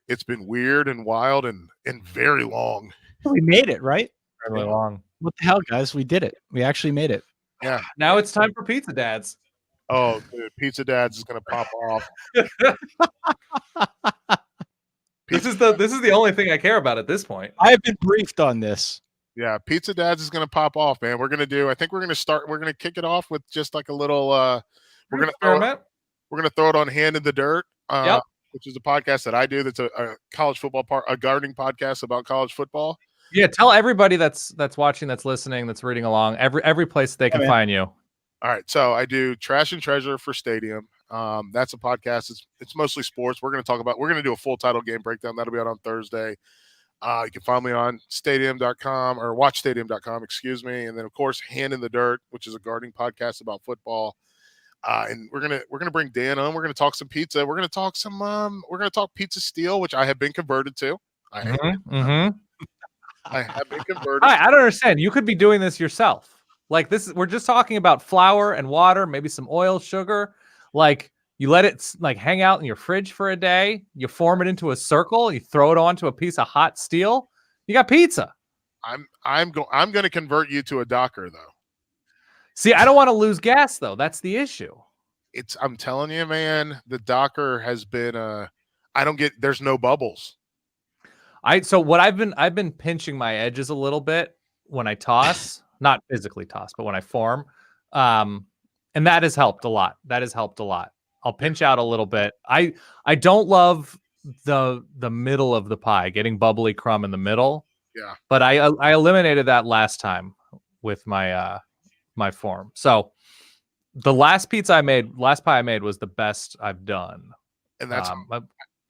It's been weird and wild and very long. We made it, right? Really long. What the hell, guys? We did it. We actually made it. Yeah. Now it's time for Pizza Dads. Oh, dude, Pizza Dads is gonna pop off. This is the only thing I care about at this point. I have been briefed on this. Yeah, Pizza Dads is gonna pop off, man. We're gonna kick it off with just like a little we're gonna throw it on Hand in the Dirt, which is a podcast that I do that's a college football a gardening podcast about college football. Yeah, tell everybody that's watching, that's listening, that's reading along, every place they can find you. All right, so I do Trash and Treasure for Stadium. That's a podcast. It's mostly sports. We're going to do a full title game breakdown. That'll be out on Thursday. You can find me on stadium.com or watchstadium.com, excuse me. And then of course, Hand in the Dirt, which is a gardening podcast about football. And we're going to bring Dan on. We're going to talk some pizza. We're going to talk Pizza Steel, which I have been converted to. I have been converted. I don't understand. You could be doing this yourself. Like we're just talking about flour and water, maybe some oil, sugar. Like you let it like hang out in your fridge for a day. You form it into a circle. You throw it onto a piece of hot steel. You got pizza. I'm going to convert you to a docker though. See, I don't want to lose gas though. That's the issue. I'm telling you, man, the docker has been there's no bubbles. So I've been pinching my edges a little bit when I toss, not physically toss, but when I form. And that has helped a lot. I'll pinch out a little bit. I don't love the middle of the pie, getting bubbly crumb in the middle. Yeah. But I eliminated that last time with my my form. So the last pie I made was the best I've done. And that's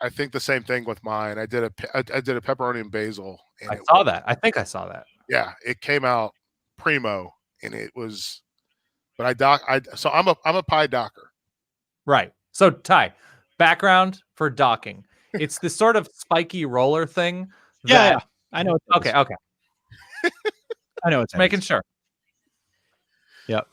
I think the same thing with mine. I did a pepperoni and basil. And I saw that. I think I saw that. Yeah, it came out primo, and it was. But so I'm a pie docker. Right. So Ty, background for docking. It's this sort of spiky roller thing. Yeah. I know. Okay. I know it's making sure. Yep.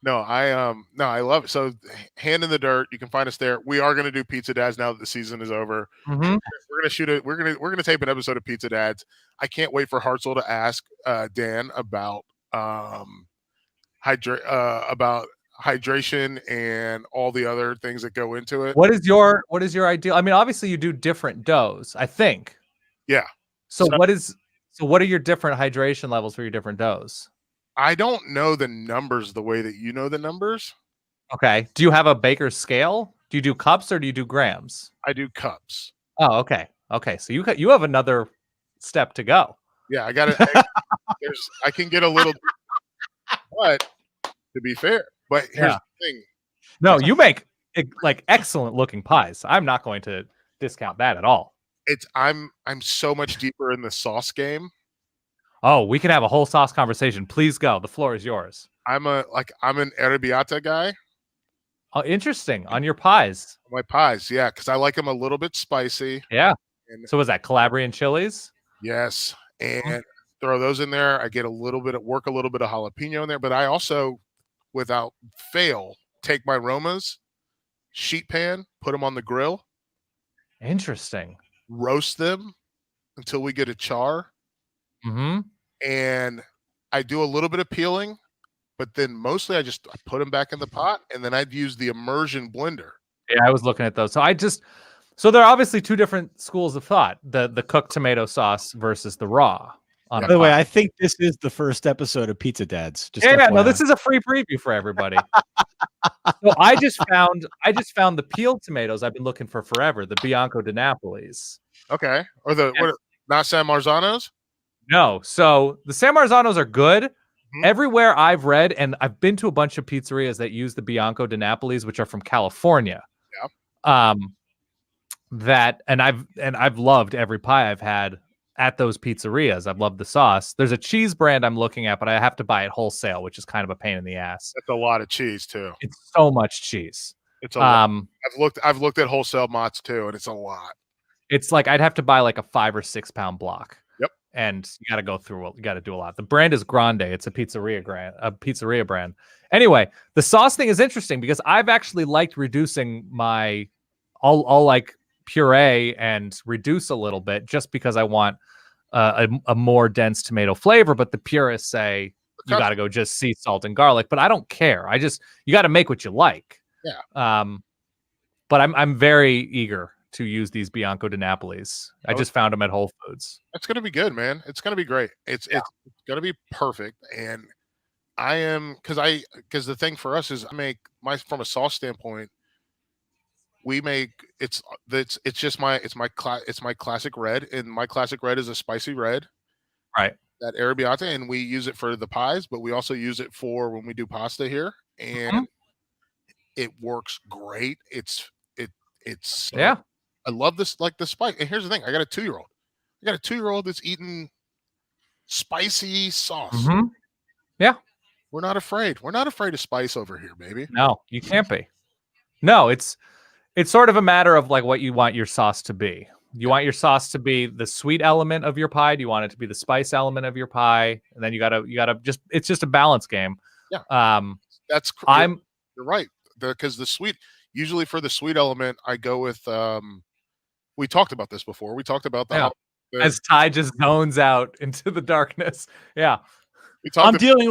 No, I love it. So Hand in the Dirt, you can find us there. We are going to do Pizza Dads now that the season is over. Mm-hmm. We're going to shoot it. We're going to tape an episode of Pizza Dads. I can't wait for Hartzell to ask Dan about about hydration and all the other things that go into it. What is your ideal? I mean, obviously you do different doughs, I think. Yeah. So what are your different hydration levels for your different doughs? I don't know the numbers the way that you know the numbers. Okay. Do you have a baker's scale? Do you do cups or do you do grams? I do cups. Oh, okay. Okay. So you have another step to go. Yeah, I got it. I can get a little, but to be fair, but here's the thing. No, you make like excellent looking pies. I'm not going to discount that at all. I'm so much deeper in the sauce game. Oh, we can have a whole sauce conversation. Please go. The floor is yours. I'm an arrabbiata guy. Oh, interesting. On your pies. My pies, yeah, because I like them a little bit spicy. Yeah. So was that Calabrian chilies? Yes. And throw those in there. I get a little bit of jalapeno in there, but I also, without fail, take my Romas, sheet pan, put them on the grill. Interesting. Roast them until we get a char. Mm-hmm. And I do a little bit of peeling, but then mostly I put them back in the pot, and then I'd use the immersion blender. Yeah, I was looking at those. So there are obviously two different schools of thought: the cooked tomato sauce versus the raw. By the way, I think this is the first episode of Pizza Dads. No, this is a free preview for everybody. So I just found the peeled tomatoes I've been looking for forever, the Bianco di Napolis. Okay, or not San Marzanos. No, so the San Marzanos are good. Mm-hmm. Everywhere I've read, and I've been to a bunch of pizzerias that use the Bianco di Napolis, which are from California. Yeah. I've loved every pie I've had at those pizzerias. I've loved the sauce. There's a cheese brand I'm looking at, but I have to buy it wholesale, which is kind of a pain in the ass. That's a lot of cheese too. It's so much cheese. It's a lot. I've looked at wholesale mots too, and it's a lot. It's like I'd have to buy like a 5 or 6 pound block. Yep. And you got to do a lot. The brand is Grande. It's a pizzeria brand. Anyway, the sauce thing is interesting because I've actually liked reducing I'll like puree and reduce a little bit just because I want a more dense tomato flavor. But the purists say you got to go just sea salt and garlic. But I don't care. You got to make what you like. Yeah. But I'm very eager to use these Bianco de Napolis. I just found them at Whole Foods. It's gonna be good, man. It's gonna be great. It's gonna be perfect. And because the thing for us is I make from a sauce standpoint, we make it's just my classic red, and my classic red is a spicy red, right? That arrabbiata, and we use it for the pies, but we also use it for when we do pasta here, and it works great. It's I love this, like the spice. And here's the thing: I got a 2-year-old that's eating spicy sauce. Yeah, we're not afraid. We're not afraid of spice over here, baby. No, you can't be. No, it's sort of a matter of like what you want your sauce to be. You want your sauce to be the sweet element of your pie. Do you want it to be the spice element of your pie? And then you gotta just, it's just a balance game. Yeah. You're right. Because the sweet, usually for the sweet element, I go with, we talked about this before. We talked about as Ty just zones out into the darkness. Yeah. I'm dealing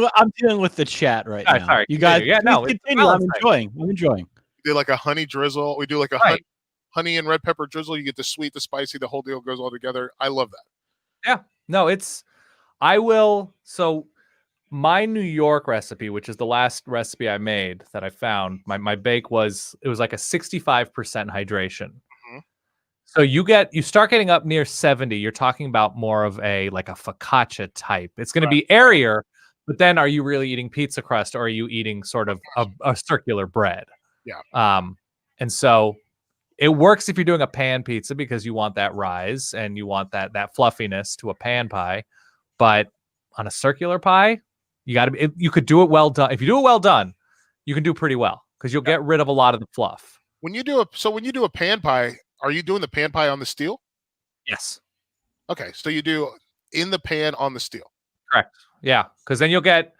with the chat right now. Sorry. You guys, continue. I'm enjoying. We do like a honey drizzle. We do like a honey and red pepper drizzle. You get the sweet, the spicy, the whole deal goes all together. I love that. Yeah. No, so my New York recipe, which is the last recipe I made that I found, my bake it was like a 65% hydration. So you start getting up near 70. You're talking about more of like a focaccia type. It's going to be airier, but then are you really eating pizza crust, or are you eating sort of a circular bread? Yeah. And so it works if you're doing a pan pizza because you want that rise and you want that fluffiness to a pan pie. But on a circular pie, you could do it well done. If you do it well done, you can do pretty well because you'll get rid of a lot of the fluff. When you do a pan pie, are you doing the pan pie on the steel? Yes. Okay, so you do in the pan on the steel. Correct. Yeah, because then you'll get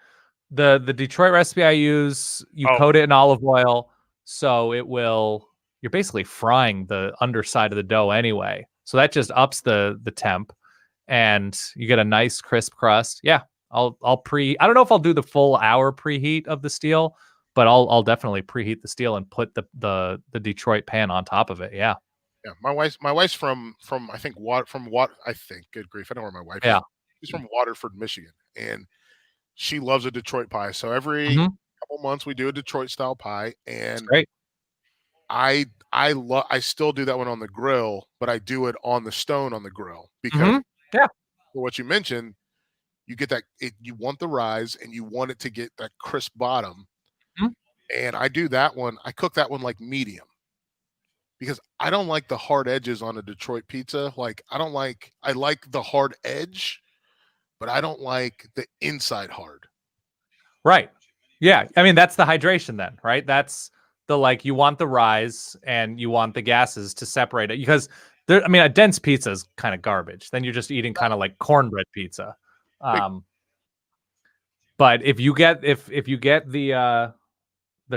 the Detroit recipe I use. You coat it in olive oil, so you're basically frying the underside of the dough anyway. So that just ups the temp, and you get a nice crisp crust. Yeah, I don't know if I'll do the full hour preheat of the steel, but I'll definitely preheat the steel and put the Detroit pan on top of it. Yeah. Yeah, my wife's from I think good grief, I know where my wife is. She's from Waterford, Michigan, and she loves a Detroit pie. So every couple months we do a Detroit style pie, and great. I still do that one on the grill, but I do it on the stone on the grill because for what you mentioned, you get that you want the rise and you want it to get that crisp bottom. And I do that one. I cook that one like medium. Because I don't like the hard edges on a Detroit pizza. Like I like the hard edge, but I don't like the inside hard. Right. Yeah. I mean, that's the hydration then, right? That's you want the rise and you want the gases to separate it because a dense pizza is kind of garbage. Then you're just eating kind of like cornbread pizza. But if you get the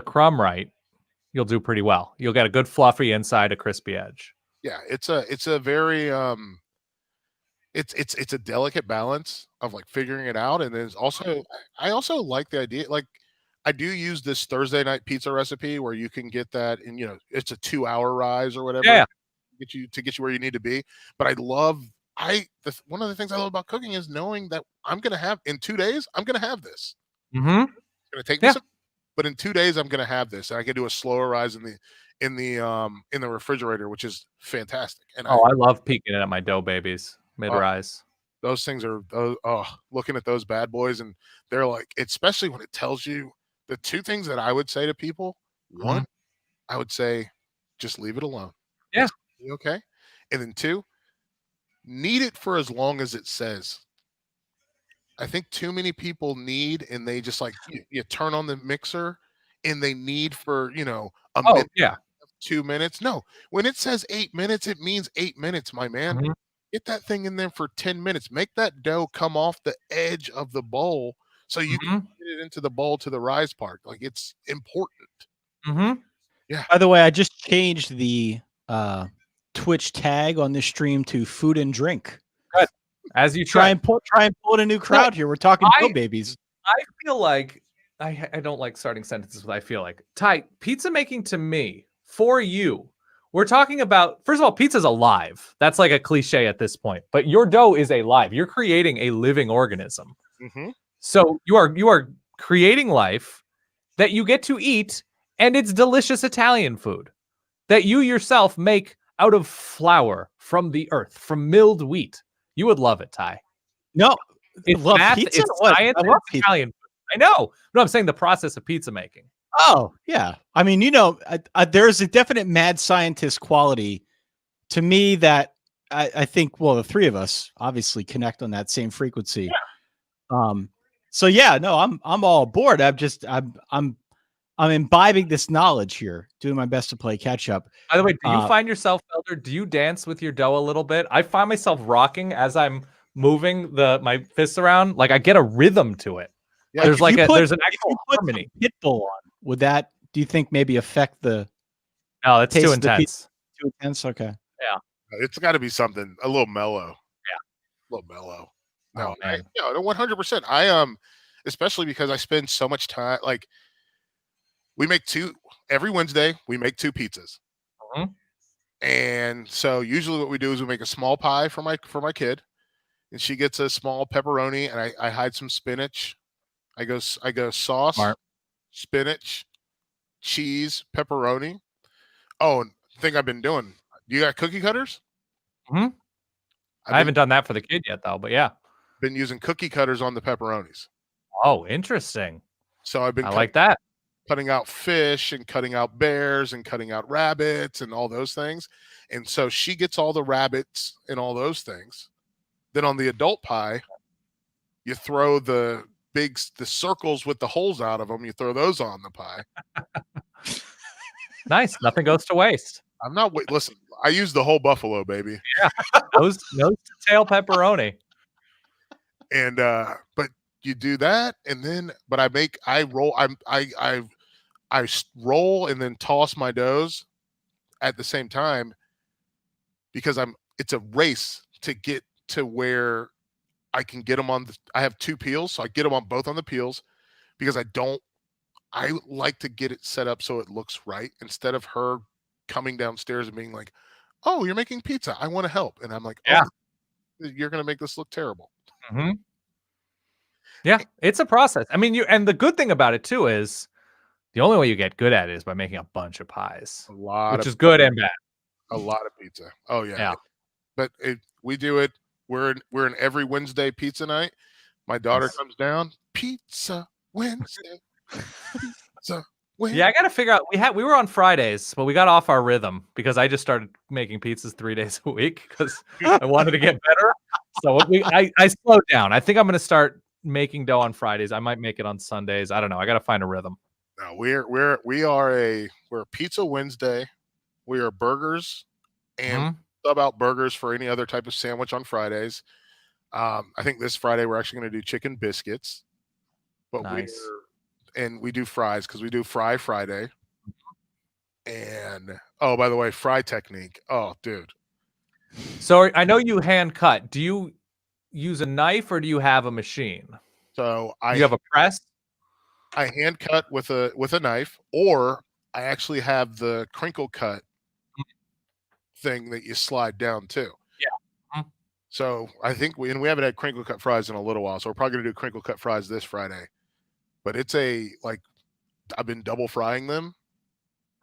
crumb right, you'll do pretty well. You'll get a good fluffy inside, a crispy edge. Yeah, it's a very it's a delicate balance of like figuring it out, and there's also I also like the idea, like I do use this Thursday night pizza recipe where you can get that, and it's a 2-hour rise or whatever. Yeah. Get you where you need to be. But one of the things I love about cooking is knowing that I'm gonna have in 2 days. I'm gonna have this. It's gonna take me some. But in 2 days, I'm going to have this, and I can do a slower rise in the refrigerator, which is fantastic. And I love peeking at my dough babies mid-rise. Those things are looking at those bad boys, and they're like, especially when it tells you the two things that I would say to people. One, I would say, just leave it alone. Yeah. Okay. And then 2, knead it for as long as it says. I think too many people need, and they just like you turn on the mixer and they need for a minute, 2 minutes. No, when it says 8 minutes, it means 8 minutes, my man. Get that thing in there for 10 minutes. Make that dough come off the edge of the bowl so you can get it into the bowl to the rise part. Like it's important. Yeah. By the way, I just changed the Twitch tag on this stream to food and drink. Good. As you try and pull in a new crowd here. We're talking dough babies. I feel like I don't like starting sentences with I feel like. Ty, pizza making to me, for you, we're talking about, first of all, pizza's alive. That's like a cliche at this point, but your dough is alive. You're creating a living organism. Mm-hmm. So you are creating life that you get to eat, and it's delicious Italian food that you yourself make out of flour from the earth, from milled wheat. You would love it, Ty. No, it's love math, pizza? it's science, I love it's Italian food. I know. No, I'm saying the process of pizza making. Oh, yeah. I mean, there's a definite mad scientist quality to me that I think, well, the three of us obviously connect on that same frequency. Yeah. So yeah, no, I'm all aboard. I'm imbibing this knowledge here, doing my best to play catch up. By the way, do you find yourself, Felder, do you dance with your dough a little bit? I find myself rocking as I'm moving my fists around. Like I get a rhythm to it. Yeah, there's there's an actual harmony. Pitbull on. Would that, do you think, maybe affect the? No, that's too intense. Too intense. Okay. Yeah. It's got to be something a little mellow. Yeah. A little mellow. No, oh, man. 100%. I especially because I spend so much time. Like, we make every Wednesday. We make 2 pizzas, and so usually what we do is we make a small pie for my kid, and she gets a small pepperoni, and I hide some spinach. I go sauce, Smart. Spinach, cheese, pepperoni. Oh, and the thing I've been doing. You got cookie cutters? I haven't done that for the kid yet, though. But yeah, been using cookie cutters on the pepperonis. Oh, interesting. So I've been like that. Cutting out fish and cutting out bears and cutting out rabbits and all those things. And so she gets all the rabbits and all those things. Then on the adult pie, you throw the circles with the holes out of them. You throw those on the pie. Nice. Nothing goes to waste. I'm not. Listen, I use the whole buffalo, baby. Yeah. Nose to tail pepperoni. And but you do that, and then I roll. I roll and then toss my doughs at the same time because it's a race to get to where I can get them on I have 2 peels, so I get them on both on the peels because I like to get it set up so it looks right instead of her coming downstairs and being like, "Oh, you're making pizza. I want to help." And I'm like, "Yeah, you're going to make this look terrible." Mm-hmm. Yeah, it's a process. I mean, and the good thing about it too is the only way you get good at it is by making a bunch of pies, which is good and bad. A lot of pizza. Oh yeah. Yeah. But we do it. We're in every Wednesday pizza night. My daughter comes down. Pizza Wednesday. Pizza Wednesday. Yeah, I got to figure out. We were on Fridays, but we got off our rhythm because I just started making pizzas 3 days a week because I wanted to get better. So I slowed down. I think I'm going to start making dough on Fridays. I might make it on Sundays. I don't know. I got to find a rhythm. No, we're Pizza Wednesday. We are burgers and sub out burgers for any other type of sandwich on Fridays. I think this Friday we're actually going to do chicken biscuits, but nice. We do fries because we do Fry Friday. And oh, by the way, fry technique. Oh, dude. So I know you hand cut. Do you use a knife or do you have a machine? So you have a press? I hand cut with a knife, or I actually have the crinkle cut thing that you slide down too. Yeah. So I think we haven't had crinkle cut fries in a little while, so we're probably gonna do crinkle cut fries this Friday. But it's I've been double frying them.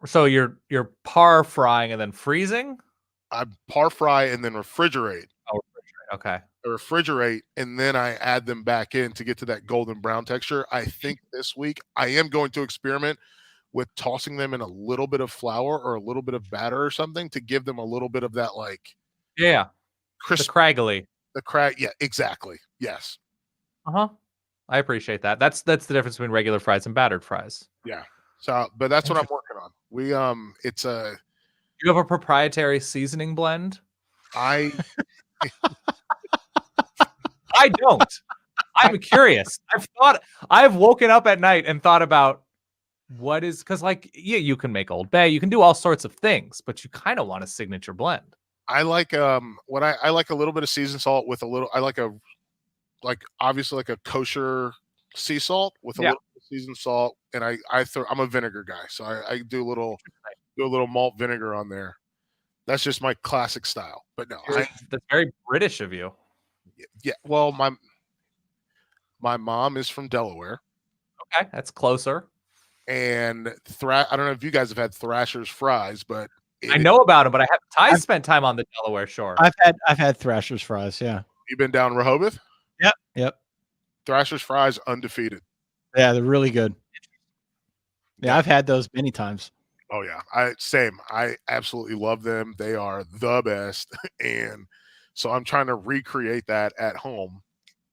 So you're par frying and then freezing? I par fry and then refrigerate. Oh, refrigerate. Okay. I refrigerate and then I add them back in to get to that golden brown texture. I think this week I am going to experiment with tossing them in a little bit of flour or a little bit of batter or something to give them a little bit of that crisp, the craggly. Yeah, exactly. Yes. I appreciate that. That's the difference between regular fries and battered fries. Yeah. So, but that's what I'm working on. You have a proprietary seasoning blend? I don't. I'm curious. I've woken up at night and thought about because you can make Old Bay, you can do all sorts of things, but you kind of want a signature blend. I like what I like a little bit of seasoned salt with a little. I like obviously like a kosher sea salt with a little seasoned salt, and I'm a vinegar guy, so I do a little malt vinegar on there. That's just my classic style. But no, that's very British of you. Yeah, well, my mom is from Delaware. Okay, that's closer. And I don't know if you guys have had Thrasher's fries, but I know about them, but I've spent time on the Delaware shore. I've had Thrasher's fries. Yeah. You been down Rehoboth? Yep. Thrasher's fries undefeated. Yeah, they're really good. Yeah, I've had those many times. Oh yeah, I absolutely love them. They are the best, and so I'm trying to recreate that at home.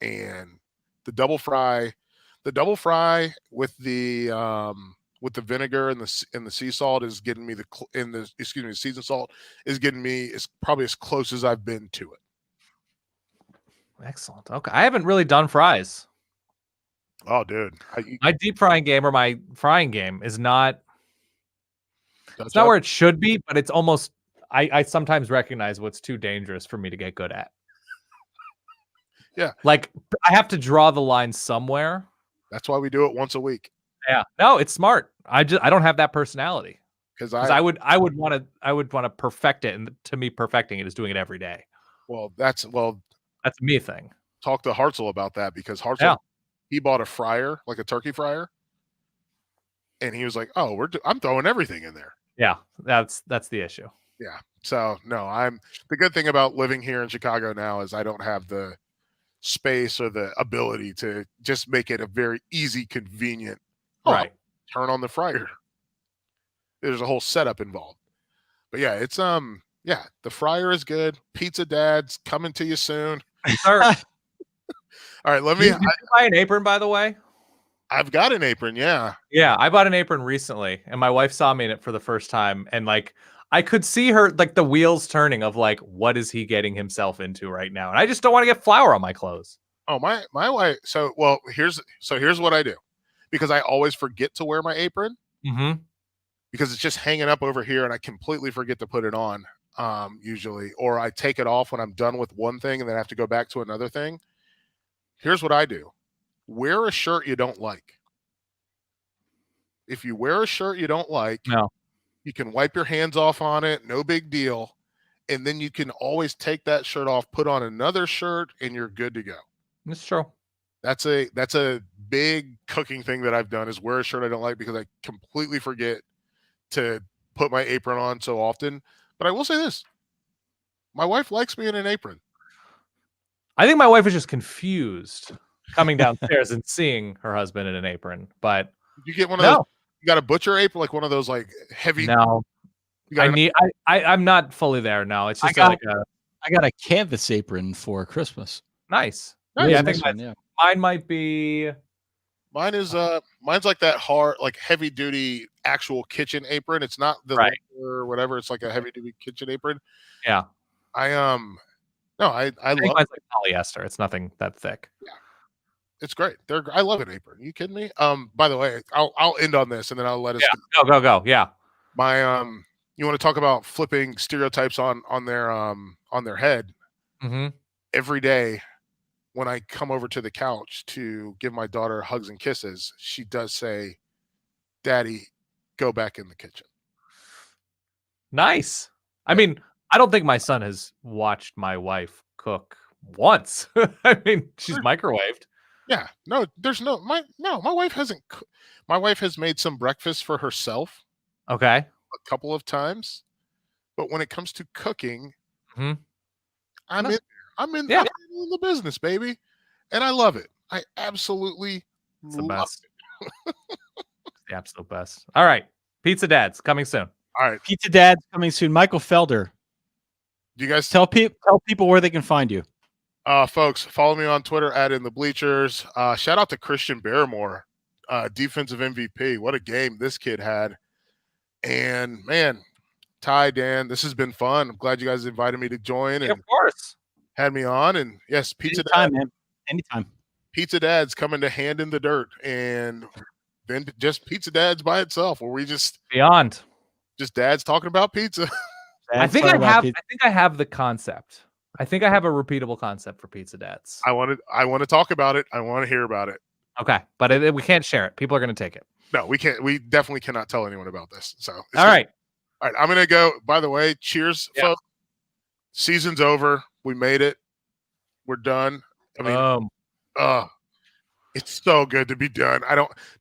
And the double fry with the vinegar and the sea salt is getting me seasoned salt is getting me is probably as close as I've been to it. Excellent. Okay, I haven't really done fries. Oh, dude, my deep frying game or my frying game is not. It's not where it should be, but it's almost. I sometimes recognize what's too dangerous for me to get good at. Yeah, like I have to draw the line somewhere. That's why we do it once a week. Yeah, no, it's smart. I don't have that personality because I would want to perfect it, and to me, perfecting it is doing it every day. Well, that's a me thing. Talk to Hartzell about that because Hartzell he bought a fryer, like a turkey fryer, and he was like, "Oh, I'm throwing everything in there." Yeah, that's the issue. Yeah. So no, the good thing about living here in Chicago now is I don't have the space or the ability to just make it a very easy, convenient. Right. Turn on the fryer. There's a whole setup involved. But yeah, it's the fryer is good. Pizza Dad's coming to you soon. Sir. All right, let me. Did you buy an apron, by the way? I've got an apron, yeah. Yeah, I bought an apron recently, and my wife saw me in it for the first time, and I could see her the wheels turning of what is he getting himself into right now? And I just don't want to get flour on my clothes. Oh, my wife. Here's what I do, because I always forget to wear my apron. Mm-hmm. Because it's just hanging up over here, and I completely forget to put it on. Usually, or I take it off when I'm done with one thing, and then I have to go back to another thing. Here's what I do. Wear a shirt you don't like. If you wear a shirt you don't like, you can wipe your hands off on it, no big deal. And then you can always take that shirt off, put on another shirt, and you're good to go. That's true. That's a big cooking thing that I've done is wear a shirt I don't like because I completely forget to put my apron on so often. But I will say this. My wife likes me in an apron. I think my wife is just confused coming downstairs and seeing her husband in an apron. But you get one of those. You got a butcher apron, like one of those heavy. No, I'm not fully there. No, it's just I got a canvas apron for Christmas. Nice. Yeah, I think mine might be. Mine is mine's like that hard, heavy duty actual kitchen apron. It's not the or whatever. It's like a heavy duty kitchen apron. Yeah. I love mine's like polyester. It's nothing that thick. Yeah. It's great. I love an apron. Are you kidding me? By the way, I'll end on this and then I'll let us go. Yeah. My you want to talk about flipping stereotypes on their head. Mm-hmm. Every day when I come over to the couch to give my daughter hugs and kisses, she does say, "Daddy, go back in the kitchen." Nice. I mean, I don't think my son has watched my wife cook once. I mean, she's microwaved. Yeah. No, my wife hasn't. My wife has made some breakfast for herself. Okay. A couple of times. But when it comes to cooking, I'm in the business, baby. And I love it. I absolutely love it. The absolute best. All right. Pizza Dad's coming soon. All right. Pizza Dad's coming soon. Michael Felder. Do you guys tell people where they can find you? Folks, follow me on Twitter @InTheBleachers. Shout out to Christian Barrymore, defensive MVP. What a game this kid had. And man, Ty, Dan, this has been fun. I'm glad you guys invited me to join and of course had me on. And yes, Pizza Anytime, Dad, man. Anytime. Pizza Dad's coming to Hand in the Dirt, and then just Pizza Dad's by itself, where we just beyond just dads talking about pizza. I think I have the concept. I think I have a repeatable concept for Pizza Dads. I want to talk about it. I want to hear about it. Okay, but we can't share it. People are going to take it. No, we can't. We definitely cannot tell anyone about this. So, all right. I'm going to go. By the way, cheers, folks. Season's over. We made it. We're done. I mean, it's so good to be done.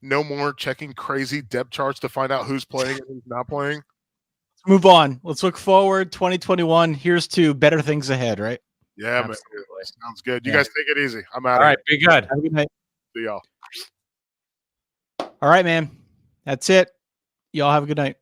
No more checking crazy depth charts to find out who's playing and who's not playing. Let's move on. Let's look forward. 2021. Here's to better things ahead, right? Yeah, man. Sounds good. You guys take it easy. I'm out. All right, be good. Have a good night. See y'all. All right, man. That's it. Y'all have a good night.